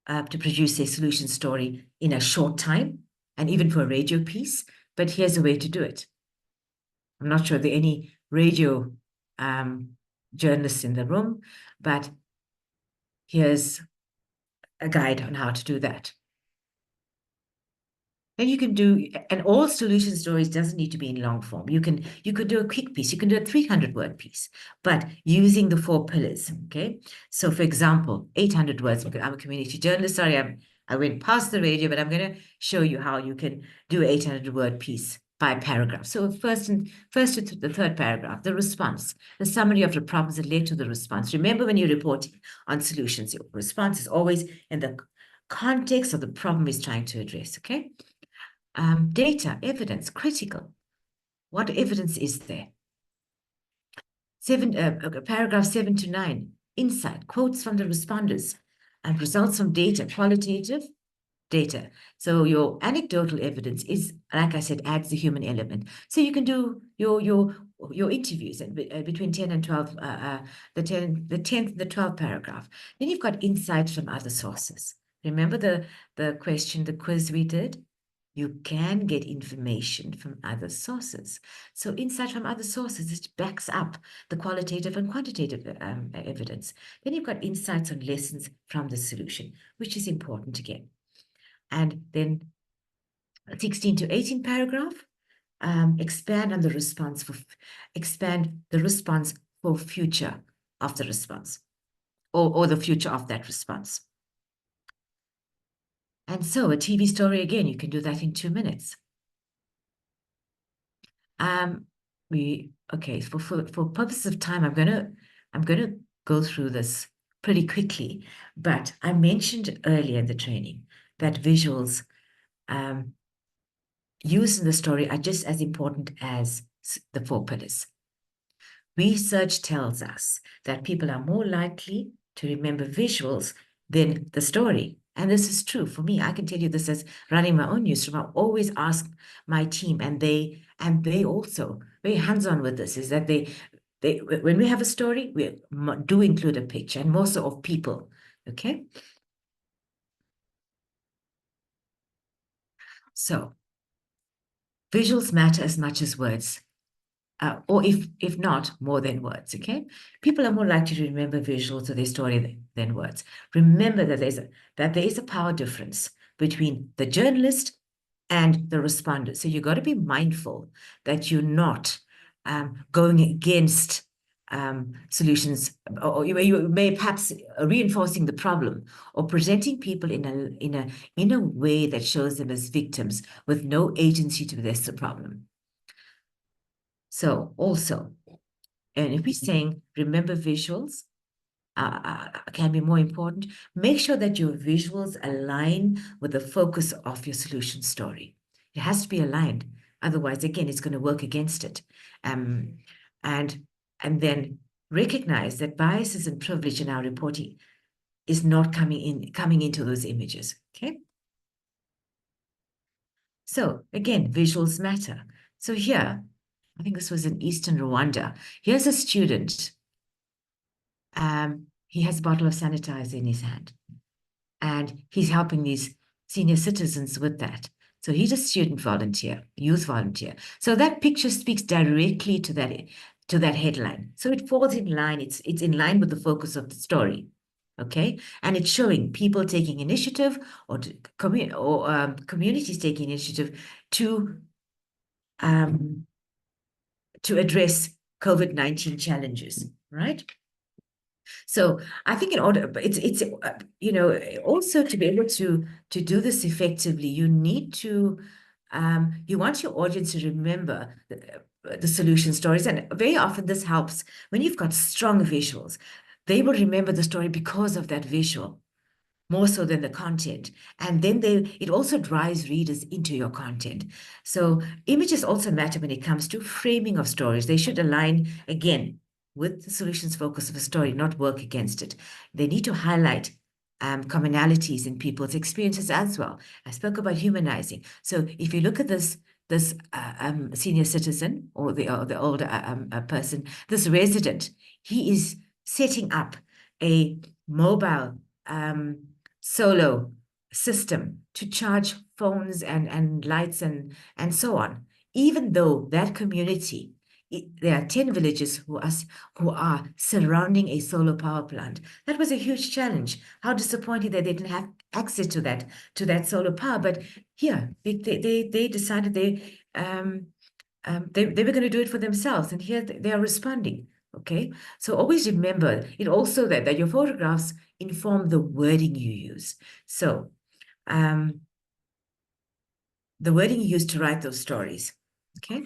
to produce a solution story in a short time, and even for a radio piece, but here's a way to do it. I'm not sure there are any radio journalists in the room, but here's a guide on how to do that. And you can do, and all solution stories doesn't need to be in long form. You could do a quick piece, you can do a 300-word piece, but using the 4 pillars, okay? So for example, 800 words, I'm a community journalist, sorry, I went past the radio, but I'm gonna show you how you can do an 800-word piece by paragraph. So first to the third paragraph, the response, the summary of the problems that led to the response. Remember when you're reporting on solutions, your response is always in the context of the problem is trying to address, okay? Data, evidence, critical. What evidence is there? Paragraph 7 to 9, insight, quotes from the responders, and results from data, qualitative data. So your anecdotal evidence is, like I said, adds the human element. So you can do your interviews between 10 and 12, the 10th and the 12th paragraph. Then you've got insights from other sources. Remember the question, the quiz we did? You can get information from other sources. So insight from other sources, it backs up the qualitative and quantitative evidence. Then you've got insights on lessons from the solution, which is important to get. And then 16 to 18 paragraph, expand the response for future of the response or the future of that response. And so a TV story, again, you can do that in 2 minutes. Okay, for purposes of time, I'm gonna go through this pretty quickly, but I mentioned earlier in the training that visuals used in the story are just as important as the 4 pillars. Research tells us that people are more likely to remember visuals than the story. And this is true for me. I can tell you this as running my own newsroom. I always ask my team, and they also very hands-on with this, is that they when we have a story, we do include a picture, and more so of people, okay? So visuals matter as much as words. Or if not, more than words, okay? People are more likely to remember visuals of their story than words. Remember that there is a power difference between the journalist and the responders. So you've got to be mindful that you're not going against solutions, or you may perhaps reinforcing the problem or presenting people in a way that shows them as victims with no agency to address the problem. So also, and if we're saying remember visuals can be more important, make sure that your visuals align with the focus of your solution story. It has to be aligned. Otherwise, again, it's going to work against it. And then recognize that biases and privilege in our reporting is not coming into those images. Okay. So again, visuals matter. So here, I think this was in Eastern Rwanda. Here's a student. He has a bottle of sanitizer in his hand, and he's helping these senior citizens with that. So he's a student volunteer, youth volunteer. So that picture speaks directly to that headline. So it falls in line. It's in line with the focus of the story. Okay, and it's showing people taking initiative or communities taking initiative to address COVID-19 challenges, right? So I think in order, it's you know, also to be able to do this effectively, you need to you want your audience to remember the solution stories, and very often this helps when you've got strong visuals. They will remember the story because of that visual, more so than the content. And then it also drives readers into your content. So images also matter when it comes to framing of stories. They should align, again, with the solutions focus of a story, not work against it. They need to highlight commonalities in people's experiences as well. I spoke about humanizing. So if you look at this senior citizen or the older person, this resident, he is setting up a mobile solar system to charge phones and lights and so on. Even though that community, there are 10 villages who are surrounding a solar power plant. That was a huge challenge. How disappointing that they didn't have access to that solar power. But here, they decided they were going to do it for themselves, and here they are responding. Okay, so always remember it also that your photographs inform the wording you use. So the wording you use to write those stories. Okay,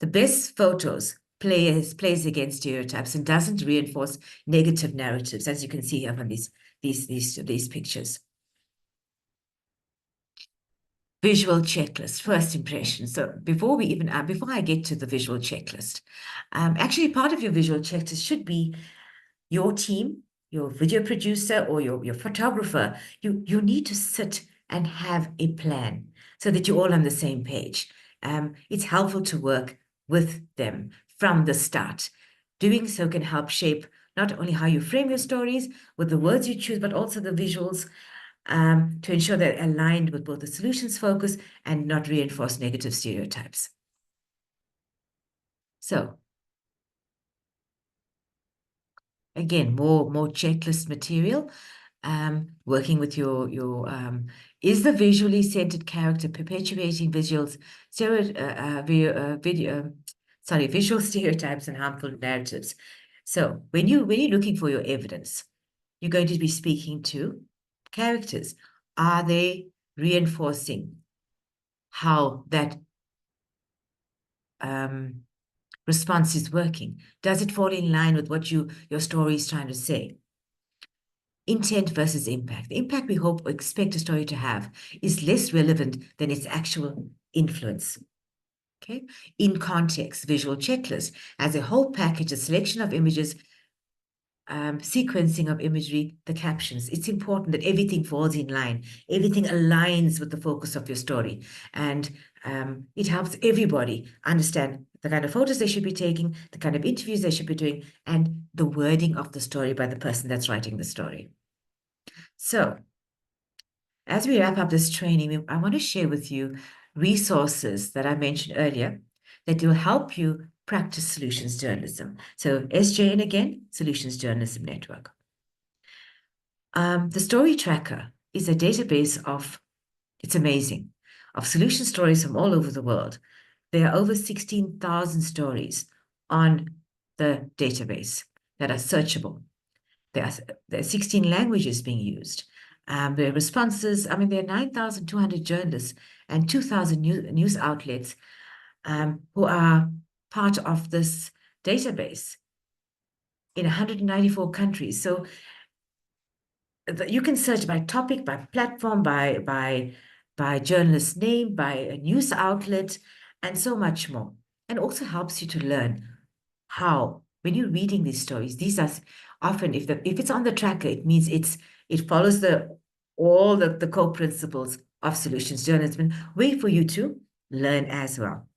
the best photos plays against stereotypes and doesn't reinforce negative narratives, as you can see here from these pictures. Visual checklist, first impression. So before I get to the visual checklist, actually part of your visual checklist should be your team, your video producer or your photographer. You need to sit and have a plan so that you're all on the same page. It's helpful to work with them from the start. Doing so can help shape not only how you frame your stories with the words you choose, but also the visuals, to ensure they're aligned with both the solutions focus and not reinforce negative stereotypes. So again, more checklist material. Working with your is the visually centered character perpetuating visual stereotypes and harmful narratives. So when you're looking for your evidence, you're going to be speaking to characters. Are they reinforcing how that response is working? Does it fall in line with what your story is trying to say? Intent versus impact. The impact we hope or expect a story to have is less relevant than its actual influence. Okay. In context, visual checklist as a whole package, a selection of images, sequencing of imagery, the captions. It's important that everything falls in line, everything aligns with the focus of your story. And it helps everybody understand the kind of photos they should be taking, the kind of interviews they should be doing, and the wording of the story by the person that's writing the story. So as we wrap up this training, I want to share with you resources that I mentioned earlier that will help you practice solutions journalism. So SJN again, Solutions Journalism Network. The Story Tracker is a database of, it's amazing, of solution stories from all over the world. There are over 16,000 stories on the database that are searchable. There are 16 languages being used. There are responses. I mean, there are 9,200 journalists and 2,000 news outlets who are part of this database in 194 countries. So you can search by topic, by platform, by journalist name, by a news outlet, and so much more. And also helps you to learn how, when you're reading these stories, these are often, if it's on the tracker, it means it follows all the core principles of solutions journalism, way for you to learn as well.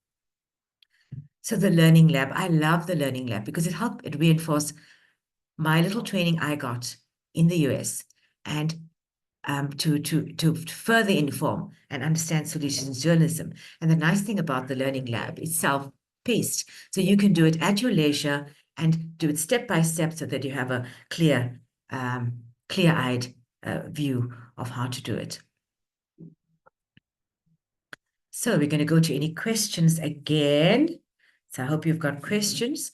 So the Learning Lab, I love the Learning Lab because it reinforce my little training I got in the US, and to further inform and understand solutions journalism. And the nice thing about the Learning Lab is self-paced, so you can do it at your leisure and do it step by step so that you have a clear-eyed view of how to do it. So we're going to go to any questions again. So I hope you've got questions.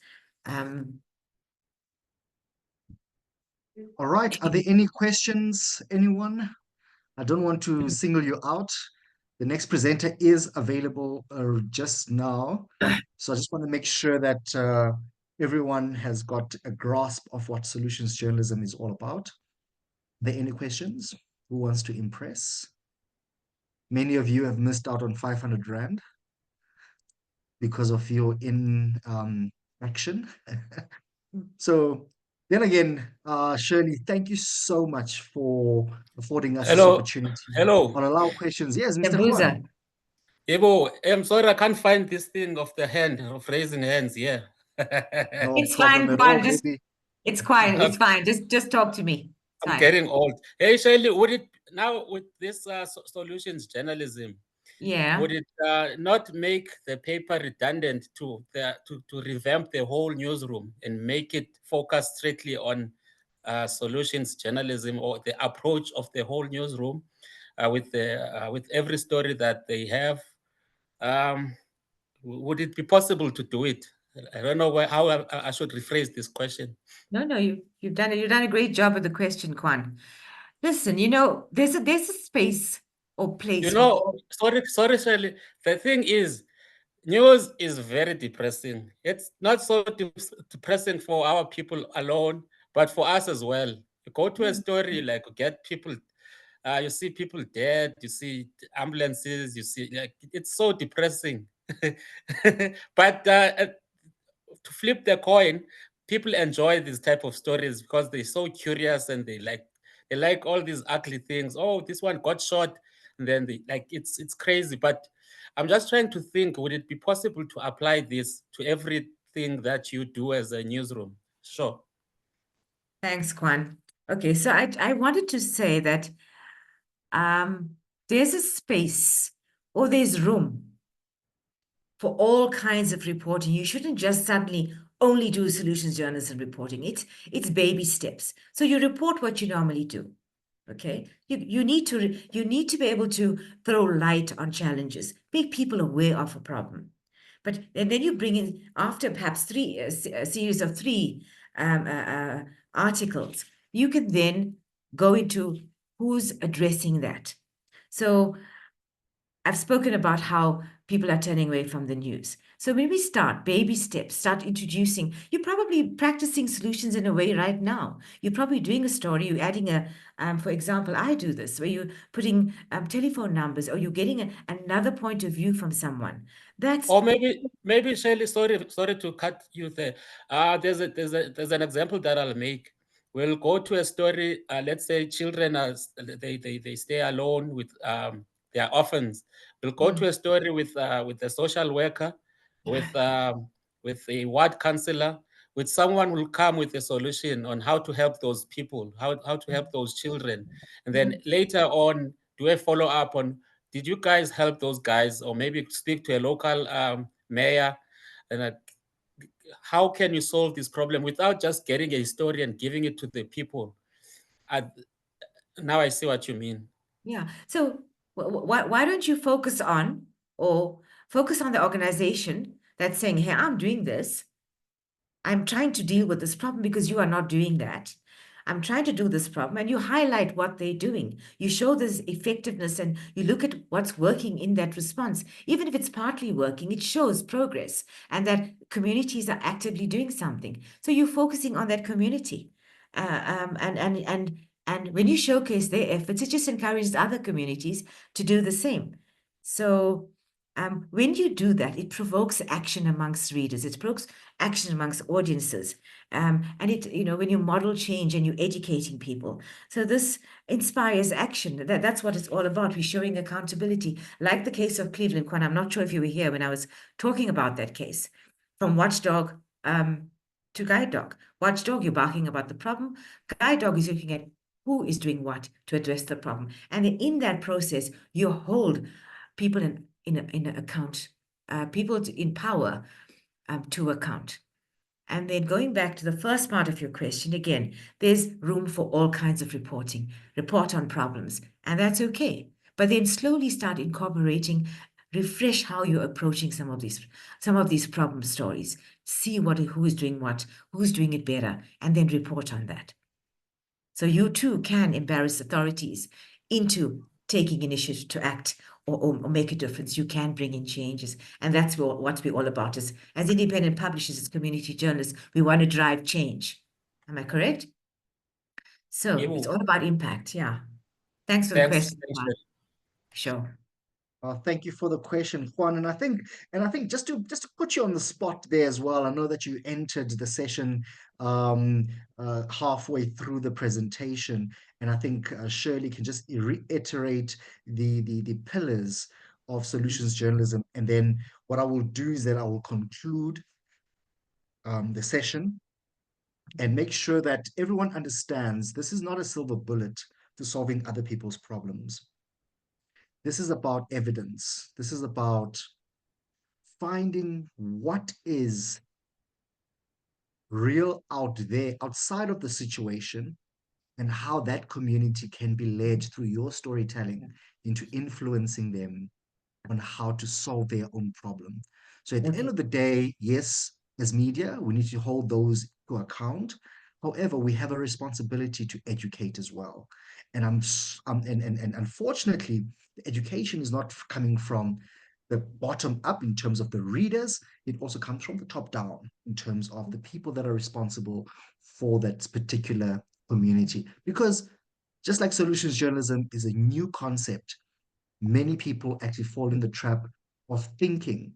All right. Are there any questions, anyone? I don't want to single you out. The next presenter is available just now. So I just want to make sure that everyone has got a grasp of what solutions journalism is all about. Are there any questions? Who wants to impress? Many of you have missed out on 500 Rand because of your action. So then again, Shirley, thank you so much for affording us this opportunity. Hello. I'll allow questions. Yes, Mr. Yabuza. Kwan. Yebo, I'm sorry I can't find this thing of the hand, of raising hands here. No It's problem fine, at all. Kwan. It's fine. It's fine. Just talk to me. It's I'm fine. getting old. Hey, Shirley, would it now with this solutions journalism, Yeah. would it not make the paper redundant to revamp the whole newsroom and make it focus strictly on solutions journalism, or the approach of the whole newsroom with every story that they have? Would it be possible to do it? I don't know how I should rephrase this question. No, you've done a great job with the question, Kwan. Listen, there's a space or place. Sorry, Shirley. The thing is, news is very depressing. It's not so depressing for our people alone, but for us as well. You go to a story, like get people, you see people dead, you see ambulances, you see, like, it's so depressing. But to flip the coin, people enjoy these type of stories because they're so curious and they like all these ugly things. Oh, this one got shot, and then it's crazy. But I'm just trying to think, would it be possible to apply this to everything that you do as a newsroom? Sure. Thanks, Kwan. Okay, so I wanted to say that there's a space or there's room for all kinds of reporting. You shouldn't just suddenly only do solutions journalism reporting. It's baby steps. So you report what you normally do. Okay, you need to be able to throw light on challenges, make people aware of a problem, and then you bring in, after perhaps a series of 3 articles, you can then go into who's addressing that. So I've spoken about how people are turning away from the news. So maybe start baby steps, start introducing. You're probably practicing solutions in a way right now. You're probably doing a story, you're adding for example, I do this, where you're putting telephone numbers, or you're getting another point of view from someone. Or maybe Shirley, sorry to cut you there. There's an example that I'll make. We'll go to a story. Let's say children they stay alone with their orphans. We'll go to a story with a social worker, with a ward counselor, with someone who will come with a solution on how to help those people, how to help those children, and then later on do a follow up on, did you guys help those guys, or maybe speak to a local mayor, and how can you solve this problem without just getting a story and giving it to the people? Now I see what you mean. Yeah. So Why don't you focus on the organization that's saying, hey, I'm doing this. I'm trying to deal with this problem because you are not doing that. I'm trying to do this problem, and you highlight what they're doing. You show this effectiveness and you look at what's working in that response. Even if it's partly working, it shows progress and that communities are actively doing something. So you're focusing on that community. And when you showcase their efforts, it just encourages other communities to do the same. So when you do that, it provokes action amongst readers. It provokes action amongst audiences. And when you model change and you're educating people. So this inspires action. That's what it's all about. We're showing accountability. Like the case of Cleveland, Kwan, I'm not sure if you were here when I was talking about that case. From watchdog to guide dog. Watchdog, you're barking about the problem. Guide dog is looking at who is doing what to address the problem. And then in that process, you hold people in account, people in power to account. And then going back to the first part of your question, again, there's room for all kinds of reporting, report on problems, and that's okay. But then slowly start incorporating, refresh how you're approaching some of these problem stories. See who is doing what, who's doing it better, and then report on that. So you too can embarrass authorities into taking initiative to act or make a difference. You can bring in changes. And that's what we're all about. As independent publishers, as community journalists, we want to drive change. Am I correct? So it's all about impact. Yeah. Thanks for the question. Sure. Thank you for the question, Juan. And I think just to put you on the spot there as well, I know that you entered the session halfway through the presentation, and I think Shirley can just reiterate the pillars of solutions journalism. And then what I will do is that I will conclude the session and make sure that everyone understands this is not a silver bullet to solving other people's problems. This is about evidence. This is about finding what is real out there, outside of the situation, and how that community can be led through your storytelling into influencing them on how to solve their own problem. So at the end of the day, yes, as media, we need to hold those to account. However, we have a responsibility to educate as well. And unfortunately, the education is not coming from the bottom up in terms of the readers. It also comes from the top down in terms of the people that are responsible for that particular community. Because just like solutions journalism is a new concept, many people actually fall in the trap of thinking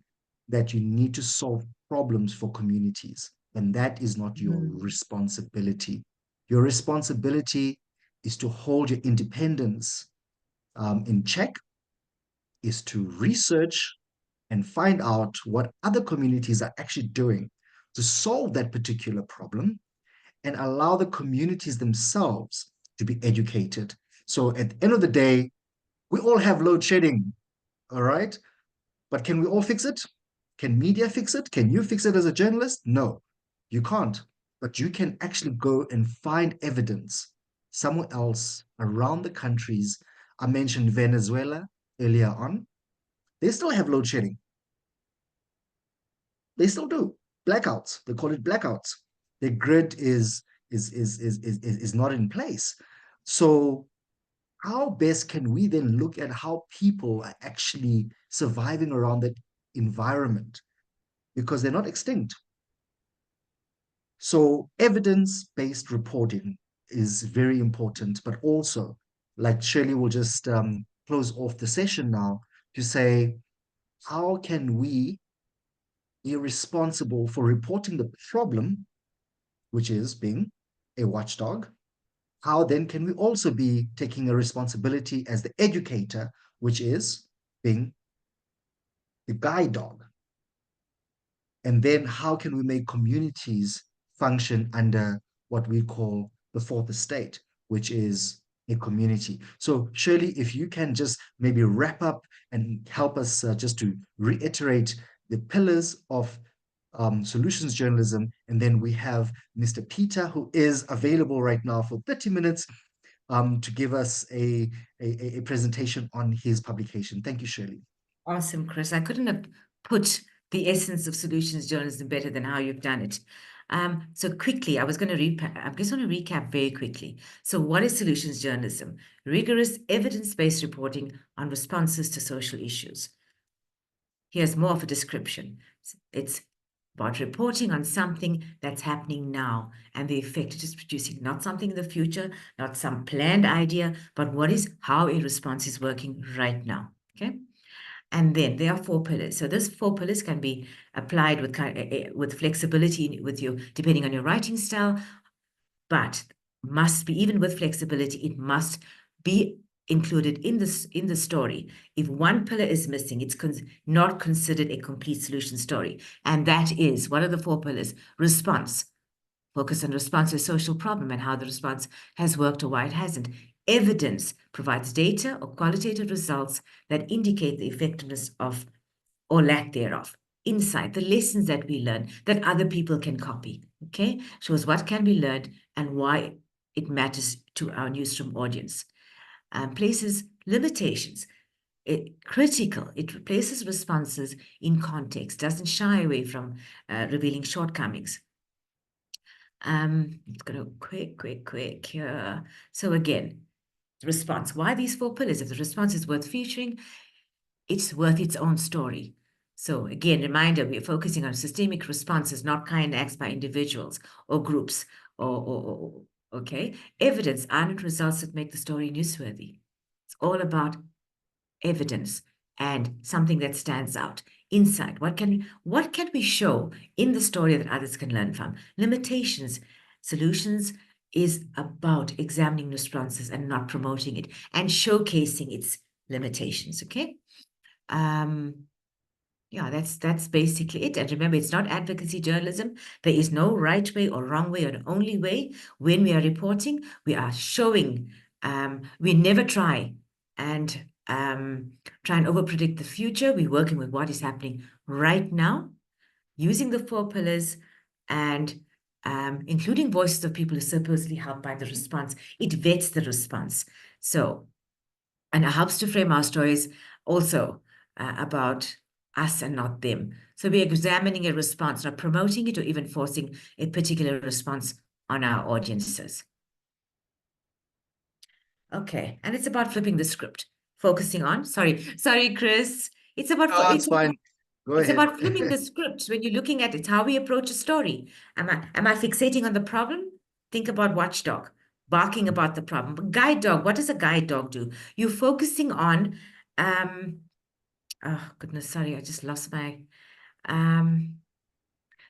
that you need to solve problems for communities, and that is not your responsibility. Your responsibility is to hold your independence in check, is to research and find out what other communities are actually doing to solve that particular problem, and allow the communities themselves to be educated. So at the end of the day, we all have load shedding, all right? But can we all fix it? Can media fix it? Can you fix it as a journalist? No, you can't. But you can actually go and find evidence somewhere else around the countries. I mentioned Venezuela earlier on. They still have load shedding. They still do. Blackouts. They call it blackouts. The grid is not in place. So how best can we then look at how people are actually surviving around that environment? Because they're not extinct. So evidence-based reporting is very important, but also, like Shirley will just close off the session now to say, how can we be responsible for reporting the problem, which is being a watchdog? How then can we also be taking a responsibility as the educator, which is being the guide dog? And then how can we make communities function under what we call the fourth estate, which is a community? So Shirley, if you can just maybe wrap up and help us just to reiterate the pillars of solutions journalism. And then we have Mr. Peter, who is available right now for 30 minutes to give us a presentation on his publication. Thank you, Shirley. Awesome, Chris. I couldn't have put the essence of solutions journalism better than how you've done it. So quickly, I just want to recap very quickly. So what is solutions journalism? Rigorous evidence-based reporting on responses to social issues. Here's more of a description. It's about reporting on something that's happening now and the effect it is producing, not something in the future, not some planned idea, but how a response is working right now, okay? And then there are 4 pillars. So those 4 pillars can be applied with flexibility depending on your writing style, but must be, even with flexibility, it must be included in the story. If one pillar is missing, it's not considered a complete solution story. And that is, what are the 4 pillars? Response. Focus on response to a social problem and how the response has worked or why it hasn't. Evidence provides data or qualitative results that indicate the effectiveness of or lack thereof. Insight, the lessons that we learn that other people can copy, okay? Shows what can be learned and why it matters to our newsroom audience. Places limitations. Critical, it places responses in context, doesn't shy away from revealing shortcomings. Let's go quick here. So again, response. Why these 4 pillars? If the response is worth featuring, it's worth its own story. So again, reminder, we're focusing on systemic responses, not kind acts by individuals or groups okay? Evidence aren't results that make the story newsworthy. It's all about evidence and something that stands out. Insight, what can we show in the story that others can learn from? Limitations, solutions is about examining responses and not promoting it and showcasing its limitations, okay? Yeah, that's basically it. And remember, it's not advocacy journalism. There is no right way or wrong way or the only way. When we are reporting, we are showing, we never try and overpredict the future. We're working with what is happening right now, using the 4 pillars and including voices of people who supposedly help by the response. It vets the response. So, and it helps to frame our stories also about us and not them. So we're examining a response, not promoting it or even forcing a particular response on our audiences. Okay, and it's about flipping the script, focusing on, sorry, Chris. It's about, It's fine. Go it's ahead. about flipping the script when you're looking at it, how we approach a story. Am I fixating on the problem? Think about watchdog, barking about the problem. Guide dog, what does a guide dog do? You're focusing on, oh goodness, sorry, I just lost my,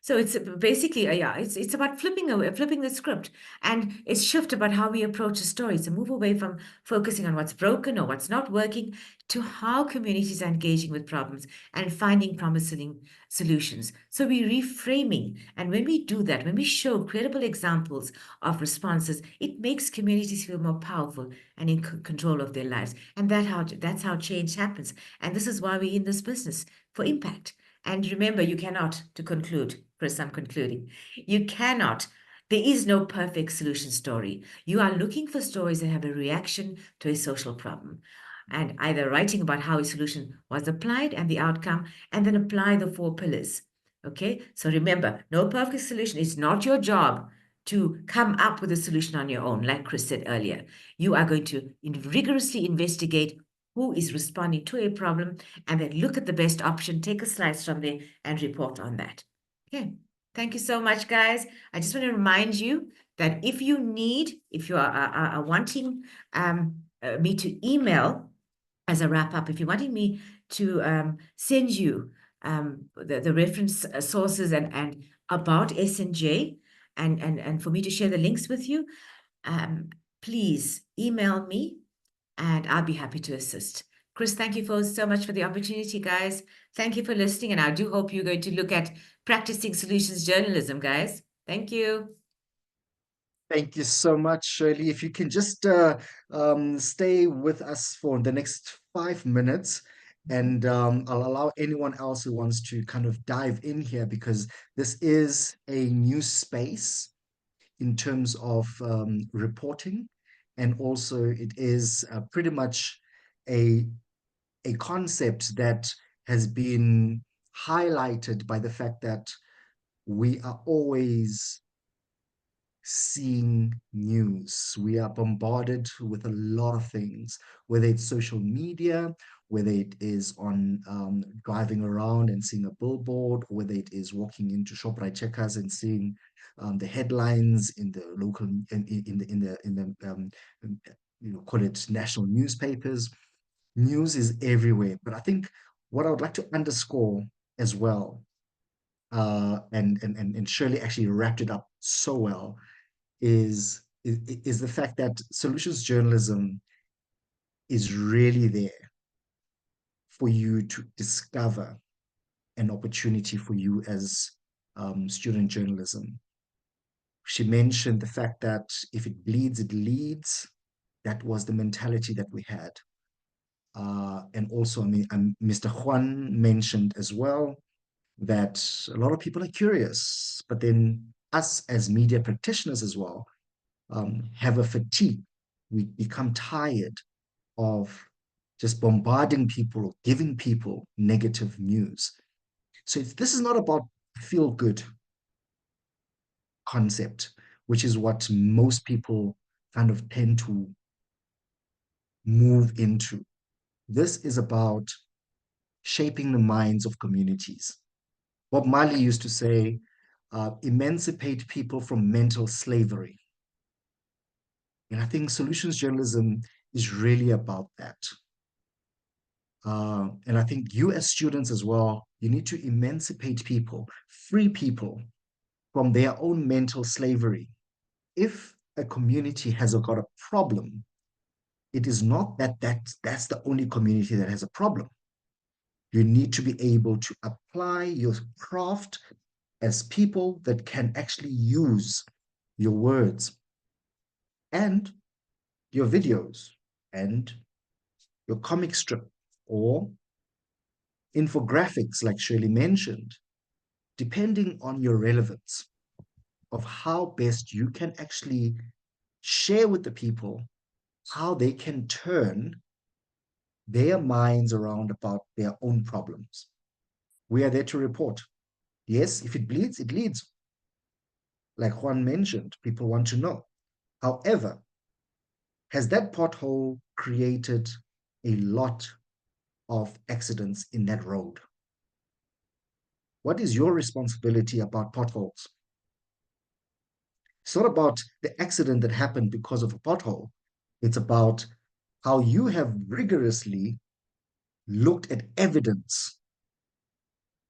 so it's basically, it's about flipping the script, and it's shift about how we approach a story. So move away from focusing on what's broken or what's not working to how communities are engaging with problems and finding promising solutions. So we're reframing, and when we do that, when we show credible examples of responses, it makes communities feel more powerful and in control of their lives. And that's how change happens. And this is why we're in this business, for impact. And remember, you cannot, to conclude, Chris, I'm concluding, you cannot, there is no perfect solution story. You are looking for stories that have a reaction to a social problem and either writing about how a solution was applied and the outcome, and then apply the 4 pillars. Okay, so remember, no perfect solution. It's not your job to come up with a solution on your own, like Chris said earlier. You are going to rigorously investigate who is responding to a problem, and then look at the best option, take a slice from there, and report on that. Okay, thank you so much, guys. I just want to remind you that if you are wanting me to email as a wrap up, if you're wanting me to send you the reference sources and about SNJ and for me to share the links with you, please email me and I'll be happy to assist. Chris, thank you so much for the opportunity, guys. Thank you for listening, and I do hope you're going to look at practicing solutions journalism, guys. Thank you. Thank you so much, Shirley. If you can just stay with us for the next 5 minutes, and I'll allow anyone else who wants to kind of dive in here, because this is a new space in terms of reporting And also it is pretty much a concept that has been highlighted by the fact that we are always seeing news. We are bombarded with a lot of things, whether it's social media, whether it is on driving around and seeing a billboard, or whether it is walking into ShopRite checkers and seeing the headlines in the local call it national newspapers. News is everywhere. But I think what I would like to underscore as well, and Shirley actually wrapped it up so well, is the fact that solutions journalism is really there for you to discover an opportunity for you as student journalism. She mentioned the fact that if it bleeds, it leads. That was the mentality that we had. And also, I mean, Mr. Juan mentioned as well that a lot of people are curious, but then us as media practitioners as well have a fatigue. We become tired of just bombarding people or giving people negative news. So this is not about feel good concept, which is what most people kind of tend to move into. This is about shaping the minds of communities. Bob Marley used to say, emancipate people from mental slavery. And I think solutions journalism is really about that. And I think you as students as well, you need to emancipate people, free people from their own mental slavery. If a community has got a problem, it is not that's the only community that has a problem. You need to be able to apply your craft as people that can actually use your words and your videos and your comic strip or infographics, like Shirley mentioned, depending on your relevance of how best you can actually share with the people how they can turn their minds around about their own problems. We are there to report. Yes, if it bleeds, it leads. Like Juan mentioned, people want to know. However, has that pothole created a lot of accidents in that road? What is your responsibility about potholes? It's not about the accident that happened because of a pothole. It's about how you have rigorously looked at evidence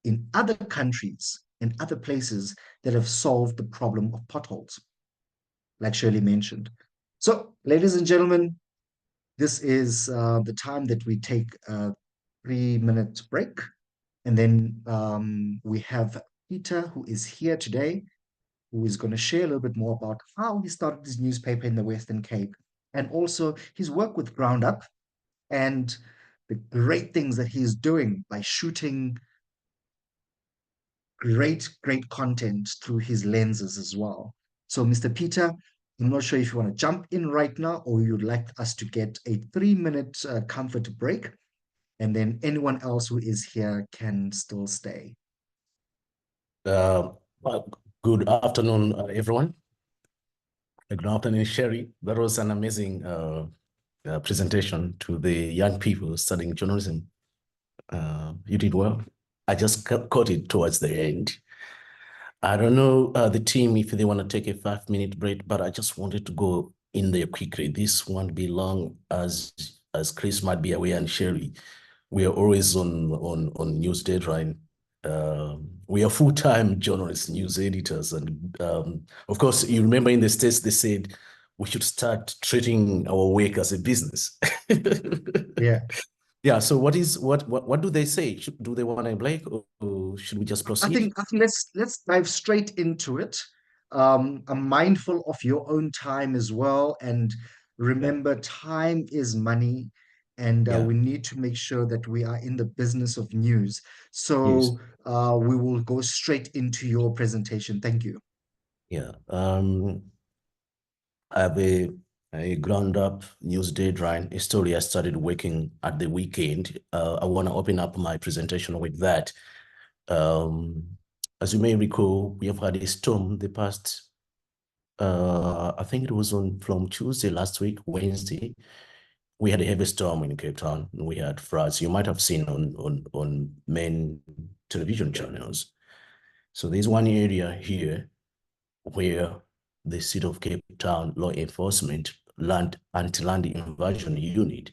in other countries and other places that have solved the problem of potholes, like Shirley mentioned. So, ladies and gentlemen, this is the time that we take a 3-minute break. And then we have Peter, who is here today, who is going to share a little bit more about how he started his newspaper in the Western Cape and also his work with Ground Up and the great things that he's doing by shooting great content through his lenses as well. So, Mr. Peter, I'm not sure if you want to jump in right now or you'd like us to get a 3-minute comfort break, and then anyone else who is here can still stay. Well, good afternoon, everyone. Good afternoon, Sherry. That was an amazing presentation to the young people studying journalism. You did well. I just caught it towards the end. I don't know the team if they want to take a 5-minute break, but I just wanted to go in there quickly. This won't be long, as Chris might be aware, and Sherry. We are always on news deadline. We are full-time journalists, news editors, and of course, you remember in the States they said we should start treating our work as a business. Yeah. Yeah. So what do they say? Do they want a break, or should we just proceed? I think let's dive straight into it. I'm mindful of your own time as well, and remember, time is money, and we need to make sure that we are in the business of news. So we will go straight into your presentation. Thank you. Yeah. I have a ground up news deadline, a story I started working at the weekend. I want to open up my presentation with that. As you may recall, we have had a storm the past, I think it was from Tuesday last week, Wednesday. We had a heavy storm in Cape Town. We had floods. You might have seen on main television channels. So there's one area here where the City of Cape Town Law Enforcement Anti-Land Invasion Unit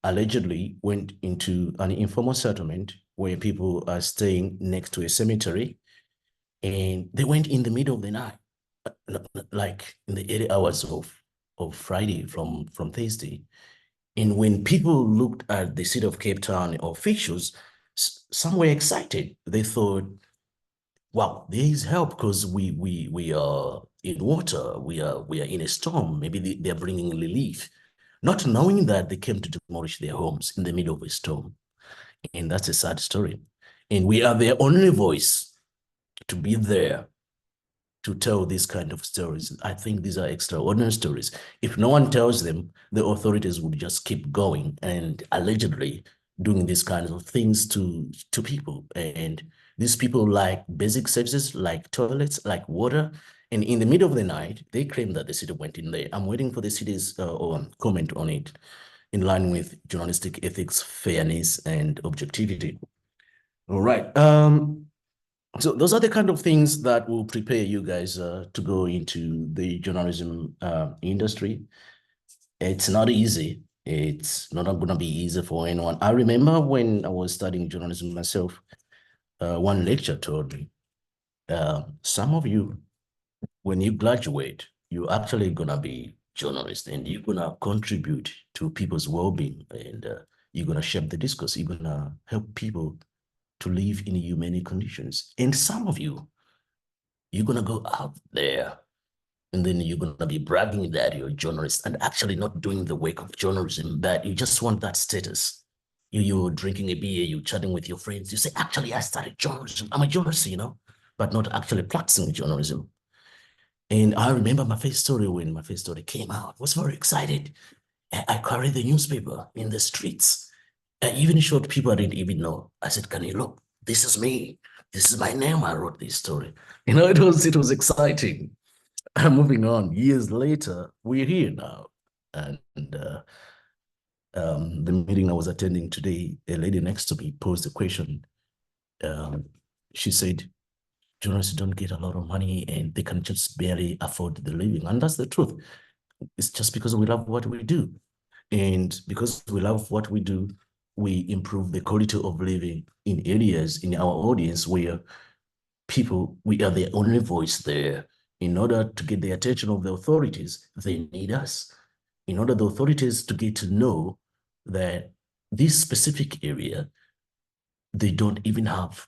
allegedly went into an informal settlement where people are staying next to a cemetery, and they went in the middle of the night, like in the early hours of Friday from Thursday. And when people looked at the City of Cape Town officials, some were excited. They thought, wow, there is help because we are in water, we are in a storm. Maybe they're bringing relief, not knowing that they came to demolish their homes in the middle of a storm. And that's a sad story. And we are their only voice to be there to tell these kind of stories. I think these are extraordinary stories. If no one tells them, the authorities would just keep going and allegedly doing these kinds of things to people. And these people like basic services, like toilets, like water. And in the middle of the night, they claim that the city went in there. I'm waiting for the city's comment on it, in line with journalistic ethics, fairness, and objectivity. All right. So those are the kind of things that will prepare you guys to go into the journalism industry. It's not easy. It's not going to be easy for anyone. I remember when I was studying journalism myself, one lecturer told me, some of you, when you graduate, you're actually going to be journalists and you're going to contribute to people's well-being, and you're going to shape the discourse. You're going to help people to live in humane conditions. And some of you, you're going to go out there and then you're going to be bragging that you're a journalist and actually not doing the work of journalism, but you just want that status. You're drinking a beer, you're chatting with your friends. You say, actually, I studied journalism. I'm a journalist, but not actually practicing journalism. And I remember my first story when my first story came out. I was very excited. I carried the newspaper in the streets. I even showed people I didn't even know. I said, can you look? This is me. This is my name. I wrote this story. It was exciting. Moving on, years later, we're here now. And the meeting I was attending today, a lady next to me posed a question. She said, journalists don't get a lot of money and they can just barely afford the living. And that's the truth. It's just because we love what we do. And because we love what we do, we improve the quality of living in areas in our audience where we are the only voice there. In order to get the attention of the authorities, they need us. In order the authorities to get to know that this specific area, they don't even have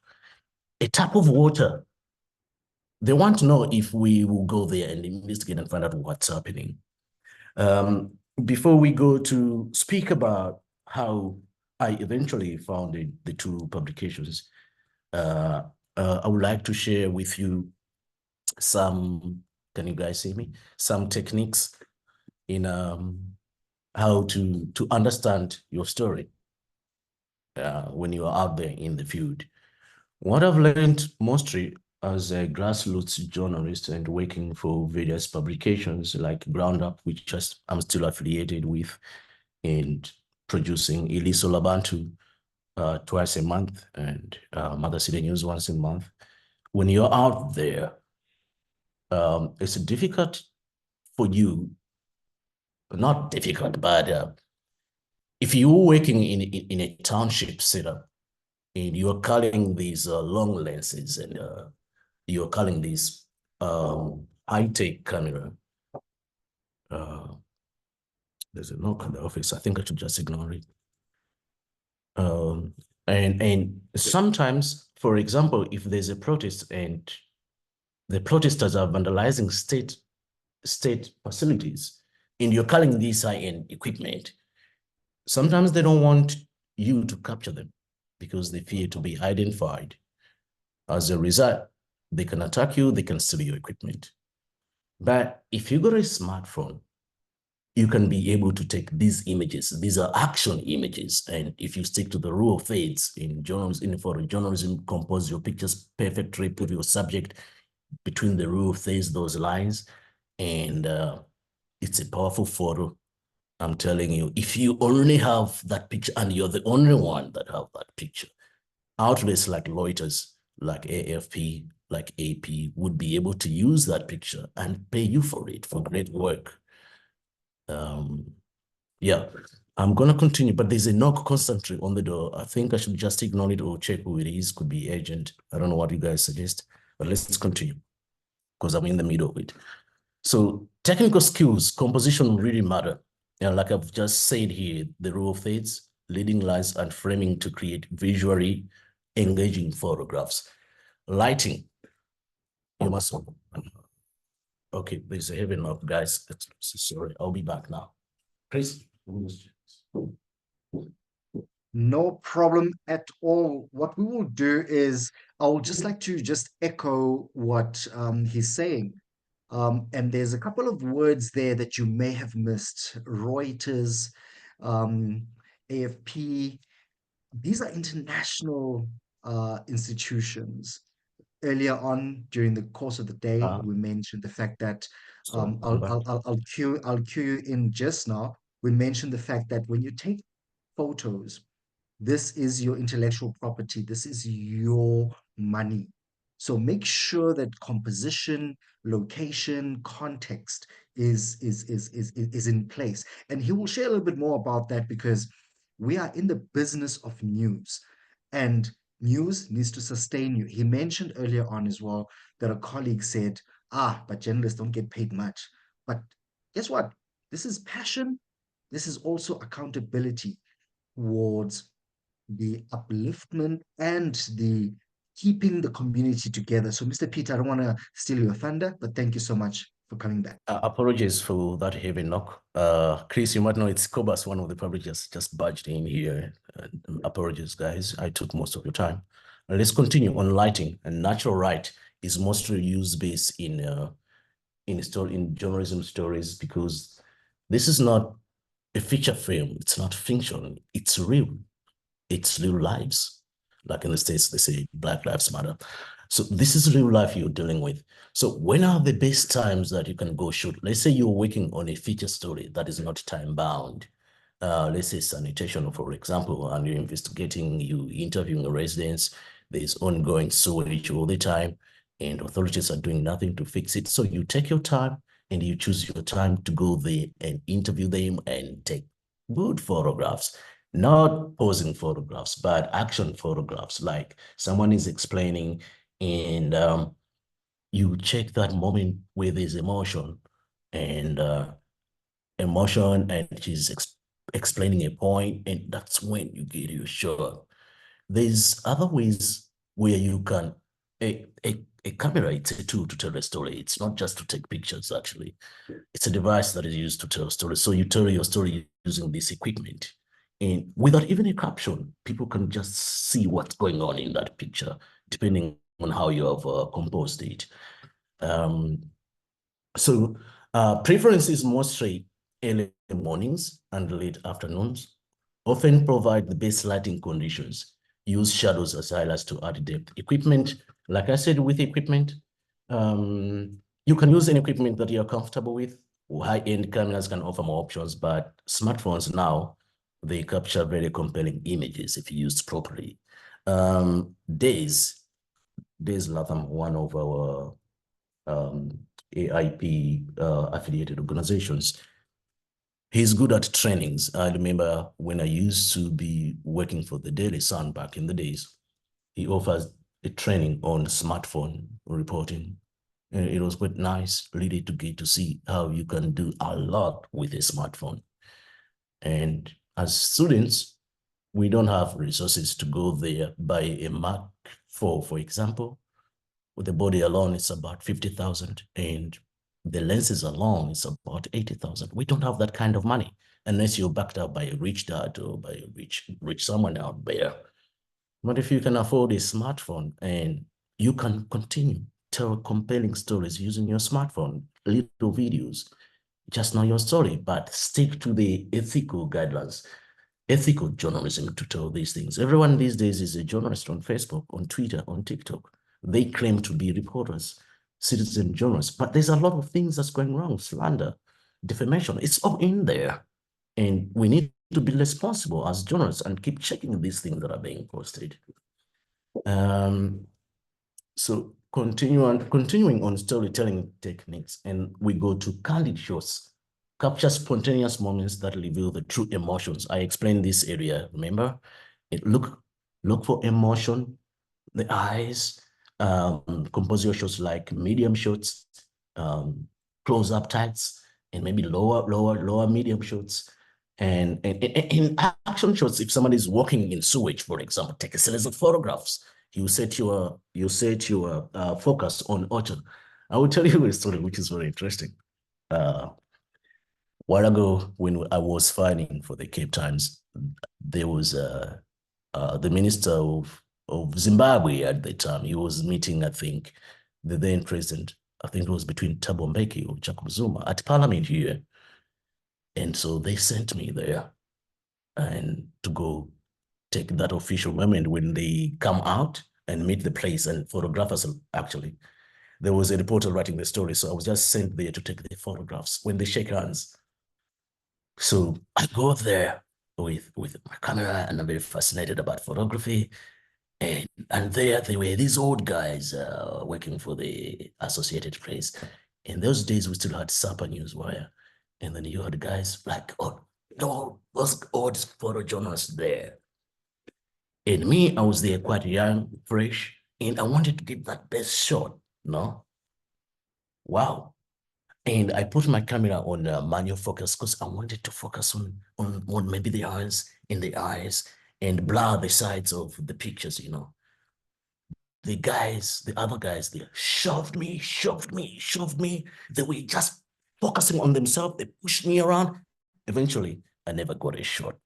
a tap of water. They want to know if we will go there and investigate and find out what's happening. Before we go to speak about how I eventually founded the two publications, I would like to share with you some, can you guys see me? Some techniques in how to understand your story when you are out there in the field. What I've learned mostly as a grassroots journalist and working for various publications like Ground Up, which I'm still affiliated with, and producing Iliso Labantu twice a month and Mother City News once a month. When you're out there, it's difficult for you, not difficult, but if you're working in a township setup and you're calling these long lenses and you're calling these high-tech camera, there's a knock on the office. I think I should just ignore it. And sometimes, for example, if there's a protest and the protesters are vandalizing state facilities, and you're calling these high-end equipment, sometimes they don't want you to capture them because they fear to be identified. As a result, they can attack you, they can steal your equipment. But if you got a smartphone you can be able to take these images. These are action images. And if you stick to the rule of thirds in journalism, in photojournalism, compose your pictures perfectly, put your subject between the rule of thirds, those lines. And it's a powerful photo. I'm telling you, if you only have that picture and you're the only one that have that picture, outlets like Reuters, like AFP, like AP would be able to use that picture and pay you for it, for great work. Yeah, I'm gonna continue, but there's a knock constantly on the door. I think I should just ignore it or check who it is. Could be agent. I don't know what you guys suggest, but let's continue because I'm in the middle of it. So technical skills, composition really matter. And like I've just said here, the rule of thirds, leading lines and framing to create visually engaging photographs. Lighting, you must, okay, there's a heaven up, guys. Sorry, I'll be back now. Chris? No problem at all. What we will do is I would just like to just echo what he's saying. And there's a couple of words there that you may have missed. Reuters, AFP. These are international institutions. Earlier on during the course of the day, we mentioned the fact that I'll cue you in just now. We mentioned the fact that when you take photos, this is your intellectual property. This is your money. So make sure that composition, location, context is in place. And he will share a little bit more about that because we are in the business of news, and news needs to sustain you. He mentioned earlier on as well that a colleague said, but journalists don't get paid much. But guess what? This is passion. This is also accountability towards the upliftment and the keeping the community together. So, Mr. Peter, I don't want to steal your thunder, but thank you so much for coming back. Apologies for that heavy knock. Chris, you might know it's Cobus, one of the publishers, just barged in here. Apologies, guys. I took most of your time. Let's continue on lighting. And natural light is mostly used based in journalism stories because this is not a feature film. It's not fiction. It's real. It's real lives. Like in the States, they say Black Lives Matter. So this is real life you're dealing with. So when are the best times that you can go shoot? Let's say you're working on a feature story that is not time bound. Let's say sanitation, for example, and you're investigating, you interviewing residents, there's ongoing sewage all the time, and authorities are doing nothing to fix it. So you take your time and you choose your time to go there and interview them and take good photographs. Not posing photographs, but action photographs, like someone is explaining and you check that moment where there's emotion and she's explaining a point, and that's when you get your shot. There's other ways where you can, a camera, it's a tool to tell a story. It's not just to take pictures, actually. It's a device that is used to tell a story. So you tell your story using this equipment. And without even a caption, people can just see what's going on in that picture, depending on how you have composed it. Preference is mostly early mornings and late afternoons. Often provide the best lighting conditions. Use shadows as highlights to add depth. Equipment, like I said, with equipment, you can use any equipment that you're comfortable with. High-end cameras can offer more options, but smartphones now, they capture very compelling images if used properly. Days Latham, one of our AIP affiliated organizations, he's good at trainings. I remember when I used to be working for the Daily Sun back in the days, he offers a training on smartphone reporting. And it was quite nice really to get to see how you can do a lot with a smartphone. And as students, we don't have resources to go there, buy a Mac 4, for example. With the body alone, it's about 50,000, and the lenses alone is about 80,000. We don't have that kind of money unless you're backed up by a rich dad or by a rich someone out there. But if you can afford a smartphone and you can continue tell compelling stories using your smartphone, little videos, just know your story, but stick to the ethical guidelines, ethical journalism to tell these things. Everyone these days is a journalist on Facebook, on Twitter, on TikTok. They claim to be reporters, citizen journalists, but there's a lot of things that's going wrong, slander, defamation, it's all in there. And we need to be responsible as journalists and keep checking these things that are being posted. So continuing on storytelling techniques, and we go to candid shots, capture spontaneous moments that reveal the true emotions. I explained this area, remember? Look for emotion, the eyes, composite shots like medium shots, close-up tights, and maybe lower medium shots. And in action shots, if somebody is walking in sewage, for example, take a series of photographs. You set your focus on orchard. I will tell you a story which is very interesting. While ago, when I was fighting for the Cape Times, there was the minister of Zimbabwe at the time. He was meeting, I think, the then president. I think it was between Thabo Mbeki or Jacob Zuma at Parliament here. And so they sent me there and to go take that official moment when they come out and meet the place and photographers. Actually, there was a reporter writing the story, so I was just sent there to take the photographs when they shake hands. So I go there with my camera, and I'm very fascinated about photography. And there were these old guys working for the Associated Press. In those days, we still had Sapa Newswire. And then you had guys like, oh, no, those old photojournalists there. And me, I was there quite young, fresh, and I wanted to get that best shot, no? Wow. And I put my camera on manual focus because I wanted to focus on maybe the hands and the eyes and blur the sides of the pictures, you know. The other guys, they shoved me. They were just focusing on themselves. They pushed me around. Eventually, I never got a shot.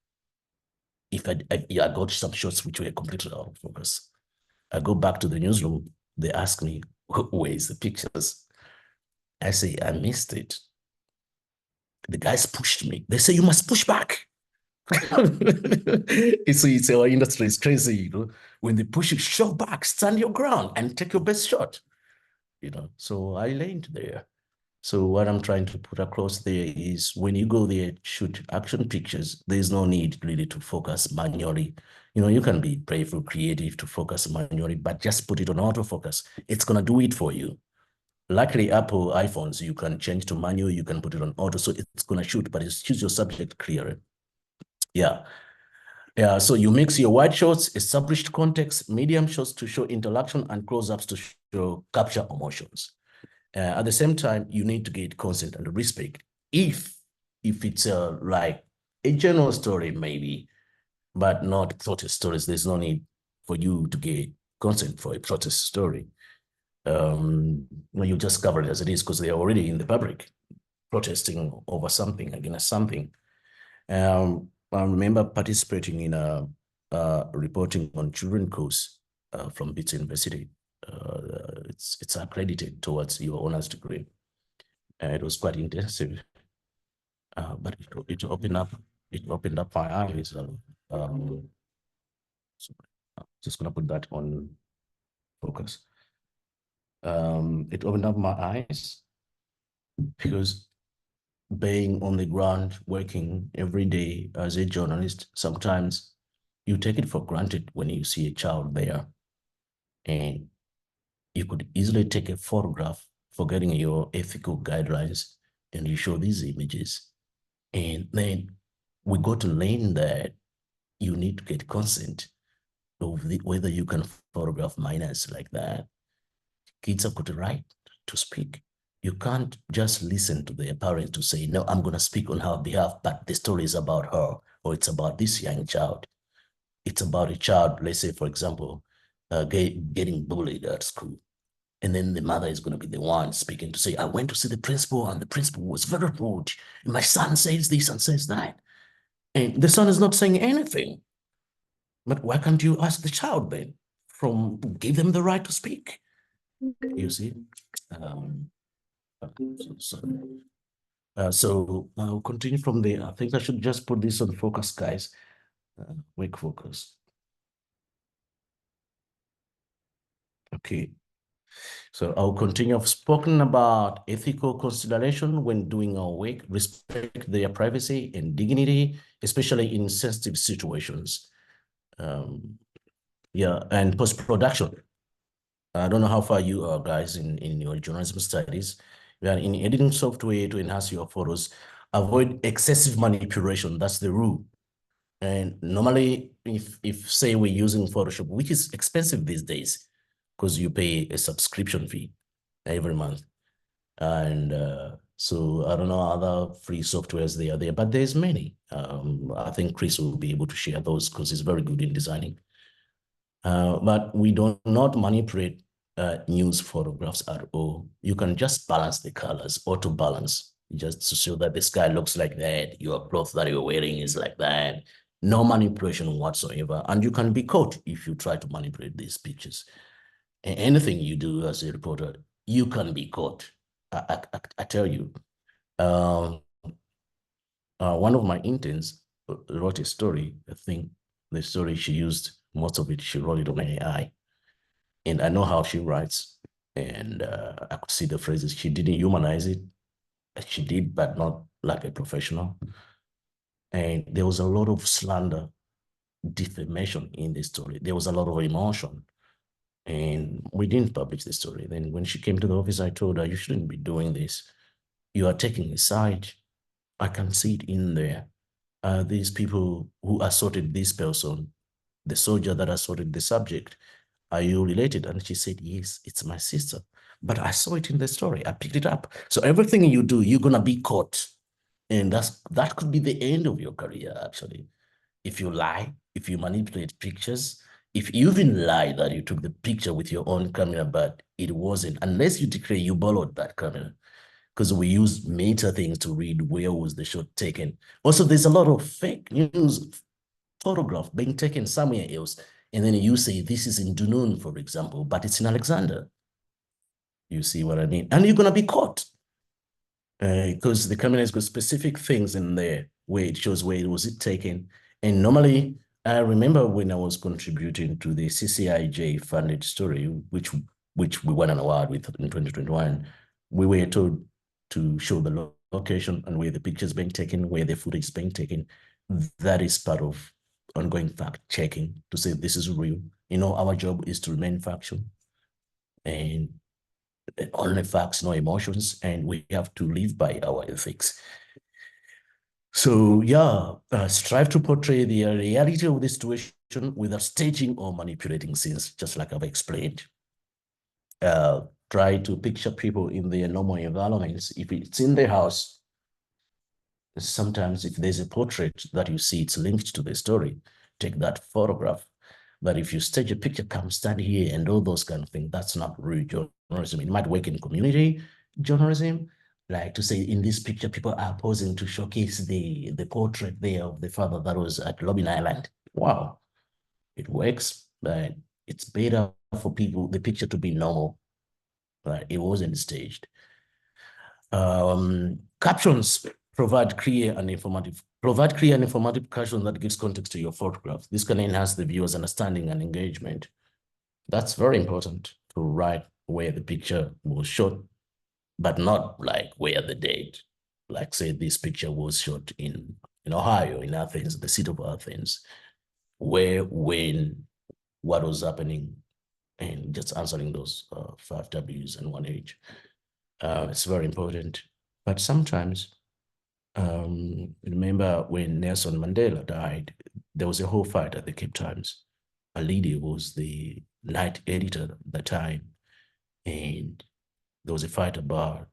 If I got some shots which were completely out of focus. I go back to the newsroom. They ask me, where's the pictures? I say, I missed it. The guys pushed me. They say, you must push back. It's our industry is crazy, you know. When they push you, shove back, stand your ground and take your best shot, you know. So I learned there. So what I'm trying to put across there is when you go there, shoot action pictures, there's no need really to focus manually. You know, you can be playful, creative to focus manually, but just put it on autofocus. It's gonna do it for you. Luckily, Apple iPhones, you can change to manual, you can put it on auto, so it's gonna shoot, but it's choose your subject clearly. Yeah. Yeah, so you mix your wide shots, established context, medium shots to show interaction, and close-ups to show capture emotions. At the same time, you need to get consent and respect. If it's like a general story, maybe, but not protest stories, there's no need for you to get consent for a protest story. You just cover it as it is because they're already in the public protesting over something, against something. I remember participating in a reporting on children course from Wits University. It's accredited towards your honors degree. It was quite intensive, but it opened up my eyes. So I'm just gonna put that on focus. It opened up my eyes because being on the ground, working every day as a journalist, sometimes you take it for granted when you see a child there. And you could easily take a photograph, forgetting your ethical guidelines, and you show these images. And then we got to learn that you need to get consent of whether you can photograph minors like that. Kids have got the right to speak. You can't just listen to their parents to say, no, I'm going to speak on her behalf, but the story is about her, or it's about this young child. It's about a child, let's say, for example, getting bullied at school. And then the mother is going to be the one speaking to say, I went to see the principal and the principal was very rude. My son says this and says that. And the son is not saying anything. But why can't you ask the child then? Give them the right to speak. You see? So I'll continue from there. I think I should just put this on focus, guys. Wake focus. Okay. So I'll continue. I've spoken about ethical consideration when doing our work, respect their privacy and dignity, especially in sensitive situations. Yeah, and post-production. I don't know how far you are, guys, in your journalism studies. Yeah, in editing software to enhance your photos, avoid excessive manipulation. That's the rule. And normally, if say we're using Photoshop, which is expensive these days, because you pay a subscription fee every month. And so I don't know other free softwares they are there, but there's many. I think Chris will be able to share those because he's very good in designing. But we do not manipulate news photographs at all. You can just balance the colors, auto balance, just to show that the sky looks like that, your clothes that you're wearing is like that. No manipulation whatsoever. And you can be caught if you try to manipulate these pictures. Anything you do as a reporter, you can be caught. I tell you. One of my interns wrote a story. I think the story she used, most of it, she wrote it on AI. And I know how she writes. And I could see the phrases. She didn't humanize it. She did, but not like a professional. And there was a lot of slander, defamation in the story. There was a lot of emotion. And we didn't publish the story. Then when she came to the office, I told her, you shouldn't be doing this. You are taking a side. I can see it in there. These people who assaulted this person, the soldier that assaulted the subject, are you related? And she said, yes, it's my sister. But I saw it in the story. I picked it up. So everything you do, you're going to be caught. And that could be the end of your career, actually. If you lie, if you manipulate pictures, if you even lie that you took the picture with your own camera, but it wasn't, unless you declare you borrowed that camera, because we use meta things to read where was the shot taken. Also, there's a lot of fake news photograph being taken somewhere else. And then you say, this is in Dunoon, for example, but it's in Alexander. You see what I mean? And you're going to be caught because the camera has got specific things in there where it shows where it was taken. And normally, I remember when I was contributing to the CCIJ funded story, which we won an award with in 2021, we were told to show the location and where the picture is being taken, where the footage is being taken. That is part of ongoing fact checking to say this is real. You know, our job is to remain factual and only facts, no emotions, and we have to live by our ethics. So yeah, strive to portray the reality of the situation without staging or manipulating scenes, just like I've explained. Try to picture people in their normal environments. If it's in the house, sometimes if there's a portrait that you see, it's linked to the story, take that photograph. But if you stage a picture, come stand here and all those kind of things, that's not real journalism. It might work in community journalism, like to say in this picture, people are posing to showcase the portrait there of the father that was at Robben Island. Wow, it works, but it's better for people, the picture to be normal, but it wasn't staged. Captions provide clear and informative caption that gives context to your photograph. This can enhance the viewer's understanding and engagement. That's very important to write where the picture was shot, but not like where the date. Like say this picture was shot in Ohio, in Athens, the city of Athens, where, when, what was happening, and just answering those 5 W's and 1 H. It's very important. But sometimes, remember when Nelson Mandela died, there was a whole fight at the Cape Times. A lady was the night editor at the time, and there was a fight about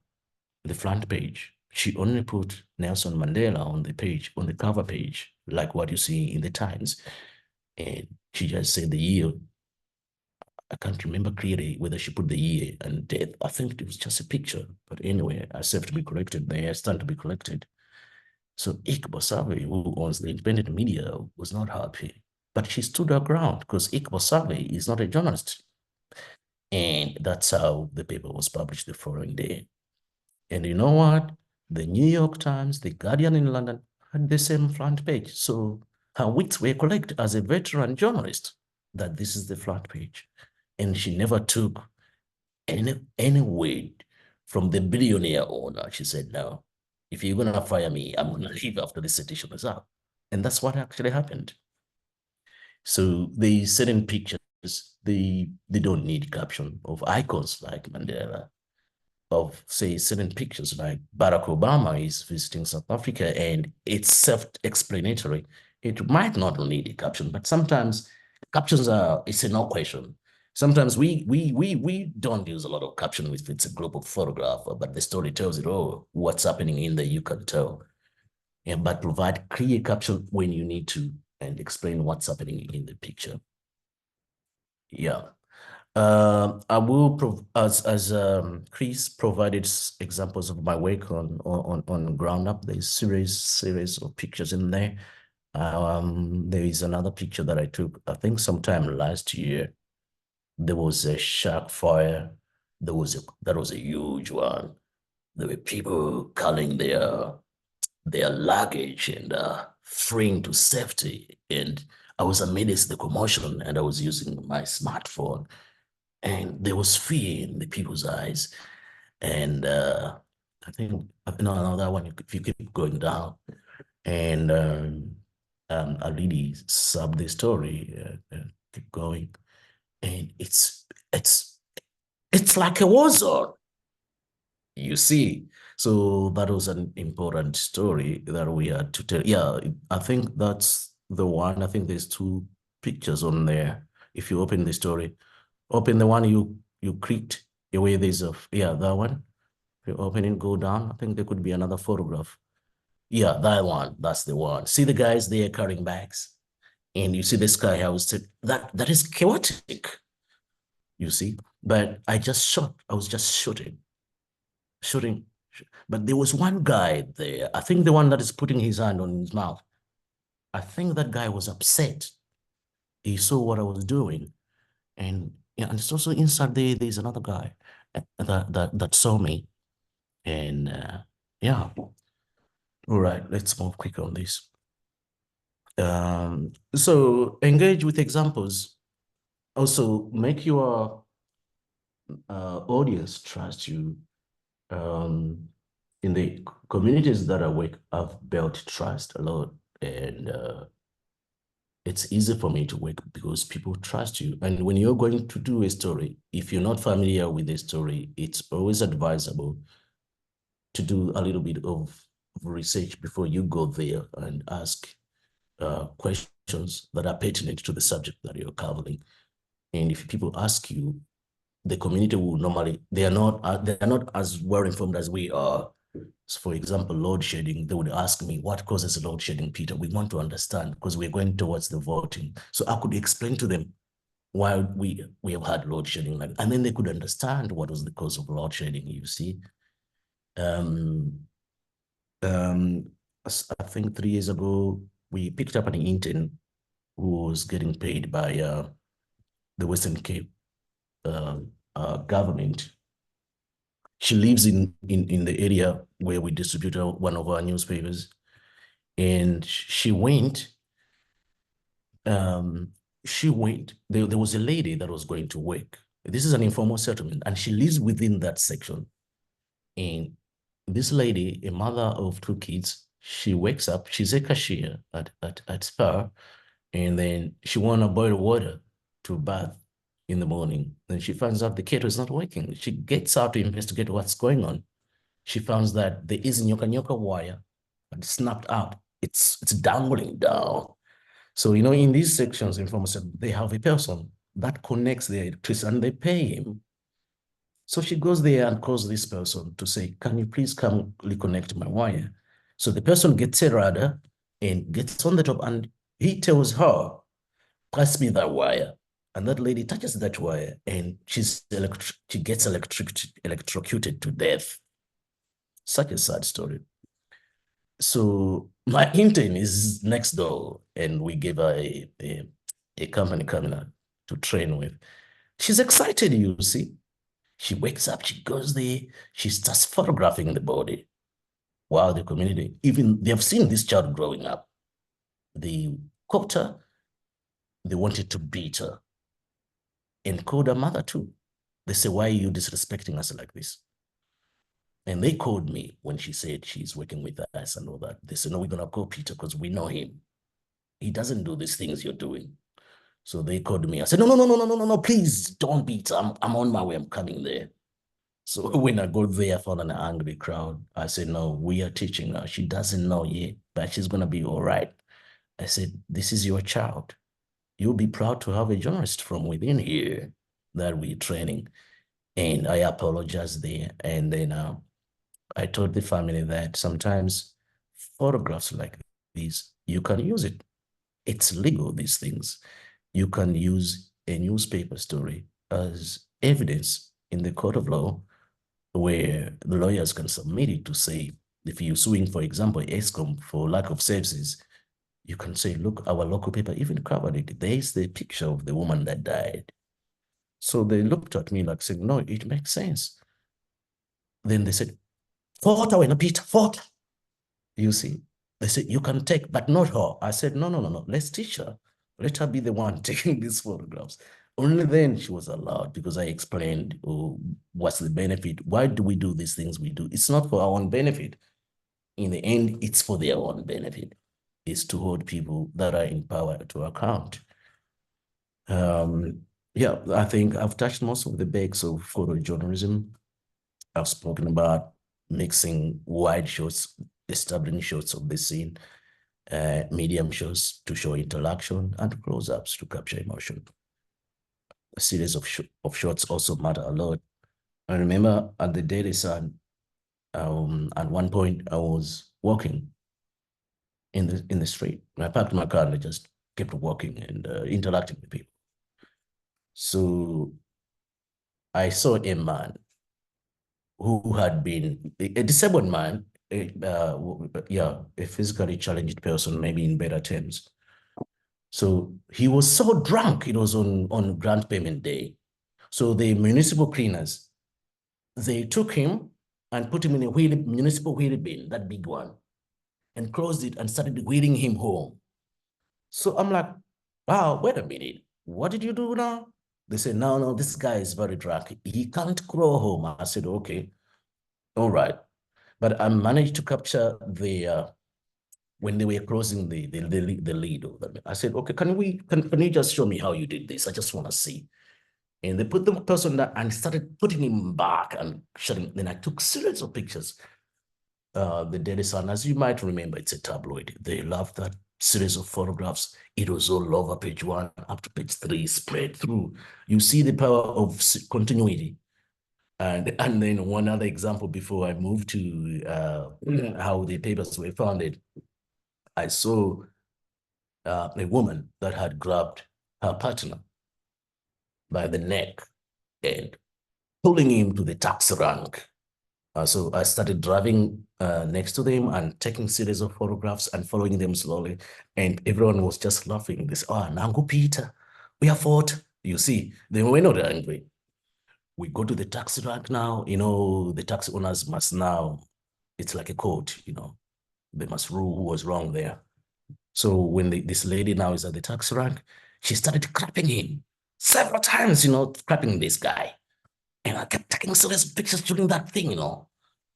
the front page. She only put Nelson Mandela on the page, on the cover page, like what you see in the Times. And she just said the year. I can't remember clearly whether she put the year and death. I think it was just a picture. But anyway, I have to be corrected. They stand to be corrected. So Iqbal Savvy, who owns the independent media, was not happy. But she stood her ground because Iqbal Savvy is not a journalist. And that's how the paper was published the following day. And you know what? The New York Times, the Guardian in London had the same front page. So her wits were correct as a veteran journalist that this is the front page. And she never took any weight from the billionaire owner. She said, no, if you're going to fire me, I'm going to leave after this edition is out. And that's what actually happened. So the certain pictures, they don't need caption of icons like Mandela, of say certain pictures like Barack Obama is visiting South Africa and it's self-explanatory. It might not need a caption, but sometimes captions it's a no question. Sometimes we don't use a lot of caption if it's a group of photograph, but the story tells it all. What's happening in there, you can tell. Yeah, but provide clear caption when you need to and explain what's happening in the picture. Yeah. I will as Chris provided examples of my work on ground up. There's series of pictures in there. There is another picture that I took, I think sometime last year. There was a shark fire. That was a huge one. There were people culling their luggage and freeing to safety. And I was amidst the commotion and I was using my smartphone. And there was fear in the people's eyes. And I think, another one, if you keep going down, and a lady subbed the story, keep going. And it's like a war zone, you see. So that was an important story that we had to tell. Yeah, I think that's the one. I think there's two pictures on there. If you open the story, open the one you clicked away. There's that one. If you open it, go down. I think there could be another photograph. Yeah, that one. That's the one. See the guys there carrying bags, and you see the sky house. That is chaotic. You see, but I was just shooting. But there was one guy there. I think the one that is putting his hand on his mouth. I think that guy was upset. He saw what I was doing, and and it's also inside there. There's another guy that saw me, and yeah. All right, let's move quick on this. So engage with examples. Also, make your audience trust you. In the communities that I work, I've built trust a lot, and it's easy for me to work because people trust you. And when you're going to do a story, if you're not familiar with the story, it's always advisable to do a little bit of research before you go there and ask questions that are pertinent to the subject that you're covering. And if people ask you, the community will normally, they are not as well informed as we are. So for example, load shedding, they would ask me, what causes load shedding, Peter? We want to understand because we're going towards the voting. So I could explain to them why we have had load shedding, and then they could understand what was the cause of load shedding, you see. I think 3 years ago, we picked up an intern who was getting paid by the Western Cape government. She lives in the area where we distribute one of our newspapers, and she went. There was a lady that was going to work. This is an informal settlement, and she lives within that section. And this lady, a mother of 2 kids, she wakes up. She's a cashier at Spar, and then she wants to boil water to bath in the morning. Then she finds out the kettle is not working. She gets out to investigate what's going on. She finds that there is nyoka wire, but snapped up. It's dangling down. So, in these sections, information, they have a person that connects the electricity and they pay him. So she goes there and calls this person to say, can you please come reconnect my wire? So the person gets a radar and gets on the top, and he tells her, pass me that wire. And that lady touches that wire and she gets electrocuted to death. Such a sad story. So my intern is next door, and we gave her a company coming out to train with. She's excited, you see. She wakes up, she goes there, she starts photographing the body. Wow, the community, even they have seen this child growing up. They caught her, they wanted to beat her and called her mother too. They say, why are you disrespecting us like this? And they called me when she said she's working with us and all that. They said, no, we're going to call Peter because we know him. He doesn't do these things you're doing. So they called me. I said, no, please don't beat. I'm on my way. I'm coming there. So when I got there, I found an angry crowd. I said, no, we are teaching her. She doesn't know yet, but she's going to be all right. I said, this is your child. You'll be proud to have a journalist from within here that we're training. And I apologized there. And then I told the family that sometimes photographs like these, you can use it. It's legal, these things. You can use a newspaper story as evidence in the court of law where the lawyers can submit it to say, if you're suing, for example, ESCOM for lack of services, you can say, look, our local paper even covered it. There's the picture of the woman that died. So they looked at me like saying, no, it makes sense. Then they said, photo and Peter, photo. You see, they said, you can take, but not her. I said, no, let's teach her. Let her be the one taking these photographs. Only then she was allowed because I explained what's the benefit. Why do we do these things we do? It's not for our own benefit. In the end, it's for their own benefit. It's to hold people that are in power to account. Yeah, I think I've touched most of the bags of photojournalism. I've spoken about mixing wide shots, establishing shots of the scene, medium shots to show interaction, and close-ups to capture emotion. A series of shots also matter a lot. I remember at the Daily Sun, at one point I was walking in the street. I parked my car and I just kept walking and interacting with people. So I saw a man who had been a disabled man, a physically challenged person, maybe in better terms. So he was so drunk. It was on grant payment day. So the municipal cleaners, they took him and put him in a municipal wheelie bin, that big one, and closed it and started wheeling him home. So I'm like, wow, wait a minute. What did you do now? They said, no, this guy is very drunk. He can't crawl home. I said, okay, all right. But I managed to capture the when they were crossing the lead of them. I said, okay, can you just show me how you did this? I just want to see. And they put the person there and started putting him back and shutting. Then I took series of pictures. The Daily Sun, as you might remember, it's a tabloid. They loved that series of photographs. It was all over page 1 up to page 3, spread through. You see the power of continuity. And then one other example before I moved to how the papers were founded, I saw a woman that had grabbed her partner by the neck and pulling him to the taxi rank. So I started driving next to them and taking series of photographs and following them slowly. And everyone was just laughing. This, Nangu Peter, we are fought. You see, they were not angry. We go to the taxi rank now, the taxi owners must now, it's like a court, they must rule who was wrong there. So when this lady now is at the taxi rank, she started clapping him several times, clapping this guy. And I kept taking serious pictures during that thing,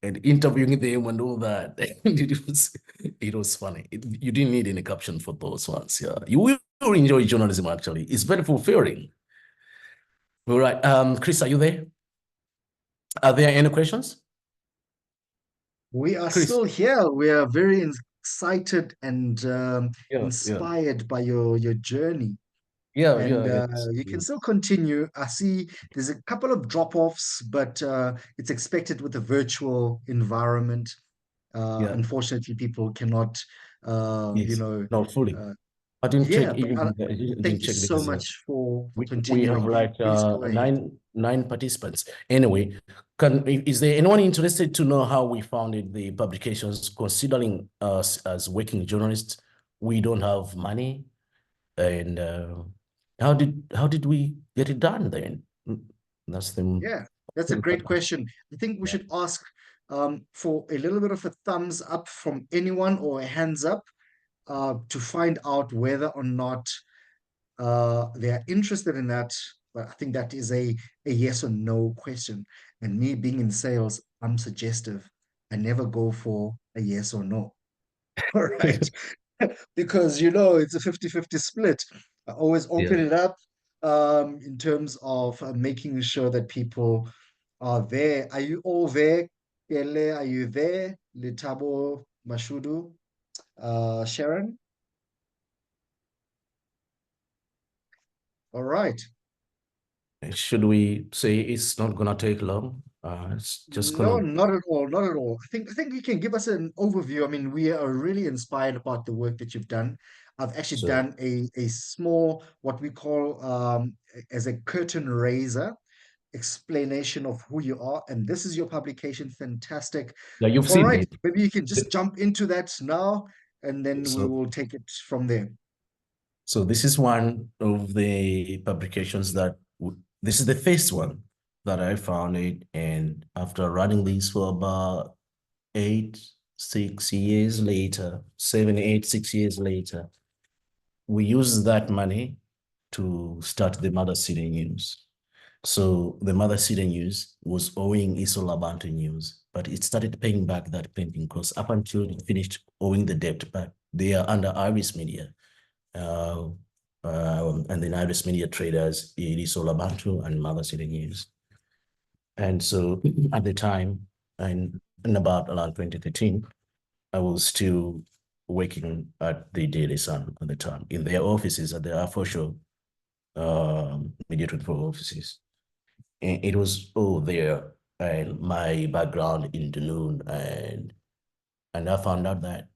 and interviewing them and all that. it was funny. You didn't need any caption for those ones. Yeah, you will enjoy journalism, actually. It's very fulfilling. All right, Chris, are you there? Are there any questions? We are Chris. still here. We are very excited and inspired by your journey. And you can still continue. I see there's a couple of drop-offs, but it's expected with a virtual environment. Unfortunately, people cannot, not fully. I didn't check even. Thank you so much for We have continuing. like Please go ahead. nine participants. Anyway, is there anyone interested to know how we founded the publications? Considering us as working journalists, we don't have money, and how did we get it done then? That's a great question. I think we should ask for a little bit of a thumbs up from anyone or a hands up to find out whether or not they are interested in that. But I think that is a yes or no question. And me being in sales, I'm suggestive. I never go for a yes or no. All right. Because it's a 50-50 split. I always open Yeah. it up in terms of making sure that people are there. Are you all there? Kele, are you there? Litabo, Mashudu, Sharon? All right. Should we say it's not gonna take long? It's just No, gonna. not at all, not at all. I think you can give us an overview. I mean, we are really inspired about the work that you've done. I've actually So done a small, what we call as a curtain raiser explanation of who you are, and this is your publication. Fantastic. yeah, you've All seen right, it. maybe you can just jump into that now, and then we So will take it from there. so this is one of the publications this is the first one that I found it, and after running this for about 6 years later, 6 years later, we used that money to start the Mother City News. So the Mother City News was owing Isola Bantu News, but it started paying back that printing cost up until it finished owing the debt back. They are under Iris Media. And then Iris Media traders, Isola Bantu and Mother City News. And so at the time, and in about around 2013, I was still working at the Daily Sun at the time in their offices at the official Media 24 offices. And it was all there, and my background in the noon, and I found out that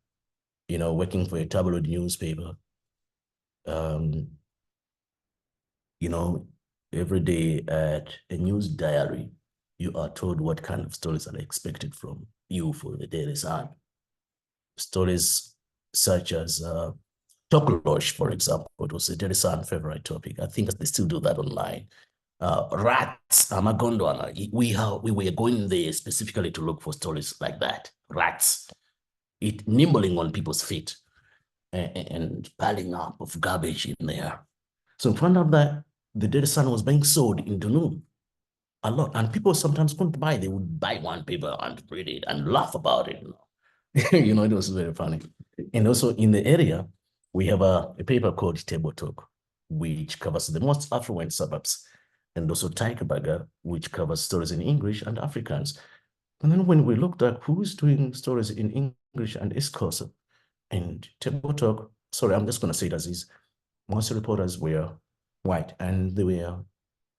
working for a tabloid newspaper, um, every day at a news diary, you are told what kind of stories are expected from you for the Daily Sun. Stories such as Tokolosh, for example, it was a Daily Sun favorite topic. I think they still do that online. Rats, Amagondwana. We were going there specifically to look for stories like that. Rats, it nibbling on people's feet and piling up of garbage in there. So we found out that the Daily Sun was being sold in Dunoon a lot, and people sometimes couldn't buy. They would buy one paper and read it and laugh about it. It was very funny. And also in the area, we have a paper called Table Talk, which covers the most affluent suburbs, and also Tigerberger, which covers stories in English and Afrikaans. And then when we looked at who's doing stories in English and Xhosa and Table Talk, sorry, I'm just going to say it as is, most reporters were white and they were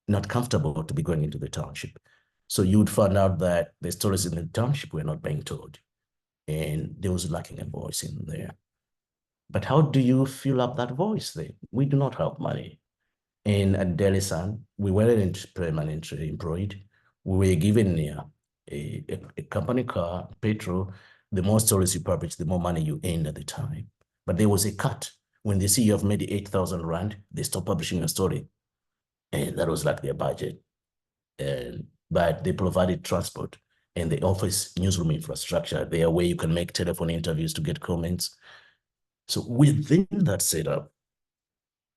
not comfortable to be going into the township. So you would find out that the stories in the township were not being told, and there was lacking a voice in there. But how do you fill up that voice then? We do not have money. And at Daily Sun, we weren't permanently employed. We were given a company car, petrol. The more stories you publish, the more money you earn at the time. But there was a cut. When they see you have made 8,000 Rand, they stop publishing a story. And that was like their budget. But they provided transport and the office newsroom infrastructure there where you can make telephone interviews to get comments. So within that setup,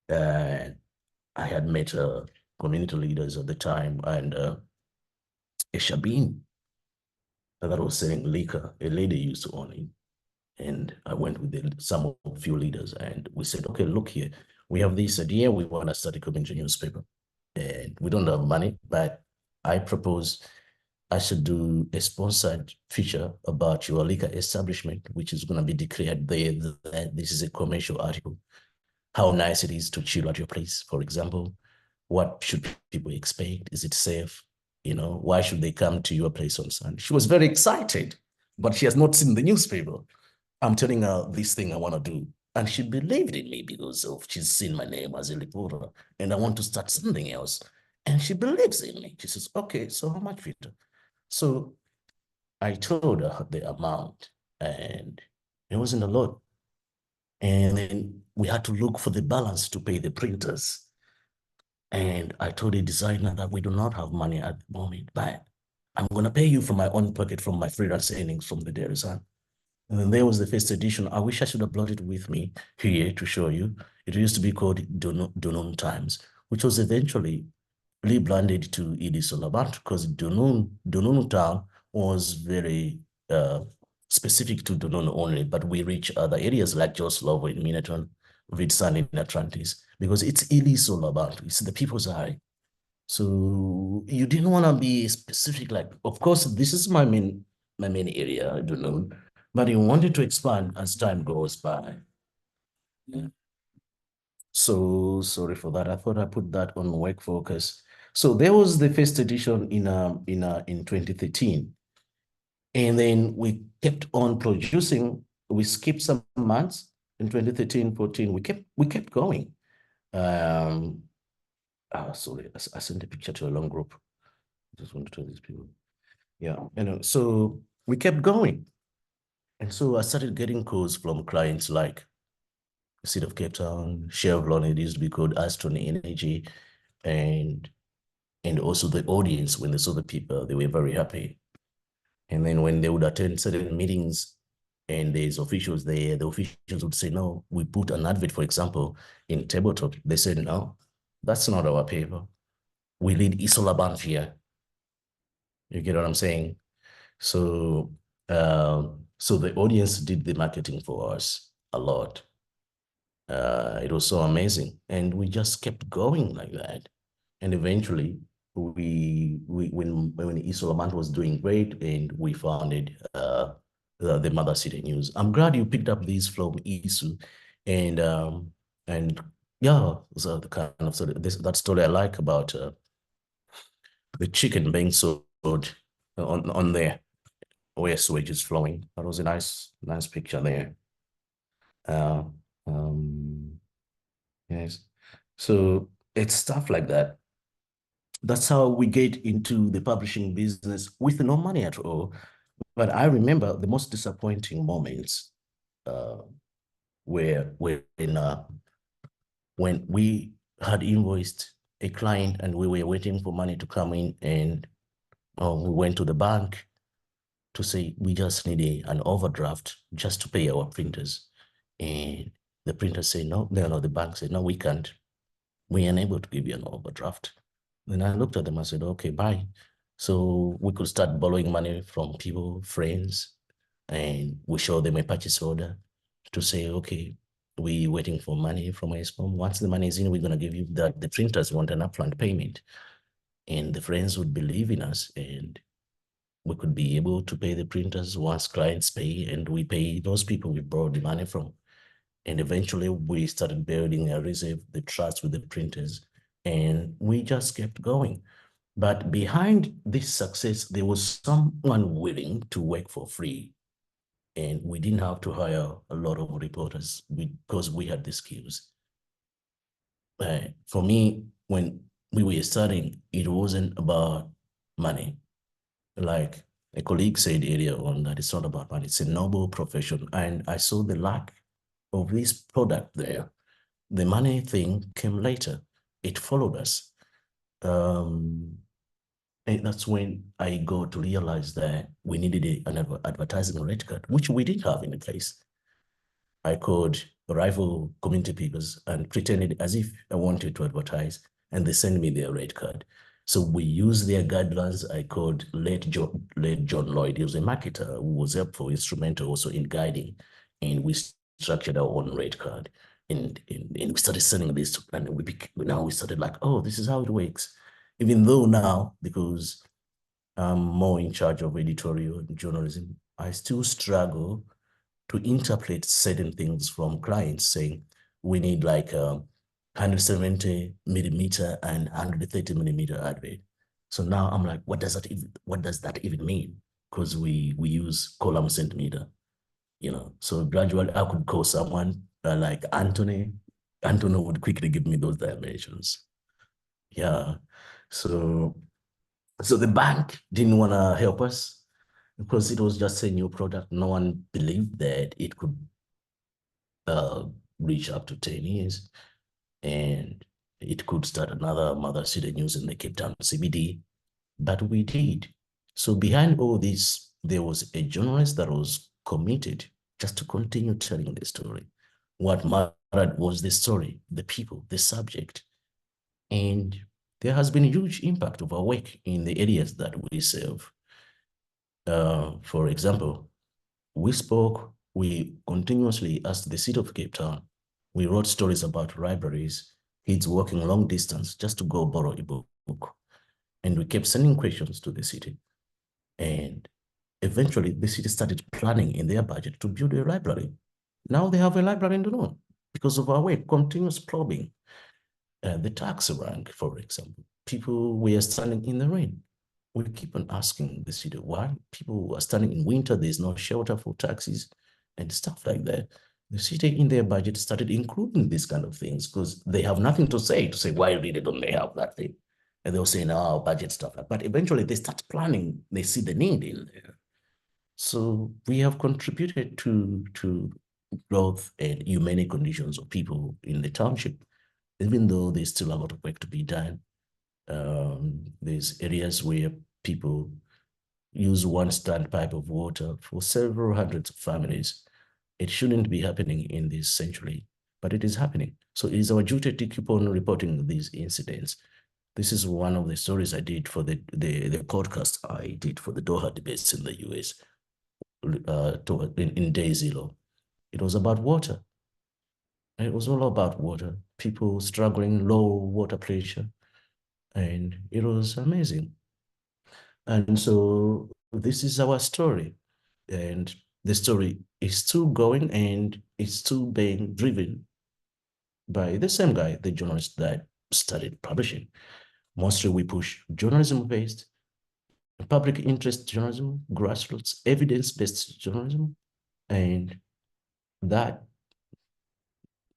I had met community leaders at the time, and a Shabin that was selling liquor, a lady used to own it. And I went with some of few leaders, and we said, okay, look here, we have this idea, we want to start a community newspaper. And we don't have money, but I propose I should do a sponsored feature about your liquor establishment, which is going to be declared there that this is a commercial article. How nice it is to chill at your place, for example. What should people expect? Is it safe? Why should they come to your place on Sunday? She was very excited, but she has not seen the newspaper. I'm telling her this thing I want to do. And she believed in me because she's seen my name as a reporter and I want to start something else. And she believes in me. She says, okay, so how much, Victor? So I told her the amount, and it wasn't a lot. And then we had to look for the balance to pay the printers. And I told the designer that we do not have money at the moment, but I'm going to pay you from my own pocket, from my freelance earnings from the Dairy Sun. And then there was the first edition. I wish I should have brought it with me here to show you. It used to be called Dunun Times, which was eventually rebranded to Idi Solabat because Dunun Town was very specific to Dunun only, but we reach other areas like Jos Lovo in Minaton, Vidsan in Atlantis, because it's Idi Solabat. It's the people's eye. So you didn't want to be specific, like, of course, this is my main area, I don't know, but you wanted to expand as time goes by. Yeah. So sorry for that. I thought I put that on work focus. So there was the first edition in 2013. And then we kept on producing. We skipped some months in 2013, 14. We kept going. Sorry, I sent a picture to a long group. I just want to tell these people. Yeah, so we kept going. And so I started getting calls from clients like City of Cape Town, Chevron, it used to be called Aston Energy, and also the audience, when they saw the people, they were very happy. And then when they would attend certain meetings and there's officials there, the officials would say, no, we put an advert, for example, in Tabletop. They said, no, that's not our paper. We need Isola Bank here. You get what I'm saying? So, so the audience did the marketing for us a lot. It was so amazing, and we just kept going like that. And eventually, when Isolamant was doing great, and we founded the Mother City News. I'm glad you picked up these from Isu, and yeah, so the kind of that story I like about the chicken being sold on there where sewage is flowing. That was a nice picture there. Yes. So it's stuff like that. That's how we get into the publishing business with no money at all. But I remember the most disappointing moments were when we had invoiced a client and we were waiting for money to come in, and we went to the bank to say we just need an overdraft just to pay our printers. And the printers say, no, the bank said, no, we can't. We are unable to give you an overdraft. Then I looked at them and said, okay, bye. So we could start borrowing money from people, friends, and we show them a purchase order to say, okay, we're waiting for money from ISPOM. Once the money is in, we're going to give you that. The printers want an upfront payment. And the friends would believe in us, and we could be able to pay the printers once clients pay, and we pay those people we borrowed the money from. And eventually we started building a reserve, the trust with the printers, and we just kept going. But behind this success, there was someone willing to work for free. And we didn't have to hire a lot of reporters because we had the skills. For me, when we were starting, it wasn't about money. Like a colleague said earlier on, that it's not about money, it's a noble profession. And I saw the lack of this product there. The money thing came later. It followed us. And that's when I got to realize that we needed an advertising rate card, which we didn't have in place. I called rival community papers and pretended as if I wanted to advertise, and they sent me their rate card. So we used their guidelines. I called late John Lloyd. He was a marketer who was helpful, instrumental also in guiding, and we structured our own rate card. And we started sending this, and now we started like, oh, this is how it works. Even though now, because I'm more in charge of editorial and journalism, I still struggle to interpret certain things from clients saying we need like 170 millimeter and 130 millimeter advert. So now I'm like, what does that even mean? Because we use column centimeter, So gradually I could call someone like Anthony. Anthony would quickly give me those dimensions. Yeah. So the bank didn't want to help us because it was just a new product. No one believed that it could reach up to 10 years and it could start another Mother City News in the Cape Town CBD, but we did. So behind all this, there was a journalist that was committed just to continue telling the story. What mattered was the story, the people, the subject. And there has been a huge impact of our work in the areas that we serve. For example, we continuously asked the city of Cape Town. We wrote stories about libraries, kids walking long distance just to go borrow a book. And we kept sending questions to the city. And eventually the city started planning in their budget to build a library. Now they have a library in the north because of our work, continuous probing. The taxi rank, for example, people were standing in the rain. We keep on asking the city why people are standing in winter, there's no shelter for taxis and stuff like that. The city in their budget started including these kind of things because they have nothing to say why really don't they have that thing? And they'll say, no, budget stuff. But eventually they start planning, they see the need in there. So we have contributed to growth and humane conditions of people in the township, even though there's still a lot of work to be done. There's areas where people use one standpipe of water for several hundreds of families. It shouldn't be happening in this century, but it is happening. So it is our duty to keep on reporting these incidents. This is one of the stories I did for the podcast I did for the Doha debates in the US in day zero. It was about water. It was all about water, people struggling, low water pressure, and it was amazing. And so this is our story, and the story is still going and it's still being driven by the same guy, the journalist that started publishing. Mostly we push journalism-based, public interest journalism, grassroots, evidence-based journalism, and that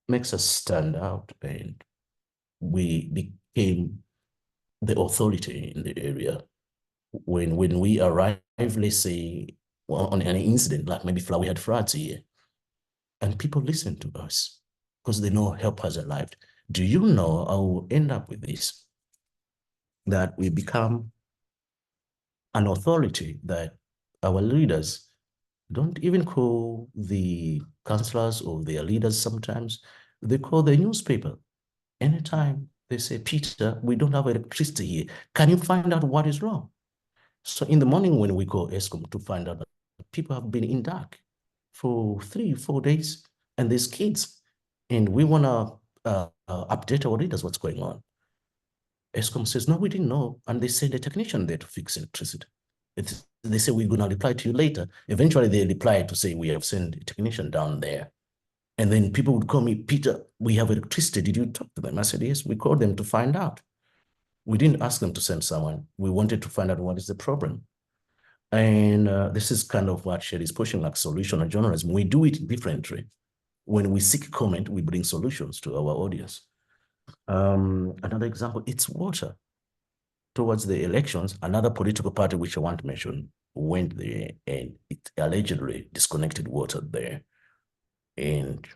makes us stand out, and we became the authority in the area. When we arrive, let's say, on an incident, like maybe we had floods here, and people listen to us because they know help has arrived. Do you know I will end up with this? That we become an authority that our leaders don't even call the councillors or their leaders sometimes. They call the newspaper. Anytime they say, Peter, we don't have electricity here. Can you find out what is wrong? So in the morning when we call ESCOM to find out that people have been in dark for 3-4 days and there's kids and we want to update our leaders what's going on. ESCOM says, no, we didn't know. And they send a technician there to fix electricity. They say, we're going to reply to you later. Eventually they reply to say, we have sent a technician down there. And then people would call me, Peter, we have electricity. Did you talk to them? I said, yes, we called them to find out. We didn't ask them to send someone. We wanted to find out what is the problem. And this is kind of what Sherry is pushing, like solution journalism. We do it differently. When we seek comment, we bring solutions to our audience. Another example, it's water. Towards the elections, another political party, which I want to mention, went there and it allegedly disconnected water there and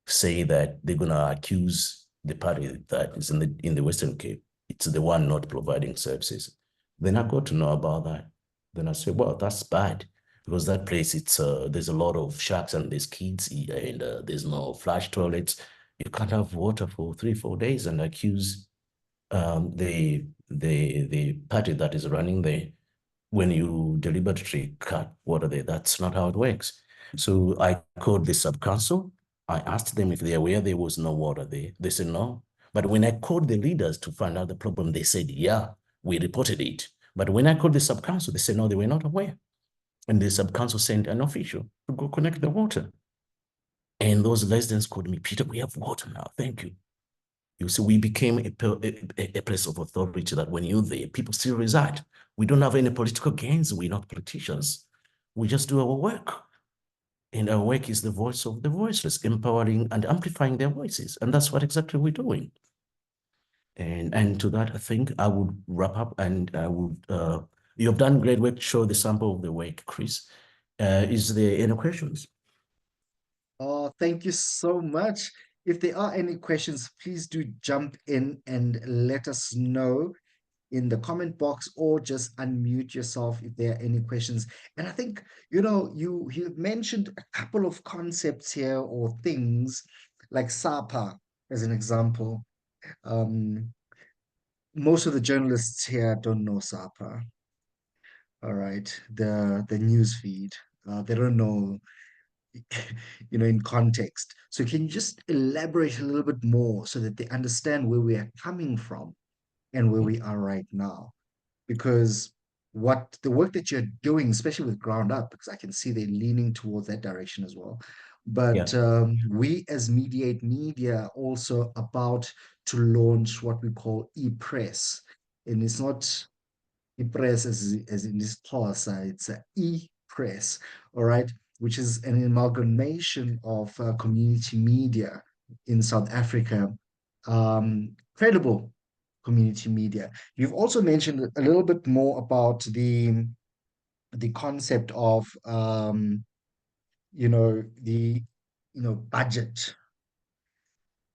say that they're going to accuse the party that is in the Western Cape. It's the one not providing services. Then I got to know about that. Then I said, well, that's bad because that place, it's there's a lot of sharks and there's kids and there's no flush toilets. You can't have water for 3-4 days and accuse the party that is running there when you deliberately cut water there. That's not how it works. So I called the sub-council. I asked them if they were aware there was no water there. They said no. But when I called the leaders to find out the problem, they said, yeah, we reported it. But when I called the sub-council, they said, no, they were not aware. And the sub-council sent an official to go connect the water. And those residents called me, Peter, we have water now. Thank you. You see, we became a place of authority that when you're there, people still reside. We don't have any political gains. We're not politicians. We just do our work. And our work is the voice of the voiceless, empowering and amplifying their voices. And that's what exactly we're doing. And to that, I think I would wrap up and I would, you have done great work to show the sample of the work, Chris. Is there any questions? Oh, thank you so much. If there are any questions, please do jump in and let us know. in the comment box or just unmute yourself if there are any questions. And I think, you mentioned a couple of concepts here or things like SAPA as an example. Most of the journalists here don't know SAPA. All right, the news feed. They don't know, in context. So can you just elaborate a little bit more so that they understand where we are coming from and where we are right now? Because what the work that you're doing, especially with Ground Up, because I can see they're leaning towards that direction as well. But we as MeD8 Media are also about to launch what we call e-press. And it's not e-press as in this Xhosa, it's an e-press, all right, which is an amalgamation of community media in South Africa, credible community media. You've also mentioned a little bit more about the concept of the budget.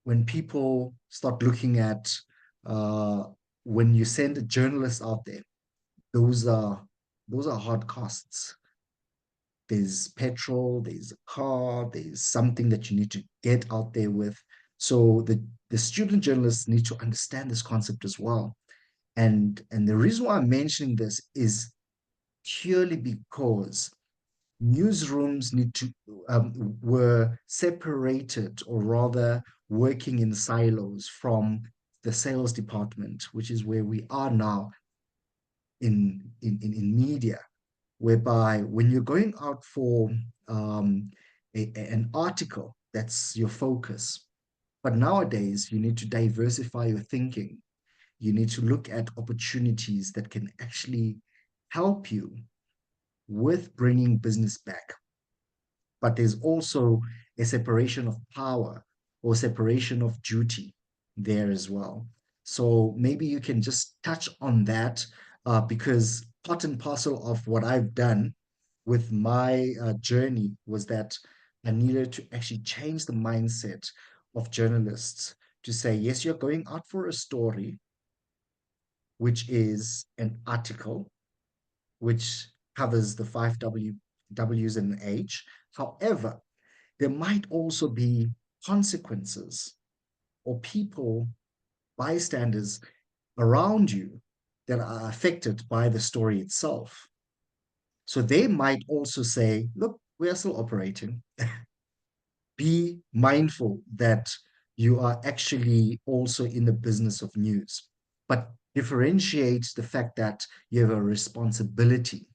When people start looking at when you send a journalist out there, those are hard costs. There's petrol, there's a car, there's something that you need to get out there with. So the student journalists need to understand this concept as well. And the reason why I'm mentioning this is purely because newsrooms were separated, or rather working in silos from the sales department, which is where we are now in media, whereby when you're going out for an article, that's your focus. But nowadays, you need to diversify your thinking. You need to look at opportunities that can actually help you with bringing business back. But there's also a separation of power or separation of duty there as well. So maybe you can just touch on that, because part and parcel of what I've done with my journey was that I needed to actually change the mindset of journalists to say, yes, you're going out for a story, which is an article, which covers the 5Ws and H. However, there might also be consequences or people, bystanders around you that are affected by the story itself. So they might also say, look, we are still operating. Be mindful that you are actually also in the business of news, but differentiate the fact that you have a responsibility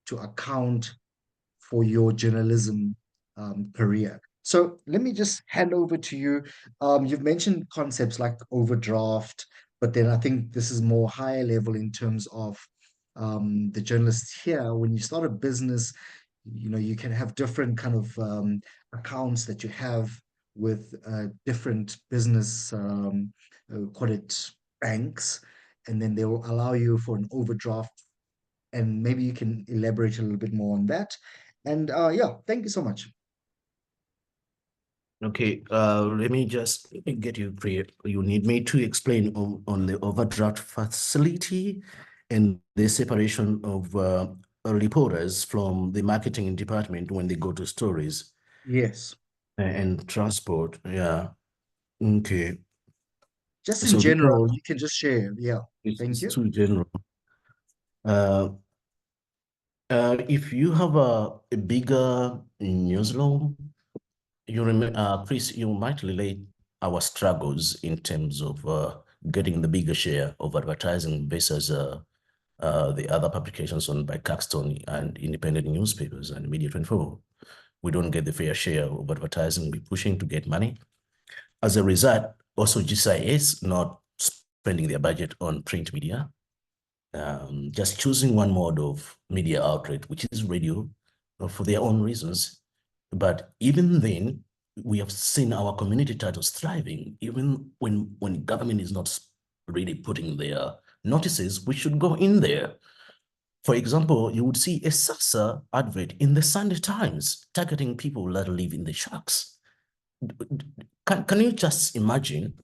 to account for your journalism career. So let me just hand over to you. You've mentioned concepts like overdraft, but then I think this is more higher level in terms of the journalists here. When you start a business, you can have different kind of accounts that you have with different business, call it banks, and then they will allow you for an overdraft, and maybe you can elaborate a little bit more on that. And yeah, thank you so much. Okay, let me just get you clear. You need me to explain on the overdraft facility and the separation of reporters from the marketing department when they go to stories. Yes. And transport, yeah. Okay. Just in general, you can just share. Yeah, thank you. It's too general. If you have a bigger newsroom, you remember, Chris, you might relate our struggles in terms of getting the bigger share of advertising versus the other publications owned by Caxton and independent newspapers and Media24. We don't get the fair share of advertising we're pushing to get money. As a result, also GCIS not spending their budget on print media, just choosing one mode of media outlet, which is radio, for their own reasons. But even then, we have seen our community titles thriving, even when government is not really putting their notices, we should go in there. For example, you would see a SASA advert in the Sunday Times targeting people that live in the shacks. Can you just imagine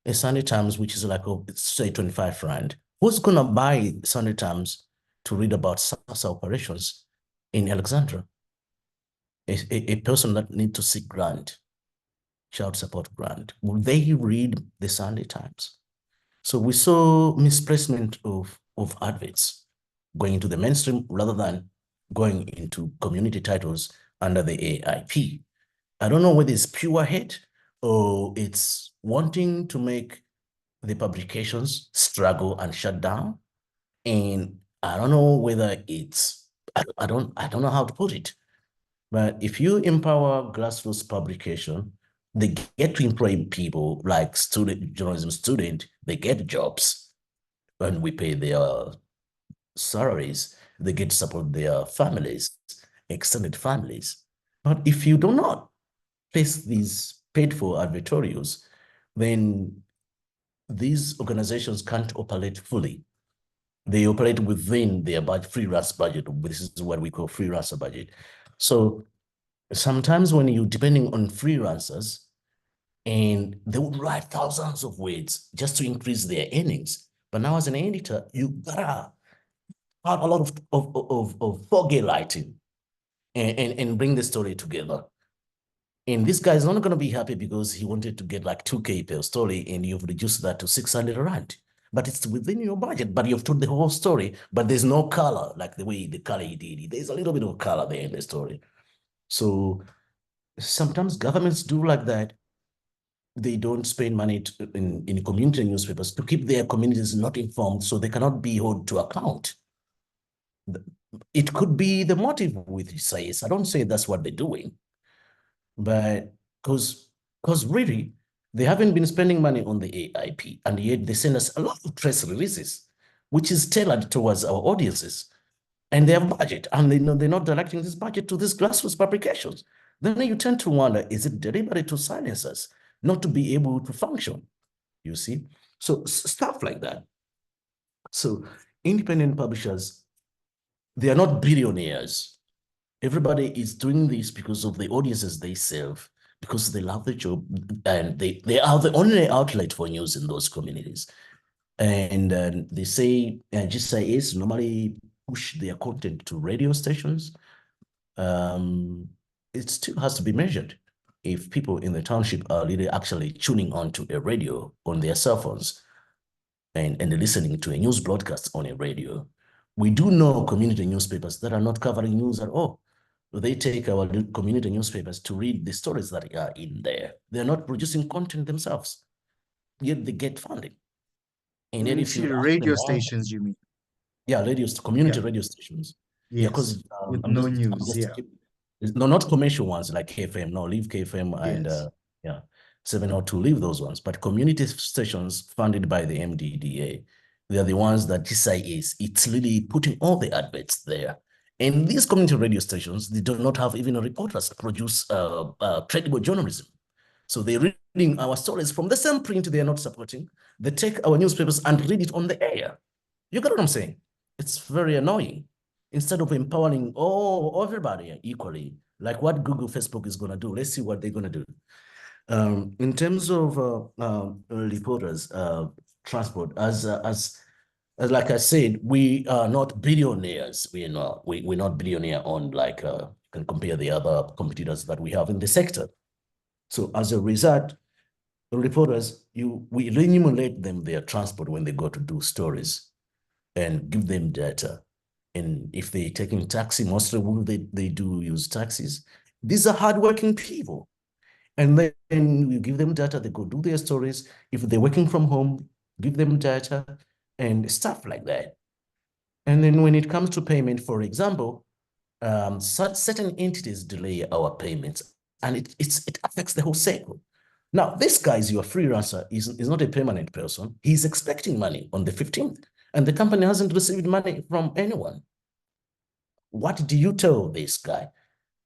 a Sunday Times, which is like, say, 25 Rand, Who's gonna buy Sunday Times to read about SARS operations in Alexandria? A person that need to seek grant, child support grant, will they read the Sunday Times? So we saw misplacement of adverts going into the mainstream rather than going into community titles under the AIP. I don't know whether it's pure hate or it's wanting to make the publications struggle and shut down. And I don't know whether it's, I don't know how to put it. But if you empower grassroots publication, they get to employ people like journalism student, they get jobs and we pay their salaries, they get to support their families, extended families. But if you do not place these paid for advertorials, then these organizations can't operate fully. They operate within their freelance budget. This is what we call freelancer budget. So sometimes when you're depending on freelancers and they would write thousands of words just to increase their earnings. But now as an editor, you gotta add a lot of foggy lighting and bring the story together. And this guy is not going to be happy because he wanted to get like 2K per story and you've reduced that to 600 Rand. But it's within your budget, but you've told the whole story, but there's no color like the way the color you did it. There's a little bit of color there in the story. So sometimes governments do like that. They don't spend money in community newspapers to keep their communities not informed so they cannot be held to account. It could be the motive with SIS. I don't say that's what they're doing. But because really, they haven't been spending money on the AIP, and yet they send us a lot of press releases, which is tailored towards our audiences. And they have budget, and they know they're not directing this budget to these grassroots publications. Then you tend to wonder, is it deliberate to silence us, not to be able to function? You see? So stuff like that. So independent publishers, they are not billionaires. Everybody is doing this because of the audiences they serve, because they love the job, and they are the only outlet for news in those communities. And they say GCIS normally push their content to radio stations. It still has to be measured. If people in the township are really actually tuning on to a radio on their cell phones and listening to a news broadcast on a radio, we do know community newspapers that are not covering news at all. They take our community newspapers to read the stories that are in there. They're not producing content themselves, yet they get funding. And yet if you radio stations, you mean? Yeah, community radio stations. Yes. Yeah, because with no news, yeah. No, not commercial ones like KFM. No, leave KFM and 702, leave those ones. But community stations funded by the MDDA, they are the ones that GCIS, it's really putting all the adverts there. And these community radio stations, they do not have even reporters to produce credible journalism. So they're reading our stories from the same print they are not supporting. They take our newspapers and read it on the air. You get what I'm saying? It's very annoying. Instead of empowering everybody equally, like what Google, Facebook is going to do, let's see what they're going to do. In terms of reporters, transport, as like I said, we are not billionaires. We're not billionaire on like can compare the other competitors that we have in the sector. So as a result, reporters, we remunerate them their transport when they go to do stories and give them data. And if they're taking taxi, mostly they do use taxis. These are hardworking people. And then we give them data, they go do their stories. If they're working from home, give them data and stuff like that. And then when it comes to payment, for example, certain entities delay our payments and it affects the whole cycle. Now, this guy is your freelancer, is not a permanent person. He's expecting money on the 15th and the company hasn't received money from anyone. What do you tell this guy?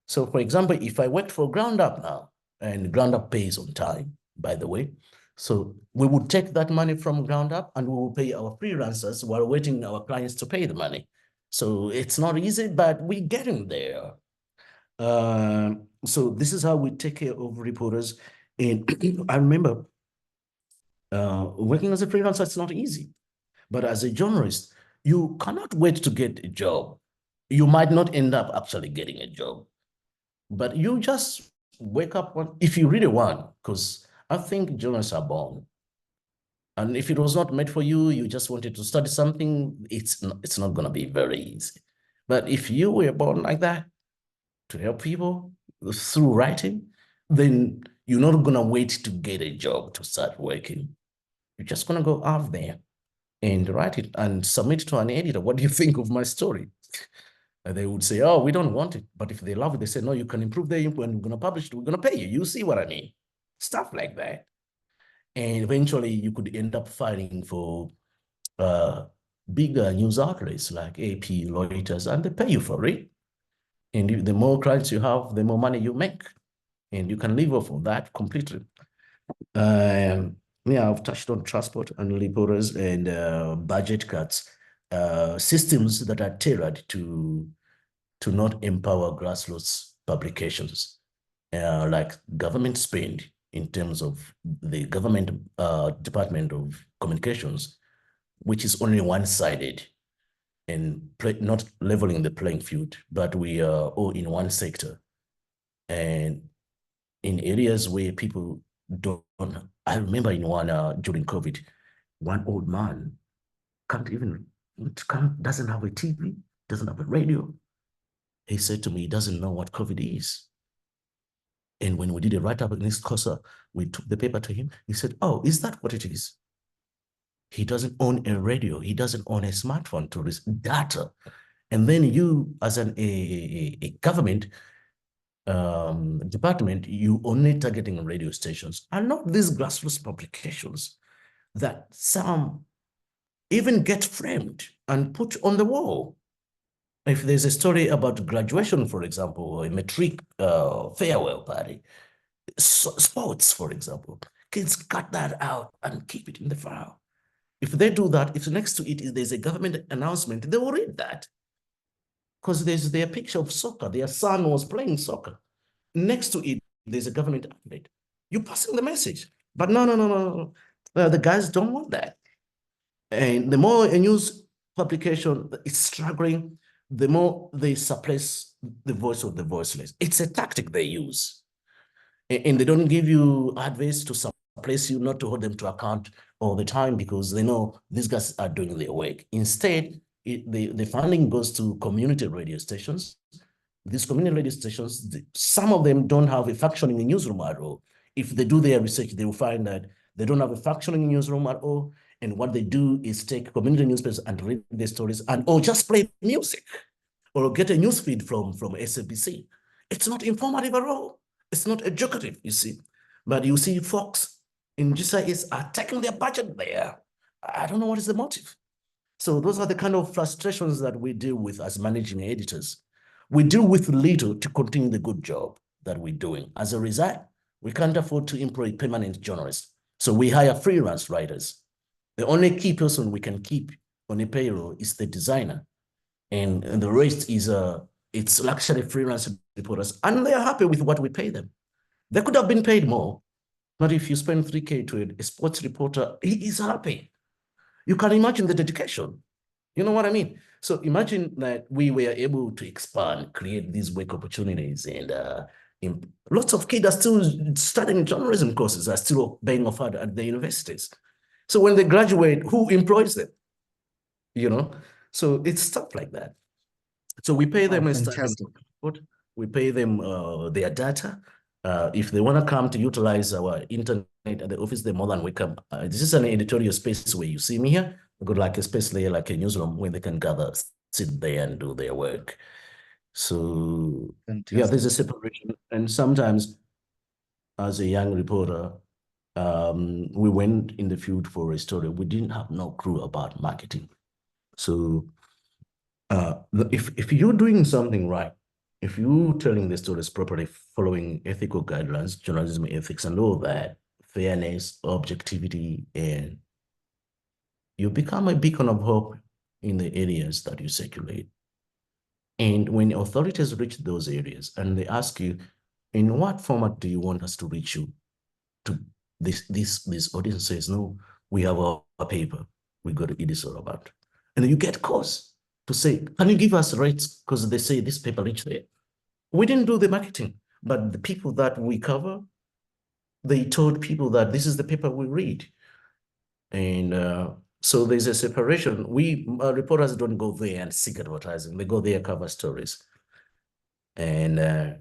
So for example, if I worked for GroundUp now, and GroundUp pays on time, by the way, so we would take that money from GroundUp and we will pay our freelancers while waiting our clients to pay the money. So it's not easy, but we're getting there. So this is how we take care of reporters. And I remember working as a freelancer, it's not easy. But as a journalist, you cannot wait to get a job. You might not end up actually getting a job, but you just wake up if you really want, because I think journalists are born. And if it was not made for you, you just wanted to study something, it's not going to be very easy. But if you were born like that, to help people through writing, then you're not going to wait to get a job to start working. You're just going to go out there and write it and submit it to an editor. What do you think of my story? And they would say, oh, we don't want it. But if they love it, they say, no, you can improve the input and we're going to publish it. We're going to pay you. You see what I mean? Stuff like that. And eventually you could end up fighting for bigger news outlets like AP, Reuters, and they pay you for it. And the more clients you have, the more money you make. And you can live off of that completely. Yeah, I've touched on transport and reporters and budget cuts, systems that are tailored to not empower grassroots publications, like government spend in terms of the government Department of Communications, which is only one-sided and not leveling the playing field, but we are all in one sector. And in areas where people don't, I remember in one during COVID, one old man doesn't have a TV, doesn't have a radio. He said to me, he doesn't know what COVID is. And when we did a write-up against COSA, we took the paper to him. He said, oh, is that what it is? He doesn't own a radio. He doesn't own a smartphone to receive data. And then you, as a government department, you only targeting radio stations and not these grassroots publications that some even get framed and put on the wall. If there's a story about graduation, for example, or a matric farewell party, sports, for example, kids cut that out and keep it in the file. If they do that, if next to it there's a government announcement, they will read that. Because there's their picture of soccer. Their son was playing soccer. Next to it, there's a government update. You're passing the message. But no. The guys don't want that. And the more a news publication is struggling, the more they suppress the voice of the voiceless. It's a tactic they use. And they don't give you advice to suppress you, not to hold them to account all the time, because they know these guys are doing their work. Instead, the funding goes to community radio stations. These community radio stations, some of them don't have a functioning newsroom at all. If they do their research, they will find that they don't have a functioning newsroom at all. And what they do is take community newspapers and read their stories or just play music or get a news feed from SABC. It's not informative at all. It's not educative, you see. But you see folks in GCIS are taking their budget there. I don't know what is the motive. So those are the kind of frustrations that we deal with as managing editors. We deal with little to continue the good job that we're doing. As a result, we can't afford to employ permanent journalists. So we hire freelance writers. The only key person we can keep on a payroll is the designer. And the rest is it's luxury freelance reporters. And they're happy with what we pay them. They could have been paid more. But if you spend 3K to a sports reporter, he is happy. You can imagine the dedication. You know what I mean? So imagine that we were able to expand, create these work opportunities, and lots of kids are still studying journalism courses, are still being offered at the universities. So when they graduate, who employs them? You know? So it's stuff like that. So we pay them a stipend, we pay them their data. If they want to come to utilize our internet at the office, they're more than welcome. This is an editorial space where you see me here. We've got like a space there, like a newsroom where they can gather, sit there and do their work. So yeah, there's a separation. And sometimes as a young reporter, we went in the field for a story. We didn't have no clue about marketing. So if you're doing something right, if you're telling the stories properly, following ethical guidelines, journalism ethics and all that, fairness, objectivity, and you become a beacon of hope in the areas that you circulate. And when authorities reach those areas and they ask you, in what format do you want us to reach you? To this audience says, no, we have our paper. we go to Edison about. And you get calls to say, can you give us rates? Because they say this paper reached there. We didn't do the marketing, but the people that we cover, they told people that this is the paper we read. And so there's a separation. We reporters don't go there and seek advertising. They go there, cover stories. And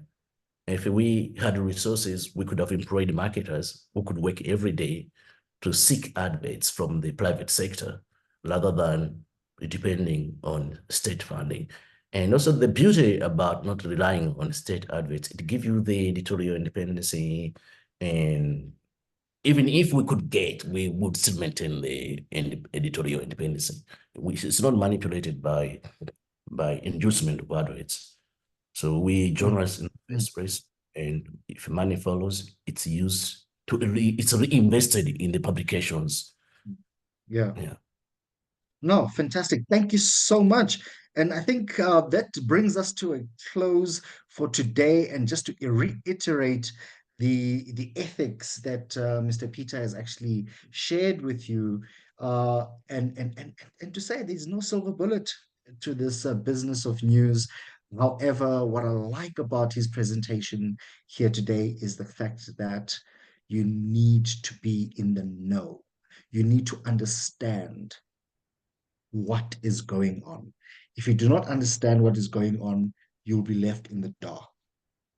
if we had resources, we could have employed marketers who could work every day to seek adverts from the private sector rather than depending on state funding. And also the beauty about not relying on state adverts, it gives you the editorial independence. And even if we could get, we would still maintain the editorial independence, which is not manipulated by inducement of adverts. So we journalists in the first place, and if money follows, it's used to it's reinvested in the publications. Yeah. Yeah. No, fantastic. Thank you so much. And I think that brings us to a close for today. And just to reiterate the ethics that Mr. Peter has actually shared with you, and to say there's no silver bullet to this business of news. However, what I like about his presentation here today is the fact that you need to be in the know. You need to understand what is going on. If you do not understand what is going on, you'll be left in the dark.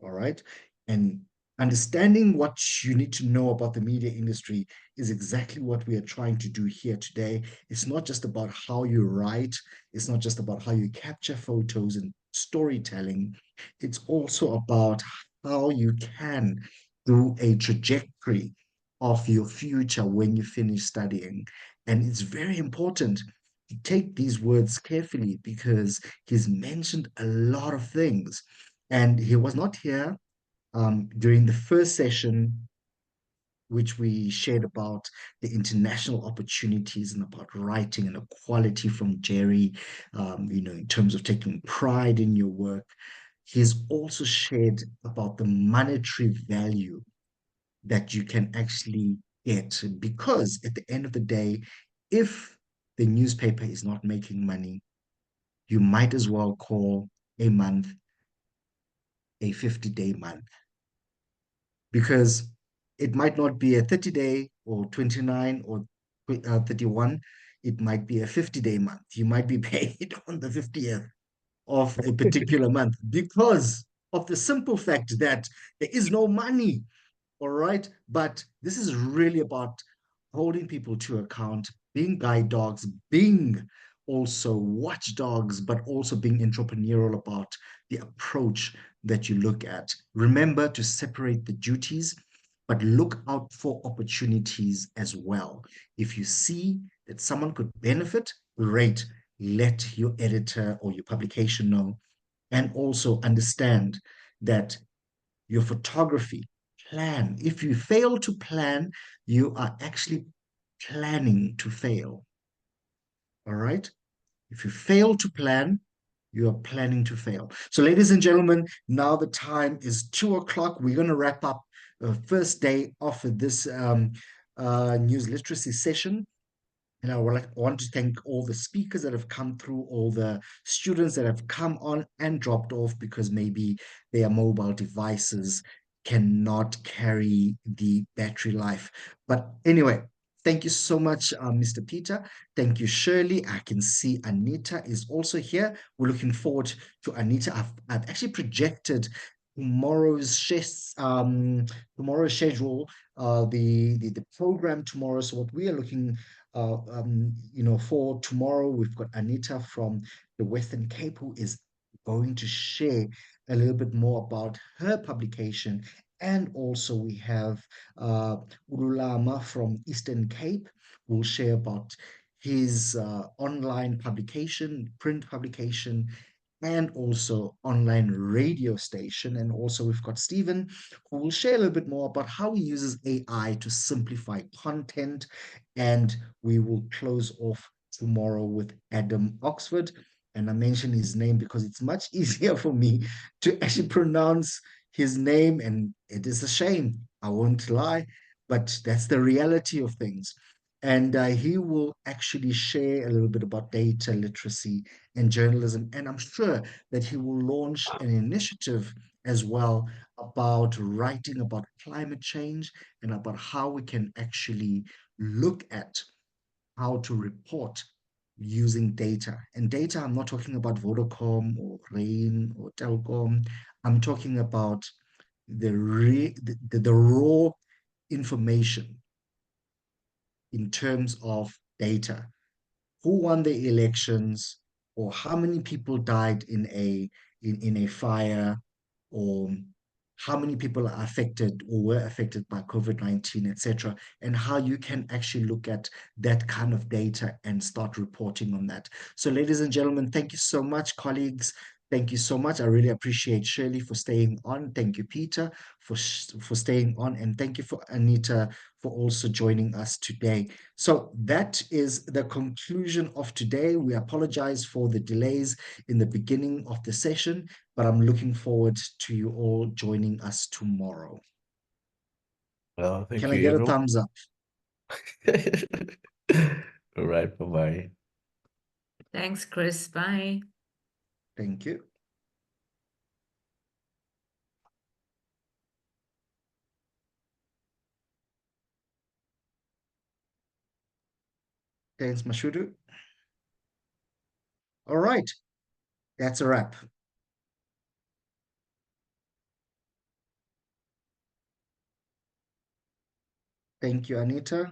All right. And understanding what you need to know about the media industry is exactly what we are trying to do here today. It's not just about how you write, it's not just about how you capture photos and storytelling. It's also about how you can do a trajectory of your future when you finish studying. And it's very important to take these words carefully because he's mentioned a lot of things. And he was not here during the first session, which we shared about the international opportunities and about writing and equality from Jerry, in terms of taking pride in your work. He's also shared about the monetary value that you can actually get, because at the end of the day, if the newspaper is not making money, you might as well call a month a 50-day month, because it might not be a 30-day or 29 or 31. It might be a 50-day month. You might be paid on the 50th of a particular month because of the simple fact that there is no money. All right. But this is really about holding people to account, being guide dogs, being also watchdogs, but also being entrepreneurial about the approach that you look at. Remember to separate the duties, but look out for opportunities as well. If you see that someone could benefit, great, let your editor or your publication know. And also understand that your photography, plan. If you fail to plan, you are actually planning to fail. All right? If you fail to plan, you are planning to fail. So, ladies and gentlemen, now the time is 2 o'clock. We're going to wrap up the first day of this news literacy session. And I want to thank all the speakers that have come through, all the students that have come on and dropped off because maybe their mobile devices cannot carry the battery life. But anyway, thank you so much, Mr. Peter. Thank you, Shirley. I can see Anita is also here. We're looking forward to Anita. I've actually projected tomorrow's schedule, the program tomorrow. So what we are looking for tomorrow, we've got Anita from the Western Cape, who is going to share a little bit more about her publication. And also we have Ululama from Eastern Cape, who will share about his online publication, print publication, and also online radio station. And also we've got Stephen, who will share a little bit more about how he uses AI to simplify content. And we will close off tomorrow with Adam Oxford. And I mention his name because it's much easier for me to actually pronounce his name. And it is a shame, I won't lie, but that's the reality of things. And he will actually share a little bit about data literacy and journalism. And I'm sure that he will launch an initiative as well about writing about climate change and about how we can actually look at how to report using data. And data, I'm not talking about Vodacom or Rain or Telcom. I'm talking about the raw information in terms of data. Who won the elections, or how many people died in a fire, or how many people are affected or were affected by COVID-19, etc., and how you can actually look at that kind of data and start reporting on that. So, ladies and gentlemen, thank you so much, colleagues. Thank you so much. I really appreciate Shirley for staying on. Thank you, Peter, for staying on, and thank you for Anita for also joining us today. So that is the conclusion of today. We apologize for the delays in the beginning of the session, but I'm looking forward to you all joining us tomorrow. Well, thank Can I you, get a everyone. thumbs up? All right, bye-bye. Thanks, Chris. Bye. Thank you. Thanks, Mashudu. All right, that's a wrap. Thank you, Anita.